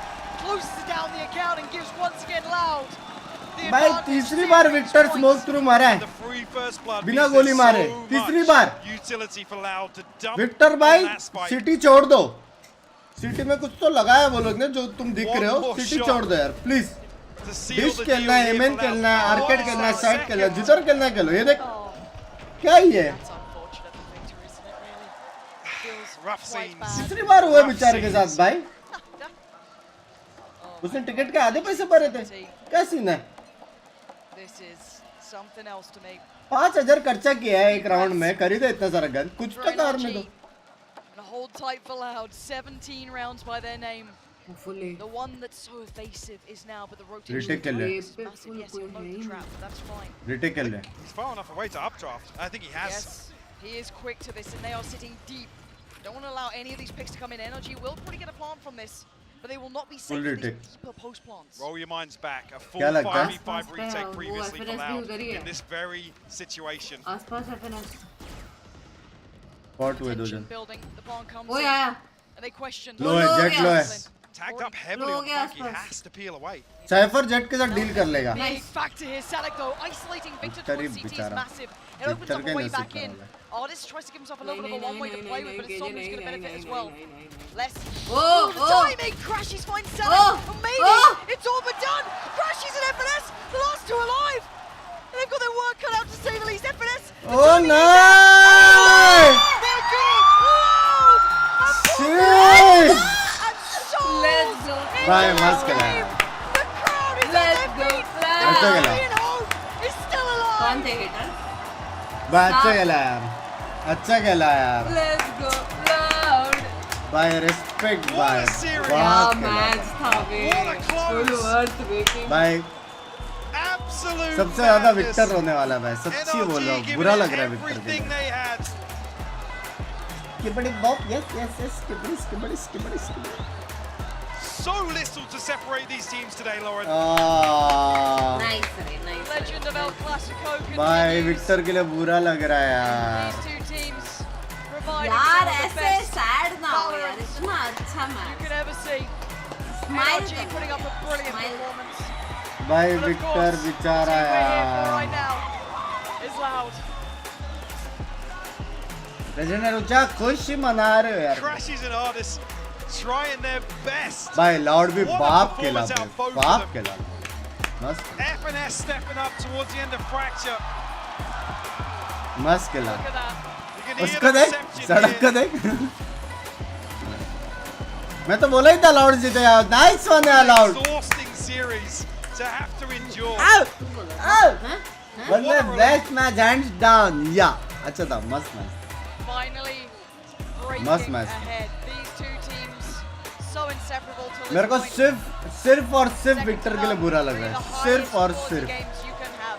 closes down the account and gives once again Loud the भाई advantage. तीसरी बार Victor smoke through मारा है. The free first blood बिना means गोली there's मारे. so तीसरी much बार. utility for Loud to dump Victor on भाई that spike. सिटी छोड़ दो. सिटी में कुछ तो लगाया वो लोग ने जो तुम दिख रहे हो. One more city shot. छोड़ दो यार please. To seal dish the खेलना है, deal here एमएन for खेलना है, Loud. आर्केड खेलना है, One साइड खेलना है, second. जिधर खेलना है खेलो. ये देख Oh, क्या ही है. that's unfortunate for Victor, isn't it really? Feels Rough quite scenes. bad. तीसरी बार हुआ बेचारे के साथ भाई. उसने टिकट के आधे पैसे भरे थे. क्या सीन है? This is something else to me. 5000 खर्चा किया है एक राउंड में. खरीदा इतना सारा गन. कुछ तो कार में दो. And hold tight for Loud. 17 rounds by their name. hopefully The one that's so evasive is now, but the rotation Retake कर ले. is massive. Yes, he'll load the trap, but that's fine. Retake कर ले. He's far enough away to updraft. I think he has. Yes, he is quick to this, and they are sitting deep Don't want to allow any of these picks to come in. NRG will probably get a plant from this, but they will not be safe Full for these retake. deeper post plants. Roll your minds back. A full क्या लगता है? 5v5 retake previously FNS भी allowed उधर ही है। in this very situation. आसपास FNS। Spot हुए दो Tension जन. building. The plant comes O in, यार। and they question. Low है, jet low है. Tagged up heavily Low on हो गया Funky, आसपास। has to peel away. Cypher Jet के साथ deal कर लेगा. Big factor here. Sadak though isolating Victor Victor towards he CT is बेचारा. massive. It opens Victor up के a way नसीब back खराब in. है. Artist tries to give himself a little bit of a one way to play with, but it's Someone's going to benefit as well. Less. Oh, the oh. timing! Crashes finds Sadak. Oh, Maybe oh. it's all but done. Crashes and FNS, the last two alive. And they've got their work cut out to say the least. FNS. Oh no! They're good. Wow! Shit! And so Let's go. Bye, must get The crowd is Let's on go, their feet. Flash. अच्छा खेला. Ian Hope is still alive. कौन थे heater? भाई अच्छा खेला यार. अच्छा खेला यार. Let's go loud. भाई respect What भाई. a series. क्या बहुत खेला. मैच था बे। What a close. Full worth making. भाई Absolute सबसे ज्यादा madness. विक्टर रोने वाला है भाई. सच्ची बोल रहा हूँ. NRG बुरा giving लग रहा है it विक्टर के everything लिए. they had. Skibbity bop. Yes. Skibbity. So little to separate these teams today, Lauren. Nice रे, nice. Legend of El Clasico भाई continues. विक्टर के लिए बुरा लग रहा है यार. These two teams providing यार some of the ऐसे best sad ना हो यार. Valorant इतना अच्छा you match. can ever see. Smile NRG करो. putting up a brilliant Smile. performance. भाई But of Victor course, the बेचारा team we're here for यार. right now is Loud. Legender ऊंचा खुशी मना रहे हो यार. Crashes and Artists trying their best. भाई लाउड भी What a बाप खेला performance out of both of बाप them. खेला. मस्त FNS stepping up towards the end of Fracture. मस्त खेला. Look at that. You can hear उसको the देख reception सड़क here. को देख. मैं तो बोला ही था लाउड जीते यार. नाइस वन यार loud. Exhausting series to have to endure. वरना बेस्ट मैच हैंड्स डाउन या. अच्छा था मस्त match. Finally breaking Must match. ahead. These two teams so inseparable till this मेरे को point. सिर्फ और सिर्फ Second विक्टर के लिए half, बुरा लग three रहा of है. the सिर्फ highest और quality सिर्फ games you can have.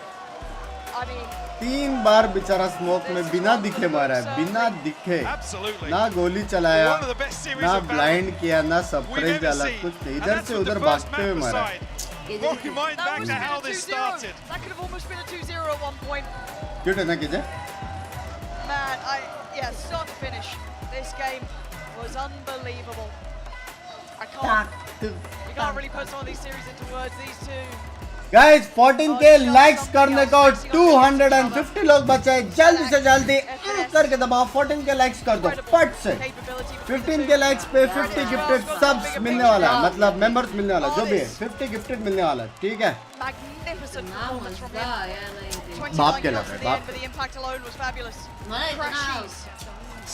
I mean, 3 बार बेचारा स्मोक में बिना दिखे मारा है. बिना दिखे. Absolutely. ना गोली चलाया, One of the best series ना of ब्लाइंड किया, ना we've सरप्राइज ever डाला, seen. कुछ नहीं. And इधर that's से with उधर the first भागते हुए map मारा. aside. Roll your mind that back was to been how a this 2-0. started. That could have almost been a 2-0 at one point. क्यों है ना कीजिए. Man, start to finish, this game was unbelievable. You can't really put some of these series into words. These two. Guys 14k likes करने को 250 लोग बचे हैं. जल्दी से जल्दी करके दबाओ. 14k लाइक्स कर दो फट से. 15k लाइक्स पे 50 गिफ्टेड सब्स मिलने वाला है. मतलब मेंबर्स मिलने वाला है. जो भी है 50 गिफ्टेड मिलने वाला है. ठीक है. Magnificent ना performance from मजा him. आया ना इसे. 29 बाप के kills लग at रहे, the बाप end, but the impact alone was fabulous. ना इतना Crashies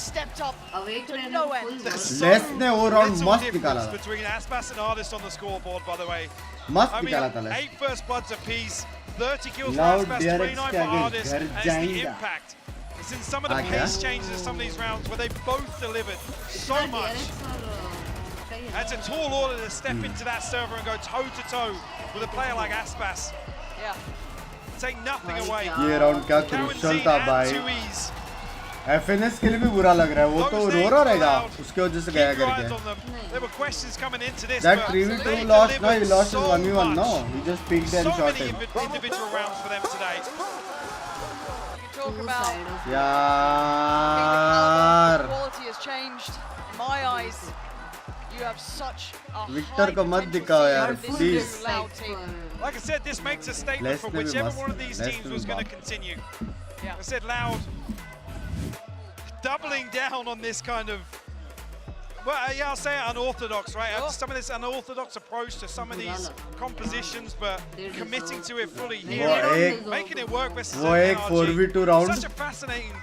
stepped up awake to रहने no में end. full There's worth. so less ने वो राउंड little मस्त निकाला difference था. between Aspas and Artist on the scoreboard, by the way. मस्त I mean, निकाला था less. 8 first bloods apiece, 30 kills Loud for Aspas, DRX 29 के for आगे Artist, घर and it's the जाएगा. impact. It's in some of the आ गया. pace changes in some of these rounds where they both delivered so much. That's a tall order to step into that server and go toe-to-toe with a player like Aspas. Yeah. Take nothing away. ये round क्या Cowan crucial Z था and भाई. 2Es. FNS के लिए भी बुरा लग रहा है. वो तो रो रहा रहेगा उसके वजह से गया Keep your eyes करके. on them. There were questions coming into this, That but 3v2 they loss, no, he delivered lost so his 1v1, no. much. He just picked and So shot many him. individual rounds for them today. You can talk about यार quality has changed. In my eyes, you have such a Victor high को मत potential दिखाओ team यार, in this please. new Loud team. Like I said, this makes a statement Less for than we whichever must- one of these less teams than was we going to must. continue. Yeah. Like I said, Loud doubling down on this kind of, well, yeah, I'll say unorthodox, right? Sure. Some of this unorthodox approach to some of these compositions, but committing to it fully वो here, एक making it work versus वो एक NRG. 4v2 round Such a fascinating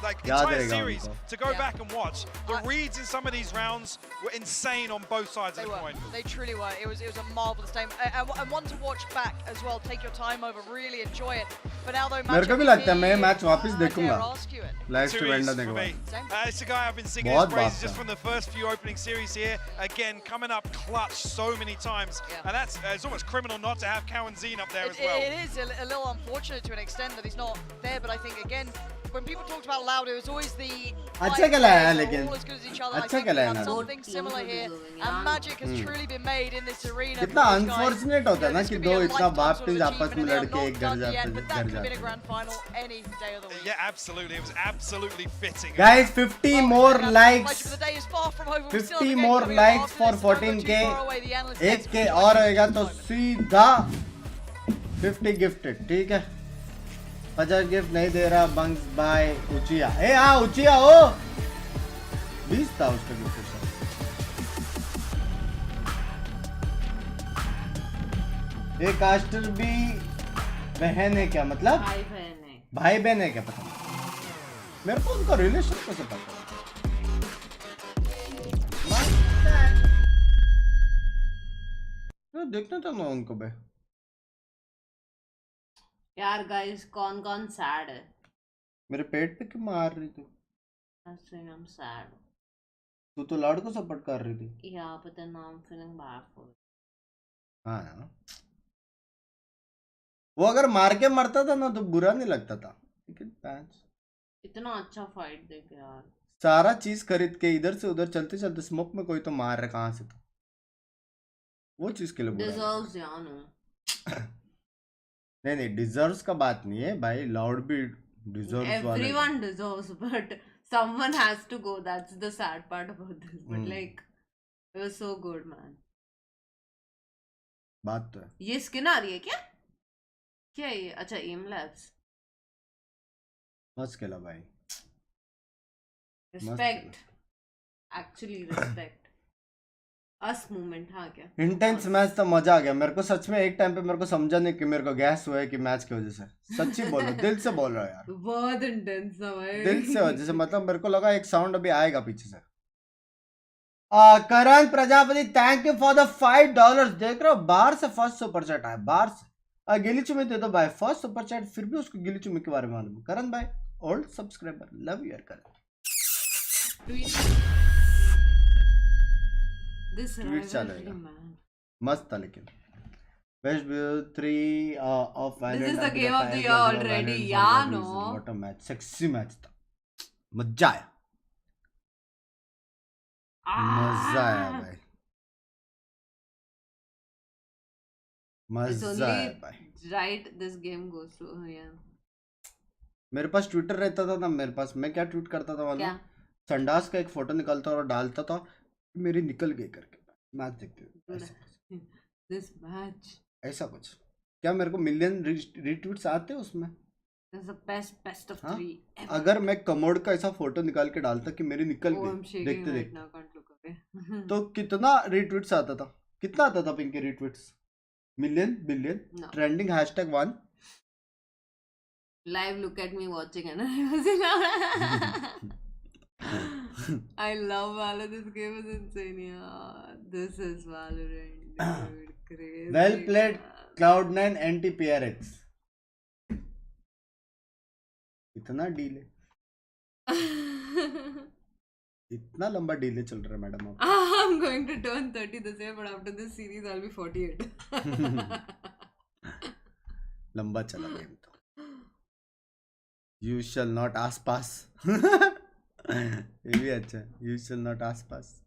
याद entire रहेगा series उनको. to go Yeah. back and watch. The reads in some of these rounds were insane on both sides They of the were. coin. They truly were. It was a marvelous game, and one to watch back as well. Take your time over, really enjoy it. But now though, मेरे को भी लगता है मैं match वापस देखूंगा. I dare ask you it. Live Two stream and E's होने for के me. बाद. Same. It's a guy I've been singing बहुत his praises बात just है. from the first few opening series here. Again, coming up clutch so many times. Yeah. And that's it's almost criminal not to have Cowan Zine up there as It well. is a little unfortunate to an extent that he's not there, but I think again, when people talked about Loud, it was always the अच्छा खेला है players लेकिन all as good as each other. I अच्छा think खेला we है have ना something similar here, and magic has truly been made in this arena. कितना for these guys. Unfortunate होता है ना This कि could be दो a इतना lifetime बाप sort टीम of आपस में achievement, and they लड़के are एक not घर done जाते yet, but that could have been a हैं grand final any day of the week. Yeah, absolutely. It was absolutely fitting. Guys 50 more And likes the day is far from over. We still have 50 a game more coming up likes after for this. Don't go 14K too far away. The analyst एक gets के joining और us होएगा in तो the moment. सीधा 50 gifted ठीक है 50 gift नहीं दे रहा बंक्स बाय उचिया ए हाँ उचिया हो 20 था उसका गिफ्ट ये कास्टर भी बहन है क्या मतलब भाई बहन है भाई बहन है क्या पता नहीं मेरे को उनका रिलेशन कैसे पता तो देखना था ना उनको बे यार गाइस कौन कौन सैड है मेरे पेट पे क्यों मार रही थी आई एम सैड तू तो लाड को सपोर्ट कर रही थी या but then I am feeling bad for हाँ यार वो अगर मार के मरता था ना तो बुरा नहीं लगता था लेकिन मैच इतना अच्छा फाइट देखे यार सारा चीज खरीद के इधर से उधर चलते चलते स्मोक में कोई तो मार रहा कहाँ से तो वो चीज के लिए बुरा डिजर्व्स यार नहीं डिजर्व्स का बात नहीं है भाई लाउड भी डिजर्व्स वाले everyone deserves but someone has to go that's the sad part about this but like it was so good man बात तो है ये स्किन आ रही है क्या है ये अच्छा एम लैब्स मस्त खेला भाई रिस्पेक्ट एक्चुअली रिस्पेक्ट अस मूवमेंट हाँ क्या इंटेंस मैच तो मजा आ गया मेरे को सच में एक टाइम पे मेरे को समझा नहीं कि मेरे को गैस हुआ है कि मैच की वजह से सच्ची बोलो दिल से बोल रहा यार बहुत इंटेंस था भाई दिल से वजह से मतलब मेरे को लगा एक साउंड अभी आएगा पीछे से Karan Prajapati thank you for the $5 देख रहे हो बाहर से फर्स्ट सुपर चैट आया बाहर से गिली चुमी दे दो भाई फर्स्ट सुपर चैट फिर भी उसको गिली चुमी के बारे में मालूम करण भाई ओल्ड सब्सक्राइबर लव यू यार करण This ट्वीट rivalry, man. मस्त था लेकिन best view 3 of This is the game of the year already, yeah, no? What a match sexy match था मजा आया मजा आया भाई It's मजा आया only भाई right this game goes to yeah. मेरे पास ट्विटर रहता था ना मेरे पास मैं क्या ट्वीट करता था मालूम संडास का एक फोटो निकालता और डालता था मेरी निकल गई करके मैच देखते This match ऐसा कुछ क्या मेरे को मिलियन रीट्वीट्स आते उसमें is the best of 3 ever. अगर मैं कमोड का ऐसा फोटो निकाल के डालता कि मेरी निकल Oh, I'm गई shaking देखते right देखते now, can't look away. तो कितना रीट्वीट्स आता था कितना आता था Pinky retweets million billion No. Trending #1 Live look at me watching and I was in I love Valorant. This game is insane. Yeah, this is Valorant. Dude, crazy. Well played Cloud9 anti PRX इतना delay इतना लंबा delay चल रहा है madam आप I'm going to turn 30 this year, but after this series I'll be 48. लंबा चला game तो यू शैल नॉट आस पास ये भी अच्छा यू शैल नॉट आस pass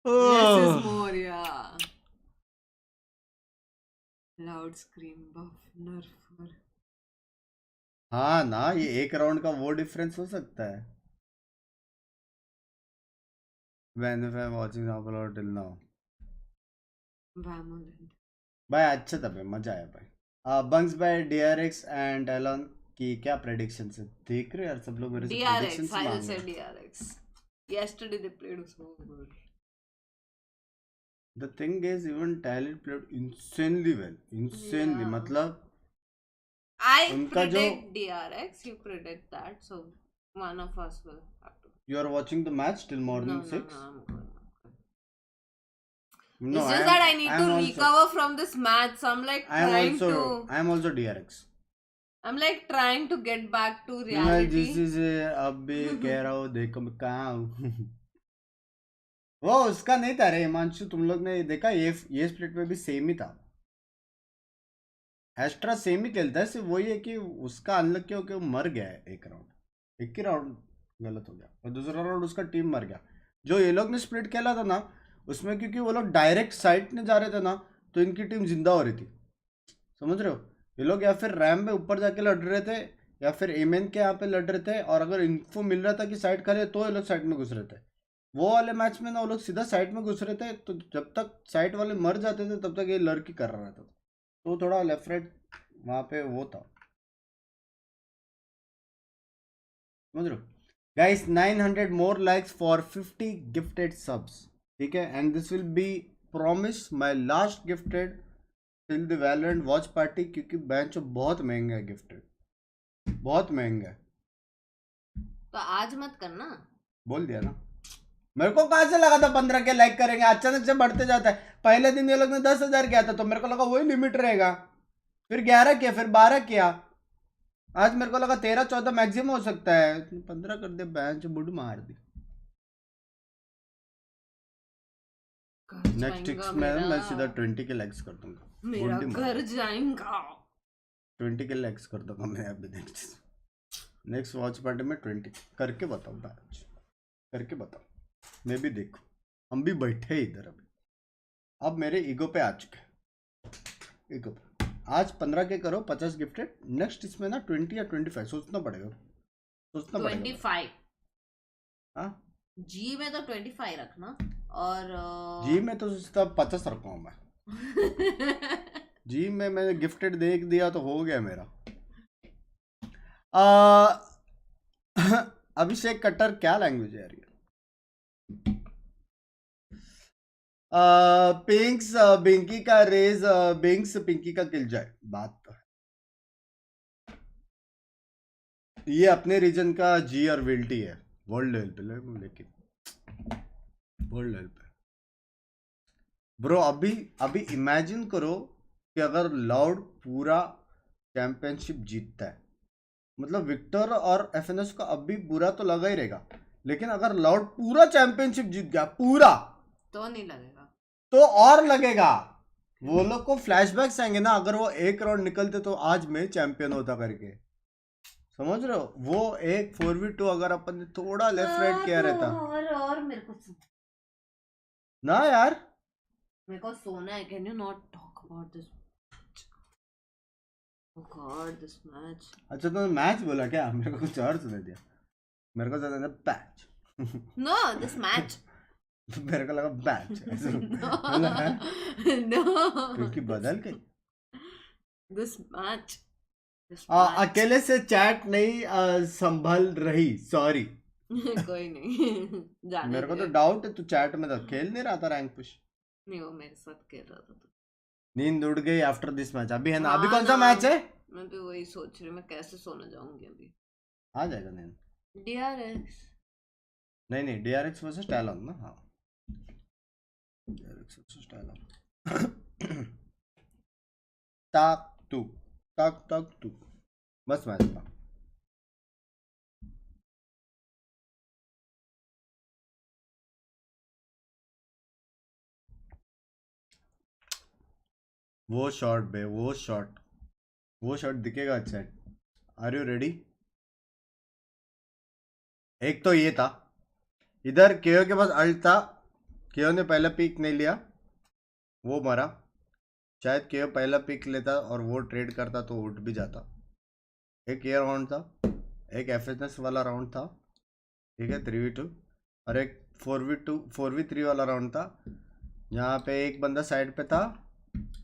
Less is more, yeah. Loud scream buff nerf. हाँ ना ये एक राउंड का वो डिफरेंस हो सकता है when if I'm watching São Paulo till now भाई अच्छा था भाई मजा आया भाई बंक्स बाय DRX एंड एलन की क्या प्रेडिक्शंस है देख रहे हो यार सब लोग मेरे से DRX, I will say DRX. Yesterday they played so good. The thing is even Talent played insanely well insanely Yeah. मतलब I उनका predict DRX, you predict that, so one of us will have to. you are watching the match till morning 6 No, I'm good. No, it's just that I need to recover from this match, so I'm like I am also DRX I'm like trying to get back to मैं reality. जिस चीज़ से अब भी कह रहा हूँ देखो मैं कहाँ हूँ वो उसका नहीं था रे हिमांशु तुम लोग ने देखा ये स्प्लिट में भी सेम ही था एस्ट्रा सेम ही खेलता है, सिर्फ वही है कि उसका अनलकी होकर मर गया है एक राउंड, एक ही राउंड गलत हो गया और दूसरा राउंड उसका टीम मर गया। जो ये लोग ने स्प्लिट खेला था ना उसमें, क्योंकि वो लोग डायरेक्ट साइड में जा रहे थे ना तो इनकी टीम जिंदा हो रही थी, समझ रहे हो। ये लोग या फिर रैम में ऊपर जाके लड़ रहे थे या फिर एमएन के यहाँ पे लड़ रहे थे, और अगर इन्फो मिल रहा था कि साइड खाली है तो ये लोग साइड में घुस रहे थे। वो वाले मैच में ना वो लोग सीधा साइड में घुस रहे थे, तो जब तक साइड वाले मर जाते थे तब तक ये लड़की कर रहा था, तो थोड़ा लेफ्ट राइट वहाँ पे वो था, समझ रहे हो। Guys 900 more likes for 50 gifted subs, ठीक है, and this will be promise my last gifted till the Valorant watch party, क्योंकि बेंच बहुत महंगा है, गिफ्टेड बहुत महंगा है। तो आज मत करना, बोल दिया ना। मेरे को कहाँ से लगा था 15 के लाइक करेंगे, अचानक से बढ़ते जाता है। पहले दिन ये लोग ने 10,000 किया था तो मेरे को लगा वही लिमिट रहेगा, फिर 11 किया, फिर 12 किया, आज मेरे को लगा 13-14 मैक्सिमम हो सकता है, 15 कर दिया, बेंच बुड मार दी। नेक्स्ट टिक्स में मैं सीधा 20 के लाइक्स कर दूंगा, मेरा घर जाएगा, 20 के लाइक्स कर दूंगा मैं अभी। नेक्स्ट वॉच पार्टी में 20 करके बताओ, बैच करके बताओ, मैं भी देखूं, हम भी बैठे इधर अभी। अब मेरे ईगो पे आ चुके, ईगो पे आज 15 के करो, 50 गिफ्टेड, नेक्स्ट इसमें ना 20 या 25 सोचना पड़ेगा, सोचना 25 पड़ेगा। हाँ जी में तो 25 रखना, और जी में तो सीधा 50 रखूंगा मैं। जी में मैंने गिफ्टेड देख दिया तो हो गया मेरा। अभिषेक कट्टर क्या लैंग्वेज है यार ये? पिंक्स बिंकी का रेज, बिंक्स पिंकी का किल जाए, बात तो है। ये अपने रीजन का जी और विल्टी है, वर्ल्ड लेवल पे, लेकिन वर्ल्ड लेवल पे ब्रो अभी इमेजिन करो कि अगर लाउड पूरा चैंपियनशिप जीतता है, मतलब विक्टर और एफएनएस का अभी बुरा तो लगा ही रहेगा, लेकिन अगर लाउड पूरा चैंपियनशिप जीत गया पूरा, तो नहीं लगेगा, तो और लगेगा। वो लोग को फ्लैशबैक्स आएंगे ना, अगर वो एक राउंड निकलते तो आज मैं चैंपियन होता करके, समझ रहे हो। वो एक 4v2 अगर अपन ने थोड़ा लेफ्ट राइट किया रहता। और मेरे को ना यार, मेरे को सोना है, can you not talk about this? Oh God, this match. अच्छा तो मैच बोला क्या? मेरे को कुछ और सुना दिया, मेरे को सुना पैच। No, this match. मेरे को लगा बैच। No. क्योंकि बदल गई। This match. अकेले से चैट नहीं संभल रही, सॉरी। कोई नहीं। मेरे को तो डाउट है, तू चैट में तो खेल नहीं रहा था रैंक पुश। नहीं, वो मेरे साथ खेल रहा था। नींद उड़ गई आफ्टर दिस मैच, अभी है ना? अभी कौन सा मैच है? मैं भी वही सोच रही हूँ, मैं कैसे सोने जाऊंगी अभी। आ जाएगा नींद। DRX नहीं DRX वर्सेस टैलन ना। हाँ DRX वर्सेस टैलन। तक टू बस मैच था। वो शॉट बे, वो शॉट दिखेगा अच्छा। Are you ready? एक तो ये था, इधर केओ के पास अल्ट था, केओ ने पहला पिक नहीं लिया, वो मरा। शायद केओ पहला पिक लेता और वो ट्रेड करता तो उठ भी जाता। एक ये राउंड था, एक एफएनएस वाला राउंड था, ठीक है 3v2, और एक 4v3 वाला राउंड था, जहाँ पे एक बंदा साइड पे था,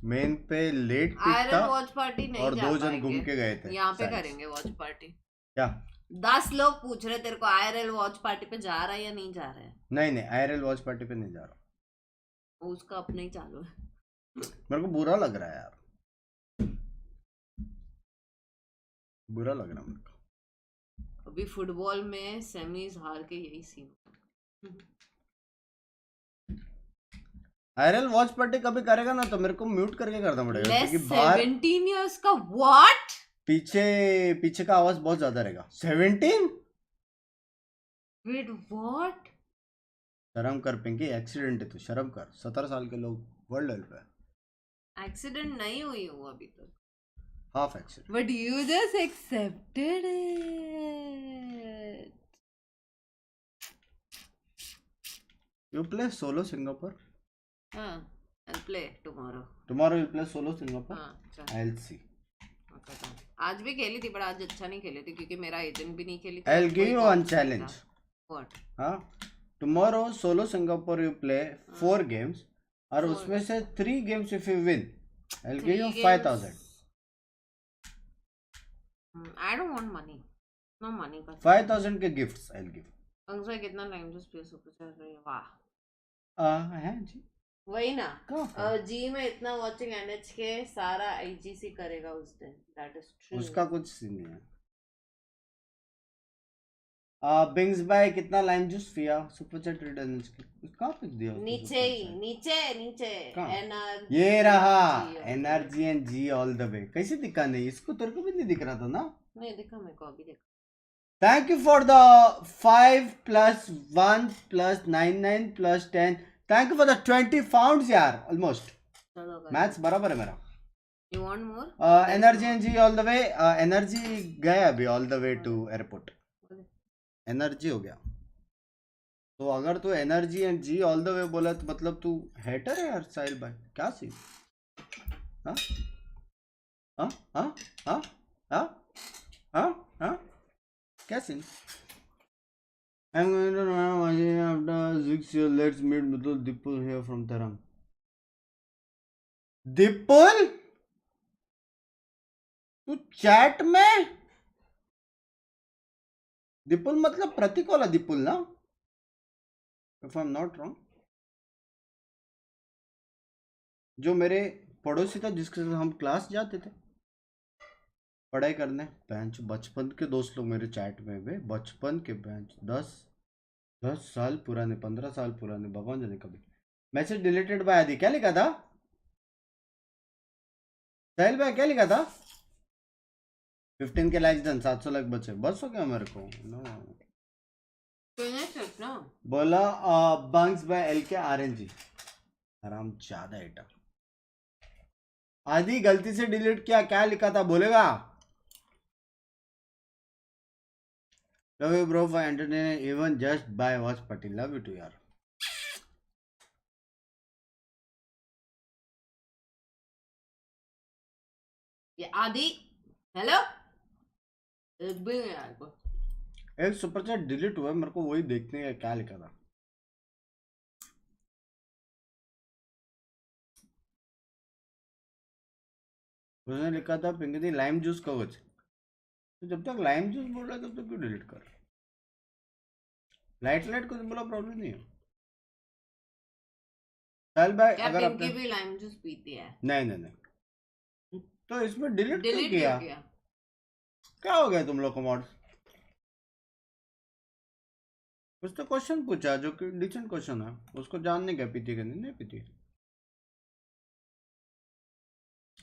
मेन पे लेट पिक था, वॉच पार्टी नहीं, और 2 जन घूम के गए थे। यहाँ पे करेंगे वॉच पार्टी। क्या 10 लोग पूछ रहे तेरे को IRL वॉच पार्टी पे जा रहा है या नहीं जा रहा है? नहीं IRL वॉच पार्टी पे नहीं जा रहा, उसका अपना ही चालू है। मेरे को बुरा लग रहा है यार, बुरा लग रहा है मेरे को। अभी फुटबॉल में सेमीज हार के यही सीन। IRL वॉच पार्टी कभी करेगा ना तो मेरे को म्यूट करके करना पड़ेगा, क्योंकि बाहर 17 इयर्स का व्हाट, पीछे का आवाज बहुत ज्यादा रहेगा। 17? Wait what? शर्म कर पिंकी, एक्सीडेंट है तो शर्म कर। 17 साल के लोग वर्ल्ड लेवल पे। एक्सीडेंट नहीं हुई हूँ अभी तक। half accident. But you just accepted it. You play solo Singapore? I'll play tomorrow. Tomorrow you play solo Singapore? I'll see. आज भी खेली थी, पर आज अच्छा नहीं खेली थी क्योंकि मेरा एजेंट भी नहीं खेली थी. I'll give you one challenge. What? हाँ, tomorrow solo Singapore you play 4 games और उसमें से 3 games if you win, I'll give you 5,000. I don't want money. No money. 5,000 के gifts I'll give. अंशा कितना टाइम जो स्पेस ऊपर चल रही है, वाह. है जी. वही ना. जी में इतना वाचिंग NHK सारा IGC करेगा उस दिन. That is true. उसका कुछ सीन नहीं है. बिंग्स बाय कितना लाइम जूस पिया? सुपर चैट रिटर्न की कहाँ पे दिया? नीचे ही, नीचे NRG. ये रहा NRG and G all the way. कैसे दिखा नहीं? इसको तेरे को भी नहीं दिख रहा था ना? नहीं दिखा, मेरे को अभी देखा. Thank you for the 5 plus 1 plus 99 plus 10. Thank you for the 20 pounds यार, almost. Maths बराबर है मेरा. You want more? NRG and G all the way. NRG गया अभी all the way to airport. Energy हो गया. तो अगर तू energy and G all the way बोला तो मतलब तू हेटर है यार साहिल भाई. क्या सी? हाँ हाँ हाँ हाँ हाँ हाँ हाँ क्या scene? I'm going to run after 6 years. Let's meet Mithul Dipul here from Taram. Dipul? तू चैट में? दीपुल मतलब प्रतीक वाला दीपुल ना? If I'm not wrong. जो मेरे पड़ोसी था जिसके साथ हम क्लास जाते थे पढ़ाई करने. बेंच बचपन के दोस्त लोग मेरे चैट में भी. बचपन के बेंच 10 साल पुराने, 15 साल पुराने, भगवान जाने कभी. मैसेज डिलीटेड बाय आदि. क्या लिखा था साहिल भाई? क्या लिखा था? 15 के लाइक्स डन, 700 लाइक बचे. बस हो गया मेरे को. बोला बंक्स बाय एल के RNG. आराम ज्यादा एटा. आदि गलती से डिलीट किया. क्या लिखा था बोलेगा? Love you bro for entertaining even just by watch party. Love you too यार. ये आदि हेलो. एक भी नहीं यार को. एक सुपर चैट डिलीट हुआ मेरे को वही देखने का. क्या लिखा था? उसने लिखा था पिंकी लाइम जूस कवच. तो जब तक लाइम जूस बोल रहा है तब तक क्यों डिलीट कर? लाइट को बोला प्रॉब्लम नहीं है. चल भाई अगर आपने भी लाइम जूस पीती है? नहीं तो इसमें डिलीट क्यों किया? क्या हो गया तुम लोग को मॉड्स? कुछ तो क्वेश्चन पूछा जो कि डिसेंट क्वेश्चन है. उसको जानने क्या पीती है नहीं पीती.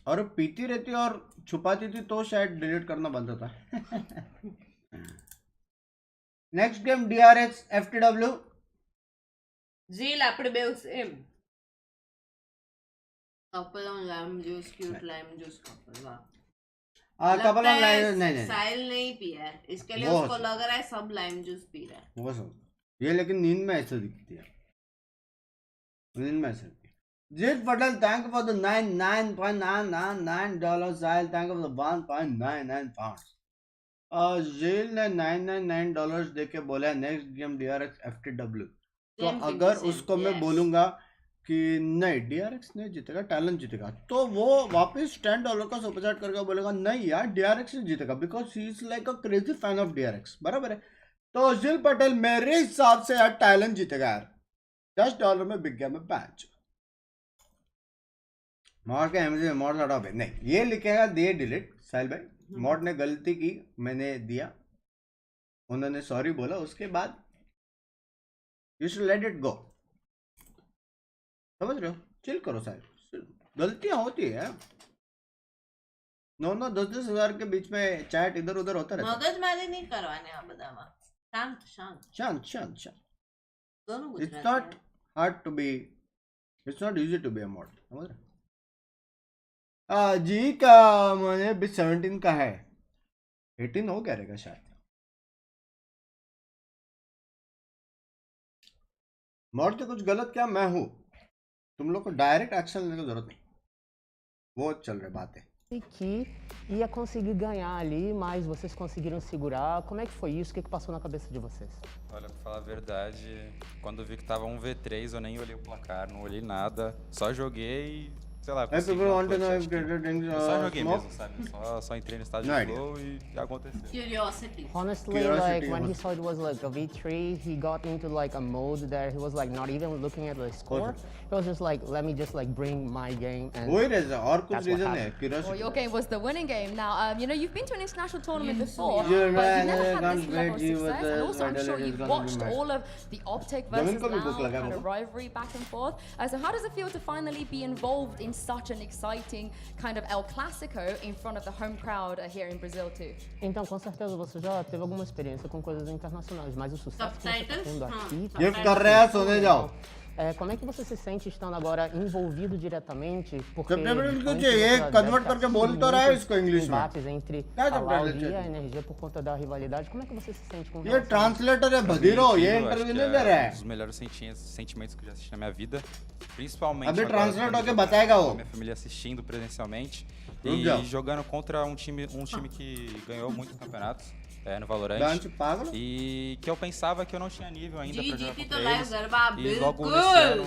और पीती रहती और छुपाती थी तो शायद डिलीट करना बनता था. Next game DRX FTW. जी लापड़ बेउ same. Couple on lime juice, cute lime juice couple. वाह. कपल ऑन लाइम नहीं साहिल नहीं पिया है इसके लिए. उसको लग रहा है सब लाइम जूस पी रहा है. वो सब ये लेकिन नींद में ऐसा दिखती है. नींद में ऐसा. Jit Patel, thank you for the $99.999. Sahil, thank you for the 1.99 pounds. Jail ने $999 देके बोला है नेक्स्ट गेम DRX FTW. तो अगर उसको मैं बोलूंगा कि नहीं DRX नहीं जीतेगा, टैलेंट जीतेगा, तो वो वापस $10 का सुपर चैट करके बोलेगा नहीं यार DRX नहीं जीतेगा because he is like a crazy fan of DRX. बराबर है. तो जिल पटेल मेरे हिसाब से यार टैलेंट जीतेगा यार. $10 में बिक गया मैं पैच. मॉड के एमजी मॉड हटा पे नहीं. ये लिखेगा दे डिलीट. साहिल भाई मॉड ने गलती की, मैंने दिया, उन्होंने सॉरी बोला, उसके बाद you should let it go. समझ रहे हो? चिल करो साहिल. गलतियां होती है. 9-10 हज़ार के बीच में चैट इधर उधर होता रहता है. मगजमारी नहीं करवाने आप बतावा. शांत. It's not hard to be. It's not easy to be a mod. समझ रहे? जी का मुझे भी 17 का है, 18 हो गया रहेगा शायद। मॉड तो कुछ गलत क्या मैं हूँ, तुम लोग को डायरेक्ट एक्शन लेने की जरूरत नहीं, वो चल रहे बातें। Que ia conseguir ganhar ali, mas vocês conseguiram segurar. Como é que foi isso? O que passou na cabeça de vocês? Olha, pra falar a verdade, quando eu vi que tava 1v3, eu nem olhei o placar, não olhei nada, só joguei, sei lá, consegui uma clutch, acho que eu só joguei mesmo, sabe? Só entrei no estado de flow e aconteceu. Curiosity. Honestly, like when he saw it was like a V3, he got into like a mode that he was like not even looking at the score. He was just like, let me just like bring my game. And वही reason और कुछ that's what reason है, happened. curiosity. Well, your game was the winning game. Now, you know, you've been to an international tournament before, but You're you've right, never had can't this level of wait, you success. with And the also, I'm sure medal is you've gonna be watched mad. all of the Optic Damin versus ko bhi Loud book laga kind of hoga. rivalry back and forth. So how does it feel to finally be involved in such an exciting kind of El Clasico in front of the home crowd here in Brazil too? Então, com certeza você já teve alguma experiência com coisas internacionais, mas o sucesso que você está tendo aqui. Gift कर रहे हैं, सोने जाओ। Como é que você se sente estando agora envolvido diretamente? Porque subtitle antes इनको चाहिए, você já convert deve करके ter बोल तो रहा है इसको muitos इंग्लिश में। embates entre क्या a subtitle Loud e a चाहिए? NRG por conta da rivalidade. Como é que você se sente com ये relação a isso? ट्रांसलेटर है भदीरो, ये Eu acho इंटरव्यू que नहीं दे रहा um है। dos melhores sentimentos que eu já assisti na minha vida, principalmente अभी agora translate quando होके eu tô बताएगा com वो। a minha família assistindo presencialmente रुक जाओ। e jogando contra um time que ganhou muitos campeonatos no Valorant Dante पागल। e que eu pensava que eu não tinha nível ainda para jogar GT तो contra live eles. Garba E logo बिल्कुल nesse ano,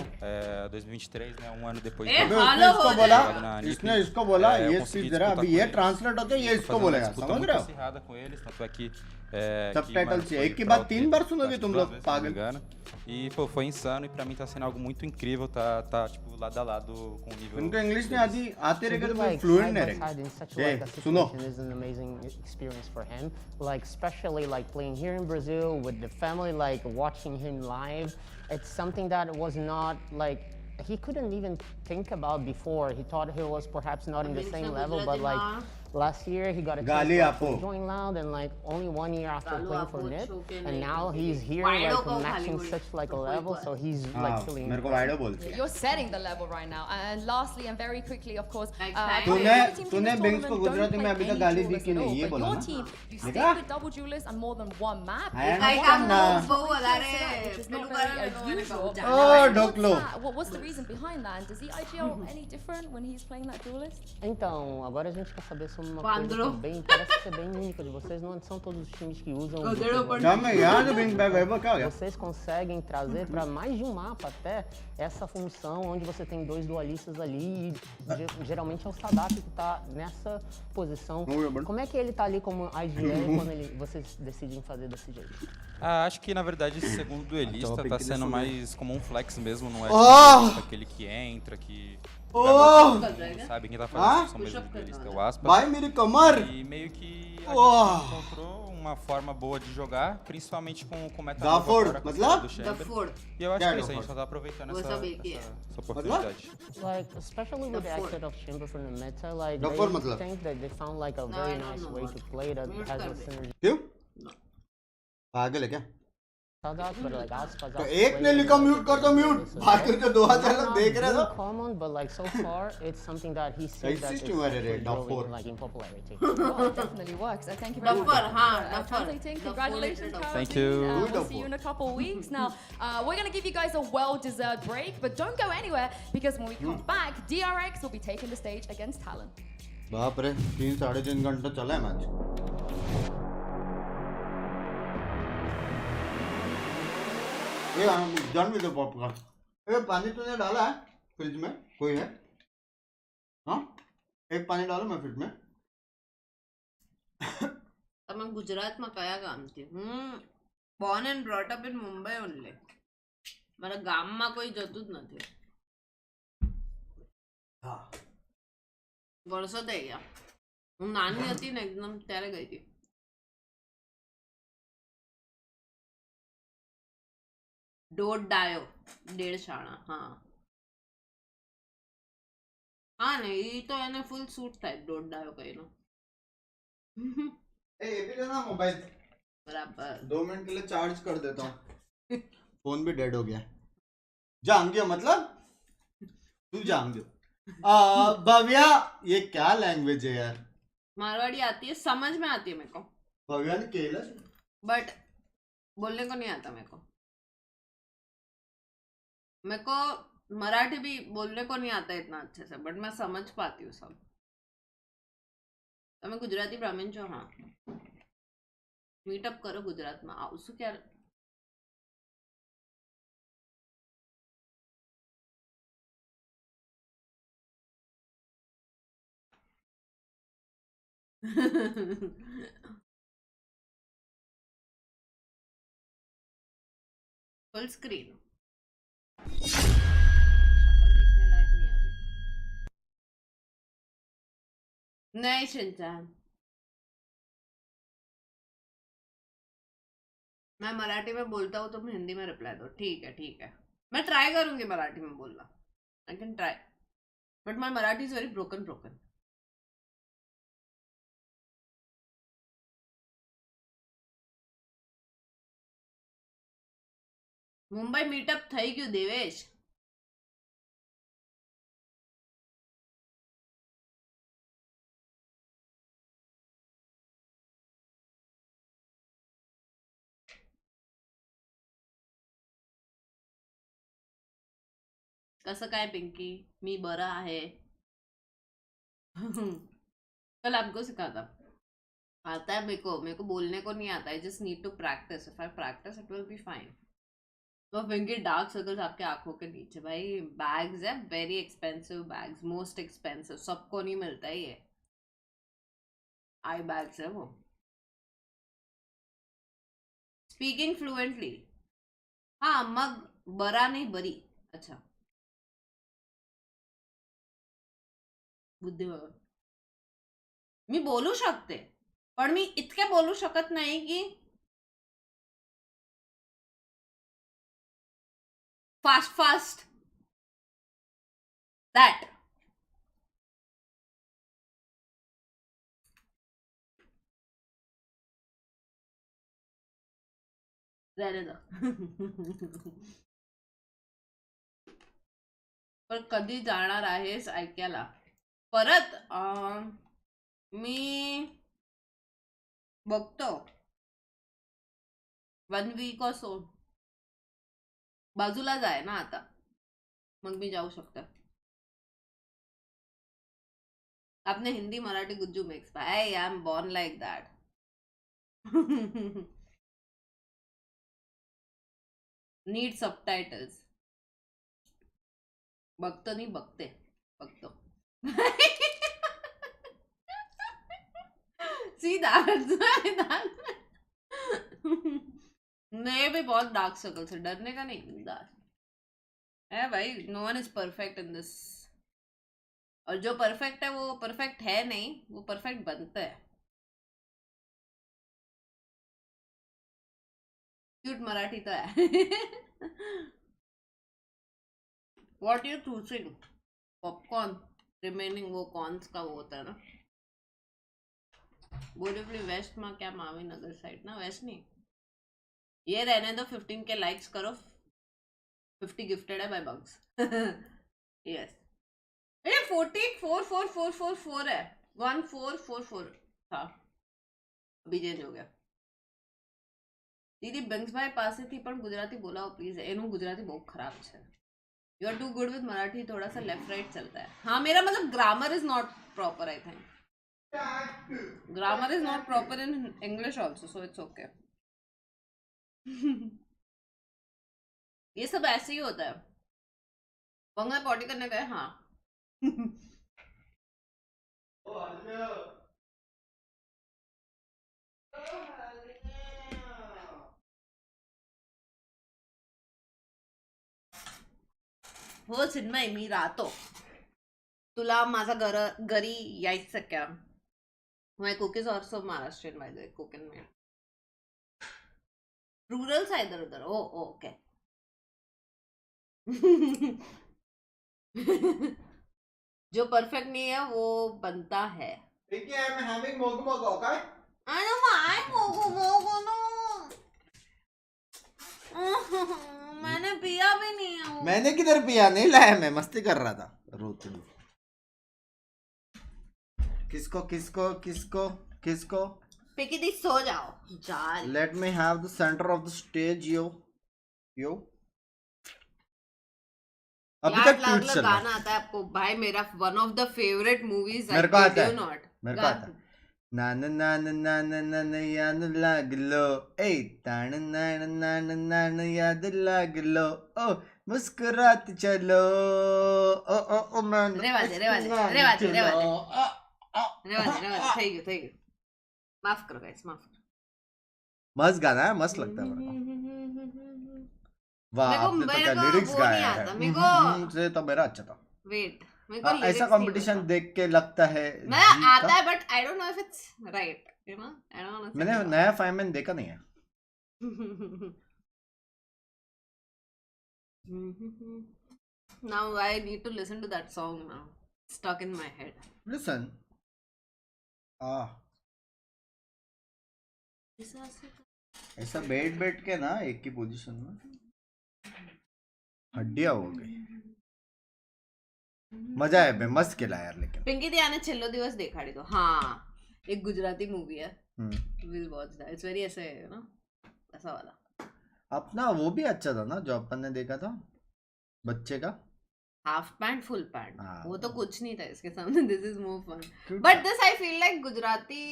2023, né, um ano depois Eh, do अबे hello उसने इसको हो बोला, जाएगा na इसने NiP, इसको बोला eu ये consegui सीध रहा, disputar अभी com ये eles. ट्रांसलेट होके ये Fui इसको fazer uma बोलेगा, disputa समझ muito रहे हो? acirrada com eles, tanto é que Subtitles mano, चाहिए, foi एक की pra बात तीन बार सुनोगे acho तुम que लोग, 2 vezes, se não me पागल। engano. E, pô, foi insano e pra mim tá sendo algo muito incrível, tá tipo, lado a lado com o nível... इनको इंग्लिश नहीं आती, आते To रहेगा be तो like फ्लुएंट side नहीं by रहेगा। side in such A, like a सुनो, situation is an amazing experience for him. Like especially like playing here in Brazil with the family, like watching him live. It's something that was not like he couldn't even think about before. He thought he was perhaps not in the Binks same ने level, but like last year he got a chance गाली to आपो। join Loud, and like only 1 year after गालू playing आपो for NIP, छोके and नहीं now होती। he's here वाइडो like को खाली matching बोल- such like a तो कोई level, बात so he's हाँ, like feeling. मेरे को वाइडो बोलते हैं। You're setting the level right now. And lastly, and very quickly, of course, Like, probably तूने the teams in तूने this बिंक्स को tournament गुजराती don't में play अभी तक any गाली दी duelists कि at नहीं, all, ये but बोला your ना। team, you stick देखा? with double duelists on more than one map. है And ना one काम ना। of those बहु is अदारे which is not पेलू very करा मैंने usual. बहुत ओ, What's ढोकलो। that? What's the reason behind that? And does the IGL any different when he's playing that duelist? Então, agora a gente quer saber sobre uma Pandro. coisa que bem, parece ser bem única de vocês. Não são todos os times que usam. o Pandro, duplo क्या मैं यहाँ से Binks back weber क्या हो गया? Vocês conseguem trazer para mais de um mapa até essa função onde você tem 2 dualistas ali e geralmente é o Sadak que tá nessa posição. Como é que ele tá ali como IGL quando vocês decidem fazer desse jeito? acho que na verdade esse segundo duelista tá sendo mais como um flex mesmo, não é Oh! tipo, aquele que entra, que... Oh! Sabe quem tá Ah? fazendo a função mesmo do duelista é o Aspas. भाई मेरी कमर। E meio que a Oh! gente encontrou uma forma boa de jogar, principalmente com o meta Gafford, nova agora, com a मतलब? saída do Chamber. Gafford. E eu acho क्या que é isso, a gente Gafford? só tá aproveitando वो essa सब एक ही है। oportunidade. Like, especially with the exit of Chamber from the meta, like The they four मतलब? think that they found like a No, very I don't nice know way what. to play that Mute has कर a they. synergy. क्यों? पागल है क्या? Sadak, but like Aspas. तो एक ने लिखा म्यूट कर दो म्यूट, बाकी के 2000 लोग देख रहे Very थे। common, but like so far, it's something that he sees Like that is system actually rate, not four. growing like in popularity. Well, it definitely works. Thank you very much Duffer, for हाँ, Duffer. translating. Duffer Congratulations, Duffer. Thank Caroline. you. We'll see you in a couple of weeks. Now, we're going to give you guys a well-deserved break, but don't go anywhere because when we come back, DRX will be taking the stage against Talon. बाप रे 3-3.5 घंटा चला है match. ये जन भी तो popcorn. ये पानी तूने डाला है फ्रिज में? कोई है? हाँ? एक पानी डालो मैं फ्रिज में। તમે ગુજરાતમાં કયા ગામથી? born and brought up in Mumbai only. મારા ગામમાં કોઈ જતું જ નથી. વર્ષો થઈ ગયા. હું નાની હતી ને એકદમ ત્યારે ગઈ હતી. દોઢ ડાયો દેડશાણા. હા હા ને એ તો એને ફૂલ સૂટ થાય દોઢ ડાયો કહીનો. ये भी लेना मोबाइल। બરાબર 2 मिनट के लिए चार्ज कर देता हूँ। फोन भी डेड हो गया। जान गया मतलब? तू जान गया। भव्या ये क्या लैंग्वेज है यार? मारवाड़ी आती है, समझ में आती है मेरे को, भव्या ने केला बट बोलने को नहीं आता मेरे को मराठी भी बोलने को नहीं आता इतना अच्छे से, बट मैं समझ पाती हूँ सब। તમે ગુજરાતી બ્રાહ્મણ છો? हाँ, मीटअप करो गुजरात में, आओ શું क्या फुल स्क्रीन देखने लायक नहीं अभी। नहीं शिनचैन, मैं मराठी में बोलता हूँ, तुम हिंदी में रिप्लाई दो। ठीक है, मैं ट्राई करूंगी मराठी में बोलना, I can try, but my Marathi is very broken. Mumbai meetup થઈ ગયું દેવેશ? कसं काय पिंकी? मी बरा आहे। कल आपको सिखाता, आता है मेरे को बोलने को नहीं आता, I just need to practise, if I practise it will be fine. तो पिंकी डार्क सर्कल्स आपके आंखों के नीचे, भाई बैग्स है, very expensive bags, most expensive, सबको नहीं मिलता है ये आई बैग्स है वो। स्पीकिंग फ्लुएंटली, हाँ मग बरा नहीं बरी, अच्छा बुद्धी मी बोलू शकते, पण मी इतके बोलू शकत नाही की फास्ट that रहने दो। पण कधी जाणार आहेस ऐकायला परत? मी बघतो 1 वीक और सो, बाजूला जाय ना आता, मग मी जाऊ शकते। आपने Hindi Marathi Gujju mix, I am born like that. Need subtitles, बघतो नहीं बघते, बघतो। सीधा मैं भी बहुत डार्क सर्कल से डरने का नहीं है भाई, no one is perfect in this, और जो परफेक्ट है वो परफेक्ट है नहीं, वो परफेक्ट बनता है। क्यूट मराठी तो है। What you choosing? Popcorn remaining, वो कॉर्न्स का वो होता है ना। बोरीवली वेस्ट में क्या, मावी नगर साइड ना, वेस्ट नहीं, ये रहने दो। 15 के लाइक्स करो, 50 गिफ्टेड है बाय बग्स। यस, ये 444444 है, 1444 था, अभी चेंज हो गया। दीदी बिंक्स भाई पास थी पण गुजराती बोलाओ प्लीज, एनु गुजराती बहुत खराब है। You are too good with Marathi, थोड़ा सा लेफ्ट राइट चलता है। हाँ मेरा मतलब grammar is not proper, I think grammar is not proper in English also, so it's okay. ये सब ऐसे ही होता है। बंगा पॉटी करने गए, हाँ। हो चिन्मय, मी राहतो, तुला माझा घरी यायचं क्या? My cookies also Maharashtrian by the way, cooking में रूरल सा इधर उधर। ओ ओके। जो परफेक्ट नहीं है वो बनता है। Vicky, I'm having mogu mogu, okay? I know why mogu mogu no। मैंने पिया भी नहीं है वो। मैंने किधर पिया, नहीं लाया, मैं मस्ती कर रहा था। रोतड़ू किसको पिकी दी सो जाओ यार. Let me have the center of the stage, yo. अभी तक ट्वीट चल रहा है. गाना आता है आपको भाई? मेरा one of the favourite movies. मेरे को आता है. मेरे को आता है. ना ना ना ना ना ना ना ना याद लग लो, ए तान ना ना ना ना ना ना याद लग लो, ओ मुस्कुराते चलो, ओ मैन. रेवाज. Thank you. माफ करो गाइस, माफ करो. मस्त गाना है, मस्त लगता है मेरे को. वाह, आपने तो क्या लिरिक्स गाया है. मेरे को से तो मेरा अच्छा था. वेट, ऐसा कंपटीशन देख के लगता है मैं आता है, but I don't know if it's right, you know. I don't know. मैंने नया फायरमैन देखा नहीं है. Now I need to listen to that song now. Stuck in my head. Listen. ऐसा बैठ के ना एक की पोजीशन में हड्डियां हो गई. मजा है बे, मस्त खेला यार. लेकिन पिंकी दी आने छेल्लो दिवस देखाड़ी तो. हाँ, एक गुजराती मूवी है. We'll watch that. It's very ऐसे, you know, ऐसा वाला. अपना वो भी अच्छा था ना जो अपन ने देखा था बच्चे का. Half pant full pant. वो तो कुछ नहीं था इसके सामने. This is more fun. But this I feel like Gujarati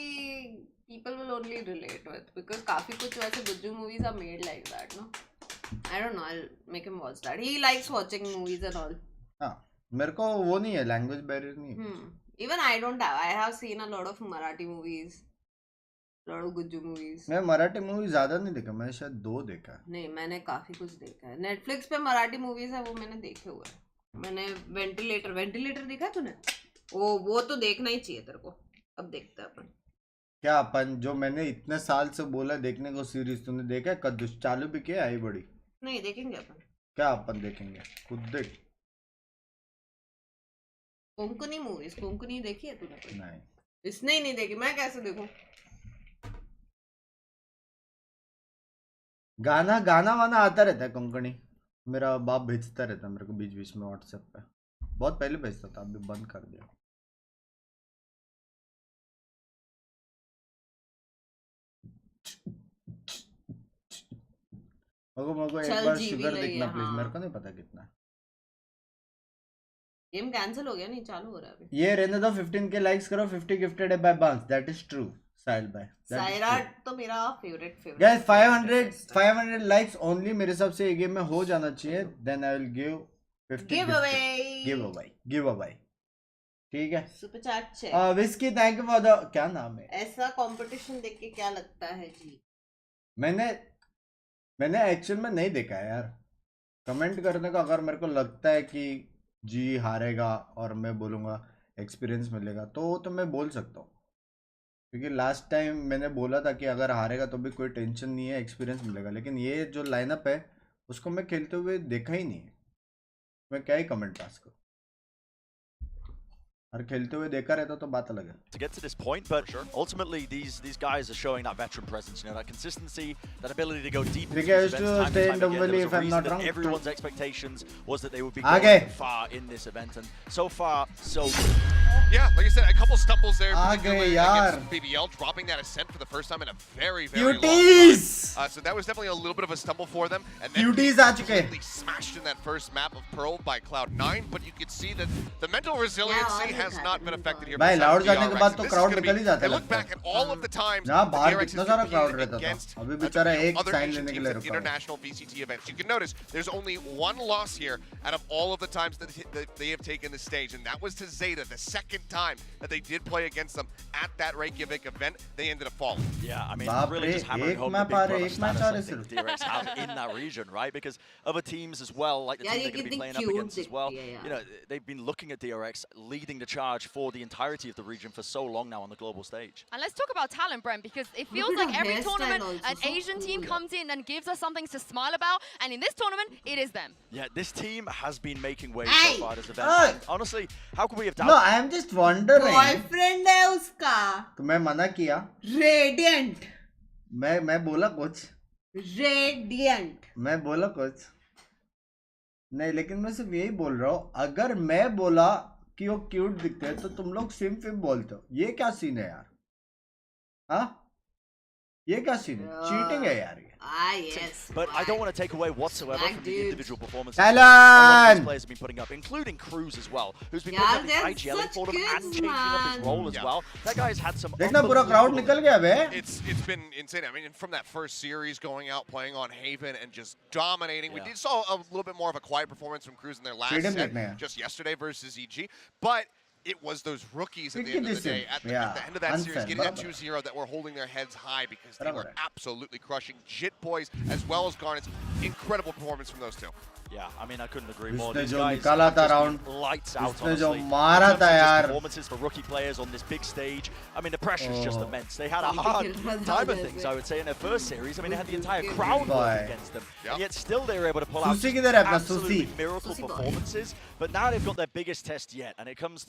people will only relate with, because काफी कुछ वैसे Gujju movies are made like that, no? I don't know. I'll make him watch that. He likes watching movies and all. हाँ, मेरे को वो नहीं है, language barrier नहीं है. Even I don't have. I have seen a lot of Marathi movies, lot of Gujju movies. मैं Marathi movie ज्यादा नहीं देखा, मैंने शायद 2 देखा है. नहीं, मैंने काफी कुछ देखा है. Netflix पे मराठी movies है, वो मैंने देखे हुए हैं. मैंने वेंटिलेटर देखा तूने? वो तो देखना ही चाहिए तेरे को. अब देखते हैं अपन. क्या अपन जो मैंने इतने साल से बोला देखने को सीरीज, तूने देखा है? कद्दूस चालू भी किया आई बड़ी. नहीं, देखेंगे अपन. क्या अपन देखेंगे? खुद देख. कोंकणी मूवीज, कोंकणी देखी है तूने? नहीं, इसने ही नहीं देखी, मैं कैसे देखूं? गाना वाना आता रहता है कोंकणी. मेरा बाप भेजता रहता है मेरे को बीच में व्हाट्सएप पे. बहुत पहले भेजता था, अभी बंद कर दिया. मेरे को एक बार शुगर देखना प्लीज. मेरे को नहीं पता कितना है. गेम कैंसिल हो गया? नहीं, चालू हो रहा है अभी. ये रहने दो. 15K लाइक्स करो. 50 गिफ्टेड है by bunks. That is true. Sahil भाई, सायरा तो मेरा फेवरेट. गाइस 500 लाइक्स ओनली मेरे हिसाब से ये गेम में हो जाना चाहिए. Then I will give 50 give away. ठीक है. Super chat check. Whisky thank you for the. क्या नाम है? ऐसा कंपटीशन देख के क्या लगता है जी? मैंने एक्चुअल में नहीं देखा है यार. कमेंट करने का अगर मेरे को लगता है कि जी हारेगा और मैं बोलूँगा एक्सपीरियंस मिलेगा तो मैं बोल सकता हूँ. क्योंकि लास्ट टाइम मैंने बोला था कि अगर हारेगा तो भी कोई टेंशन नहीं है, एक्सपीरियंस मिलेगा. लेकिन ये जो लाइनअप है उसको मैं खेलते हुए देखा ही नहीं है. मैं क्या ही कमेंट पास करूँ. और खेलते हुए देखा रहता तो बात अलग है. To get to this point, but ultimately these guys are showing that veteran presence, you know, that consistency, that ability to go deep into these events time and time again. There was a reason that everyone's expectations was that they would be going far in this event, and so far, so good. Yeah, like I said, a couple stumbles there, particularly against BBL, dropping that ascent for the first time in a very, very long time. So that was definitely a little bit of a stumble for them. And then completely smashed in that first map of Pearl by Cloud9, but you could see that the mental resiliency has not been affected here. भाई loud जाने के बाद तो crowd निकल ही जाता है. Look back at all of the times बाहर कितना सारा क्राउड रहता था. अभी बेचारा एक साइन लेने के लिए रुका. International VCT events. You can notice there's only one loss here out of all of the times that they have taken the stage, and that was to Zeta, the second time that they did play against them at that Reykjavik event. They ended up falling. Yeah, I mean, really just hammering home the big brother status I think the DRX have in that region, right? Because other teams as well, like the team they're going to be playing up against as well, you know, they've been looking at DRX leading the charge for the entirety of the region for so long now on the global stage. And let's talk about talent, Brent, because it feels like every tournament an Asian team comes in and gives us something to smile about, and in this tournament, it is them. Yeah, this team has been making waves so far this event. And honestly, how could we have doubted? No, I am just wondering. Boyfriend है उसका. तो मैं मना किया. Radiant. मैं बोला कुछ. Radiant. मैं बोला कुछ नहीं, लेकिन मैं सिर्फ यही बोल रहा हूँ. अगर मैं बोला कि वो क्यूट दिखते हैं तो तुम लोग सिम फिम बोलते हो. ये क्या सीन है यार? हाँ, ये क्या सीन है? चीटिंग है यार ये. Yes. But I don't want to take away whatsoever from the individual performances Talon! these players have been putting up, including Cruz as well, who's been putting up the IGL for them and changing up his role as well. That guy has had some. देखना पूरा crowd निकल गया बे. It's been insane. I mean, from that first series, going out, playing on Haven, and just dominating. We saw a little bit more of a quiet performance from Cruz in their last set, just yesterday versus EG. But it was those rookies at the end of the day, at the end of that series, getting that 2-0 that were holding their heads high because they were absolutely crushing Jit boys as well as Garnet's. Incredible performance from those two. Yeah, I mean, I couldn't agree more. उसने These जो guys निकाला था have just round, been lights out, उसने जो honestly. मारा था यार. Performances for rookie players on this big stage. I mean, the pressure's just immense. They had a hard time of things, I would say, in their first series. I mean, they had the entire crowd working against them, and yet still they were able to pull out Susi किधर है अपना absolutely Susi? miracle performances. But now they've got their biggest test yet, and it comes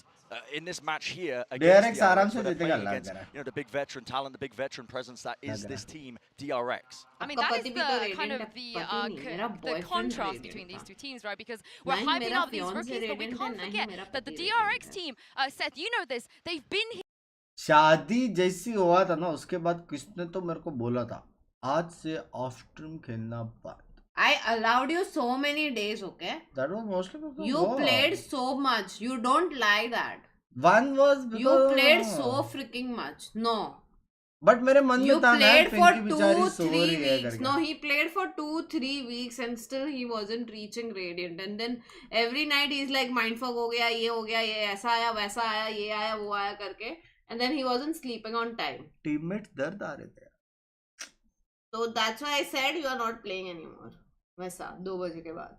in this match here DRX against the आराम DRX, से where they're जीतेगा playing लग against, रहा है. you know, the big veteran talent, the big veteran presence that is this team, DRX. I mean, that is the kind of the contrast between these two teams, right? Because we're hyping up these rookies, but we can't forget that the DRX team, Seth, you know this, they've been here. शादी जैसी हुआ था ना उसके बाद किसने तो मेरे को बोला था आज से ऑफ स्ट्रीम खेलना बंद. I allowed you so many days, okay? That was mostly because you played so much. You don't lie that. One was because you played so freaking much. No. But मेरे मन में था ना played for Pinky बेचारी सो 2-3 रही है weeks. करके. No, he played for 2-3 weeks and still he wasn't reaching Radiant. And then every night he's like mindfuck हो गया, ये ऐसा आया, वैसा आया, ये आया, वो आया करके. And then he wasn't sleeping on time. Teammates दर्द आ रहे थे. So that's why I said you are not playing anymore. वैसा 2 बजे के बाद.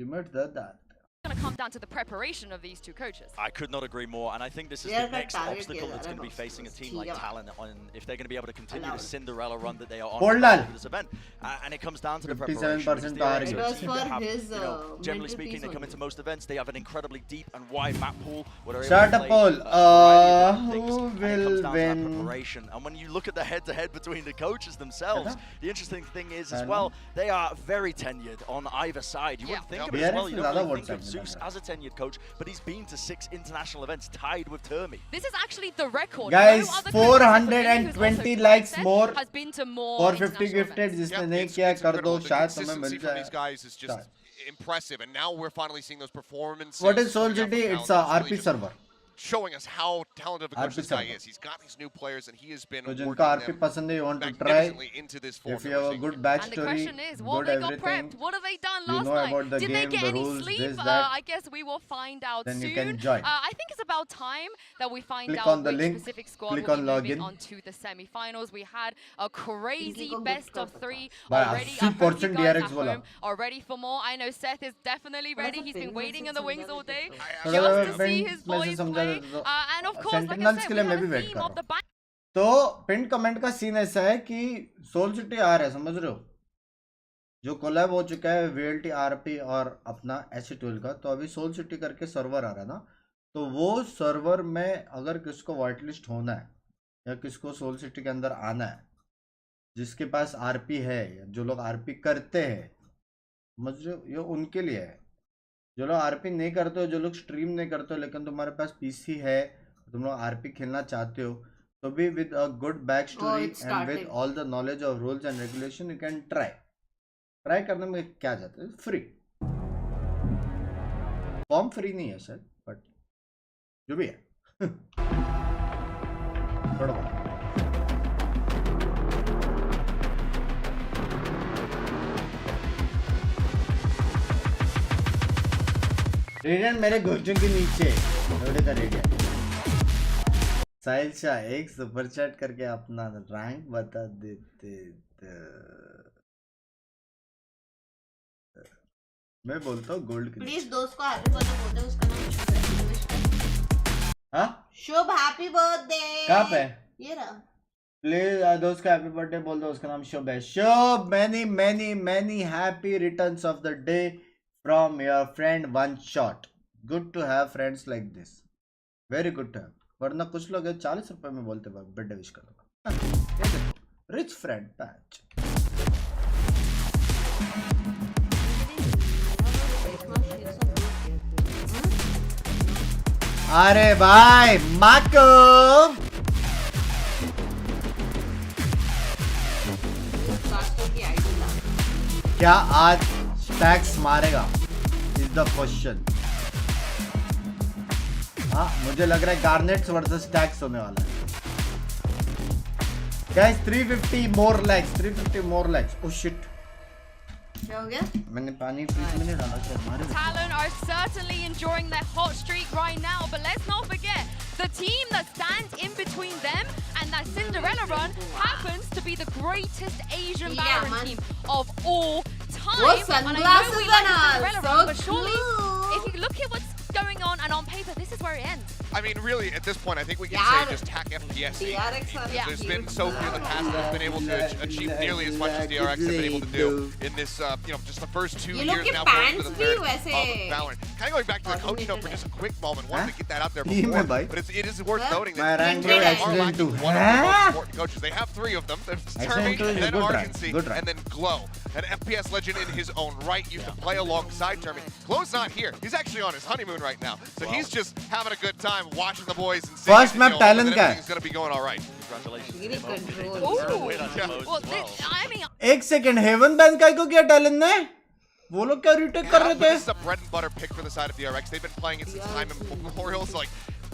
Teammates दर्द आ रहे थे. Going to come down to the preparation of these two coaches. I could not agree more, and I think this is the next obstacle that's going to be facing a team like Talon on if they're going to be able to continue the Cinderella run that they are on this event. And it comes down to the preparation. It was for his generally speaking, they come into most events, they have an incredibly deep and wide map pool where they're Shut able up, to play Who will win? preparation. And when you look at the head-to-head between the coaches themselves, the interesting thing is as well, they are very tenured on either side. You wouldn't think of it as well. You don't really think of Zeus as a tenured coach, but he's been to 6 international events tied with Termi. This is actually the record. Guys, 420 likes more has been to more for 50 gifted. जिसने नहीं किया कर दो शायद तुम्हें मिल from these जाए. guys is just impressive, and now we're finally seeing those performances. What is Soul City? It's a RP server. Showing us how talented of a coach this guy is. He's got these new players, and he has been तो working जिनका RP them पसंद है, you want to try. magnificently into this form. If you have a good And the backstory, question is, what good they got everything, prepped? What have they done you last know night? about the Did they game, get the any rules, sleep? this, that, I guess we will find out then soon. you can join. I think it's about time that we find Click out on the which link, specific squad click will on be moving login. on to the semi-finals. We had a crazy best of 3 By already. I hope you 80% guys DRX at बोला. home are ready for more. I know Seth is definitely ready. He's been waiting in the wings all day थोड़ा just to see his मैं से boys समझा play. देता हूँ. And of course, like I Sentinels said, के we लिए मैं have भी a वेट theme कर of रहा the back. तो पिन कमेंट का सीन ऐसा है कि सोल सिटी आ रहा है, समझ रहे हो, जो कोलैब हो चुका है VLT RP और अपना AC12 का. तो अभी सोल सिटी करके सर्वर आ रहा है ना, तो वो सर्वर में अगर किसको वाइट लिस्ट होना है या किसको सोल सिटी के अंदर आना है, जिसके पास RP है या जो लोग RP करते हैं, समझ रहे हो, ये उनके लिए है. जो लोग RP नहीं करते हो, जो लोग स्ट्रीम नहीं करते हो, लेकिन तुम्हारे पास PC है, तुम लोग RP खेलना चाहते हो, तो भी with a good back story and with all the knowledge of rules and regulation you can try करने में क्या जाता है. फ्री फॉर्म फ्री नहीं है सर, बट जो भी है थोड़ा बहुत. रेडियंट मेरे घुटनों के नीचे थोड़े का रेडियंट. साहिल शाह एक सुपर चैट करके अपना रैंक बता देते तो मैं बोलता हूँ गोल्ड के. प्लीज दोस्त को हैप्पी बर्थडे बोल दे, उसका नाम शुभ. हाँ शुभ हैप्पी बर्थडे. कहाँ पे? ये रहा. प्लीज दोस्त को हैप्पी बर्थडे बोल दो, उसका नाम शुभ है. Shubh, many many many happy returns of the day from your friend one shot. Good to have friends like this, very good to have. वरना कुछ लोग 40 रुपए में बोलते बर्थडे विश करो. Rich friend patch. अरे भाई माको क्या आज टैक्स मारेगा इज द क्वेश्चन. हाँ मुझे लग रहा है गार्नेट्स वर्सेस टैक्स होने वाला है. Guys 350 more likes 350 more likes. Oh shit. क्या हो गया? मैंने पानी फ्रिज में नहीं डाला शायद मारे. Talon are certainly enjoying their hot streak right now, but let's not forget the team that stands in between them and that Cinderella run happens to be the greatest Asian Valorant team of all time. Oh, sunglasses we like and all, Cinderella so run, but surely cool. if you look at what's going on and on paper, this is where it ends. I mean, really, at this point, I think we can say just tack FPS. There's been so few in the past that have been able to achieve nearly as much as DRX have been able to do in this, just the first 2 years now going into the third of Valorant. Kind of going back to the coach note for just a quick moment. Wanted to get that out there before, but it is worth noting that they are lacking one of the most important coaches. They have 3 of them. There's CHUMMI, then Argency, and then Glow. An FPS legend in his own right, used to play alongside CHUMMI. Glow's not here. He's actually on his honeymoon right now. So he's just having a good time watching the boys and seeing First map talent का everything's going to be going all right. एक second haven bank का को क्या talent है वो लोग क्या retake कर रहे थे. This is a bread and butter pick for the side of DRX. They've been playing it since time immemorial. So like,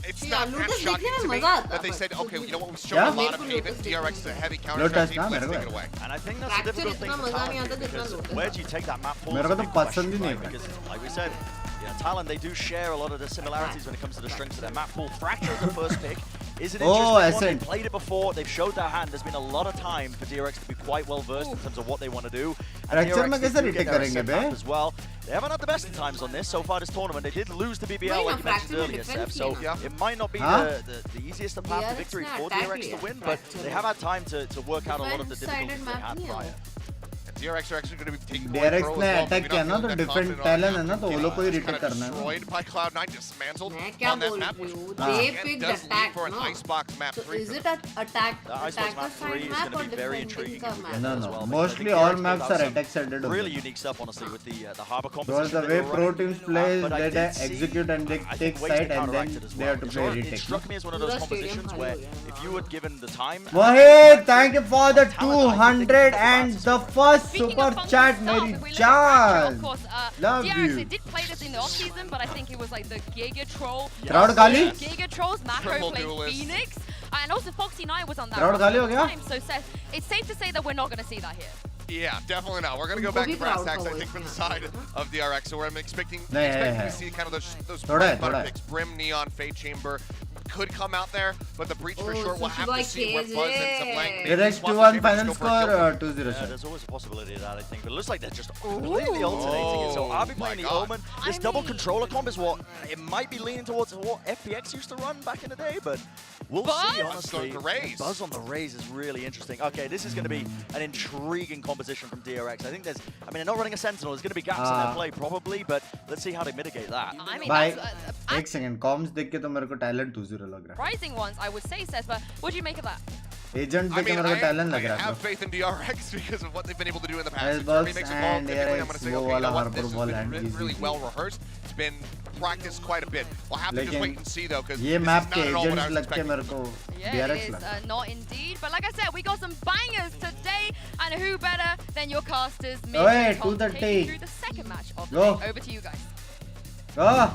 it's not that shocking to me that they said, okay, you know what, we've shown a lot of Haven. DRX is a heavy counter team. Let's take it away. And I think that's a difficult thing for Talon because where do you take that map forward? मेरे को तो पसंद ही नहीं है. Because like we said, Talon, they do share a lot of the similarities when it comes to the strengths of their map pool. Fracture is the first pick. Is it interesting one? They've played it before. They've showed their hand. There's been a lot of time for DRX to be quite well versed in terms of what they want to do. And DRX do get their set map as well. They haven't had the best of times on this so far this tournament. They did lose the BBL like you mentioned earlier, Seth. So it might not be the easiest path to victory for DRX to win, but they have had time to work out a lot of the difficulties they had prior. DRX are actually going to be taking DRX ने attack किया ना तो different talent है ना तो वो लोग को ही रिटेक करना है. Destroyed by Cloud9, dismantled क्या on that बोल map. रही हूँ? They picked attack, for an no? Icebox map 3. So is it an attack? The Icebox map 3 is going to be very intriguing as well. Mostly all maps are attack sided. Really unique stuff, honestly, with the harbor composition. Because the way pro teams play, they execute and they take side and then they have to play retake. It struck me as one of those compositions where if you were given the time. Wahid, thank you for the 200 and the first super chat. Mary Chan, of course, love DRX you. did play this in the off season, but I think it was like the Giga Troll. Crowd Gali? Giga Trolls, Mako played Phoenix, and also Foxy9 was on that. Crowd Gali ho gaya? So Seth, it's safe to say that we're not going to see that here. Yeah, definitely not. We're going to go back to brass tacks, I think, from the side of DRX. So I'm expecting to see kind of those butter picks. Brim, Neon, Fate Chamber could come out there, but the breach for sure. We'll have to see where Buzz ends up playing. DRX 2-1 final score 2-0. There's always a possibility of that, I think, but it looks like they're just completely alternating it. So RB playing the Omen. This double controller comp is what it might be leaning towards what FPX used to run back in the day, but we'll see, honestly. Buzz on the Raze is really interesting. Okay, this is going to be an intriguing composition from DRX. I think they're not running a Sentinel. There's going to be gaps in their play, probably, but let's see how they mitigate that. I mean, एक second corms देख के तो मेरे को talent 2-0 लग रहा है. Rising ones, I would say, Seth, but what do you make of that? Agent देख के मेरे को टैलेंट लग रहा है. I have faith in DRX because of what they've been able to do in the past. Elbows and DRX वो वाला harbor ball and easy. Really well rehearsed. It's been practiced quite a bit. We'll have to just wait and see though, because ये map के agents लगते मेरे को DRX लग. Yeah, it is not indeed. But like I said, we got some bangers today, and who better than your casters, Mithul Nayak, taking through the second match of the day. Over to you guys. Go.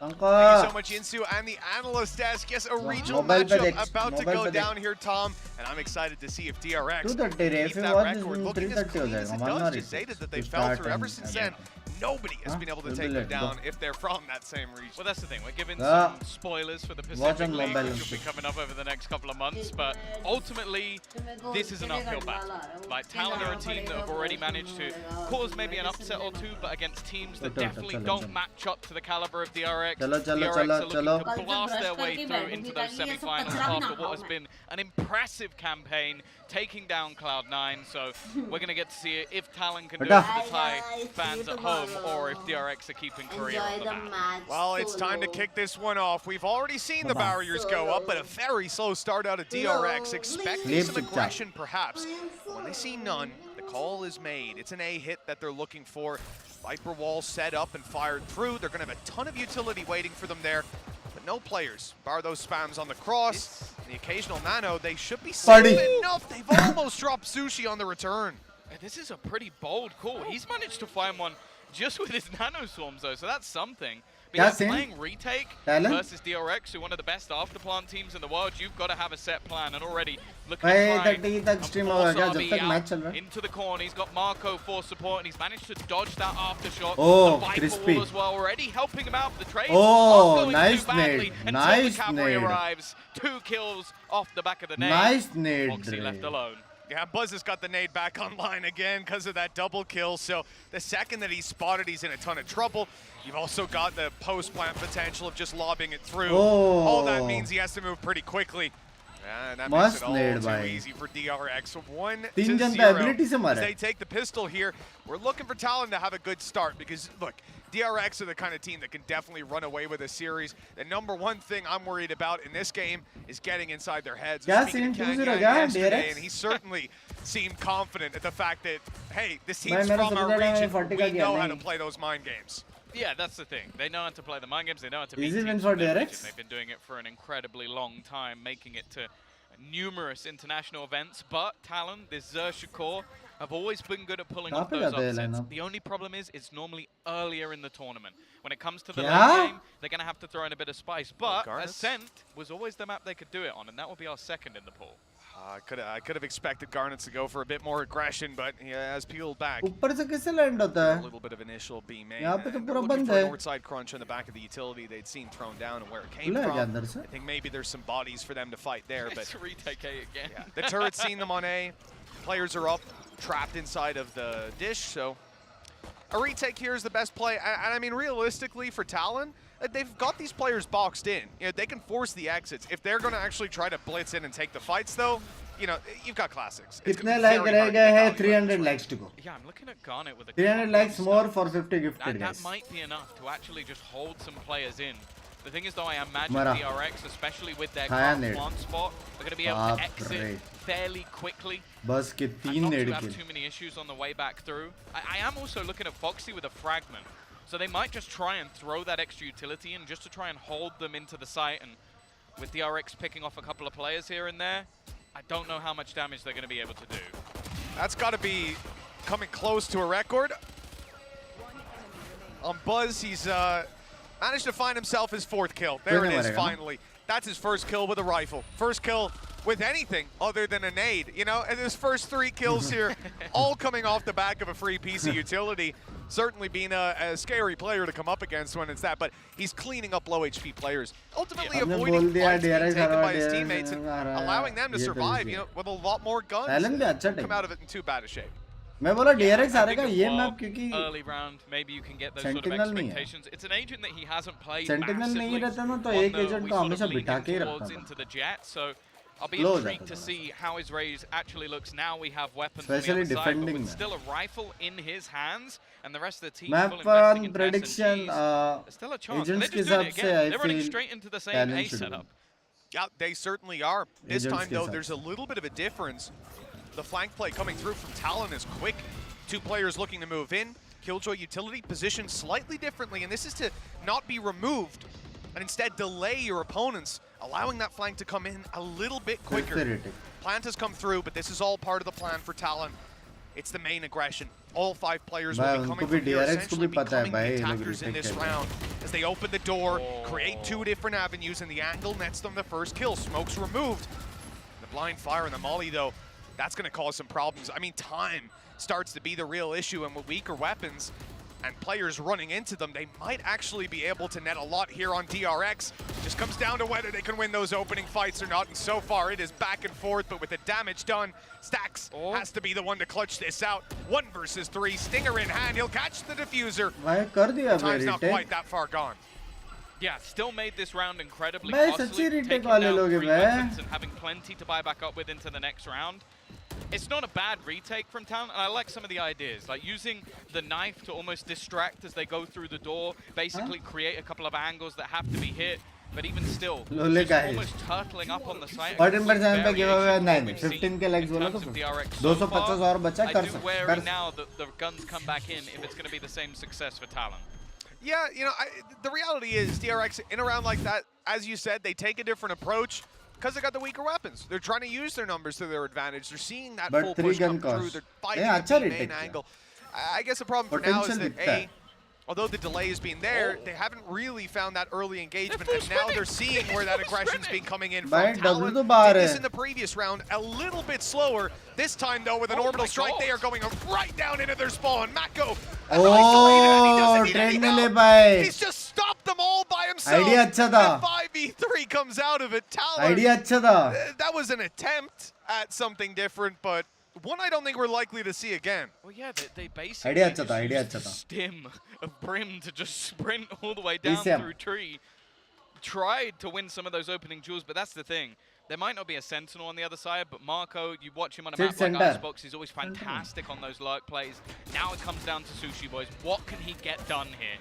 Thank you so much, Insu, and the analyst desk. Yes, a regional matchup about to go down here, Tom, and I'm excited to see if DRX keep that record looking as clean as it does. Just stated that they fell through ever since then. Nobody has been able to take them down if they're from that same region. Well, that's the thing. We're giving some spoilers for the Pacific League, which will be coming up over the next couple of months. But ultimately, this is an uphill battle. Like, Talon are a team that have already managed to cause maybe an upset or two, but against teams that definitely don't match up to the caliber of DRX. DRX are looking to blast their way through into those semi-finals after what has been an impressive campaign, taking down Cloud9. So we're going to get to see if Talon can do it for the Thai fans at home, or if DRX are keeping Korea on the map. Well, it's time to kick this one off. We've already seen the barriers go up, but a very slow start out of DRX, expecting some aggression perhaps. When they see none, the call is made. It's an A hit that they're looking for. Viper wall set up and fired through. They're going to have a ton of utility waiting for them there, but no players. Bar those spams on the cross, the occasional nano. They should be safe enough. They've almost dropped Sushi on the return. This is a pretty bold call. He's managed to find one just with his nano swarms though, so that's something. But playing retake versus DRX, who are one of the best afterplant teams in the world, you've got to have a set plan, and already looking to try into the corner. He's got Marco for support, and he's managed to dodge that aftershot. Oh, the Viper crispy. wall as well, already helping him out with the trade. Oh, Not nice going too badly nade. until Nice the cavalry nade. arrives. 2 kills off the back of the nade. Nice nade. Foxy left alone. Yeah, Buzz has got the nade back online again because of that double kill. So the second that he's spotted, he's in a ton of trouble. You've also got the post-plant potential of just lobbing it through. Oh. All that means he has to move pretty quickly. And that makes it all too easy for DRX. 1-0 as they take the pistol here. We're looking for Talon to have a good start because, look, DRX are the kind of team that can definitely run away with a series. The number one thing I'm worried about in this game is getting inside their heads. Speaking to Kang yesterday, and he certainly seemed confident at the fact that, hey, this team's from our region. We know how to play those mind games. Yeah, that's the thing. They know how to play the mind games. They know how to beat Easy win teams for from their region. DRX. They've been doing it for an incredibly long time, making it to numerous international events. But Talon, this Xerxes core, have always been good at pulling off those upsets. The only problem is it's normally earlier in the tournament. When it comes to the late game, they're going to have to throw in a bit of spice. But Ascent was always the map they could do it on, and that will be our second in the pool. I could have expected Garnets to go for a bit more aggression, but he has peeled back. ऊपर से कैसे land होता है? A little bit of initial beam यहाँ पे तो पूरा looking बंद for a है. north side crunch on the back of the utility they'd seen thrown down and where it came from. I think maybe there's some bodies for them to fight there, but It's retake A again. yeah, the turret's seen them on A. Players are up, trapped inside of the dish, so a retake here is the best play. And I mean, realistically, for Talon, they've got these players boxed in. You know, they can force the exits. If they're going to actually try to blitz in and take the fights, though, you know, you've got classics. कितने like रह गए हैं? 300 likes to go. Yeah, I'm looking at Garnet with a 300 likes more for 50 gifted, that guys. might be enough to actually just hold some players in. The thing is, though, I imagine DRX, especially with their plant spot, are going to be able to exit fairly quickly. बस के 3 not Ned to have kill. too many issues on the way back through. I am also looking at Foxy with a fragment. So they might just try and throw that extra utility in just to try and hold them into the site. And with DRX picking off a couple of players here and there, I don't know how much damage they're going to be able to do. That's got to be coming close to a record. On Buzz, he's managed to find himself his 4th kill. There it is, finally. That's his first kill with a rifle. First kill with anything other than a nade, you know? And his first 3 kills here, all coming off the back of a free piece of utility. Certainly being a scary player to come up against when it's that, but he's cleaning up low HP players. Ultimately avoiding fights being taken by his teammates and allowing them to survive, you know, with a lot more guns. Come out of it in too bad a shape. मैं बोला DRX हारेगा ये map क्योंकि early round, maybe you can get those sort of expectations. It's an agent that he hasn't played Sentinel नहीं रहता ना तो एक एजेंट तो हमेशा बिठा के ही रखता था. into the jet, so I'll be intrigued to see how his raise actually looks. Now we have weapons on the other side, but with still a rifle in his hands, and the rest of the team full investing in prediction, there's still a chance. They're just doing it again. They're running straight into the same A setup. Yeah, they certainly are. This time, though, there's a little bit of a difference. The flank play coming through from Talon is quick. 2 players looking to move in. Killjoy utility positioned slightly differently, and this is to not be removed and instead delay your opponents, allowing that flank to come in a little bit quicker. Plant has come through, but this is all part of the plan for Talon. It's the main aggression. All 5 players will be coming from here, essentially becoming the attackers in this round. As they open the door, create 2 different avenues, and the angle nets them the first kill. Smoke's removed. The blind fire and the molly, though, that's going to cause some problems. I mean, time starts to be the real issue, and with weaker weapons and players running into them, they might actually be able to net a lot here on DRX. Just comes down to whether they can win those opening fights or not, and so far it is back and forth, but with the damage done, Stax has to be the one to clutch this out. 1 versus 3, Stinger in hand, he'll catch the diffuser. Time's not quite that far gone. Yeah, still made this round incredibly costly, taking down 3 weapons and having plenty to buy back up with into the next round. It's not a bad retake from Talon, and I like some of the ideas, like using the knife to almost distract as they go through the door, basically create a couple of angles that have to be hit. but even still, Lole just ka hai. almost turtling up on the site. 14% पे giveaway 9, We've seen 15 के likes in बोला terms तो of DRX so 250 far. और बच्चा I कर do सकता worry now that the guns come back in if it's going to be the same success for Talon. Yeah, you know, the reality is DRX in a round like that, as you said, they take a different approach because they got the weaker weapons. They're trying to use their numbers to their advantage. They're seeing that full push come through. They're fighting the main angle. I guess the problem for now is that although the delay has been there, they haven't really found that early engagement, and now they're seeing where that aggression's been coming in from. Talon did this in the previous round, a little bit slower. This time, though, with an orbital strike, they are going right down into their spawn. Mako isolated, and he's just stopped them all by himself. Idea अच्छा था. 5v3 comes out of it. Talon, Idea अच्छा था. that was an attempt at something different, but one I don't think we're likely to see again. Well, yeah, they basically idea used stim of Brim to just sprint all the way down through tree. Tried to win some of those opening duels, but that's the thing. There might not be a Sentinel on the other side, but Marco, you watch him on a map like Icebox, he's always fantastic on those lurk plays. Now it comes down to Sushi Boys. What can he get done here?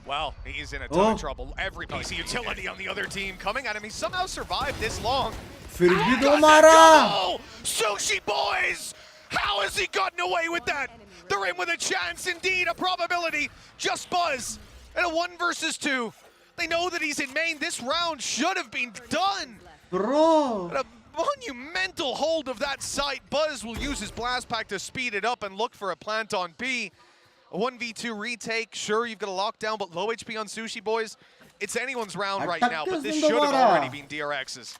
Well, he's in a ton of trouble. Every piece of utility on the other team coming at him. He somehow survived this long. Sushi Boys! How has he gotten away with that? They're in with a chance, indeed, a probability. Just Buzz in a 1 versus 2. They know that he's in main. This round should have been done. Bro. A monumental hold of that site. Buzz will use his blast pack to speed it up and look for a plant on B. A 1v2 retake. Sure, you've got a lockdown, but low HP on Sushi Boys. It's anyone's round right now, but this should have already been DRX's.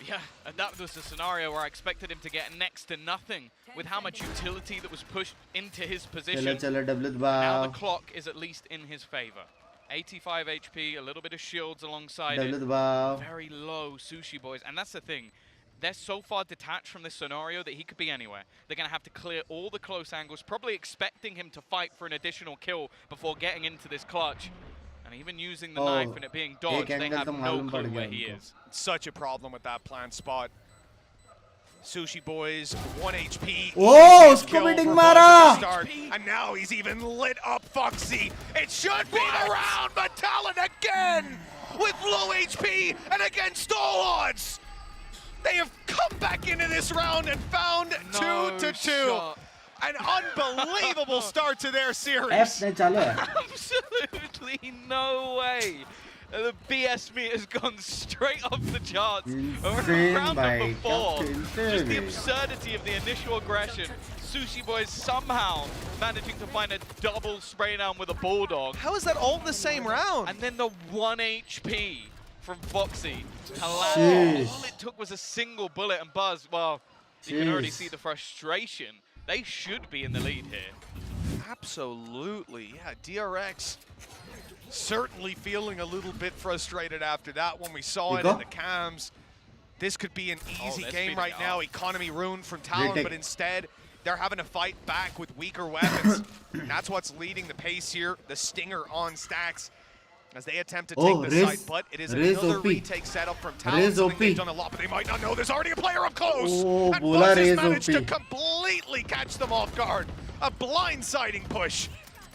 Yeah, and that was the scenario where I expected him to get next to nothing with how much utility that was pushed into his position. Now the clock is at least in his favor. 85 HP, a little bit of shields alongside it. Very low Sushi Boys, and that's the thing. They're so far detached from this scenario that he could be anywhere. They're going to have to clear all the close angles, probably expecting him to fight for an additional kill before getting into this clutch. And even using the knife and it being dodged, they have no clue where he is. Such a problem with that plant spot. Sushi Boys, 1 HP. Oh, Scooby Mara! And now he's even lit up Foxy. It should be the round, but Talon again with low HP and against all odds. They have come back into this round and found 2-2. An unbelievable start to their series. Absolutely no way. The BS meter has gone straight off the charts. Round number 4. Just the absurdity of the initial aggression. Sushi Boys somehow managing to find a double spray down with a Bulldog. How is that all the same round? And then the 1 HP from Foxy to land. All it took was a single bullet, and Buzz, well, you can already see the frustration. They should be in the lead here. Absolutely, yeah, DRX certainly feeling a little bit frustrated after that when we saw it in the cams. This could be an easy game right now. Economy ruined from Talon, but instead, they're having to fight back with weaker weapons. And that's what's leading the pace here. The Stinger on stacks as they attempt to take the site, but it is another retake setup from Talon. They've done a lot, but they might not know there's already a player up close. And Buzz has managed to completely catch them off guard. A blindsiding push.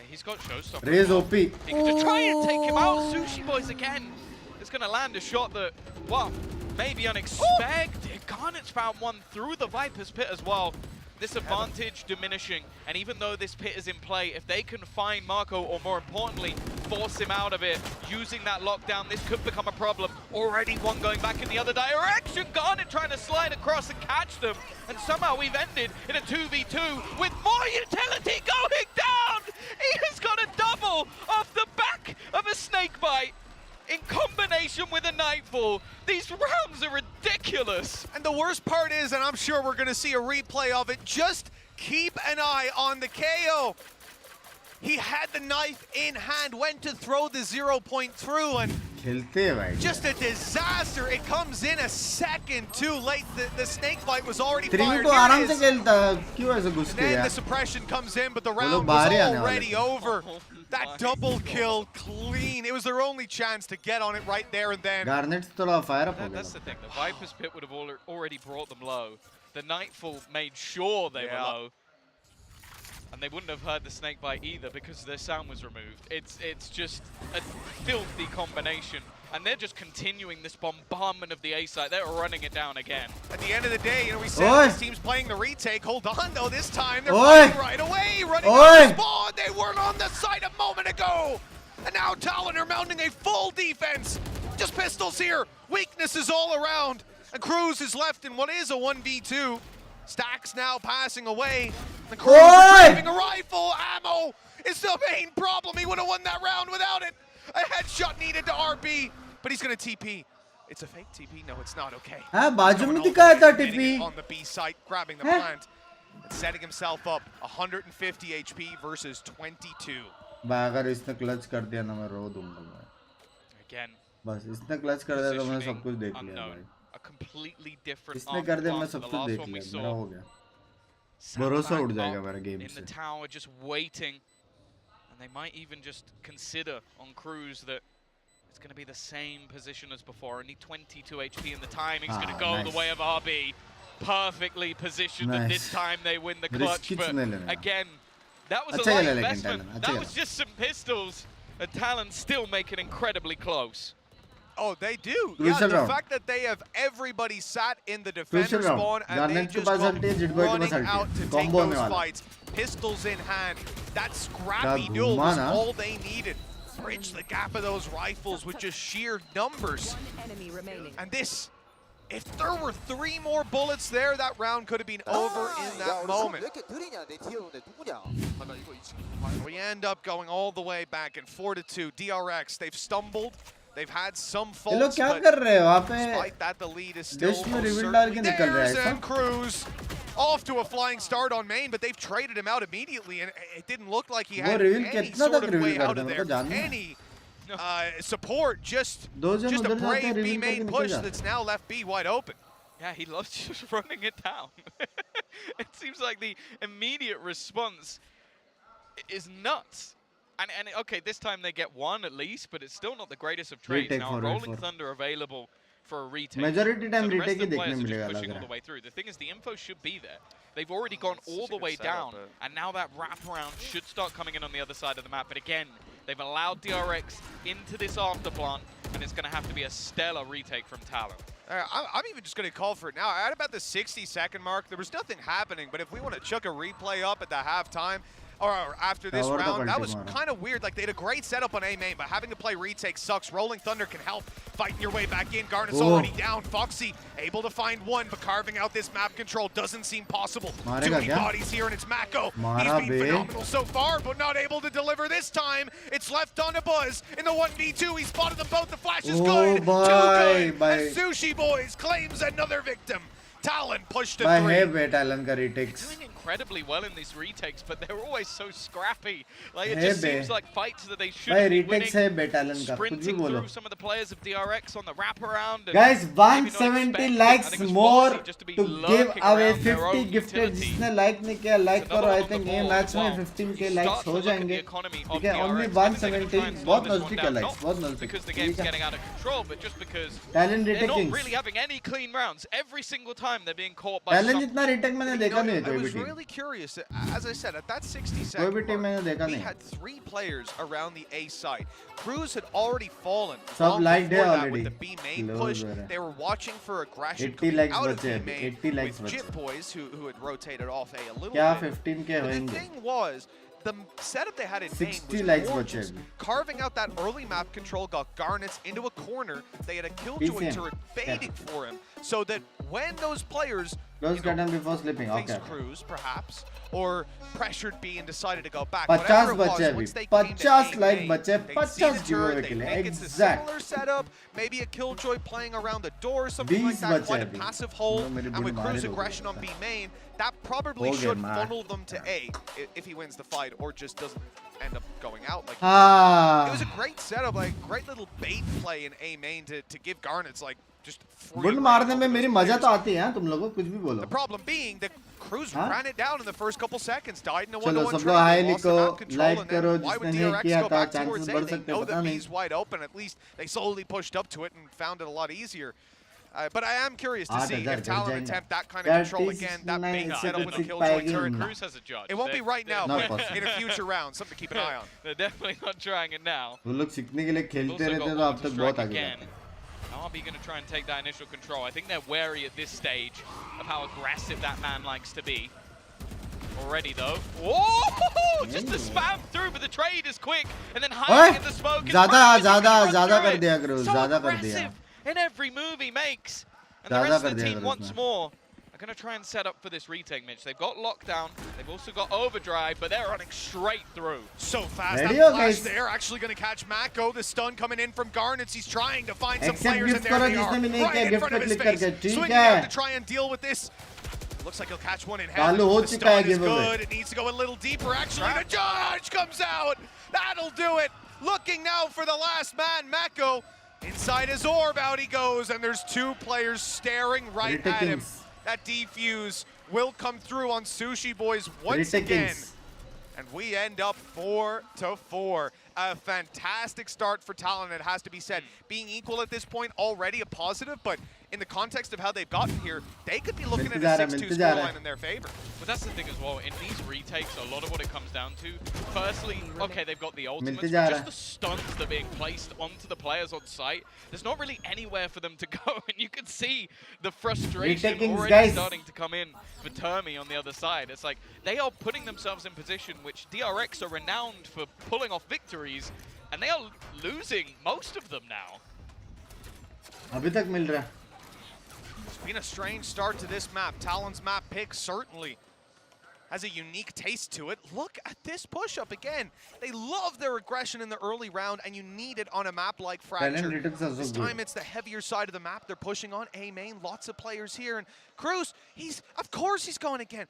He's got showstopper. Raise OP. He could just try and take him out. Sushi Boys again. It's going to land a shot that, well, maybe unexpected. Garnet's found one through the Viper's pit as well. This advantage diminishing, and even though this pit is in play, if they can find Marco, or more importantly, force him out of it, using that lockdown, this could become a problem. Already one going back in the other direction. Garnet trying to slide across and catch them, and somehow we've ended in a 2v2 with more utility going down. He has got a double off the back of a snakebite. In combination with a Nightfall, these rounds are ridiculous. And the worst part is, and I'm sure we're going to see a replay of it, just keep an eye on the KO. He had the knife in hand, went to throw the 0 point through, and just a disaster. It comes in a second too late. The snake bite was already fired. And then the suppression comes in, but the round was already over. That double kill, clean. It was their only chance to get on it right there and then. That's the thing. The Viper's pit would have already brought them low. The Nightfall made sure they were low. and they wouldn't have heard the snake bite either because their sound was removed. It's just a filthy combination, and they're just continuing this bombardment of the A site. They're running it down again. At the end of the day, you know, we said this team's playing the retake. Hold on, though, this time they're fighting right away, running out the spawn. They weren't on the site a moment ago, and now Talon are mounting a full defense. Just pistols here, weaknesses all around, and Cruz is left in what is a 1v2. Stacks now passing away. The Cruz retrieving a rifle. Ammo is the main problem. He would have won that round without it. A headshot needed to RB, but he's going to TP. It's a fake TP. No, it's not okay. हाँ बाजू में दिखाया था TP. On the B site, grabbing the plant and setting himself up. 150 HP versus 22. अगर इसने clutch कर दिया ना मैं रो दूंगा मैं. Again. बस इसने क्लच कर दिया तो मैं सब कुछ देख लिया भाई. A completely different इसने कर दिया मैं सब कुछ देख लिया. मेरा हो गया. भरोसा उड़ जाएगा मेरा गेम से. In the tower, just waiting, and they might even just consider on Cruz that it's going to be the same position as before. Only 22 HP in the time. He's going to go the way of RB. Perfectly positioned, and this time they win the clutch. But again, that was a light investment. That was just some pistols, and Talon still make it incredibly close. Oh, they do. Yeah, the fact that they have everybody sat in the defender spawn and they just come running out to take those fights. Pistols in hand. That scrappy duel was all they needed. Bridge the gap of those rifles with just sheer numbers. And this, if there were 3 more bullets there, that round could have been over in that moment. We end up going all the way back in 4-2. DRX, they've stumbled. They've had some faults, but despite that, the lead is still certainly theirs. And Cruz off to a flying start on main, but they've traded him out immediately, and it didn't look like he had any sort of way out of there. Any support, just a brave B main push that's now left B wide open. Yeah, he loves just running it down. It seems like the immediate response is nuts. And okay, this time they get 1 at least, but it's still not the greatest of trades. Now, Rolling Thunder available for a retake. Majority time so the rest retake of the players are just pushing all the way through. The thing is, the info should be there. They've already gone all the way down, and now that wraparound should start coming in on the other side of the map. But again, they've allowed DRX into this afterplant, and it's going to have to be a stellar retake from Talon. I'm even just going to call for it now. At about the 60-second mark, there was nothing happening, but if we want to chuck a replay up at the halftime, or after this round, that was kind of weird. Like, they had a great setup on A main, but having to play retake sucks. Rolling Thunder can help fighting your way back in. Garnet's already down. Foxy able to find 1, but carving out this map control doesn't seem possible. Too many bodies here, and it's Mako. He's been phenomenal so far, but not able to deliver this time. It's left on a Buzz in the 1v2. He spotted them both. The flash is good. Too good. And Sushi Boys claims another victim. Talon pushed to 3. Talon ka retakes. Doing incredibly well in these retakes, but they're always so scrappy. Like, it just seems like fights that they shouldn't be winning. Sprinting through some of the players of DRX on the wraparound. Guys, 170 likes more to give away 50 gifted. जिसने like नहीं किया like करो. I think ये match में 15k likes हो जाएंगे. ठीक है, only 170. बहुत नजदीक है likes, बहुत नजदीक. Because the game's getting out of control, but just because Talon they're not retaking. really having any clean rounds. Every single time they're being caught by something. Talon जितना retake मैंने देखा नहीं है कोई भी team. Really curious, as I said, at that 60-second mark, we had 3 players around the A side. Cruz had already fallen long before that with the B main push. They were watching for aggression coming out of B main with Jit Boys, who had rotated off A little bit. The thing was, the setup they had in main was gorgeous. Carving out that early map control got Garnets into a corner. They had a Killjoy turret baiting for him, so that when those players before sleeping. faced Cruz, perhaps, or pressured B and decided to go back. 50 बचे अभी 50 like बचे 50 giveaway के लिए It's a similar setup, maybe a Killjoy playing around the door or something like that, quite a passive hold, and with Cruz aggression on B main, that probably should funnel them to A if he wins the fight, or just doesn't end up going out. Like, it was a great setup, like great little bait play in A main to give Garnets like just free. मारने में मेरी मजा तो आती है तुम लोगों कुछ भी बोलो. The problem being that Cruz ran it down in the first couple seconds, died in a 1-1 चलो सब लोग हाई लिखो लाइक करो जिसने नहीं किया था चांसेस बढ़ सकते हैं पता नहीं. B's wide open, at least they slowly pushed up to it and found it a lot easier. But I am curious to see if Talon attempt that kind of control again, that bait setup with the Killjoy turret. Cruz has a judge. It won't be right now, but in a future round, something to keep an eye on. They're definitely not trying it now. वो लोग सीखने के लिए खेलते रहते तो अब तक बहुत आगे जाते हैं. RB going to try and take that initial control. I think they're wary at this stage of how aggressive that man likes to be. Already though. Oh, just the spam through, but the trade is quick, and then hiding in the smoke. ज़्यादा कर दिया करो, ज़्यादा कर दिया. In every move he makes, and the rest of the team once more are going to try and set up for this retake, Mitch. They've got lockdown, they've also got overdrive, but they're running straight through. So fast, that flash there actually going to catch Mako. The stun coming in from Garnets. He's trying to find some players, and there they are, right in front of his face. Swinging out to try and deal with this. Looks like he'll catch one in half. The stun is good. It needs to go a little deeper, actually. The judge comes out. That'll do it. Looking now for the last man, Mako. Inside his orb, out he goes, and there's two players staring right at him. That defuse will come through on Sushi Boys once again. And we end up 4-4. A fantastic start for Talon, it has to be said. Being equal at this point, already a positive, but in the context of how they've gotten here, they could be looking at a 6-2 scoreline in their favor. But that's the thing as well, in these retakes, a lot of what it comes down to, firstly, okay, they've got the ultimates, but just the stuns that are being placed onto the players on site, there's not really anywhere for them to go, and you can see the frustration already starting to come in for Termi on the other side. It's like, they are putting themselves in position which DRX are renowned for pulling off victories, and they are losing most of them now. अभी तक मिल रहा है. It's been a strange start to this map. Talon's map pick certainly has a unique taste to it. Look at this push-up again. They love their aggression in the early round, and you need it on a map like Fracture. This time it's the heavier side of the map they're pushing on. A main, lots of players here. And Cruz, of course he's going again.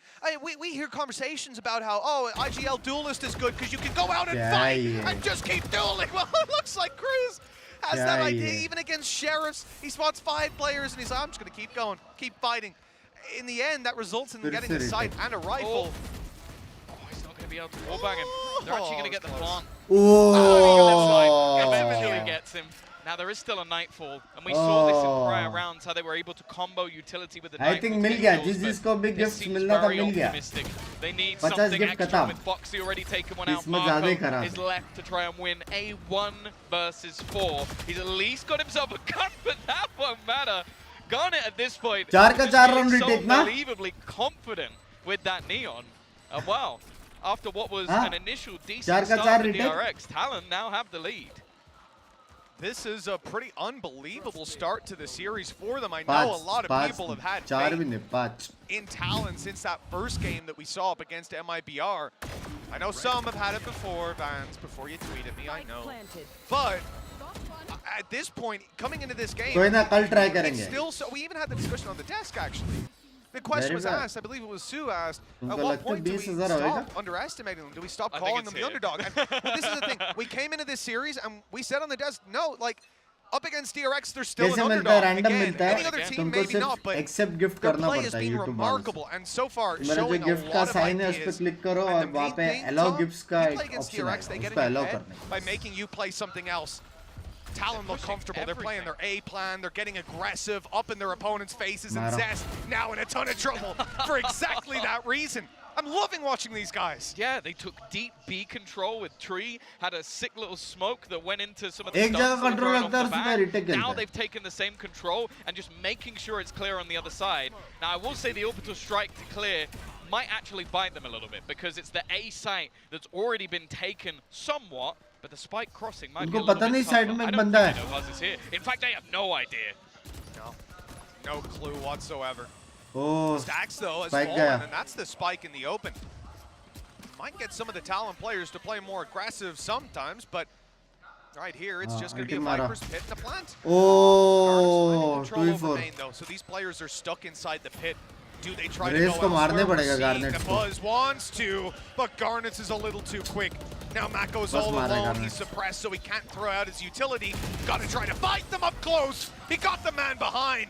We hear conversations about how, oh, IGL Duelist is good because you can go out and fight and just keep dueling. Well, it looks like Cruz has that idea. Even against Sheriffs, he spots 5 players and he's like, I'm just going to keep going, keep fighting. In the end, that results in them getting the sight and a rifle. Oh, he's not going to be able to wallbang him. They're actually going to get the plant. Oh, eventually gets him. Now there is still a Nightfall, and we saw this in prior rounds, how they were able to combo utility with the Nightfall. I think मिल गया, जिसको big gifts मिलना था मिल गया. They need something extra with Foxy already taken one out. Marco is left to try and win a 1 versus 4. He's at least got himself a gun, but that won't matter. Garnet at this point चार का चार round so retake ना. unbelievably confident with that Neon. Wow, after what was an initial decent start for DRX, Talon now have the lead. This is a pretty unbelievable start to the series for them. I know a lot of people have had faith in Talon since that first game that we saw up against MIBR. I know some have had it before, Vans, before you tweet at me, I know. But at this point, coming into this game, it's still so. We even had the discussion on the desk, actually. The question was asked, I believe it was Sue asked, at what point do we stop underestimating them? Do we stop calling them the underdog? And this is the thing, we came into this series and we said on the desk, no, like, up against DRX, they're still an underdog. Again, any other team, maybe not, but their play has been remarkable, and so far, showing a lot of ideas. And the main thing, Tom, you play against DRX, they get in your head by making you play something else. Talon look comfortable. They're playing their A plan. They're getting aggressive up in their opponents' faces, and Zest now in a ton of trouble for exactly that reason. I'm loving watching these guys. Yeah, they took deep B control with Tree, had a sick little smoke that went into some of the stuff that were off the back. Now they've taken the same control and just making sure it's clear on the other side. Now I will say the orbital strike to clear might actually bite them a little bit because it's the A site that's already been taken somewhat, but the spike crossing might be a little bit tougher. I don't think they know Buzz is here. In fact, they have no idea. No clue whatsoever. Oh, Stacks though has fallen, and that's the spike in the open. Might get some of the Talon players to play more aggressive sometimes, but right here it's just going to be a Viper's pit and a plant. Oh, control over main though, so these players are stuck inside the pit. Do they try to go elsewhere? The Buzz wants to, but Garnets is a little too quick. Now Mako's all alone, he's suppressed, so he can't throw out his utility. Got to try to fight them up close. He got the man behind.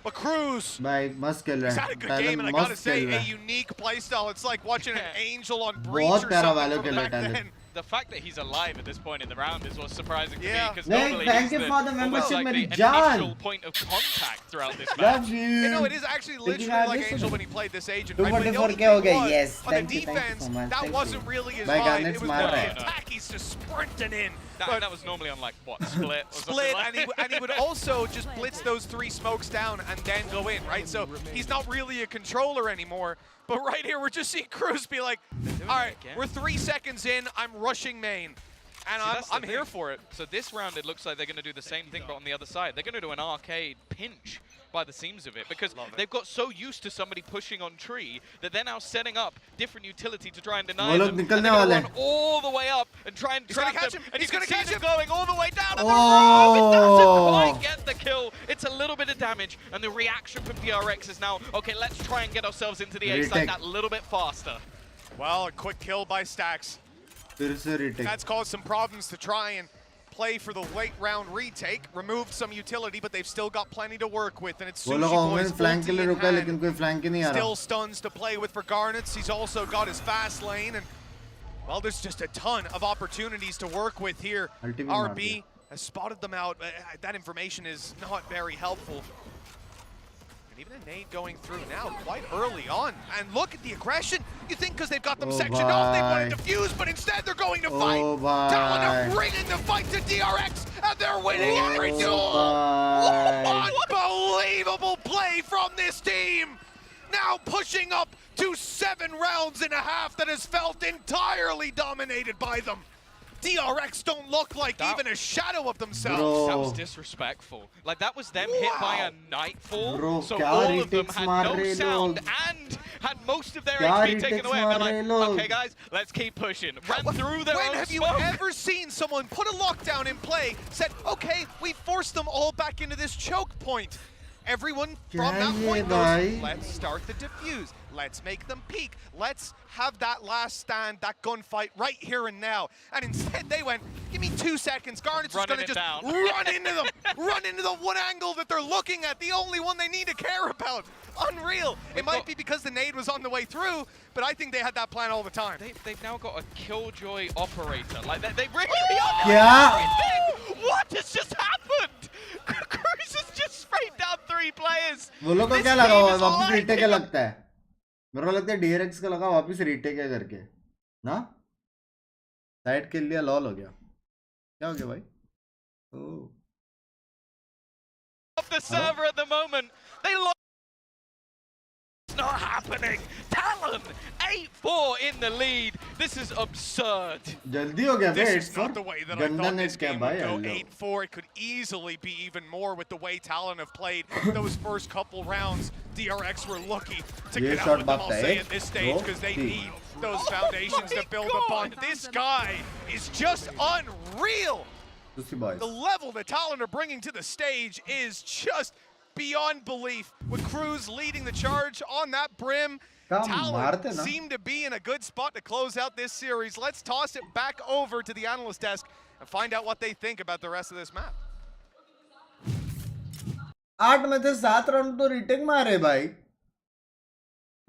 But Cruz, he's had a good game, and I gotta say, a unique playstyle. It's like watching an angel on Breacher or something from back then. the fact that he's alive at this point in the round is what's surprising to me, because Nick, normally thank he's you for the membership, like the John. initial point of contact throughout this match. You know, it is actually literally like Angel when he played this agent. Right? But the only 244k thing हो गए. was, Yes, on the thank you defense, so much. that Thank wasn't you. really his My vibe. Garnet's It was मार more रहा the है. attack. He's just sprinting in. That was normally on like what, split or something Split, like and he would also just blitz those 3 smokes down and then go in, right? So he's not really a controller anymore. But right here, we're just seeing Cruz be like, all right, we're 3 seconds in, I'm rushing main. And I'm here for it. So this round, it looks like they're going to do the same thing, but on the other side. They're going to do an arcade pinch by the seams of it, because they've got so used to somebody pushing on tree that they're now setting up different utility to try and deny them. And they're going to run all the way up and try and trap them. And he's going to catch him going all the way down. And the rope, it doesn't quite get the kill. It's a little bit of damage. And the reaction from DRX is now, okay, let's try and get ourselves into the A side that little bit faster. Well, a quick kill by Stax. That's caused some problems to try and play for the late round retake. Removed some utility, but they've still got plenty to work with. And it's Sushi Boy's ulti in hand. Still stuns to play with for Garnets. He's also got his fast lane. And, well, there's just a ton of opportunities to work with here. RB has spotted them out. That information is not very helpful. Even a nade going through now quite early on. And look at the aggression. You think because they've got them sectioned off, they want to defuse, but instead they're going to fight. Talon are bringing the fight to DRX, and they're winning every duel. Unbelievable play from this team. Now pushing up to 7 rounds and a half that has felt entirely dominated by them. DRX don't look like even a shadow of themselves. That was disrespectful. Like, that was them hit by a nightfall, so all of them had no sound and had most of their HP taken away. And they're like, okay guys, let's keep pushing. Ran through their own When have you ever seen someone put a lockdown in play, said, okay, we forced them all back into this choke point? Everyone from that point goes, let's start the defuse. Let's make them peak. Let's have that last stand, that gunfight right here and now. And instead they went, give me 2 seconds. Garnet's just going to just run into them. Run into the one angle that they're looking at, the only one they need to care about. Unreal. It might be because the nade was on the way through, but I think they had that plan all the time. They've now got a Killjoy operator. Like, they really are everything. What has just happened? Cruz has just sprayed down 3 players. वो लोग को क्या लगा हुआ वापस retake का लगता है मेरे को लगता है DRX का लगा वापस रीटेक है करके ना साइड के लिए लॉल हो गया क्या हो गया भाई Of the server at the moment, they lost. It's not happening. Talon 8-4 in the lead. This is absurd. जल्दी हो गया This is not the way that I thought this game would go. 8-4. It could easily be even more with the way Talon have played those first couple rounds. DRX were lucky to get out with them, I'll say, at this stage, because they need those foundations to build upon. This guy is just unreal. The level that Talon are bringing to the stage is just beyond belief. With Cruz leading the charge on that brim, Talon seem to be in a good spot to close out this series. Let's toss it back over to the analyst desk and find out what they think about the rest of this map. 8 में से 7 round तो retake मारे भाई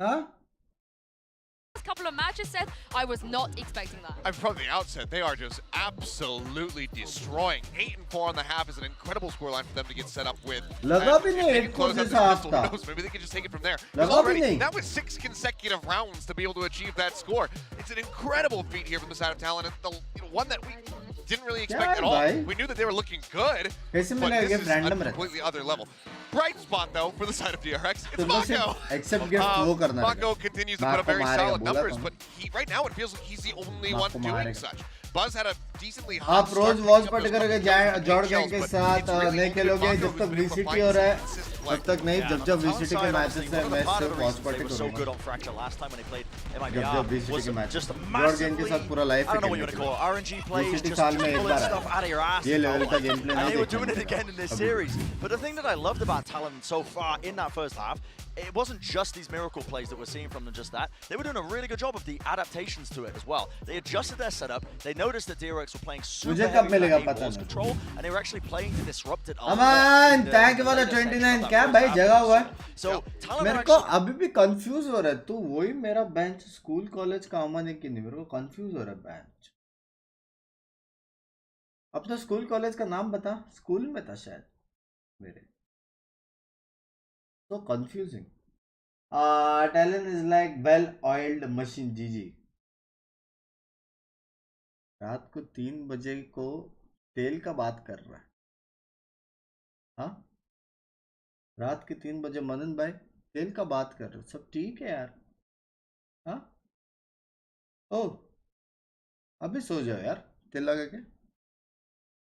हाँ couple of matches said I was not expecting that. From the outset, they are just absolutely destroying. 8-4 on the half is an incredible scoreline for them to get set up with. Maybe they can just take it from there. That was 6 consecutive rounds to be able to achieve that score. It's an incredible feat here from the side of Talon, and one that we didn't really expect at all. We knew that they were looking good, but this is a completely other level. Bright spot though for the side of DRX. It's Mako. Mako continues to put up very solid numbers, but right now it feels like he's the only one doing such. Buzz had a decently hot आप रोज watch पट करके जॉर्ड gang के साथ नहीं खेलोगे जब तक VCT हो रहा है तब तक नहीं जब VCT के मैचेस है मैं सिर्फ वॉच पट करूंगा जब VCT के मैच जॉर्ड गैंग के साथ पूरा लाइफ VCT साल में एक बार ये लेवल का गेम प्ले ना But the thing that I loved about Talon so far in that first half, it wasn't just these miracle plays that we're seeing from them, just that. They were doing a really good job of the adaptations to it as well. They adjusted their setup, they noticed that DRX were playing super heavy balls control, and they were actually playing to disrupt it a lot. Aman, thank you for the 29. क्या भाई जगह हुआ है मेरे को अभी भी confuse हो रहा है तू वही मेरा बेंच स्कूल कॉलेज का अमन है कि नहीं मेरे को कंफ्यूज हो रहा है बेंच अपना स्कूल कॉलेज का नाम बता. स्कूल में था शायद मेरे. So confusing. Talent is like well-oiled machine. GG. रात को 3 बजे को तेल का बात कर रहा है. हाँ, रात के 3 बजे मनन भाई तेल का बात कर रहे हो. सब ठीक है यार. हाँ, ओ अभी सो जाओ यार तेल लगा के.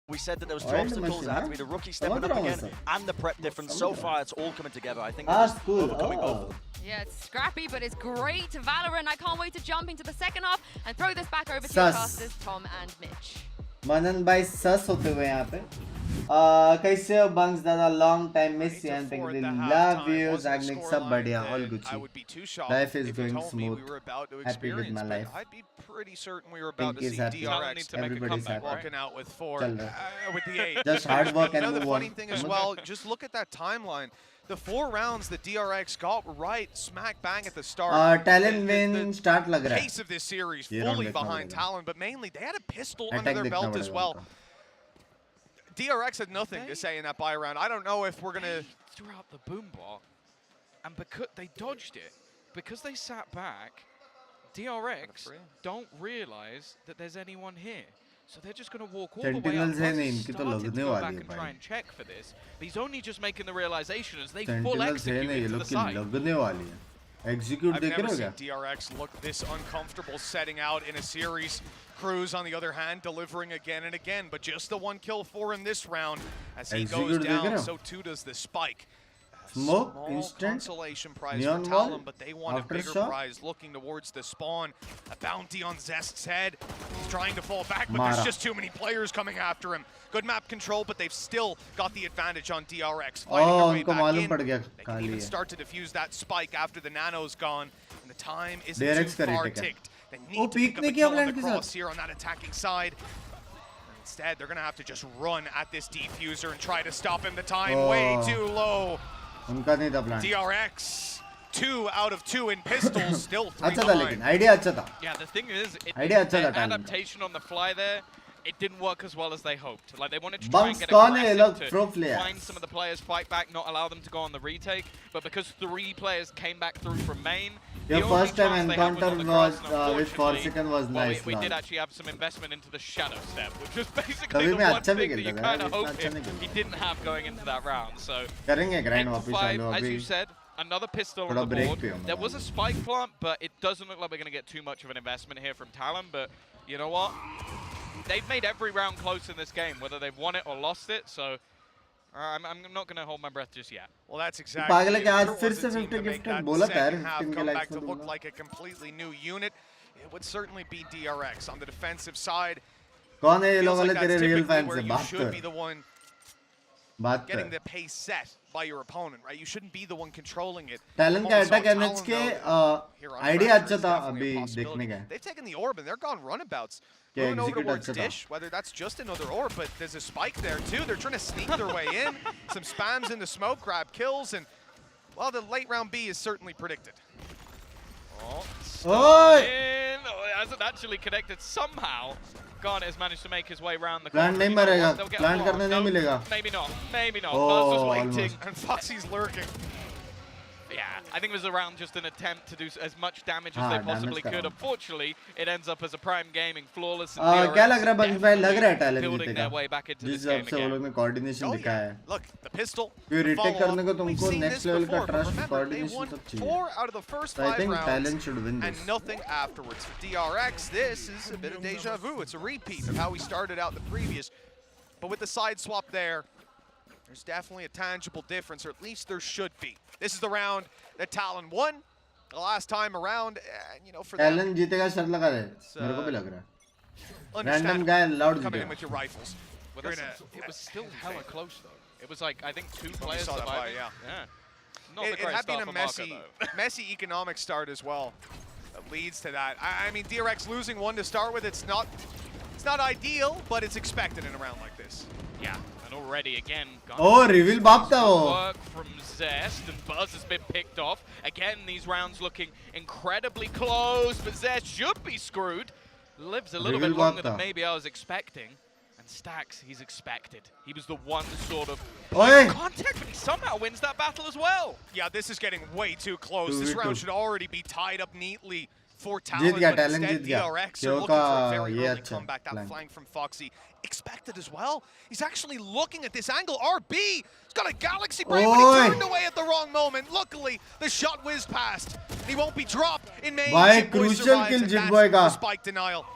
We said that there was 2 obstacles. It had to be the rookie stepping up again and the prep difference. So far, it's all coming together. I think it's overcoming both. Yeah, it's scrappy, but it's great. Valorant, I can't wait to jump into the second half and throw this back over to your casters, Tom and Mitch. मनन भाई सस होते हुए यहाँ पे. कैसे हो bunks दादा? Long time miss you and thank you. Love you Zagnik. सब बढ़िया, all Gucci. Life is going smooth. Happy with my life. Pretty certain we were about to see DRX everybody's happy. walking out with 4 with the 8. Just hard work and Another move funny on. thing as well, just look at that timeline. The 4 rounds that DRX got right smack bang at the start. Talent win start lag raha hai. Pace of this series fully behind Talon, but mainly they had a pistol under their belt as well. DRX had nothing to say in that buy round. I don't know if we're gonna threw out the boom bot, and because they dodged it, because they sat back, DRX don't realize that there's anyone here. So they're just going to walk all the way up. Started to go back and try and check for this. But he's only just making the realization as they full execute it to the side. Execute I've never seen DRX look this uncomfortable setting out in a series. Cruz, on the other hand, delivering again and again, but just the 1 kill for in this round. As he goes down, so too does the spike. Smoke, Small instant, consolation prize neon for wall, Talon, but they want a bigger aftershock. prize looking towards the spawn. A bounty on Zest's head. He's trying to fall back, but Mara. there's just too many players coming after him. Good map control, but they've still got the advantage on DRX. Fighting their way back in. They can even start to defuse that spike after the nano's gone. And the time isn't too far ticked. They need to pick up a kill on the cross here on that attacking side. Instead, they're going to have to just run at this defuser and try to stop him. The time way too low. DRX, 2 out of 2 in pistols, still 3 behind. Idea अच्छा था. Yeah, the thing is, the adaptation on the fly there, it didn't work as well as they hoped. Like, they wanted to try and get aggressive to find some of the players, fight back, not allow them to go on the retake. But because 3 players came back through from main, your first time encounter was with Forsaken was nice. We did actually have some investment into the shadow step, which was basically the one thing that you kind of hoped he didn't have going into that round. So, 5, as you said, another pistol on the board. There was a spike plant, but it doesn't look like we're going to get too much of an investment here from Talon. But you know what? They've made every round close in this game, whether they've won it or lost it. So I'm not going to hold my breath just yet. Well, that's exactly it. Second half comeback to look like a completely new unit. It would certainly be DRX on the defensive side. कौन है ये लोग Feels वाले like तेरे that's real typically fans where से you बात should कर be the one बात getting कर the pace set by your opponent, right? You shouldn't be the one controlling it. Talon का attack NH के idea अच्छा था अभी देखने का. They've taken the orb and they're gone runabouts. Moving over towards Dish, whether that's just another orb, but there's a spike there too. They're trying to sneak their way in. Some spams in the smoke, grab kills, and well, the late round B is certainly predicted. It hasn't actually connected somehow. Garnet has managed to make his way around the corner. Plant नहीं मरेगा. Plant करने नहीं मिलेगा. Maybe not. Maybe not. Buzz was waiting. And Foxy's lurking. Yeah, I think it was around just an attempt to do as much damage as they possibly could. Unfortunately, it ends up as a Prime Gaming flawless. क्या लग रहा है bunks भाई? लग रहा है Talon building their way back into this जिस game हिसाब से वो लोग ने coordination दिखाया है. Look, the pistol. फिर retake करने को तुमको next level का trust, coordination सब चाहिए. 4 out of the first 5 I think rounds Talon should win this. and nothing afterwards. For DRX, this is a bit of deja vu. It's a repeat of how we started out the previous. But with the side swap there, there's definitely a tangible difference, or at least there should be. This is the round that Talon won the last time around. You know, for Talon जीतेगा शर्त लगा दे. मेरे को भी लग रहा है. Random guy loud coming in with your rifles. Well, it was still hella close though. It was like I think 2 players surviving. Yeah. Not it had been a messy economic start as well. That leads to that. I mean, DRX losing 1 to start with, it's not ideal, but it's expected in a round like this. Yeah. Already again. Reveal बाप था वो. Work from Zest and Buzz has been picked off. Again, these rounds looking incredibly close, but Zest should be screwed. Lives a little bit longer than maybe I was expecting. And Stax, he's expected. He was the one sort of Oi! contact, but he somehow wins that battle as well. Yeah, this is getting way too close. This round should already be tied up neatly for Talon, Talon, but Talon instead DRX are looking for a very early comeback. That flank from Foxy, expected as well. He's actually looking at this angle. RB, he's got a Galaxy Brain, but he turned away at the wrong moment. Luckily, the shot whizzed past. He won't be dropped in main. Crucial kill Jitboy ka. Spike denial.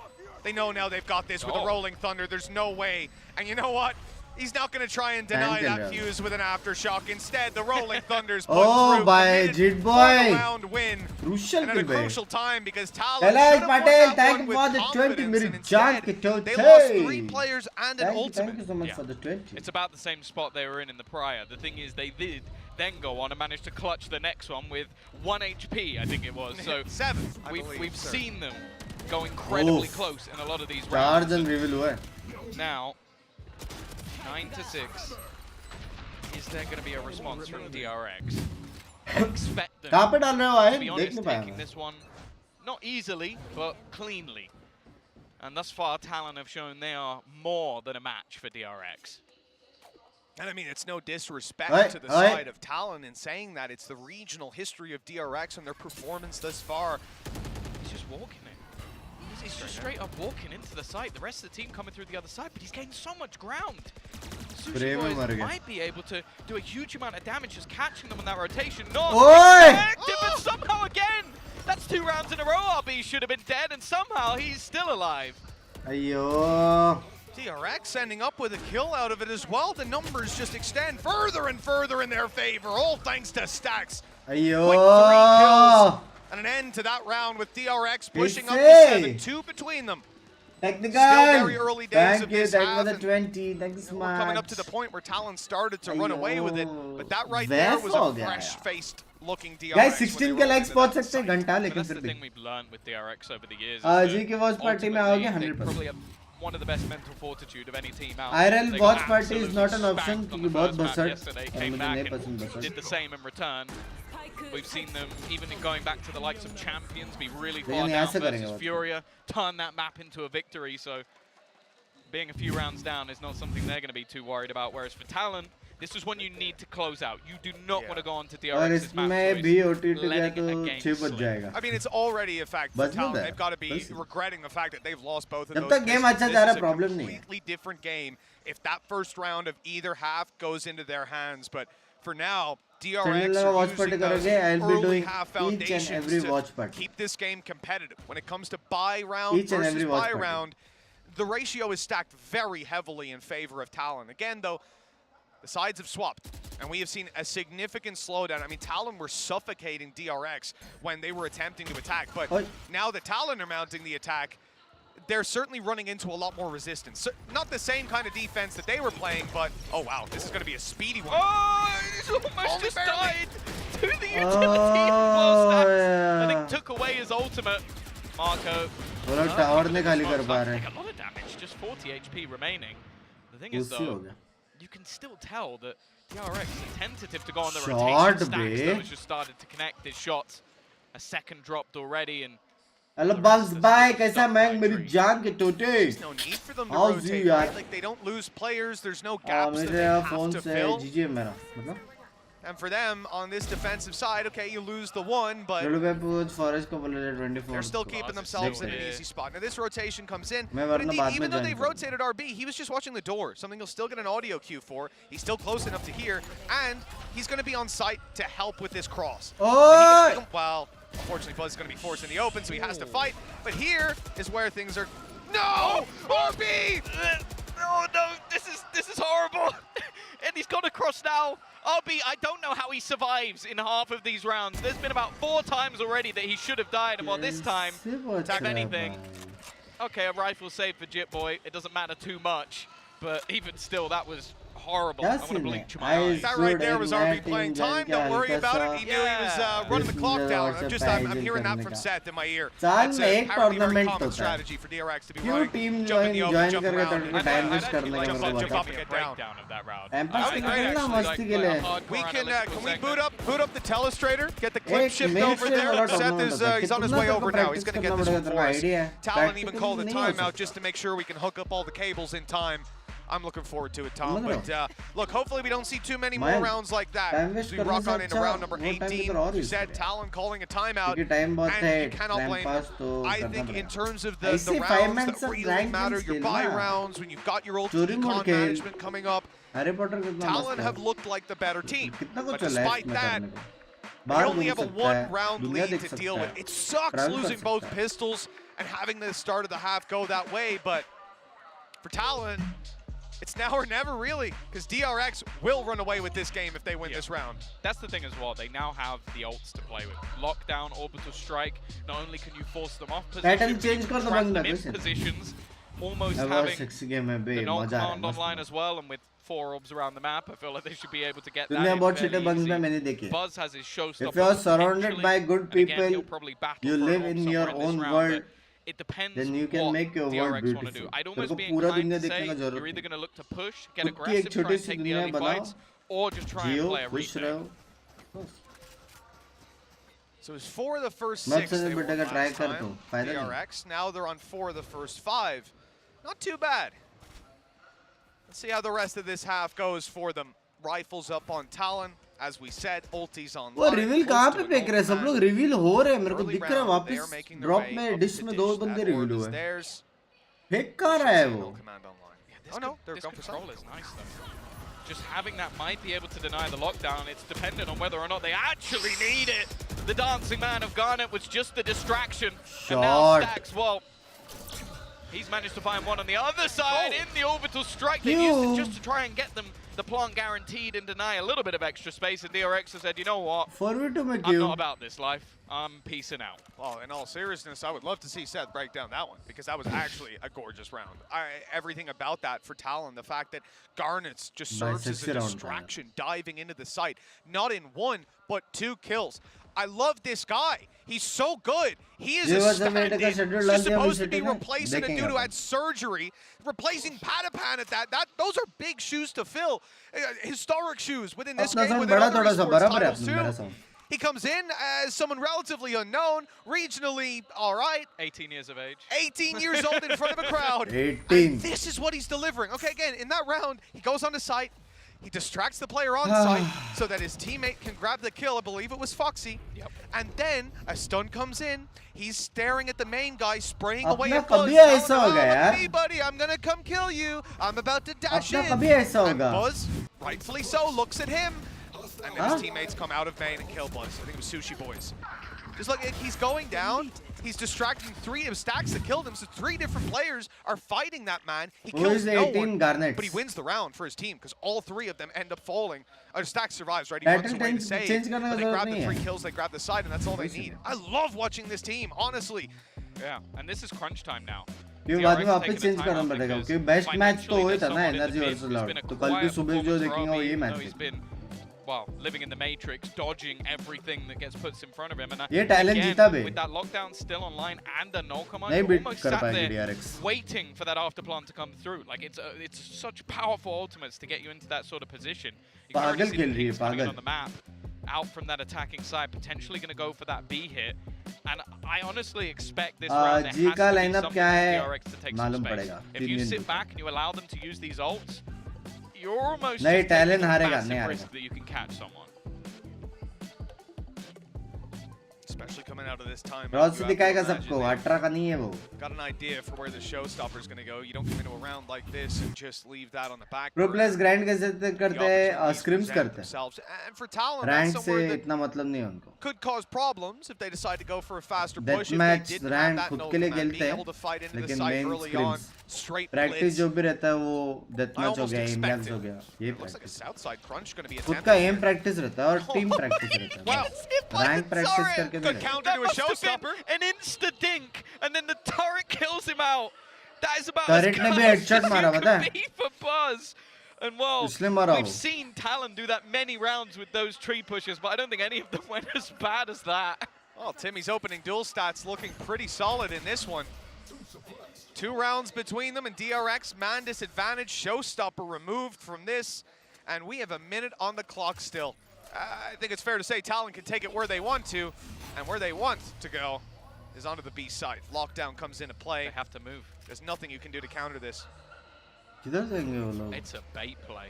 They know now they've got this with a Rolling Thunder. There's no way. And you know what? He's not going to try and deny that fuse with an aftershock. Instead, the Rolling Thunder's put through by Jitboy. Round win. Crucial and at a crucial time because Talon Kailash Patel, thank you for the 20 minute jump. They lost 3 players and an ultimate. Thank you so much for the 20. It's about the same spot they were in the prior. The thing is, they did then go on and manage to clutch the next one with 1 HP, I think it was. So 7. We've seen them go incredibly close in a lot of these rounds. Now, 9-6. Is there going to be a response from DRX? I expect them to be honest, taking this one not easily, but cleanly. And thus far, Talon have shown they are more than a match for DRX. And I mean, it's no disrespect to the side of Talon in saying that. It's the regional history of DRX and their performance thus far. He's just walking it. He's just straight up walking into the site. The rest of the team coming through the other side, but he's gained so much ground. Sushi Boys might be able to do a huge amount of damage just catching them on that rotation. Not effective, but somehow again, that's 2 rounds in a row. RB should have been dead, and somehow he's still alive. Ayo. DRX ending up with a kill out of it as well. The numbers just extend further and further in their favor, all thanks to Stax. Ayo. With 3 kills and an end to that round with DRX pushing up to 7, 2 between them. Technical. Still very early days of this half. Thank you for the 20. Thank you so much. We're coming up to the point where Talon started to run away with it, but that right there was a fresh-faced looking DRX. Guys, 16 के likes पहुंच सकते हैं घंटा लेकिन फिर भी. That's the thing we've learned with DRX over the years. जी के watch party में आओगे 100%. Probably one of the best mental fortitude of any team out. IRL watch party is not an option क्योंकि बहुत बसड़ yesterday came back and did the same in return. We've seen them, even in going back to the likes of Champions, be really far down versus Furia, turn that map into a victory. So being a few rounds down is not something they're going to be too worried about. Whereas for Talon, this is when you need to close out. You do not want to go on to DRX's map choice. I mean, it's already a fact for Talon. They've got to be regretting the fact that they've lost both of those. This is a completely different game if that first round of either half goes into their hands. But for now, DRX are using those early half foundations to keep this game competitive. When it comes to buy round versus buy round, the ratio is stacked very heavily in favor of Talon. Again, though, the sides have swapped, and we have seen a significant slowdown. I mean, Talon were suffocating DRX when they were attempting to attack, but now that Talon are mounting the attack, they're certainly running into a lot more resistance. So, not the same kind of defense that they were playing, but oh wow, this is going to be a speedy one. Oh, he's almost just died to the utility. I think took away his ultimate. Marco. A lot of damage, just 40 HP remaining. The thing is though, you can still tell that DRX is tentative to go on the rotation. Stax though has just started to connect his shots. A second dropped already, and hello Bugs, bye. कैसा मैं मेरी जान के टोटे? There's no need for them to rotate, right? Like they don't lose players. There's no gaps that they have to fill. And for them, on this defensive side, okay, you lose the one, but they're still keeping themselves in an easy spot. Now this rotation comes in, but indeed, even though they've rotated RB, he was just watching the door, something you'll still get an audio cue for. He's still close enough to hear, and he's going to be on site to help with this cross. Well, unfortunately, Buzz is going to be forced in the open, so he has to fight. But here is where things are... No! RB! Oh no, this is horrible. And he's gone across now. RB, I don't know how he survives in half of these rounds. There's been about 4 times already that he should have died, and well, this time, if anything, okay, a rifle save for Jitboy. It doesn't matter too much, but even still, that was horrible. I want to blink my eyes. That right there was RB playing time. Don't worry about it. He knew he was running the clock down. I'm hearing that from Seth in my ear. That's apparently a very common strategy for DRX to be running. Jump in the open, jump around, jump up and get down. Can we boot up the telestrator? Get the clip shift over there. Seth is he's on his way over now. He's going to get this one for us. Talon even called a timeout just to make sure we can hook up all the cables in time. I'm looking forward to it, Tom. But look, hopefully we don't see too many more rounds like that. As we rock on into round number 18. You said Talon calling a timeout, and you cannot blame him. I think in terms of the rounds that really matter, your buy rounds, when you've got your ultimate econ management coming up, Talon have looked like the better team. But despite that, we only have a one-round lead to deal with. It sucks losing both pistols and having the start of the half go that way, but for Talon, it's now or never, really, because DRX will run away with this game if they win this round. That's the thing as well. They now have the ults to play with. Lockdown, orbital strike. Not only can you force them off position, you can trap them in positions. Almost having the null command online as well, and with 4 orbs around the map, I feel like they should be able to get that in fairly easy. Buzz has his showstopper. If you are surrounded by good people, you live in your own world. It depends then you can make your world beautiful. I'd almost be inclined to say you're either going to look to push, get aggressive, try and take the early fights, or just try and play a retake. So it's 4 of the first 6 they won last time, DRX. Now they're on 4 of the first 5. Not too bad. Let's see how the rest of this half goes for them. Rifles up on Talon. As we said, ultis on. वो reveal कहाँ पे फेंक रहे हैं सब लोग? Reveal हो रहे हैं, मेरे को दिख रहा है वापस ड्रॉप में डिश में 2 बंदे रिवील हुए हैं. फेंक कहाँ रहा है वो? Oh no, this control is nice though. Just having that might be able to deny the lockdown. It's dependent on whether or not they actually need it. The dancing man of Garnet was just the distraction. And now Stacks, well, he's managed to find one on the other side in the orbital strike. They used it just to try and get them the plant guaranteed and deny a little bit of extra space, and DRX has said, you know what, I'm not about this life. I'm peacing out. Well, in all seriousness, I would love to see Seth break down that one, because that was actually a gorgeous round. Everything about that for Talon, the fact that Garnet's just serves as a distraction, diving into the site. Not in 1, but 2 kills. I love this guy. He's so good. He is a stand-in. He's supposed to be replacing a dude who had surgery, replacing Patapan at that. Those are big shoes to fill. Historic shoes within this game, within other esports titles too. He comes in as someone relatively unknown, regionally all right. 18 years of age. 18 years old in front of a crowd. 18. And this is what he's delivering. Okay, again, in that round, he goes on the site. He distracts the player on site so that his teammate can grab the kill. I believe it was Foxy. Yep. And then a stun comes in. He's staring at the main guy, spraying away at Buzz. Look at me, buddy. I'm going to come kill you. I'm about to dash in. And Buzz, rightfully so, looks at him. And then his teammates come out of main and kill Buzz. I think it was Sushi Boys. Just look, he's going down. He's distracting 3 of Stacks that killed him, so 3 different players are fighting that man. He kills no one, but he wins the round for his team, because all 3 of them end up falling. Stacks survives, right? He runs away to save, but they grab the 3 kills, they grab the side, and that's all they need. I love watching this team, honestly. Yeah, and this is crunch time now. क्यों बाद में वापस change करना पड़ेगा क्योंकि best match तो हुआ था ना एनर्जी वर्सेस लाउड तो कल भी सुबह जो देखेंगे वो ये मैच है. Well, living in the matrix, dodging everything that gets put in front of him, and again, with that lockdown still online and the null command, you're almost sat there waiting for that afterplan to come through. Like it's such powerful ultimates to get you into that sort of position. You can already see the Binks coming in on the map, out from that attacking side, potentially going to go for that B hit. And I honestly expect this round there has to be something for DRX to take some space. If you sit back and you allow them to use these ults, you're almost just taking a massive risk that you can catch someone. Especially coming out of this time. Ross दिखाएगा सबको 18 का नहीं है वो. Got an idea for where the showstopper is going to go. You don't come into a round like this and just leave that on the back. Pro players grind कैसे करते हैं? Scrims करते हैं. And for Talon, rank से इतना मतलब नहीं है उनको. Could cause problems if they decide to go for a faster push. Deathmatch rank खुद के लिए खेलते हैं. लेकिन main scrims. Practice जो भी रहता है वो deathmatch हो गया, EMEA हो गया. ये practice. खुद का aim practice रहता है और team practice रहता है. Rank practice करके Good counter to a showstopper. An insta dink, and then the turret kills him out. That is about turret ने भी headshot मारा पता है. For Buzz. And well, we've seen Talon do that many rounds with those tree pushes, but I don't think any of them went as bad as that. Well, Timmy's opening duel stats looking pretty solid in this one. 2 rounds between them, and DRX man disadvantage. Showstopper removed from this, and we have a minute on the clock still. I think it's fair to say Talon can take it where they want to, and where they want to go is onto the B side. Lockdown comes into play. They have to move. There's nothing you can do to counter this. किधर जाएंगे वो लोग? It's a bait play.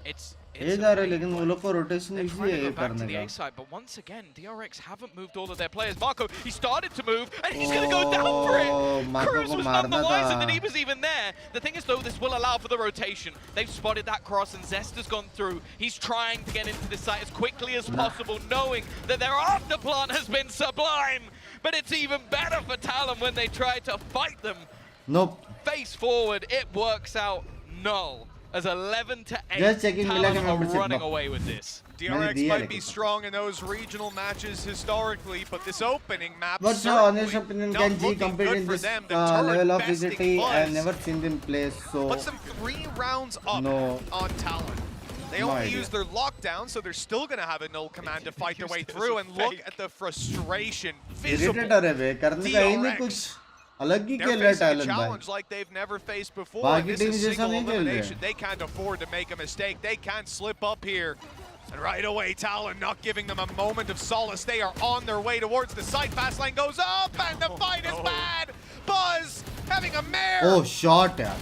It's ये जा रहे लेकिन वो लोग को rotation They're easy trying है to ये go back to करने the का. A side, but once again, DRX haven't moved all of their players. Marco, he started to move, and he's going to go down for it. Marco Cruz को was none the मारना wiser था. that he was even there. The thing is, though, this will allow for the rotation. They've spotted that cross, and Zest has gone through. He's trying to get into this site as quickly as possible, knowing that their afterplant has been sublime. But it's even better for Talon when they try to fight them. Nope. Face forward, it works out null. As 11 to 8, Just checking Talon are running away with this. DRX might be strong in those regional matches historically, but this opening map What's your honest opinion? Can G compete in this level of VCT? I've never seen them play so. Puts them 3 rounds up on Talon. They only use their lockdown, so they're still going to have a null command to fight their way through. And look at the frustration visible. DRX. They're facing a challenge like they've never faced before. This is single elimination. They can't afford to make a mistake. They can't slip up here. And right away, Talon not giving them a moment of solace. They are on their way towards the site. Fast lane goes up, and the fight is bad. Buzz having a mare. Oh, shot, yeah.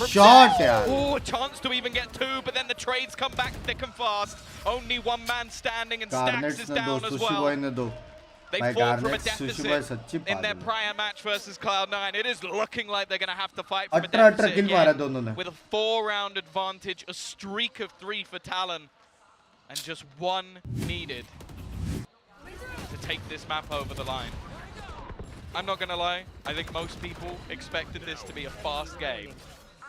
Shot, yeah. Oh, a chance to even get 2, but then the trades come back thick and fast. Only one man standing, and Stacks is down as well. They fall from a deficit in their prior match versus Cloud9. It is looking like they're going to have to fight from a deficit again. With a 4-round advantage, a streak of 3 for Talon, and just 1 needed to take this map over the line. I'm not going to lie, I think most people expected this to be a fast game.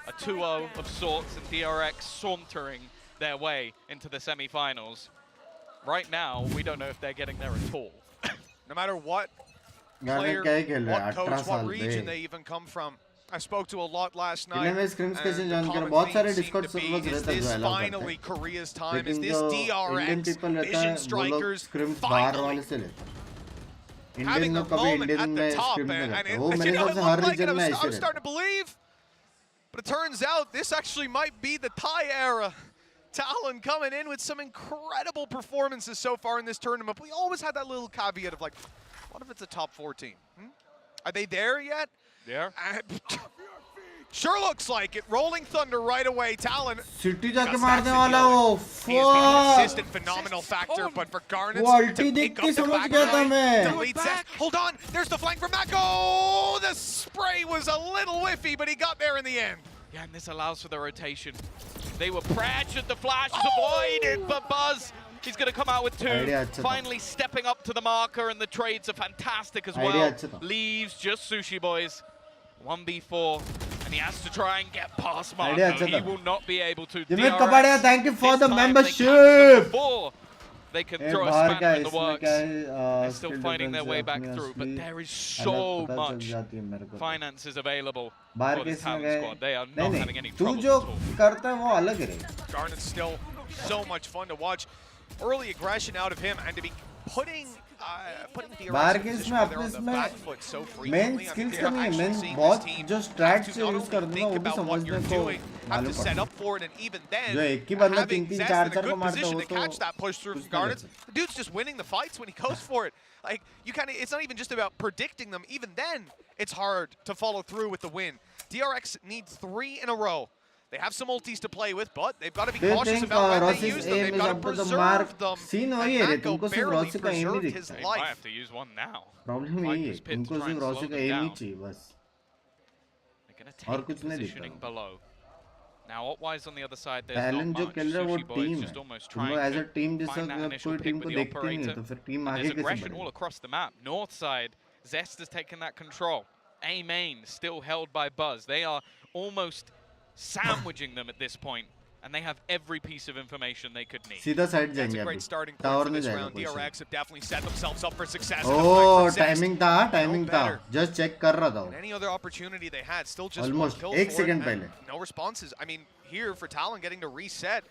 A 2-0 of sorts, and DRX sauntering their way into the semi-finals. Right now, we don't know if they're getting there at all. No matter what player, what coach, what region they even come from. I spoke to a lot last night. The common theme seemed to be, is this finally Korea's time? Is this DRX, Vision Strikers, finally having a moment at the top? And it looked like it. I was starting to believe. But it turns out this actually might be the Thai era. Talon coming in with some incredible performances so far in this tournament. We always had that little caveat of like, what if it's a top 4 team? Are they there yet? Yeah. Sure looks like it. Rolling Thunder right away. Talon. City जाके मारने वाला वो. He's got an assistant phenomenal factor, but for Garnet to pick up the back delete Zest. Hold on. There's the flank from Mako. The spray was a little whiffy, but he got there in the end. Yeah, and this allows for the rotation. They were pressured, the flash is avoided, but Buzz, he's going to come out with 2. Finally stepping up to the marker, and the trades are fantastic as well. Leaves just Sushi Boys. 1v4, and he has to try and get past Marco. He will not be able to. DRX, thank you for the membership. They can throw a spanner in the works. They're still finding their way back through, but there is so much finances available for this Talon squad. They are not having any trouble at all. Garnet's still so much fun to watch. Early aggression out of him, and to be putting DRX in position where they're on the back foot so frequently. I mean, they're actually seeing this team have to not only think about what you're doing, have to set up for it, and even then, having Zest in a good position to catch that push through from Garnet. The dude's just winning the fights when he goes for it. Like, you kind of, it's not even just about predicting them. Even then, it's hard to follow through with the win. DRX needs 3 in a row. They have some ultis to play with, but they've got to be cautious about when they use them. They've got to preserve them. And Mako barely preserved his life. They might have to use one now. Problem यही है, उनको सिर्फ Rossi का M ही चाहिए बस. और कुछ नहीं दिखता. Below. Now, Opwise on the other side, there's not much. Sushi Boys just almost trying to find that initial pick with the operator. There's aggression all across the map. North side, Zest has taken that control. A main still held by Buzz. They are almost sandwiching them at this point, and they have every piece of information they could need. That's a great starting point for this round. DRX have definitely set themselves up for success. Oh, timing था. Just check कर रहा था. Any other opportunity they had, still just almost 1 second पहले. No responses. I mean, here for Talon getting to reset,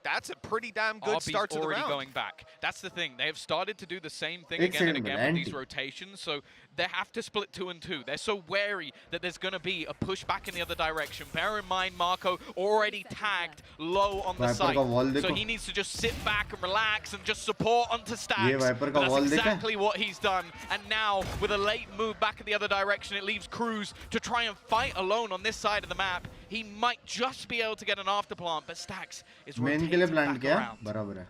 that's a pretty damn good start to the round. Going back. That's the thing. They have started to do the same thing again and again with these rotations, so they have to split 2 and 2. They're so wary that there's going to be a push back in the other direction. Bear in mind, Marco already tagged low on the site, so he needs to just sit back and relax and just support onto Stacks. That's exactly what he's done. And now, with a late move back in the other direction, it leaves Cruz to try and fight alone on this side of the map. he might just be able to get an after plant, but Stax is main rotating के लिए plan back किया around. बराबर है.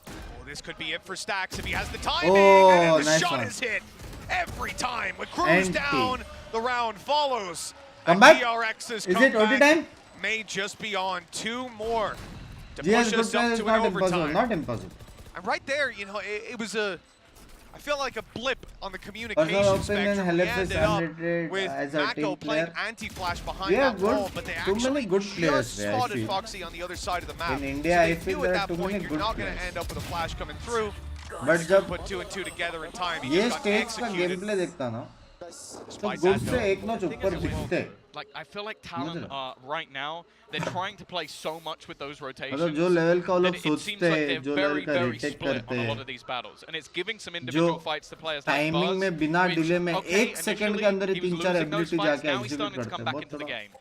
Oh, this could be it for Stax if he has the timing. Oh, and the nice shot one. is hit every time. With Cruz down, the round follows. Come back. DRX's Is it OT time? May just be on 2 more to Yes, push good us up plan is to not an impossible. overtime. Not impossible. And right there, you know, it was a, I feel like a blip on the Personal communication opinion, spectrum. We Helix is ended up underrated with as a Mako team playing player. anti-flash behind We that have good, wall, but they too many actually good players just there, I spotted feel. Foxy on the other side of the map. In India, so I they feel knew there at are that too point many you're good not going to players. end up with a flash coming through. But जब Put 2 and 2 together in time. He ये just got stage का executed. Game play देखता ना तो Despite good that, से though, एक notch ऊपर दिखते. Like, I feel like Talon right now, they're trying to play so much with those rotations. मतलब जो लेवल का वो लोग that it seems सोचते like हैं, they're जो लेवल very, का very रिटेक split करते on a हैं, lot of these battles, and it's giving some individual fights to players like timing Buzz, में बिना which, डिले में okay, 1 सेकंड के initially अंदर ही he was 3-4 losing those ability fights, जाके now he's execute starting to करते come हैं. back बहुत into the थोड़ा game.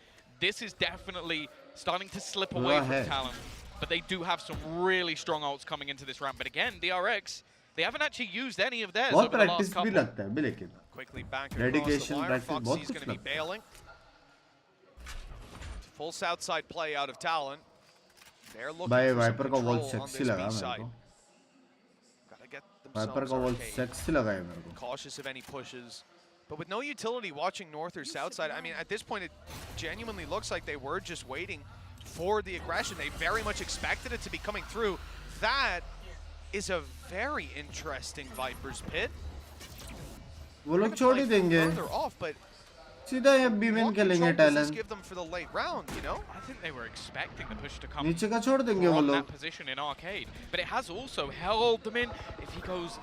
This is definitely starting to slip away बुरा from है. Talon, but they do have some really strong ults coming into this round. But again, DRX, they haven't actually used any of theirs बहुत over the last practice भी couple. लगता है भी लेकिन Quickly back across the dedication wire. Practice बहुत Foxy's कुछ going to be लगता है. bailing. Full south side play out of Talon. They're looking भाई for some वाइपर का wall control on sexy this लगा B मेरे side. को. Gotta get wiper themselves का वॉल arcade. सेक्सी लगा है मेरे को. Cautious of any pushes. But with no utility watching north or south side, I mean, at this point, it genuinely looks like they were just waiting for the aggression. They very much expected it to be coming through. That is a very interesting Viper's pit. वो लोग छोड़ ही देंगे. Further off, but सीधा ये बीमेन what खेलेंगे control does this talent. give them for the late round, you know? I think they were expecting the push to come नीचे का छोड़ देंगे वो from लोग. that position in arcade, but it has also held them in. If he goes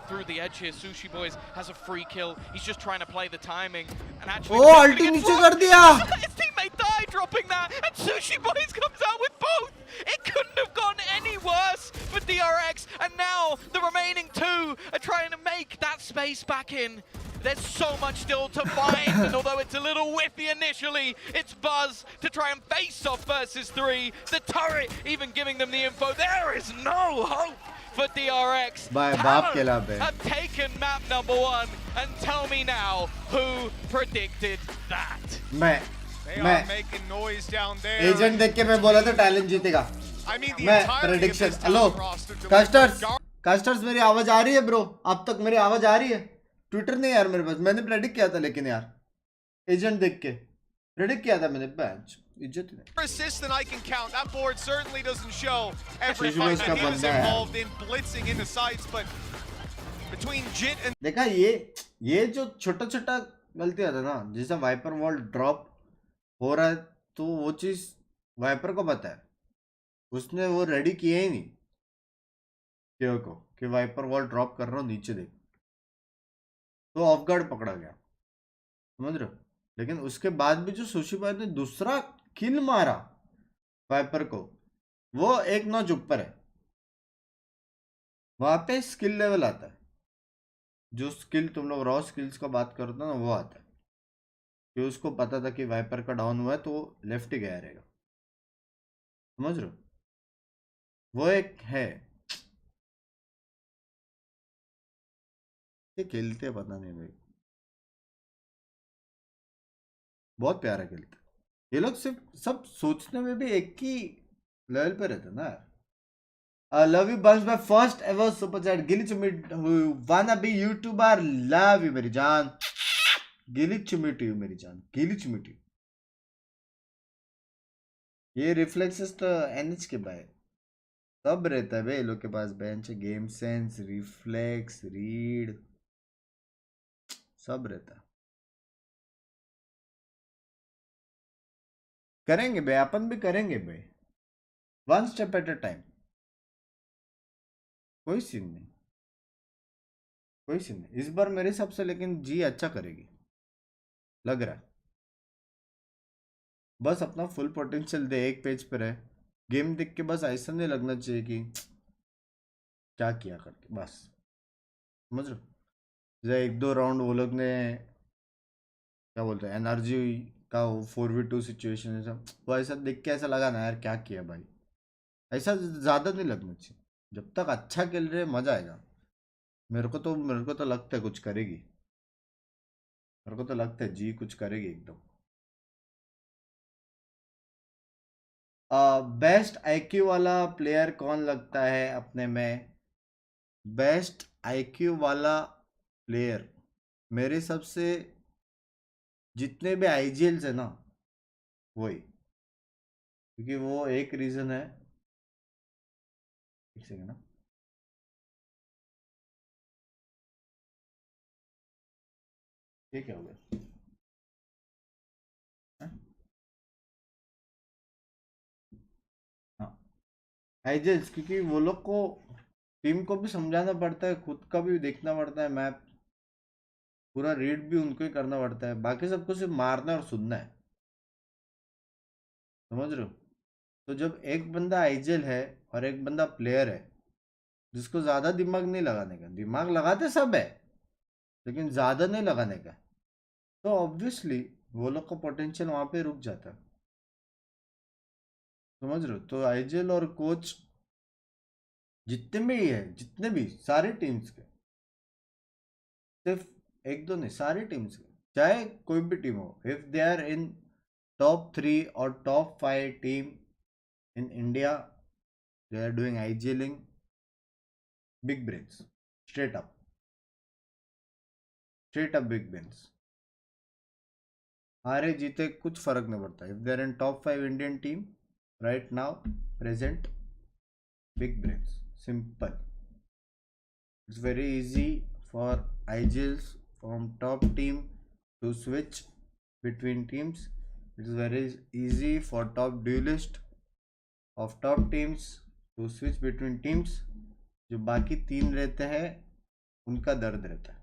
through the edge here, Sushi Boys has a free kill. He's just trying to play the timing and actually. ओ अल्टी नीचे कर दिया. His teammate died dropping that, and Sushi Boys comes out with both. It couldn't have gone any worse for DRX, and now the remaining 2 are trying to make that space back in. There's so much still to find, and although it's a little whiffy initially, it's Buzz to try and face off versus 3. The turret even giving them the info. There is no hope for DRX. Bye, बाप के लाभ है. Have taken map number 1, and tell me now who predicted that. They are making noise down there. Agent देख के मैं बोला था talent जीतेगा. I mean, the मैं entirety of prediction. this hello Talon roster delivered casters gar- casters मेरी आवाज आ रही है ब्रो. अब तक मेरी आवाज आ रही है. ट्विटर नहीं यार मेरे पास. मैंने प्रेडिक्ट किया था लेकिन यार एजेंट देख के प्रेडिक्ट किया था मैंने. बेंच इज्जत नहीं. Assists than I can count. That board certainly doesn't show every Sushi fight Boys that का he was बंदा है. involved in blitzing into sites, but between Jit and देखा ये जो छोटा छोटा गलती आता ना, जैसे वाइपर वॉल ड्रॉप हो रहा है तो वो चीज वाइपर को पता है. उसने वो रेडी किया ही नहीं केओ को कि वाइपर वॉल ड्रॉप कर रहा हूँ नीचे देख, तो ऑफ गार्ड पकड़ा गया. समझ रहे हो? लेकिन उसके बाद भी जो सुशी भाई ने दूसरा किल मारा वाइपर को, वो एक नॉच ऊपर है. वहां पे स्किल लेवल आता है. जो स्किल तुम लोग रॉ स्किल्स का बात करते हो ना, वो आता है कि उसको पता था कि वाइपर का डाउन हुआ है तो लेफ्ट ही गया रहेगा. समझ रहे हो? वो एक है. ये खेलते पता नहीं भाई, बहुत प्यारा खेलते. ये लोग सिर्फ सब सोचने में भी एक ही लेवल पे रहते ना यार. Love you bunch, my first ever super chat. गिली चुम्मी who wanna be YouTuber. Love you मेरी जान. गिली चुम्मी to you मेरी जान. गिली चुम्मी to you. ये रिफ्लेक्सेस तो एनएच के भाई सब रहता है भाई. ये लोग के पास bench, game sense, reflex, read सब रहता है. करेंगे भाई, अपन भी करेंगे भाई. One step at a time. कोई सीन नहीं, कोई सीन नहीं. इस बार मेरे हिसाब से लेकिन जी अच्छा करेगी लग रहा है. बस अपना फुल पोटेंशियल दे, एक पेज पे रहे. गेम देख के बस ऐसा नहीं लगना चाहिए कि क्या किया करके. बस समझ रहे हो? जैसे 1-2 राउंड वो लोग ने क्या बोलते हैं एनआरजी का 4v2 सिचुएशन है सब, वो ऐसा देख के ऐसा लगा ना यार क्या किया भाई. ऐसा ज़्यादा नहीं लगना चाहिए. जब तक अच्छा खेल रहे मजा आएगा. मेरे को तो लगता है कुछ करेगी. मेरे को तो लगता है जी कुछ करेगी एकदम. बेस्ट आईक्यू वाला प्लेयर कौन लगता है अपने में? बेस्ट आईक्यू वाला प्लेयर मेरे हिसाब से जितने भी आईजीएल्स है ना वही, क्योंकि वो एक रीजन है। एक सेकंड ना, ये क्या हो गया? हाँ, आईजीएल्स, क्योंकि वो लोग को टीम को भी समझाना पड़ता है, खुद का भी देखना पड़ता है, मैप पूरा रीड भी उनको ही करना पड़ता है, बाकी सबको सिर्फ मारना और सुनना है, समझ रहे हो? तो जब एक बंदा आईजीएल है और एक बंदा प्लेयर है जिसको ज़्यादा दिमाग नहीं लगाने का, दिमाग लगाते सब है लेकिन ज़्यादा नहीं लगाने का, तो ऑब्वियसली वो लोग का पोटेंशियल वहाँ पे रुक जाता है, समझ रहे हो? तो आईजीएल और कोच जितने भी है, जितने भी सारे टीम्स के, सिर्फ एक दो नहीं, सारी टीम्स के, चाहे कोई भी टीम हो, if they are in top 3 और top 5 team in India, they are doing आईजीएलिंग, big brains, straight up big brains, हारे जीते कुछ फर्क नहीं पड़ता। If they are in top 5 Indian team right now present, big brains, simple. It's very easy for IGLs from top team to switch between teams. It's very easy for top duelist of top teams to switch between teams. जो बाकी तीन रहते हैं उनका दर्द रहता है,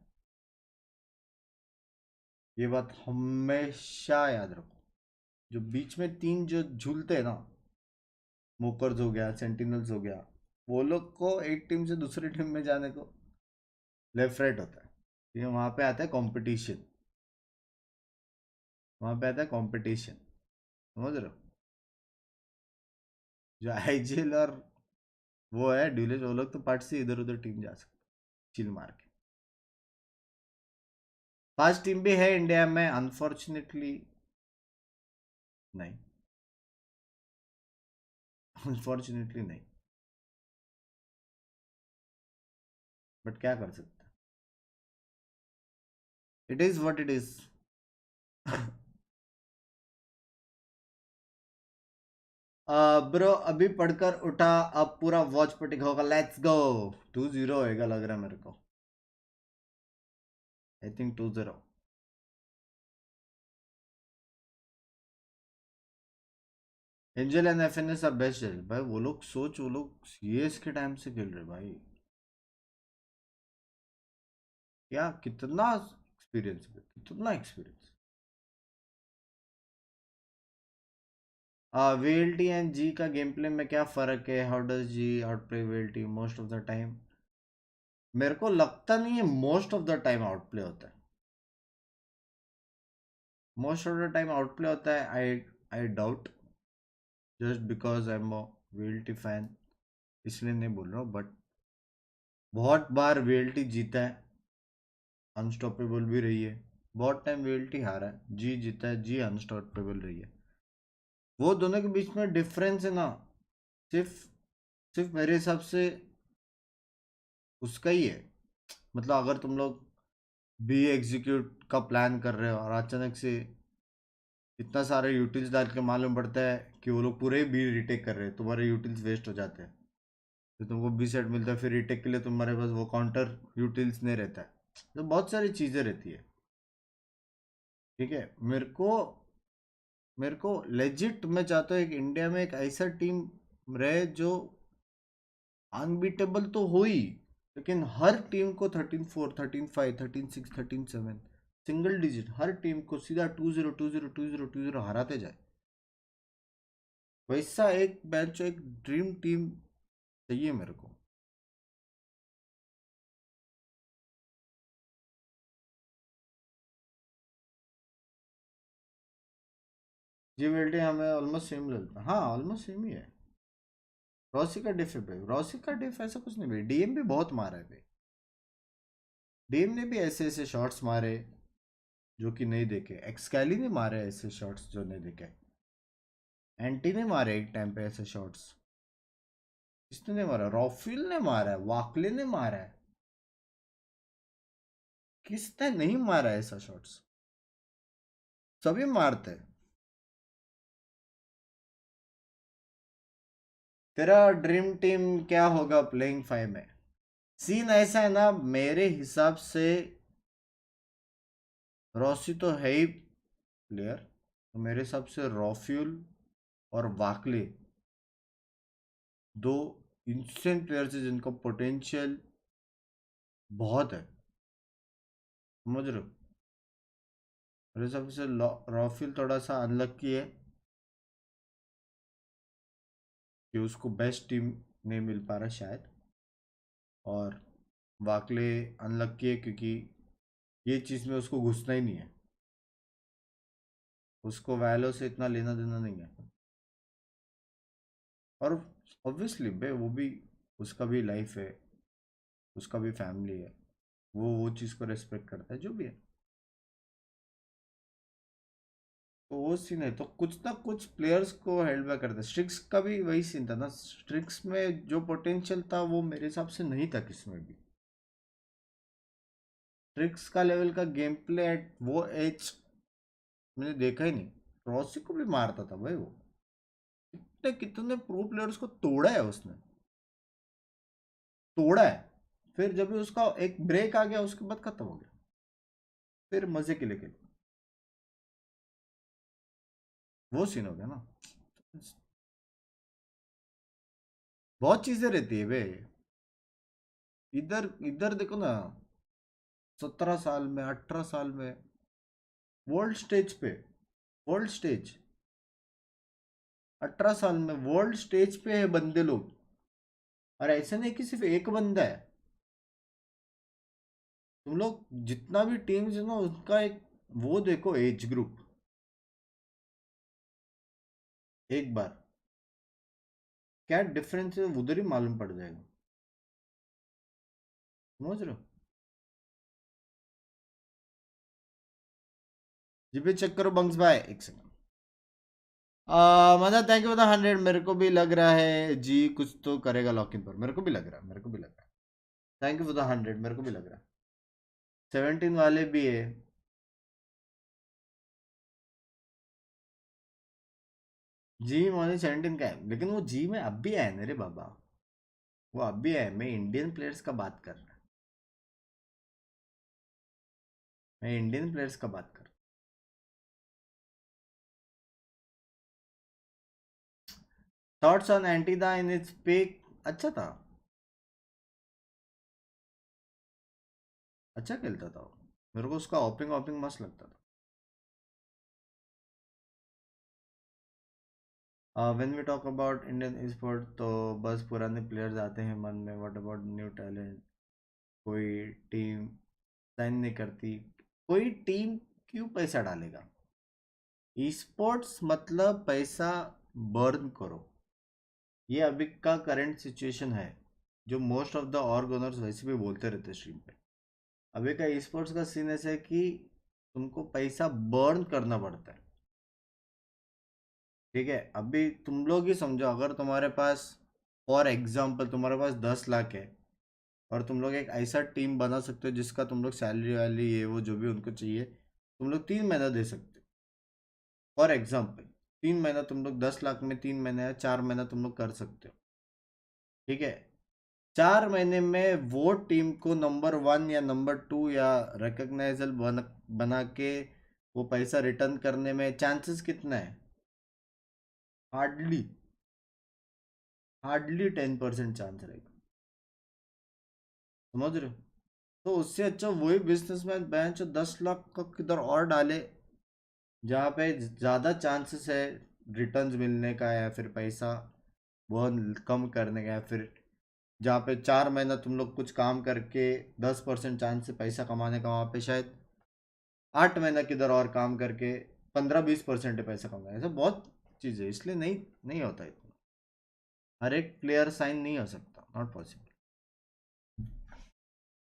ये बात हमेशा याद रखो। जो बीच में तीन जो झूलते हैं ना, मोकर्स हो गया, सेंटिनल्स हो गया, वो लोग को एक टीम से दूसरी टीम में जाने को लेफ्ट राइट होता है, ये वहाँ पे आता है कंपटीशन, वहाँ पे आता है कंपटीशन, समझ रहे हो? जो आईजीएल और वो है ड्यूलिस्ट, वो लोग तो पार्ट से इधर उधर टीम जा सकते चिल मार के। 5 टीम भी है इंडिया में, अनफॉर्चुनेटली नहीं, अनफॉर्चुनेटली नहीं, बट क्या कर सकते हैं, it is what it is. Bro अभी पढ़कर उठा, अब पूरा वॉच पटिक होगा, लेट्स गो। 2-0 होएगा लग रहा है मेरे को, I think 2-0। Angel and FNS are best भाई, वो लोग सोच, वो लोग सीएस के टाइम से खेल रहे भाई, क्या कितना एक्सपीरियंस, कितना एक्सपीरियंस। वीएलटी एंड जी का गेम प्ले में क्या फर्क है? How does G outplay VLT most of the time? मेरे को लगता नहीं है most of the time outplay होता है, most of the time outplay होता है, I doubt, just because I am a VLT fan इसलिए नहीं बोल रहा हूँ, बट बहुत बार वीएलटी जीता है, अनस्टॉपेबल भी रही है, बहुत टाइम वीएलटी हारा है, जी जीता है, जी अनस्टॉपेबल रही है। वो दोनों के बीच में डिफरेंस है ना, सिर्फ मेरे हिसाब से उसका ही है, मतलब अगर तुम लोग बी एग्जीक्यूट का प्लान कर रहे हो और अचानक से इतना सारे यूटिल्स डाल के मालूम पड़ता है कि वो लोग पूरे बी रिटेक कर रहे हैं, तुम्हारे यूटिल्स वेस्ट हो जाते हैं, तो तुमको बी सेट मिलता है, फिर रिटेक के लिए तुम्हारे पास वो काउंटर यूटिल्स नहीं रहता है, तो बहुत सारी चीज़ें रहती है, ठीक है। मेरे को लेजिट मैं चाहता हूँ एक इंडिया में एक ऐसा टीम रहे जो अनबीटेबल तो हो ही, लेकिन हर टीम को 13-4, 13-5, 13-6, 13-7 सिंगल डिजिट, हर टीम को सीधा 2-0, 2-0, 2-0, 2-0 हराते जाए, वैसा एक मैच, एक ड्रीम टीम चाहिए मेरे को। जी वेल्टी हमें ऑलमोस्ट सेम लगता है, हाँ ऑलमोस्ट सेम ही है। रॉसी का डिफ है भाई, रॉसी का डिफ ऐसा कुछ नहीं भाई, डीएम भी बहुत मारा है भाई, डीएम ने भी ऐसे ऐसे शॉट्स मारे जो कि नहीं देखे, एक्सकैली ने मारे ऐसे शॉट्स जो नहीं देखे, एंटी ने मारे एक टाइम पे ऐसे शॉट्स, किसने नहीं मारा? रॉफिल ने मारा है, वाकले ने मारा है, किसने नहीं मारा है ऐसा शॉट्स? सभी मारते हैं। तेरा ड्रीम टीम क्या होगा प्लेइंग 5 में? सीन ऐसा है ना, मेरे हिसाब से रॉसी तो है ही प्लेयर, तो मेरे हिसाब से रॉफ्यूल और वाकले दो इंस्टेंट प्लेयर्स है जिनका पोटेंशियल बहुत है, समझ रहे हो? मेरे हिसाब से रॉफ्यूल थोड़ा सा अनलक्की है कि उसको बेस्ट टीम नहीं मिल पा रहा शायद, और वाकले अनलक्की है क्योंकि ये चीज़ में उसको घुसना ही नहीं है, उसको वैलो से इतना लेना देना नहीं है। और ऑब्वियसली बे वो भी, उसका भी लाइफ है, उसका भी फैमिली है, वो चीज़ को रेस्पेक्ट करता है जो भी है। तो वो सीन है, तो कुछ ना कुछ प्लेयर्स को हेल्ड बैक करता है। स्ट्रिक्स का भी वही सीन था ना, स्ट्रिक्स में जो पोटेंशियल था वो मेरे हिसाब से नहीं था किसमें भी। स्ट्रिक्स का लेवल का गेम प्ले एट वो एज मैंने देखा ही नहीं। रॉसी को भी मारता था भाई, वो कितने कितने प्रो प्लेयर्स को तोड़ा है उसने, तोड़ा है। फिर जब भी उसका एक ब्रेक आ गया उसके बाद खत्म हो गया, फिर मजे के लिए वो सीन हो गया ना। बहुत चीजें रहती है बे, इधर इधर देखो ना, 17 साल में 18 साल में वर्ल्ड स्टेज पे, वर्ल्ड स्टेज 18 साल में वर्ल्ड स्टेज पे है बंदे लोग, और ऐसा नहीं कि सिर्फ एक बंदा है। तुम लोग जितना भी टीम्स है ना उसका एक वो देखो एज ग्रुप, एक बार क्या डिफरेंस है उधर ही मालूम पड़ जाएगा, समझ रहे हो? जीपे चेक करो बंक्स भाई, एक सेकंड। मजा थैंक यू फॉर द 100। मेरे को भी लग रहा है जी कुछ तो करेगा लॉक इन पर, मेरे को भी लग रहा है, मेरे को भी लग रहा है। थैंक यू फॉर द 100, मेरे को भी लग रहा है। 17 वाले भी है, जी मोने 17 का है, लेकिन वो जी में अब भी आए मेरे बाबा, वो अब भी आए। मैं इंडियन प्लेयर्स का बात कर रहा, मैं इंडियन प्लेयर्स का बात कर रहा। थॉट्स ऑन एंटीदा इन इट्स पीक? अच्छा था, अच्छा खेलता था वो, मेरे को उसका ओपिंग ओपिंग मस्त लगता था। When we talk about Indian sport तो बस पुराने प्लेयर्स आते हैं मन में, व्हाट अबाउट न्यू टैलेंट? कोई टीम साइन नहीं करती, कोई टीम क्यों पैसा डालेगा? ई स्पोर्ट्स मतलब पैसा बर्न करो, ये अभी का करंट सिचुएशन है, जो most of the org owners वैसे भी बोलते रहते स्ट्रीम पे। अभी का ई स्पोर्ट्स का सीन ऐसा है कि तुमको पैसा बर्न करना पड़ता है, ठीक है? अभी तुम लोग ही समझो, अगर तुम्हारे पास फॉर एग्जाम्पल तुम्हारे पास 10 लाख है और तुम लोग एक ऐसा टीम बना सकते हो जिसका तुम लोग सैलरी वैलरी ये वो जो भी उनको चाहिए तुम लोग 3 महीना दे सकते हो। फॉर एग्जाम्पल 3 महीना तुम लोग 10 लाख में 3 महीने या 4 महीना तुम लोग कर सकते हो, ठीक है? 4 महीने में वो टीम को नंबर 1 या नंबर 2 या रिकग्नाइजेबल बना के वो पैसा रिटर्न करने में चांसेस कितना है? हार्डली 10% चांस रहेगा, समझ रहे हो? तो उससे अच्छा वही बिजनेसमैन बेंच 10 लाख का किधर और डाले जहाँ पे ज़्यादा चांसेस है रिटर्न्स मिलने का, या फिर पैसा बहुत कम करने का, या फिर जहाँ पे 4 महीना तुम लोग कुछ काम करके 10% चांस से पैसा कमाने का, वहाँ पे शायद 8 महीना किधर और काम करके 15-20% पैसा कमाना। ऐसा बहुत चीज़ है, इसलिए नहीं होता इतना, हर एक प्लेयर साइन नहीं हो सकता, नॉट पॉसिबल।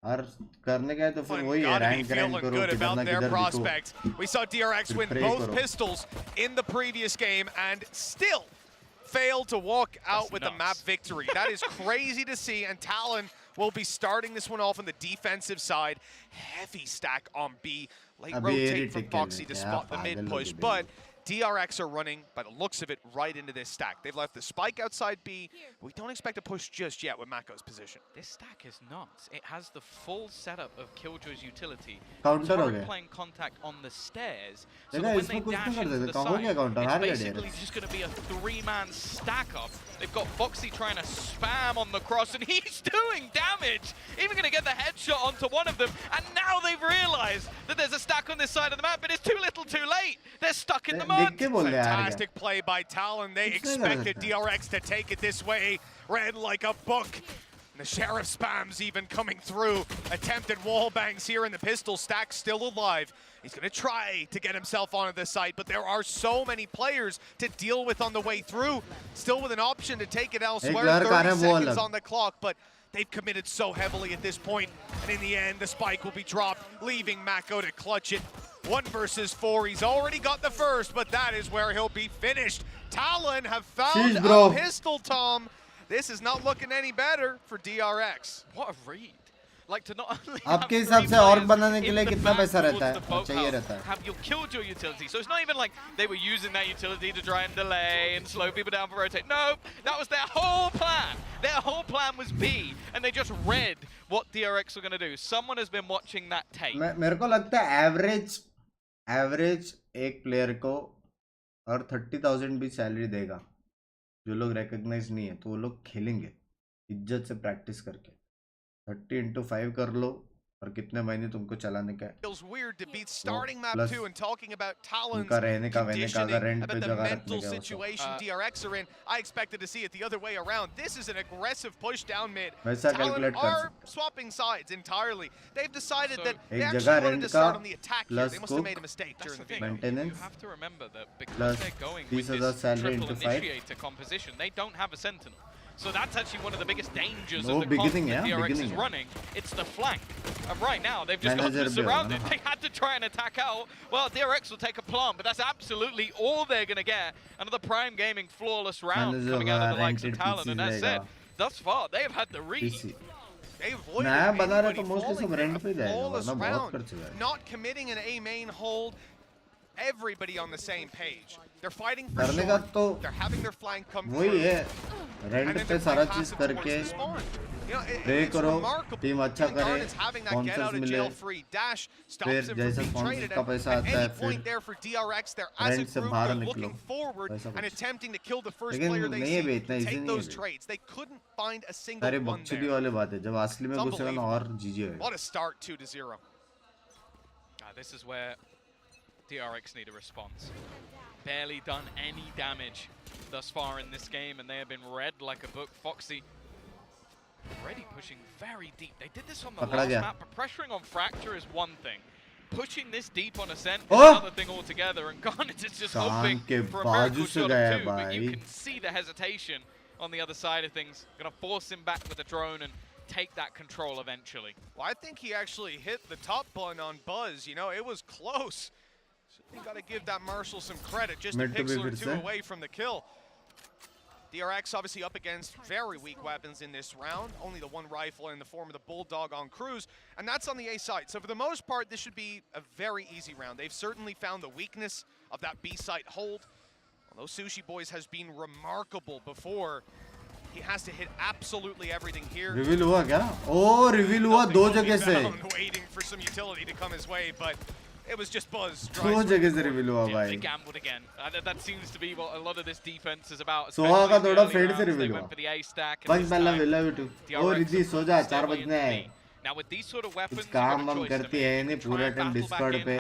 और करने का है तो फिर वही है रैंक ग्राइंड करो किधर ना किधर दिखो. We saw DRX win both pistols in the previous game and still failed to walk out with the map victory. That is crazy to see, and Talon will be starting this one off on the defensive side. Heavy stack on B. Late rotate from Foxy to spot the mid push, but DRX are running, by the looks of it, right into this stack. They've left the spike outside B. We don't expect a push just yet with Mako's position. This stack is nuts. It has the full setup of Killjoy's utility. Counter playing contact on the stairs. So when they dash into the side, it's basically just going to be a three-man stack up. They've got Foxy trying to spam on the cross, and he's doing damage. Even going to get the headshot onto one of them, and now they've realized that there's a stack on this side of the map, but it's too little too late. They're stuck in the mud. Fantastic play by Talon. They expected DRX to take it this way. Read like a book. And the Sheriff spams even coming through. Attempted wall bangs here in the pistol stack, still alive. He's going to try to get himself onto the site, but there are so many players to deal with on the way through. Still with an option to take it elsewhere. 30 seconds on the clock, but they've committed so heavily at this point. And in the end, the spike will be dropped, leaving Mako to clutch it. 1 versus 4. He's already got the first, but that is where he'll be finished. Talon have found a pistol, Tom. This is not looking any better for DRX. What a read. Like to not only आपके हिसाब से और बनाने के लिए कितना पैसा रहता है? चाहिए रहता है. Have you killed your utility? So it's not even like they were using that utility to try and delay and slow people down for rotate. No, that was their whole plan. Their whole plan was B, and they just read what DRX were going to do. Someone has been watching that tape. मेरे को लगता है average एक player को और 30,000 भी salary देगा. जो लोग रिकॉग्नाइज नहीं है तो वो लोग खेलेंगे इज्जत से प्रैक्टिस करके. 30 into 5 कर लो और कितने महीने तुमको चलाने का है. Feels weird to be starting map 2 and talking about Talon's उनका रहने का वेने का अगर रेंट पे about the जगह mental रखने का situation DRX are in. I expected to see it the other way around. This is an aggressive push down mid. वैसा Talon कैलकुलेट कर are swapping sides entirely. They've decided that they एक actually जगह wanted rent to का start on the attack here. They plus must have को made a mistake during the video. Maintenance You have to remember that because plus they're going with 30,000 this salary triple into 5. initiator composition, they don't have a sentinel. So that's actually one of the biggest dangers No, of the comp beginning, that yeah, DRX beginning, is yeah. running. It's the flank. And right now, they've just got Manager surrounded. They had to try and attack out. Well, DRX will take a plant, but that's absolutely all they're going to get. Another Prime Gaming flawless round Manager coming out of the likes of rented Talon. And that's PCs it. Thus far, they've had the read. They avoided नया बना रहे तो anybody mostly सब falling rent पे for a जाएगा flawless वरना बहुत round. खर्च है. Not committing an A main hold. Everybody on the same page. They're fighting for करने का short. तो They're having their flank come वही through. है रेंट पे सारा चीज करके प्रे करो टीम अच्छा करे स्पॉन्सर्स मिले फिर जैसा स्पॉन्सर्स का पैसा आता है फिर रेंट से बाहर निकलो वैसा कुछ. लेकिन नहीं है इतना इजी नहीं है. सारी बकचोदी वाली बात है. जब असली में घुसेगा ना और जीजी होगा. What a start 2-0. This is where DRX need a response. Barely done any damage thus far in this game, and they have been read like a book. Foxy already pushing very deep. They did this on the last map, but pressuring on Fracture is one thing. Pushing this deep on Ascent is another thing altogether, and Garnet is just hoping for a miracle shot of 2, but you can see the hesitation on the other side of things. Gonna force him back with a drone and take that control eventually. Well, I think he actually hit the top button on Buzz. You know, it was close. You got to give that Marshall some credit. Just a pixel or 2 away from the kill. DRX obviously up against very weak weapons in this round. Only the 1 rifle in the form of the Bulldog on Cruise, and that's on the A side. So for the most part, this should be a very easy round. They've certainly found the weakness of that B site hold. Although Sushi Boys has been remarkable before, he has to hit absolutely everything here. Reveal हुआ क्या? ओ reveal हुआ 2 जगह से. Waiting for some utility to come his way, but it was just Buzz. 2 जगह से reveal हुआ They भाई. gambled again. That seems to be what a lot of this defense is about. Soha का थोड़ा फेड से They रिवील went हुआ. for the A stack. बस पहला विला बिटू. ओ रिद्धि सो जा 4 बजने हैं. Now with these sort of weapons, कुछ काम हम करती है नहीं पूरा टाइम डिस्कॉर्ड पे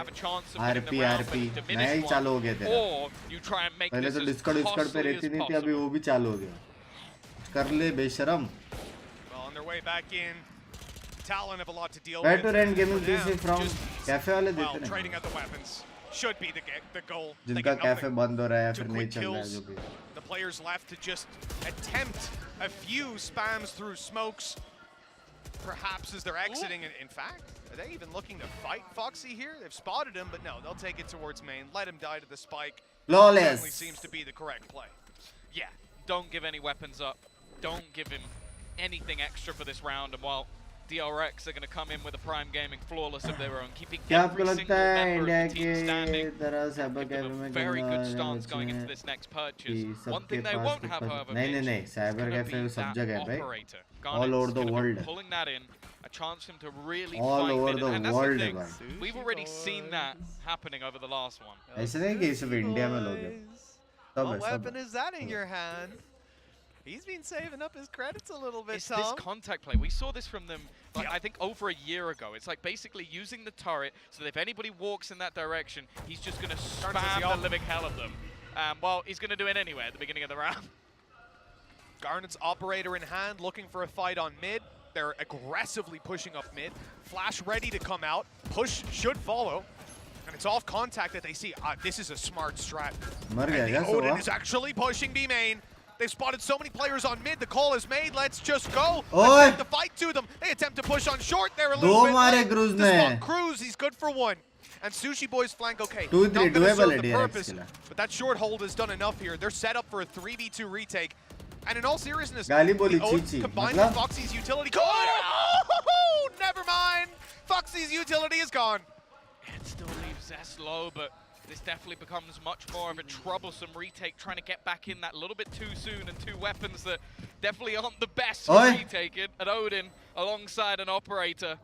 आरपी नया ही चालू हो गया तेरा. पहले तो डिस्कॉर्ड पे रहती नहीं थी, अभी वो भी चालू हो गया. कर ले बेशरम. Well, on their way back in, Talon have a lot to deal Try with. to rent gaming PC from cafe वाले देते हैं. Trading out the weapons should be the goal. जिनका कैफे बंद हो रहा है फिर नहीं चल रहा है जो भी. The players left to just attempt a few spams through smokes. perhaps as they're exiting. In fact, are they even looking to fight Foxy here? They've spotted him, but no, they'll take it towards main. Let him die to the spike. Flawless. Certainly seems to be the correct play. Yeah, don't give any weapons up. Don't give him anything extra for this round. And while DRX are going to come in with a Prime Gaming flawless of their own, keeping every single member of the team standing. Give them a very good stance going into this next purchase. One thing they won't have, however, is that operator. All over the world. Pulling that in, a chance for him to really All fight over it. the And that's world, the thing. bhai. We've already seen that happening over the last one. ऐसे नहीं कि सिर्फ India में लोग हैं. सब है, What सब weapon है. is that in your hand? He's been saving up his credits a little bit, It's this contact play. We saw this from them, like, I think, over a year ago. It's like basically using the turret so that if anybody walks in that direction, he's just going to spam the living hell of them. Well, he's going to do it anyway at the beginning of the round. Garnet's operator in hand, looking for a fight on mid. They're aggressively pushing up mid. Flash ready to come out. Push should follow. And it's off contact that they see. This is a smart strat. मर गया And क्या the Odin सुबह? is actually pushing B main. They've spotted so many players on mid. The call is made. Let's just go. Oi. Let's take the fight to them. They attempt to push on short. They're a little दो bit मारे late. Cruz To ने. spot Cruz, he's good for one. And Sushi Boy's flank, okay. 2-3 not gonna doable serve है the DRX purpose, के लिए. but that short hold has done enough here. They're set up for a 3v2 retake. And in all seriousness, गाली बोली the Odin Chichi. combined मतलब? with Foxy's utility. Oh, never mind. Foxy's utility is gone. It still leaves Zest low, but this definitely becomes much more of a troublesome retake, trying to get back in that little bit too soon, and two weapons that definitely aren't the best for Oi. retaking. An Odin alongside an operator.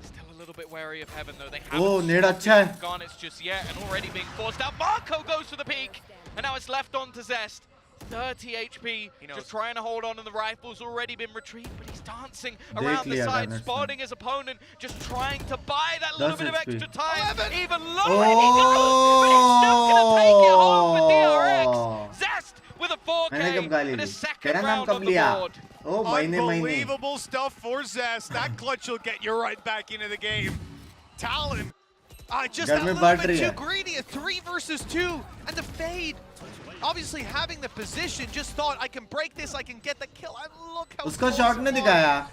Still a little bit wary of Heaven, though. They haven't Oh, नेड अच्छा है. Garnets just yet, and already being forced out. Marco goes for the peak, and now it's left on to Zest. 30 HP, just trying to hold on, and the rifle's already been retrieved, but he's dancing around the लिया side, Garnets ने. spotting his opponent, just trying to buy that little 10 bit of HP. extra time. Even lower, Oh. and he goes, but he's still going to take it home for DRX. Zest with a मैंने कब 4K गाली and a Lee? second तेरा नाम round कब on the लिया? board. ओ महीने महीने. Unbelievable stuff for Zest. That clutch will get you right back into the game. Talon, just घर that में little बाट bit रही too है. greedy. A 3 versus 2, and the fade. Obviously having the position, just thought I can break this, I can get the kill. And look how उसका close shot it ने was. दिखाया.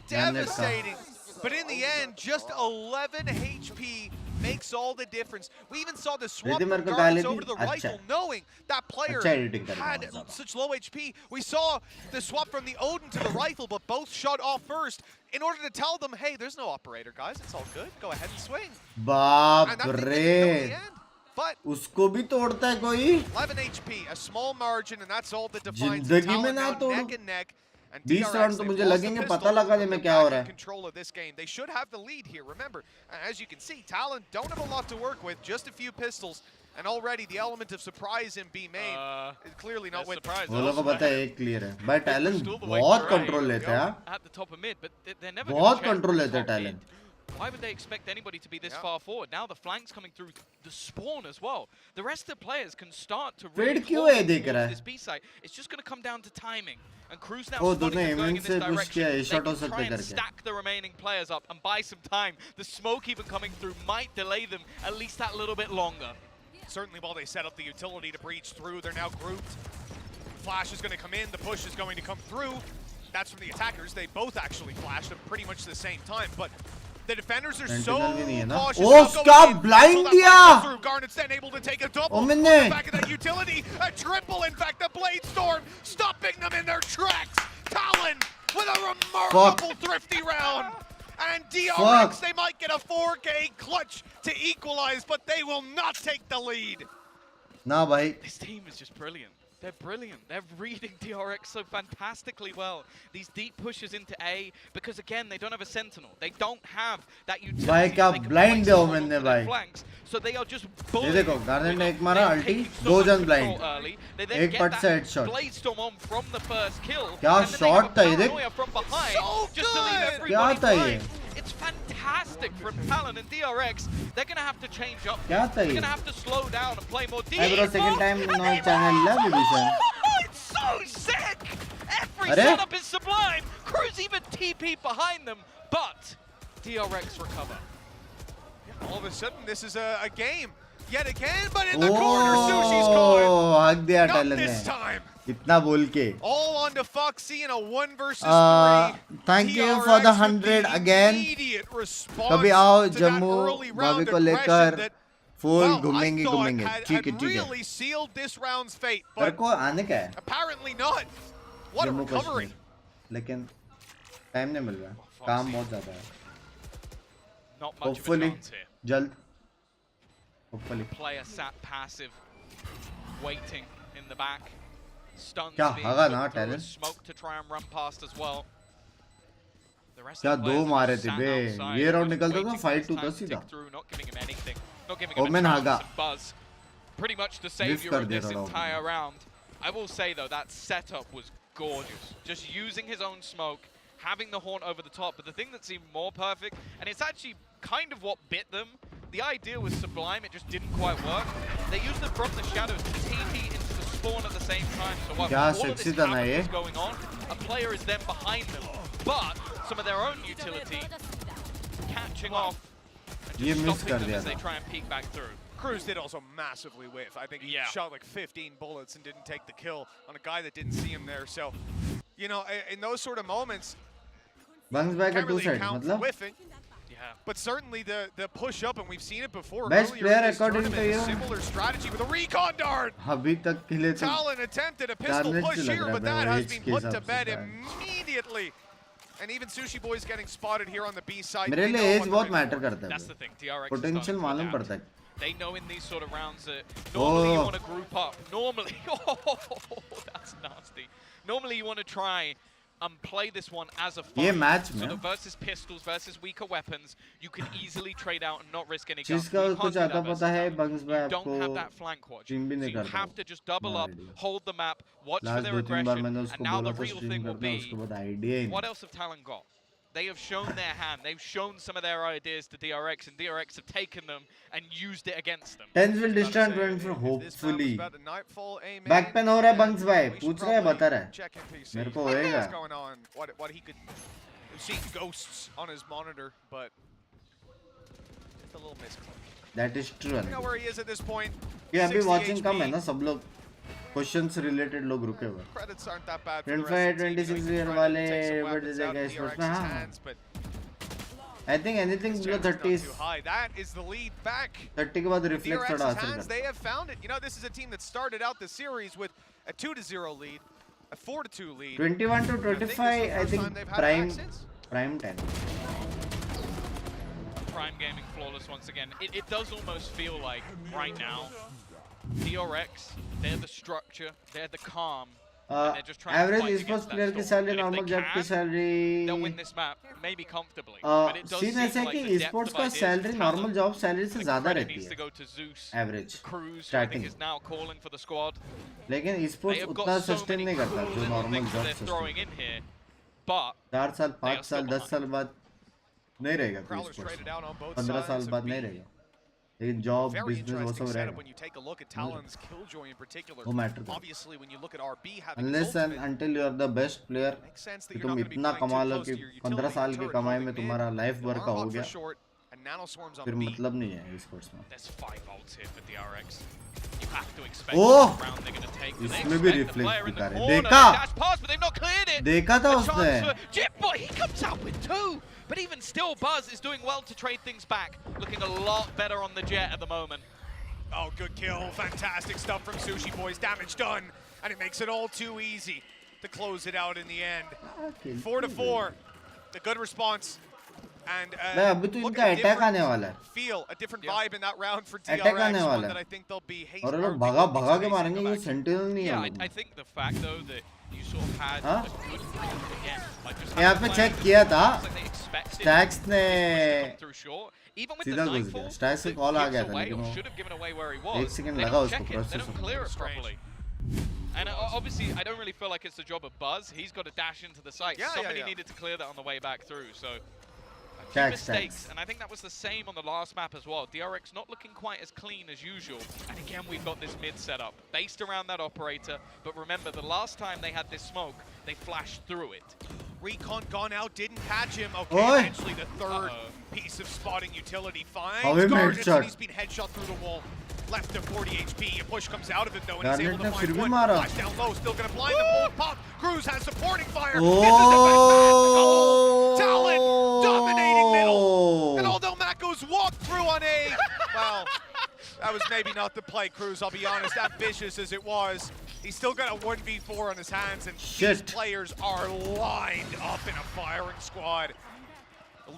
Devastating. But in the end, just 11 HP makes all the difference. We even saw the swap दीदी from मेरे को Garnets गाली over to the the. rifle, अच्छा. knowing that player अच्छा editing कर रहा had हूँ ज़्यादा. such low HP. We saw the swap from the Odin to the rifle, but both shot off first in order to tell them, hey, there's no operator, guys. It's all good. Go ahead and swing. बाप And that thing didn't kill in रे. the end. But उसको भी तोड़ता है कोई. 11 HP, a small margin, and that's all that defines जिंदगी Talon में ना now तोड़ो. neck and neck. And 20 DRX, round तो they've मुझे lost the लगेंगे, pistol, पता लगा दे but मैं they're क्या हो back रहा in है. control of this game. They should have the lead here. Remember, as you can see, Talon don't have a lot to work with, just a few pistols, and already the element of surprise in B main is clearly not with them. वो लोगों को पता है एक clear है. भाई talent बहुत control लेते हैं. At the top of mid, but they're never बहुत gonna check कंट्रोल लेते हैं top talent. mid. Why would they expect anybody to be this far forward? Now the flanks coming through the spawn as well. The rest of the players can start to really Fade क्यों close है देख रहा towards है? this B site. It's just going to come down to timing. And Cruz now ओ spotting दोनों them going aiming in से this push direction. किया They a shot हो can सकते try and करके. stack the remaining players up and buy some time. The smoke even coming through might delay them at least that little bit longer. Certainly while they set up the utility to breach through, they're now grouped. Flash is going to come in, the push is going to come through. That's from the attackers. They both actually flashed at pretty much the same time, but the defenders are so cautious. Oh, stop blind दिया. Through. Garnet's then able to take a double. Oh, On मैंने. the back of that utility, a triple. In fact, the Blade Storm stopping them in their tracks. Talon with a remarkable thrifty round. And DRX, they might get a 4K clutch to equalize, but they will not take the lead. ना भाई. This team is just brilliant. They're brilliant. They're reading DRX so fantastically well. These deep pushes into A, because again, they don't have a sentinel. They don't have that utility. भाई क्या blind दिया हो मैंने भाई. Flanks, so they are just ये bullying. देखो garnet ने एक मारा अल्टी, दो जन ब्लाइंड. एक पट से headshot. Bladestorm on from the first kill. क्या शॉट था ये देख. From behind, so just to leave everybody क्या था ये? blind. It's fantastic from Talon and DRX. They're going to have to change up. क्या था They're ये? going to have to slow down and play more deep. Hey bro, second time no channel la division. It's so sick! Every अरे? setup is sublime. Cruz even TP behind them, but DRX recover. All of a sudden, this is a game. Yet again, but in the corner, Sushi's caught. हक दिया Not talent this ने. time. इतना बोल के. All on to Fox. LOCK seeing a 1 versus 3. Thank you for the 100 again. कभी आओ जम्मू भाभी को लेकर फुल घूमेंगे ठीक है really sealed this round's fate, तेरे but को आने का है apparently not. What a Jammu recovery. Kashmir लेकिन टाइम नहीं मिल रहा काम बहुत ज़्यादा है Not much of a hopefully chance here. जल्द hopefully Player sat passive, waiting in the back. Stuns क्या being होगा put ना through, talent? smoke to try and run past as well. The rest क्या of the दो players मारे just थे sat बे outside, ये round just निकलता waiting था for 5-2 this time था to सीधा tick through, not giving him anything, not giving him a Omen chance. हागा And Buzz, pretty much the Lift savior कर of दिया this था entire round. I will say though, that setup was gorgeous. Just using his own smoke, having the haunt over the top, but the thing that seemed more perfect, and it's actually kind of what bit them. The idea was sublime, it just didn't quite work. They used it from the shadows to TP into the spawn at the same time. So while क्या all of sexy this था ना havoc ये is going on, a player is then behind them. But some of their own utility catching off and ये just miss stopping कर them दिया as they था try and peek back through. Cruz did also massively whiff. I think he shot like 15 bullets and didn't take the kill on a guy that didn't see him there. So, you know, in those sort of moments, Bunks back can't at two really sides account for मतलब whiffing. But certainly the push up, and we've seen it before Best earlier player in this according to tournament, a you? similar strategy with a recon dart. अभी तक के लिए तो Talon attempted a pistol carnage push लग here, रहा but है that वो has age been के put to हिसाब bed से immediately. And even Sushi Boy is getting spotted here on the B side. मेरे They लिए know age what बहुत they're in मैटर for. करता That's है the thing, DRX is potential starting to मालूम adapt. पड़ता है They know in these sort of rounds that normally you Oh. want to group up. Normally, oh, that's nasty. Normally you want to try and play this one as a fight. ये match So में the versus pistols versus weaker weapons, you can easily trade out and not risk any चीज guns. का You कुछ can't do आता that पता versus है Talon. Bunks भाई You don't आपको have that flank watch. Stream भी So नहीं you करता have to just double No up, idea. hold the map, watch for last their 2-3 bar aggression, मैंने and उसको now बोला the था real स्ट्रीम thing will करना be, उसके बाद आइडिया ही what नहीं else have Talon got? They have shown their hand. They've shown some of their ideas to DRX, and DRX have taken them and used it against them. Tens will distant run for hopefully back pen हो रहा है bunks भाई पूछ रहा है बता रहा है मेरे को होएगा What's going on? What he could see ghosts on his monitor, but it's a little misclick. that is true You know where he is at this point. ये अभी 60 watching कम HP. है ना सब लोग questions related लोग रुके हुए Credits aren't that bad for the 25 rest of the team. 26 You year know, he's वाले trying to take some what weapons is out it of guys DRX's उसमें हाँ hands, but I think anything his below chances not 30 is too high. That is the lead back. 30 के बाद reflex थोड़ा DRX's असर hands, करता they have found it. You know, this is a team that started out the series with a 2-0 lead, a 4-2 lead. 21 to 25 I think prime prime 10 Prime Gaming flawless once again. It does almost feel like right now, DRX, they're the structure, they're the calm. And they're just trying to average fight esports against player that की storm. salary And if normal they job की can, salary they'll win this map, maybe comfortably. But it does seem seem ऐसा है like कि the depth esports of का ideas salary of normal talent, job salary से the ज़्यादा credit रहती needs to है go to Zeus, average Cruz, who I think starting is now calling for the squad. लेकिन They esports have उतना got so sustain many नहीं cool करता जो little normal things that job they're sustain throwing in here, but 4 साल they are 5 still साल 10 behind. साल बाद नहीं रहेगा कोई Prowler's esports traded out on both 15 साल sides बाद of नहीं B. रहेगा लेकिन job Very business वो interesting सब setup रहेगा when you take a look at Talon's Killjoy in particular. वो matter करता है Obviously, when you look at RB having unless his and ultimate, until you are the best player makes sense that कि you're तुम not going to be इतना flying too कमा लो close कि to your 15 utility साल की turret कमाई में moving तुम्हारा mid. लाइफ वर्क का Alarm हो bot for गया short, and nanoswarms on फिर B. मतलब नहीं है esports में There's 5 ults here for DRX. You have to expect Oh! the round they're going to take. They इसमें भी expect the reflex player in the दिखा रहे corner. देखा They dash past, but they've not cleared it. देखा था A उसने chance for Jitboy, he comes out with 2. But even still, Buzz is doing well to trade things back. Looking a lot better on the jet at the moment. Oh, good kill. Fantastic stuff from Sushi Boys. Damage done. And it makes it all too easy to close it out in the end. 4-4. The good response. And अभी तो look इनका at a attack आने different वाला है feel, a different vibe in that round for attack DRX. आने One वाला that I है think they'll be और or लोग they भगा will be भगा के chasing मारेंगे them ये back. सेंटिनल नहीं है Yeah, वो लोग I think the fact though that you sort of had हाँ? a good again, like just यहाँ having पे players चेक किया था looks like they expected stacks ने come through short. Even with सीधा the घुस nightfall, गया स्टैक्स से that कॉल आ gives गया था away लेकिन or वो should have given away where he was. 1 second They लगा don't उसको check it, they process don't clear it properly. And obviously, I don't really feel like it's the job of Buzz. He's got to dash into the site. Somebody needed to clear that on the way back through. So, a few mistakes, and I think that was the same on the last map as well. DRX not looking quite as clean as usual. And again, we've got this mid setup based around that operator. But remember, the last time they had this smoke, they flashed through it. Recon gone out, didn't catch him. Okay, Oi. eventually the third piece of spotting utility finds How he made Guardians, shot. and he's been headshot through the wall. left to 40 HP. A push comes out of it though, and he's able to Garnet find ne one. mara. Flash down low, still gonna blind them. Hold pop. Cruz has supporting fire. Oh. This is a fantastic hold. Talon dominating middle. And although Mako's walked through on A, well, that was maybe not the play, Cruz, I'll be honest, ambitious as it was. He's still got a 1v4 on his hands, and these players are lined up in a firing squad.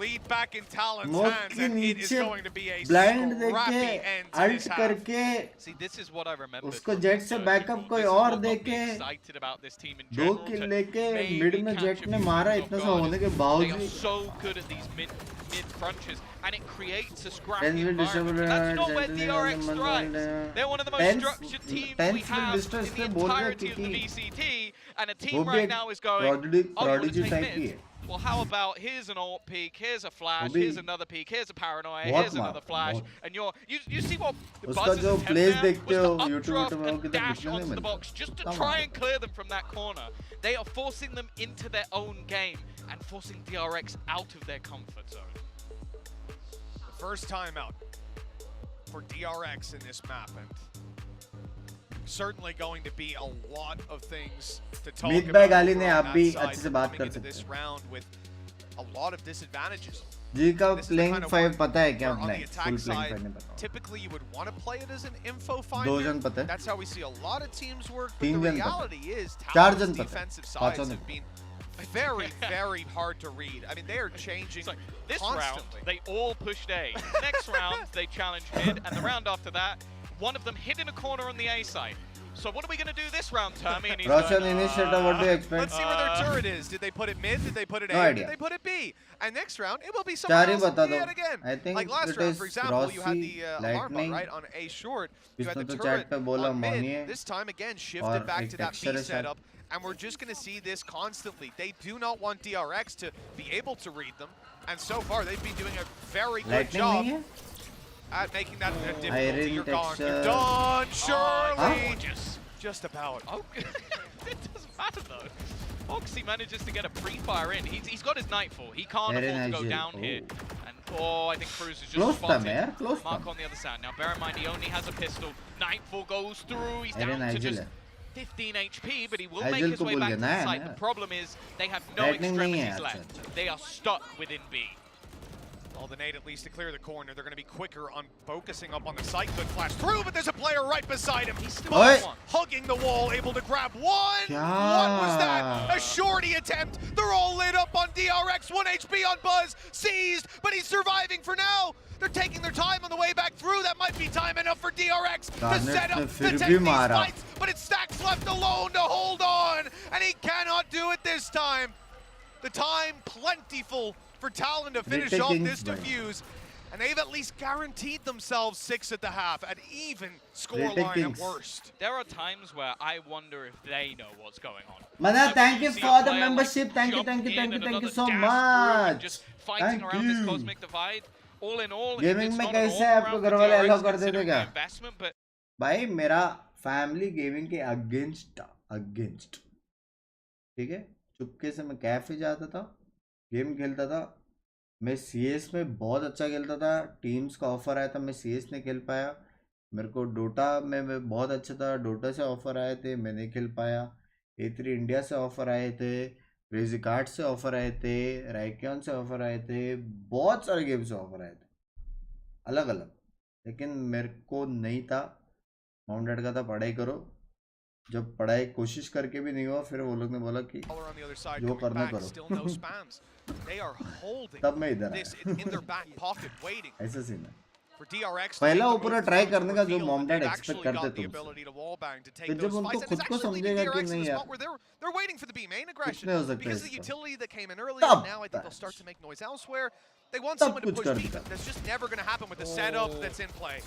Lead back in Talon's hands, and it is going to be a scrappy end to this half. See, this is what I remember. उसको jet से backup कोई और देके excited about this team in 2 general. किल लेके mid में jet ने मारा इतना सा होने के They are बावजूद so good at these mid crunches, and it creates a scrappy environment. That's not where DRX thrives. They're one of the most structured teams we have in the entirety of the VCT, and a team right now is going, oh, you want to take mid? Well, how about here's an ult peek, here's a flash, here's another peek, here's a paranoia, here's another flash, and you see what the Buzz's attempt there was the updraft and dash onto the box just to try and clear them from that corner. They are forcing them into their own game and forcing DRX out of their comfort zone. The first timeout for DRX in this map, and certainly going to be a lot of things to talk about on that side coming into this round with a lot of disadvantages. जी का This is the playing kind of 5 one पता है क्या where on अपना the full attack playing side, 5 नहीं पता typically you would want to play it as an info 2 finder. जन पता है That's how we see a lot of teams work, but 3 the जन पता reality is 4 Talon's जन पता defensive 5 sides have been very, very hard to read. I mean, they are changing This constantly. round, they all pushed A. Next round, they challenged mid, and the round after that, one of them hid in a corner on the A side. So what are we going to do this round, Tommy? And he's Russian going, initiative, what do you expect? Let's see where their turret is. Did they put it mid? Did they put it A? No Or idea. did they put it B? And next round, it will be somewhere else yet again. I think like last it round, is for example, you had Rossi, the alarm bot, lightning. right, on A short. You had the इसने तो turret chat पे बोला on मानिए mid. This time, again, और shifted back एक to that texture B है शायद setup. And we're just going to see this constantly. They do not want DRX to be able to read them. And so far, they've been doing a very good lightning job नहीं है at making that a difficulty. Iron You're gone. texture. You're done, surely. Just about. Oh, it doesn't matter though. Foxy manages to get a pre-fire in. He's got his nightfall. He can't afford to go down here. And I think Cruz is just Close spotted. time, yeah? Close Mark time. on the other side. Now bear in mind he only has a pistol. Nightfall goes through. He's Eren down to Igil just है 15 HP, but he will make Igil his को way भूल back गया to ना the यार site. The problem is they have no Lightning नहीं है extremities अच्छा left. They are stuck within B. Well, the nade at least to clear the corner. They're going to be quicker on focusing up on the site. Good flash through, but there's a player right beside him. He's still hugging the wall, able to grab one. What was that? A shorty attempt. They're all lit up on DRX. 1 HP on Buzz. Seized, but he's surviving for now. They're taking their time on the way back through. That might be time enough for DRX to set up to take these fights. But it's Stacks left alone to hold on, and he cannot do it this time. The time plentiful for Talon to finish off this defuse. And they've at least guaranteed themselves 6 at the half, at even scoreline at worst. There are times where I wonder if they know what's going on. Mana, thank you for the membership. Thank you so much. Just fighting around this cosmic divide. All in all, gaming में कैसे है आपको घर वाले allow कर देते क्या भाई मेरा फैमिली गेमिंग के अगेंस्ट ठीक है चुपके से मैं कैफे जाता था गेम खेलता था मैं सीएस में बहुत अच्छा खेलता था टीम्स का ऑफर आया था मैं सीएस नहीं खेल पाया मेरे को डोटा में मैं बहुत अच्छा था डोटा से ऑफर आए थे मैं नहीं खेल पाया A3 इंडिया से ऑफर आए थे क्रेजी कार्ड से ऑफर आए थे राइक्योन से ऑफर आए थे बहुत सारे गेम से ऑफर आए थे अलग अलग लेकिन मेरे को नहीं था माउंटेड का था पढ़ाई करो जब पढ़ाई कोशिश करके भी नहीं हुआ फिर वो लोग ने बोला कि जो करना करो तब मैं इधर आया ऐसा सीन है पहला वो पूरा ट्राई करने का जो मॉम डैड एक्सपेक्ट करते थे फिर जब उनको खुद को समझेगा कि नहीं यार कुछ नहीं हो सकता इसका They want someone to push deep. That's just never going to happen with the setup that's in play.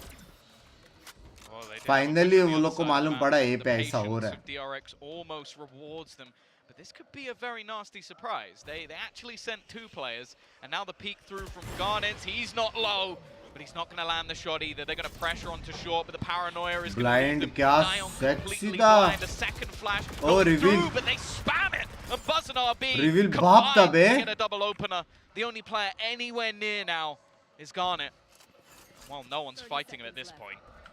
Finally, वो लोग को मालूम पड़ा ये पे ऐसा हो रहा है. DRX almost rewards them, but this could be a very nasty surprise. They actually sent 2 players, and now the peek through from Garnet. He's not low, but he's not going to land the shot either. They're going to pressure onto short, but the paranoia is going to leave them. Blind, completely blind. A second flash goes through, but they spam it. And Buzz and RB combined to get a double opener. The only player anywhere near now is Garnet. Well, no one's fighting him at this point.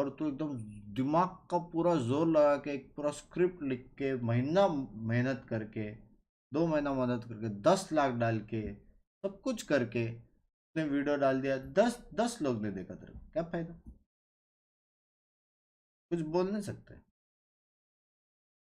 और तू एकदम दिमाग का पूरा जोर लगा के एक पूरा स्क्रिप्ट लिख के महीना मेहनत करके 2 महीना मेहनत करके 10 लाख डाल के सब कुछ करके उसने वीडियो डाल दिया, 10 लोग ने देखा तेरे को, क्या फायदा? कुछ बोल नहीं सकते।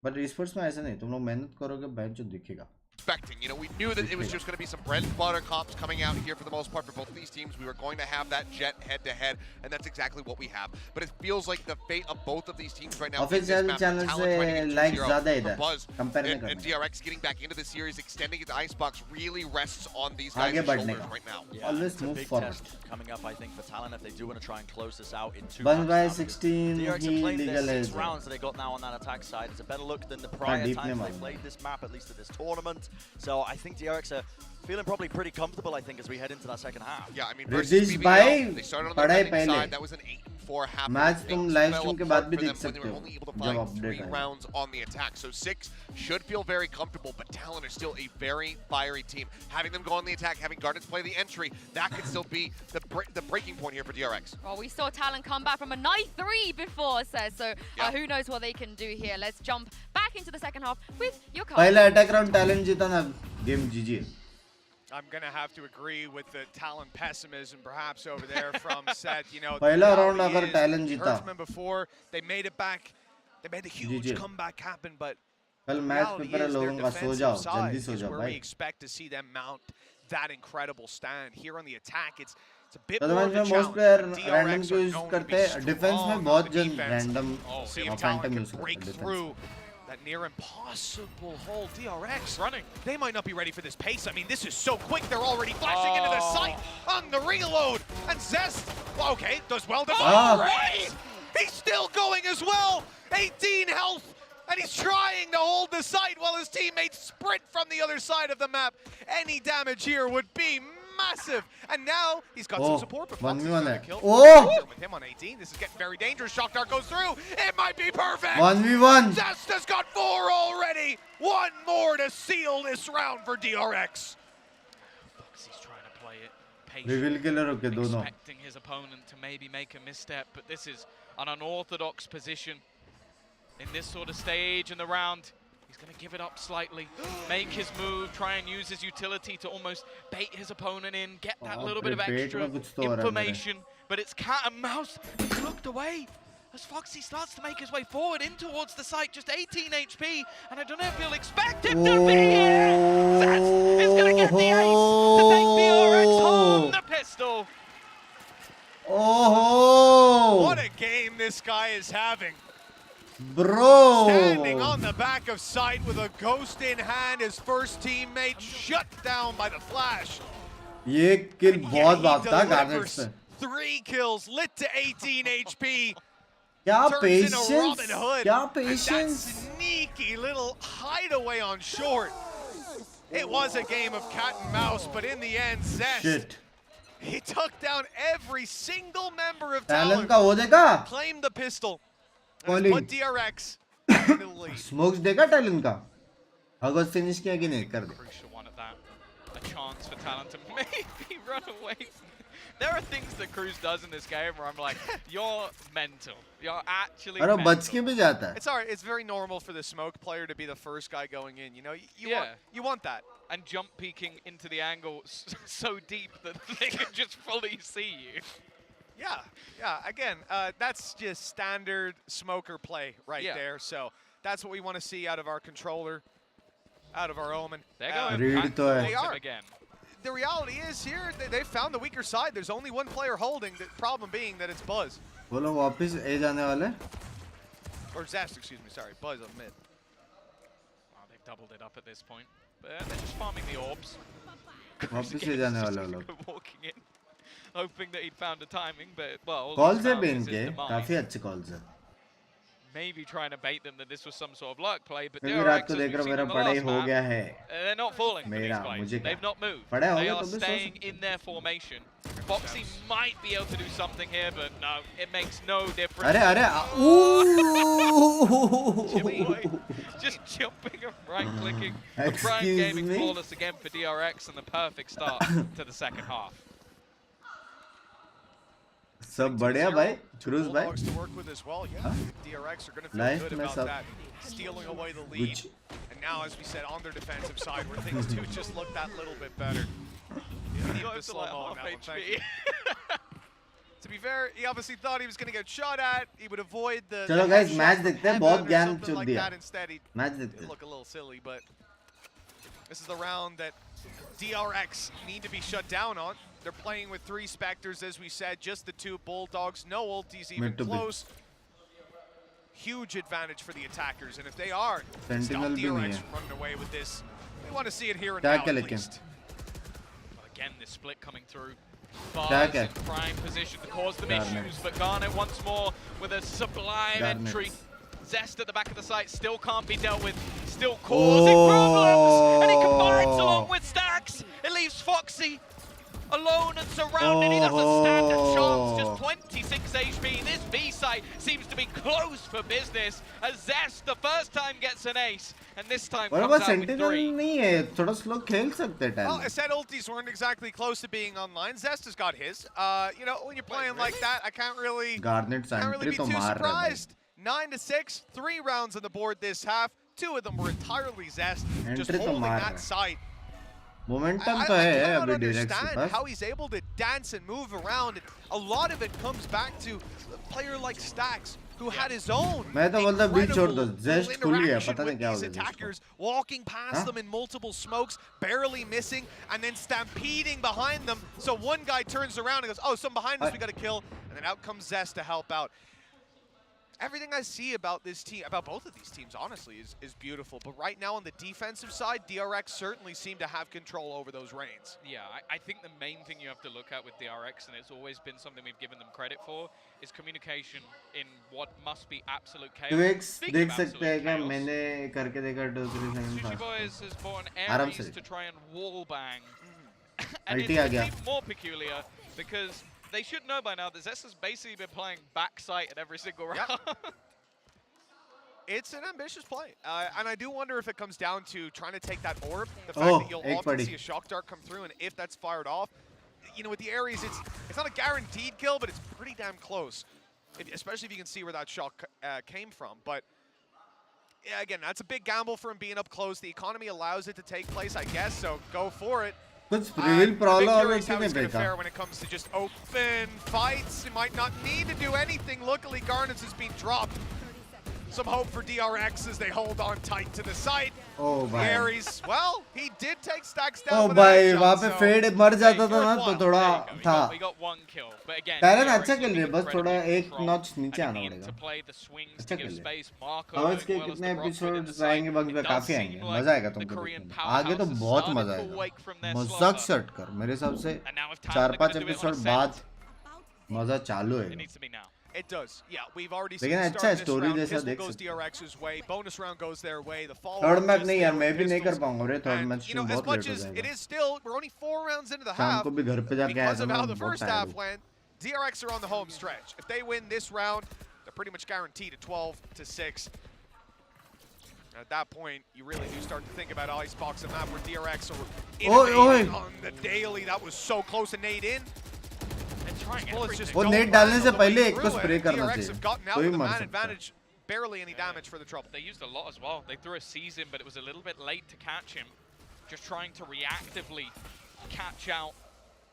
बट स्पोर्ट्स में ऐसा नहीं, तुम लोग मेहनत करोगे बैंक जो दिखेगा। Expecting. You know, we knew that it was just going to be some bread and butter comps coming out here for the most part for both of these teams. We were going to have that jet head-to-head, and that's exactly what we have. But it feels like the fate of both of these teams right now. Official channel से like ज़्यादा इधर. Compare नहीं करना. And DRX getting back into the series, extending its icebox, really rests on these guys' shoulders right now. Yeah, always it's a move big forward. test coming up, I think, for Talon if they do want to try and close this out in 2 1 by rounds. 16 DRX he have played their 6 legalized. rounds that they got now on that attack side. It's a better look than the prior times they played this map, at least at this tournament. So I think DRX are feeling probably pretty comfortable, I think, as we head into that second half. Yeah, I mean, versus BBL, they started on the defending side. That was an 8-4 half. Match तुम live stream के बाद भी देख They सकते were हो only able to जब find update 3 rounds on the attack. So 6 should feel very comfortable, but Talon is still a very fiery team. Having them go on the attack, having Gardens play the entry, that could still be the breaking point here for DRX. Well, we saw Talon come back from a 9-3 before, so who knows what they can do here. Let's jump back into the second half with your card. पहला attack round Talon जीता ना, game GG. I'm going to have to agree with the Talon pessimism perhaps over there from Seth. You know, पहला round अगर Talon heard जीता, from them before, they made it back. They made the huge comeback happen, but कल match पे पर लोगों का सो जाओ, जल्दी सो जाओ where भाई. we expect to see them mount that incredible stand. Here on the attack, it's a bit more of a challenge. most player DRX random are use known to करते be हैं, defense में strong बहुत on the जन defense. random See if और Talon phantom can use break करते हैं through that near impossible hold. DRX running. They might not be ready for this pace. I mean, this is so quick. They're already flashing into the sight on the reload. And Zest, well, okay, does well. Right. He's still going as well. 18 health. And he's trying to hold the site while his teammates sprint from the other side of the map. Any damage here would be massive. And now he's got some support. But Fox is going to kill with him on 18. This is getting very dangerous. Shock Dart goes through. It might be perfect. 1v1. Zest has got 4 already. 1 more to seal this round for DRX. Foxy's trying to play it Reveal के लिए रुके दोनों. expecting his opponent to maybe make a misstep, but this is an unorthodox position in this sort of stage in the round. He's going to give it up slightly, make his move, try and use his utility to almost bait his opponent in, get that little bit of extra information. But it's cat and mouse. He's looked away as Foxy starts to make his way forward in towards the site, just 18 HP, and I don't know if he'll expect him to be here. Zest is going to get the ace to take DRX home the pistol. Oh! What a game this guy is having. Bro! Standing on the back of site with a ghost in hand, his first teammate shut down by the flash. ये kill बहुत भागता garnet से. 3 kills, lit to 18 HP. क्या Turns into patience? Robin Hood. क्या And that patience? sneaky little hideaway on short. It was a game of cat and mouse, but in the end, Zest. Shit. He took down every single member of Talon Talon. का हो देगा? Claimed the pistol. Calling. Put DRX in the lead. Smokes देगा Talon का? अगर finish किया कि नहीं कर दे. Crucial one at that. A chance for Talon to maybe run away. There are things that Cruz does in this game where I'm like, you're mental. You're actually अरे mental. बच के भी जाता है. It's alright. It's very normal for the smoke player to be the first guy going in. You know, you want that. And jump peeking into the angle so deep that they can just fully see you. Yeah. Again, that's just standard smoker play right there. So that's what we want to see out of our controller, out of our Omen. They're going Read तो है. They are. again. The reality is here, they found the weaker side. There's only one player holding. The problem being that it's Buzz. वो लोग वापस A जाने वाले. Or Zest, excuse me. Sorry, Buzz on mid. Oh, they've doubled it up at this point. But they're just farming the orbs. वापस A जाने वाले लोग. Walking in, hoping that he'd found a timing, but well. Calls है भी इनके. काफी अच्छे calls है. Maybe trying to bait them that this was some sort of luck play, but क्योंकि रात को देख रहा मेरा पढ़ाई हो गया है. they're not falling for these मेरा plays. मुझे क्या? They've not moved. पढ़ाई हो They गया are तो भी सो staying सकते. in their formation. Foxy might be able to do something here, but no, it makes no difference. अरे Jimmy Boy just jumping and right-clicking. A prime gaming flawless again for DRX and the perfect start to the second half. सब बढ़िया भाई. Cruz भाई. Bulldogs to work with as well. Yeah, DRX are going to feel Life good में about सब that. Stealing away the lead. कुछ. And now, as we said, on their defensive side, where things do just look that little bit better. He got to like half HP. To be fair, he obviously thought he was going to get shot at. He would avoid the. चलो guys, match देखते हैं. बहुत ज्ञान चुन दिया. Match देखते हैं. Look a little silly, but this is the round that DRX need to be shut down on. They're playing with 3 Spectres, as we said, just the 2 Bulldogs, no ultis even close. Huge advantage for the attackers, and if they are stop DRX from running away with this, we want to see it here and now at least. But again, this split coming through. Bars in prime position to cause them issues, but Garnet once more with a sublime entry. Zest at the back of the site still can't be dealt with, still causing problems, and he combines along with Stacks. It leaves Foxy alone and surrounded. He doesn't stand a chance, just 26 HP. This B site seems to be closed for business as Zest the first time gets an ace, and this time comes out with 3. नहीं है, थोड़ा slow खेल सकते हैं. Well, I said ultis weren't exactly close to being online. Zest has got his. You know, when you're playing like that, I can't really be too surprised. 9-6, 3 rounds on the board this half. 2 of them were entirely Zest, just holding that site. Momentum I cannot understand how he's able to dance and move around. And a lot of it comes back to a player like Stacks, who had his own incredible interaction with these attackers, walking past them in multiple smokes, barely missing, and then stampeding behind them. So one guy turns around and goes, oh, some behind us, we got to kill. And then out comes Zest to help out. Everything I see about this team, about both of these teams, honestly, is beautiful. But right now on the defensive side, DRX certainly seem to have control over those reins. Yeah, I think the main thing you have to look at with DRX, and it's always been something we've given them credit for, is communication in what must be absolute chaos. देख सकते हैं क्या मैंने करके देखा दूसरी second Sushi Boys has bought an Ares to try and wallbang. And it's even more peculiar because they should know by now that Zest has basically been playing backside at every single round. It's an ambitious play. And I do wonder if it comes down to trying to take that orb. The fact that you'll often see a shock dart come through, and if that's fired off, you know, with the Ares, it's not a guaranteed kill, but it's pretty damn close. Especially if you can see where that shock came from. But yeah, again, that's a big gamble for him being up close. The economy allows it to take place, I guess, so go for it. कुछ real problem how he's going to fare when it comes to just open fights. He might not need to do anything. Luckily, Garnets has been dropped. Some hope for DRX as they hold on tight to the site. Oh, भाई. Ares, well, he did take Stacks down. Oh, भाई, वहाँ पे fade मर जाता था ना तो थोड़ा था. We got 1 kill, but again, Talon अच्छा खेल रहे हैं, बस थोड़ा एक notch नीचे आना पड़ेगा. अच्छा खेल रहे हैं. कवच के कितने episodes आएंगे बग्स पे काफी आएंगे. मजा आएगा तुमको देखने. आगे तो बहुत मजा आएगा. मजाक शट कर. मेरे हिसाब से 4-5 episode बाद मजा चालू है. It does. Yeah, we've already seen the start of this round. Pistol goes DRX's way. Bonus round goes their way. The follow-up match नहीं यार मैं भी नहीं कर पाऊंगा रे third match you know, as much as it is still, we're only 4 rounds into the half. Because of how the first half went, DRX are on the home stretch. If they win this round, they're pretty much guaranteed a 12-6. At that point, you really do start to think about Icebox and map where DRX are innovating on the daily. That was so close, a nade in. वो net डालने से पहले एक को spray करना चाहिए. कोई मर सकता है. Barely any damage for the trouble. They used a lot as well. They threw a season, but it was a little bit late to catch him. Just trying to reactively catch out.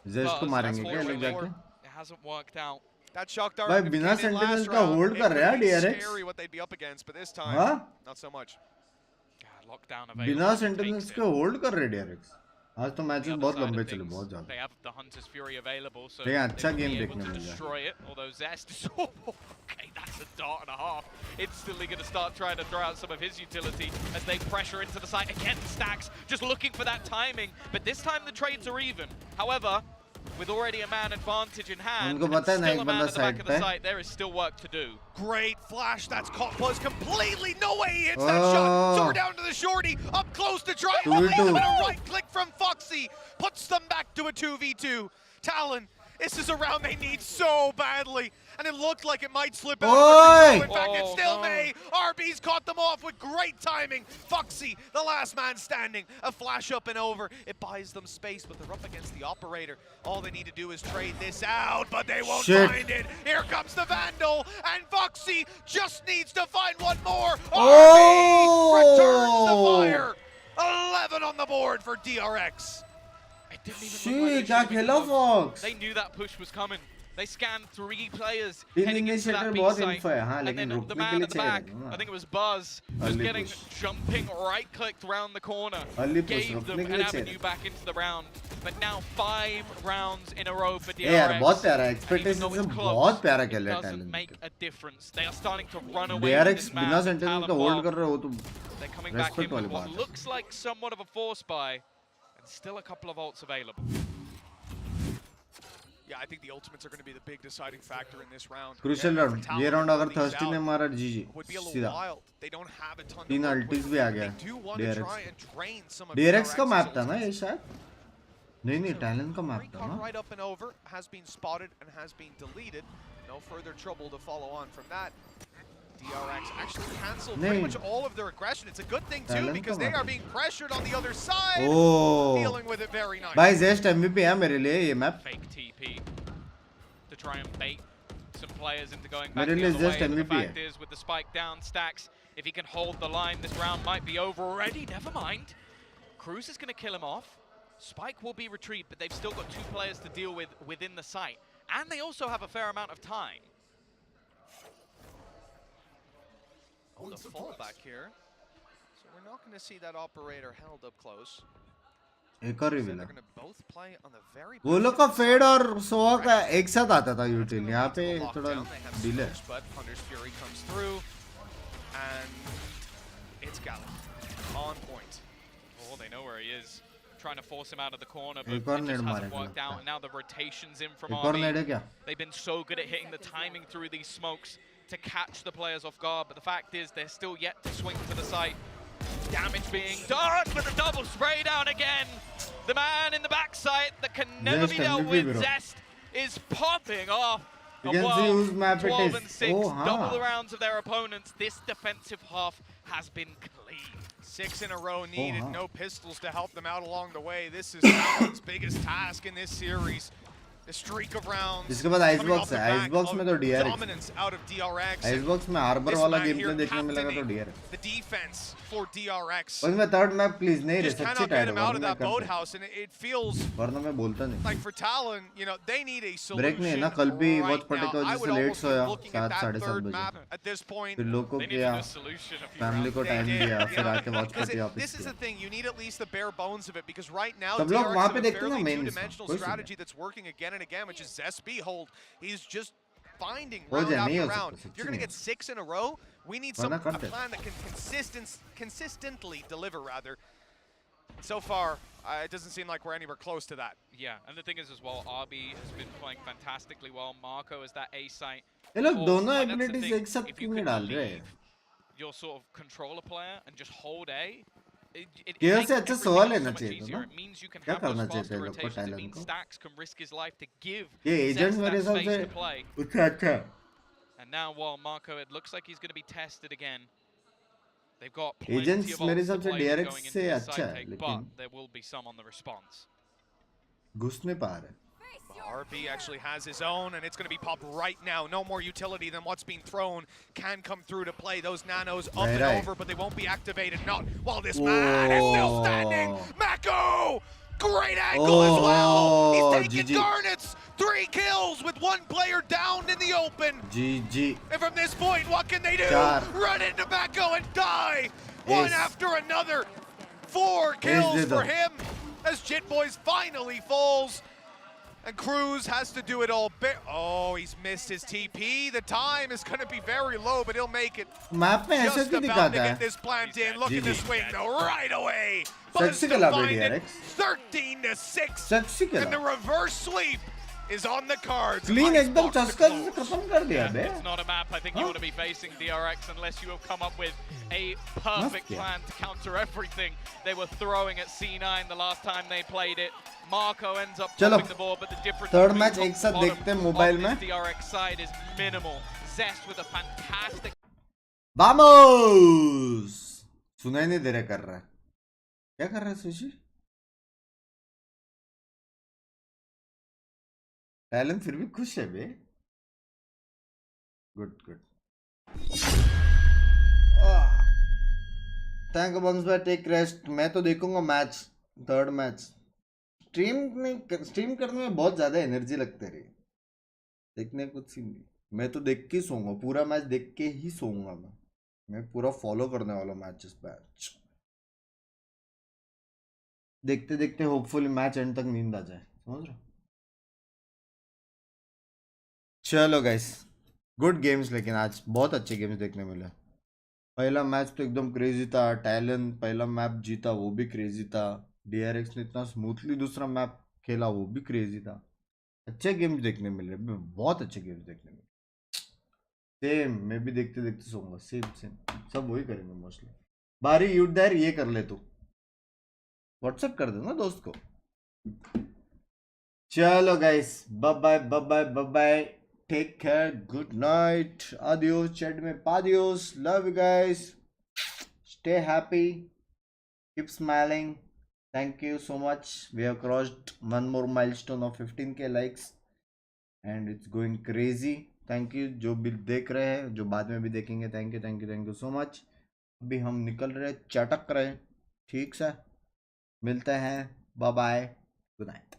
Zest को मारेंगे क्या लोग जाके? It hasn't worked out. That shock dart. भाई बिना sentinel का hold कर रहा है DRX. Scary what they'd be up against, but this time not so much. Lockdown available. बिना सेंटिनल्स के होल्ड कर रहे DRX. आज तो मैचेस बहुत लंबे चले बहुत ज्यादा. They have the Hunter's Fury available, so लेकिन अच्छा गेम देखने मिल रहा है. Although Zest is okay, that's a dart and a half. Instantly going to start trying to throw out some of his utility as they pressure into the site again. Stacks just looking for that timing, but this time the trades are even. However, with already a man advantage in hand, and still a man at the back of the site, there is still work to do. Great flash, that's caught Buzz completely. No way he hits that shot. So we're down to the shorty, up close to try and lead them, and a right click from Foxy puts them back to a 2v2. Talon, this is a round they need so badly. And it looked like it might slip out. In fact, it still may. RB's caught them off with great timing. Foxy, the last man standing. A flash up and over. It buys them space, but they're up against the operator. All they need to do is trade this out, but they won't find it. Here comes the Vandal, and Foxy just needs to find one more. RB returns the fire. 11 on the board for DRX. It didn't even look like क्या खेला Fox? They knew that push was coming. They scanned 3 players Team heading into that initiator B बहुत site. info है हाँ And लेकिन then the रुकने के man लिए at the back, चाहिए I think it was Buzz, was getting jumping right-clicked round the corner, gave them an avenue back into the round. But now 5 rounds in a row for DRX. यार बहुत प्यारा है, expectations Even though से it's close, बहुत प्यारा it खेला है doesn't talent. make a difference. They are starting to run away with DRX this बिना match. sentinel Talent का hold well. कर रहे हो तो They're coming back respect in वाली with what बात है. looks like somewhat of a force buy, and still a couple of ults available. Yeah, I think the ultimates are going to be the big deciding factor in this round. Crucial round. ये round अगर Thirsty ने मारा GG would be a little सीधा. wild. They don't have a ton to 3 work ultis with. भी आ They गया. do want to try and drain some of DRX का DRX's map था ना ultimates. ये शायद? नहीं talent का मैप था Recon ना? right up and over has been spotted and has been deleted. No further trouble to follow on from that. DRX actually canceled pretty much all of their aggression. It's a good thing too because they are being pressured on the other side. Oh. Dealing with it very nice. भाई Zest MVP है मेरे लिए ये map. Fake TP to try and bait some players into going back मेरे the लिए other way. Zest But the MVP fact is, with the spike down stacks, if he can hold the line, this round might be over already. Never mind. Cruz is going to kill him off. Spike will be retrieved, but they've still got 2 players to deal with within the site. And they also have a fair amount of time. On the fallback here. So we're not going to see that operator held up close. एक और reveal है. They're going to both play on the very वो लोग का fade और सोवा का एक साथ आता था यूटिल. यहाँ पे थोड़ा डिले है. But Hunter's Fury comes through, and it's GEELI on point. Oh, they know where he is. Trying to force him out of the corner, but एक और it नेड just hasn't मारेगा worked out. लगता And now the rotations in from है. एक और नेड है RB. क्या? They've been so good at hitting the timing through these smokes to catch the players off guard, but the fact is they're still yet to swing for the site. Damage being done, but the double spray down again. The man in the backside that can never be dealt with, Zest, is popping off. You can see whose map it 12 is. and 6, Oh, double the rounds of their opponents. This defensive half has been clean. 6 in a row needed, huh. no pistols to help them out along the way. This is Talon's biggest task in this series. The streak of rounds. इसके बाद Icebox है. Icebox में तो DRX. Dominance out of DRX. Icebox में Arbor वाला gameplay देखने मिलेगा तो DRX. The defense for DRX. बस मैं थर्ड मैप प्लीज नहीं रे Just सच्ची cannot tight get him out of that boathouse, and it feels वरना मैं बोलता नहीं. like for Talon, you know, they need a solution. Break नहीं है ना कल भी right वॉच पार्टी now. का I वजह would से लेट almost be सोया looking at 7 that 7:30 third बजे. map at this point. फिर लोगों को They किया needed a solution a few family को They टाइम did, दिया you फिर know, आके वॉच because पार्टी वापस this is किया. the thing, you need at least the bare bones of it, because right now सब लोग DRX वहाँ have पे a देखते हैं ना fairly main two-dimensional कोई strategy that's working again and again, which is Zesp hold. He's just finding हो round जाए, नहीं after हो round. सकता, If you're going to सच्ची get 6 in a row, we need वरना a करते. plan that can consistently deliver, rather. So far, it doesn't seem like we're anywhere close to that. Yeah, and the thing is as well, RB has been playing fantastically well. Marco is that A site. ये लोग दोनों And that's the abilities thing, एक साथ if you क्यों नहीं can डाल रहे? leave your sort of controller player and just hold A, it केओ makes से अच्छा everything सोवा so लेना much चाहिए था easier. ना? It means you can क्या have those करना चाहिए faster था लोग को rotations. It टैलेंट means को? Stacks can risk his life to give ये एजेंट Zest मेरे that हिसाब space से to play. उससे अच्छा है. And now while Marco, it looks like he's going to be tested again. They've got plenty Agents of मेरे ults to हिसाब से play DRX going into से this अच्छा side है, take, लेकिन but there will be some on the response. घुस नहीं पा रहे. RB actually has his own, and it's going to be popped right now. No more utility than what's being thrown can come through to play those nanos up and over, but they won't be activated. Not while this man is still standing. Mako! Great angle as well. He's taking GG. Garnets. 3 kills with 1 player down in the open. GG. And from this point, what can they do? Char. Run into Mako and die. One Ace. after another. 4 kills Ace for him as Jit Boys finally falls. And Cruz has to do it all. Oh, he's missed his TP. The time is going to be very low, but he'll make it. Map में ऐसे Just क्यों about to दिखाता get है? this plant in. Look at the GG. swing, though, right away. Sexy Buzz to खेला find बेटी it. DRX. 13-6. Sexy खेला. And the reverse sweep is on the cards. Clean एकदम Icebox to चस्का close. से खत्म कर दिया बे. It's not a map I think you want to be facing DRX unless you have come up with a perfect plan to counter everything they were throwing at C9 the last time they played it. Marco ends up चलो, popping the ball, but the difference third between match top एक to साथ bottom देखते हैं of mobile this में. DRX side is minimal. Zest with a fantastic Vamos! सुनाई नहीं दे रहा कर रहा है. क्या कर रहा है सुशी? टैलेंट फिर भी खुश है बे. Good good. Thank you bangs भाई, टेक रेस्ट. मैं तो देखूंगा मैच, थर्ड मैच. स्ट्रीम करने में बहुत ज्यादा एनर्जी लगती रही, देखने कुछ सीन नहीं। मैं तो देख के ही सोऊंगा, पूरा मैच देख के ही सोऊंगा। मैं पूरा फॉलो करने वाला मैचेस बैच, देखते देखते होपफुली मैच एंड तक नींद आ जाए, समझ रहे हो? चलो गाइस, गुड गेम्स, लेकिन आज बहुत अच्छे गेम्स देखने मिले। पहला मैच तो एकदम क्रेजी था, टैलन पहला मैप जीता, वो भी क्रेजी था। DRX ने इतना स्मूथली दूसरा मैप खेला, वो भी क्रेजी था। अच्छे गेम्स देखने मिले, बहुत अच्छे गेम्स देखने मिले। सेम, मैं भी देखते देखते सोऊंगा, सेम सब वही करेंगे मोस्टली। बारी यूटदार ये कर ले, तू व्हाट्सएप कर देना दोस्त को। चलो guys, bye bye bye bye bye bye, take care, good night, adios, chat में पादियोस, love you guys, stay happy, keep smiling, thank you so much. We have crossed one more milestone of 15K likes and it's going crazy. Thank you जो भी देख रहे हैं, जो बाद में भी देखेंगे, thank you thank you thank you so much. अभी हम निकल रहे, चटक रहे, ठीक से मिलते हैं, बाय बाय, गुड नाइट।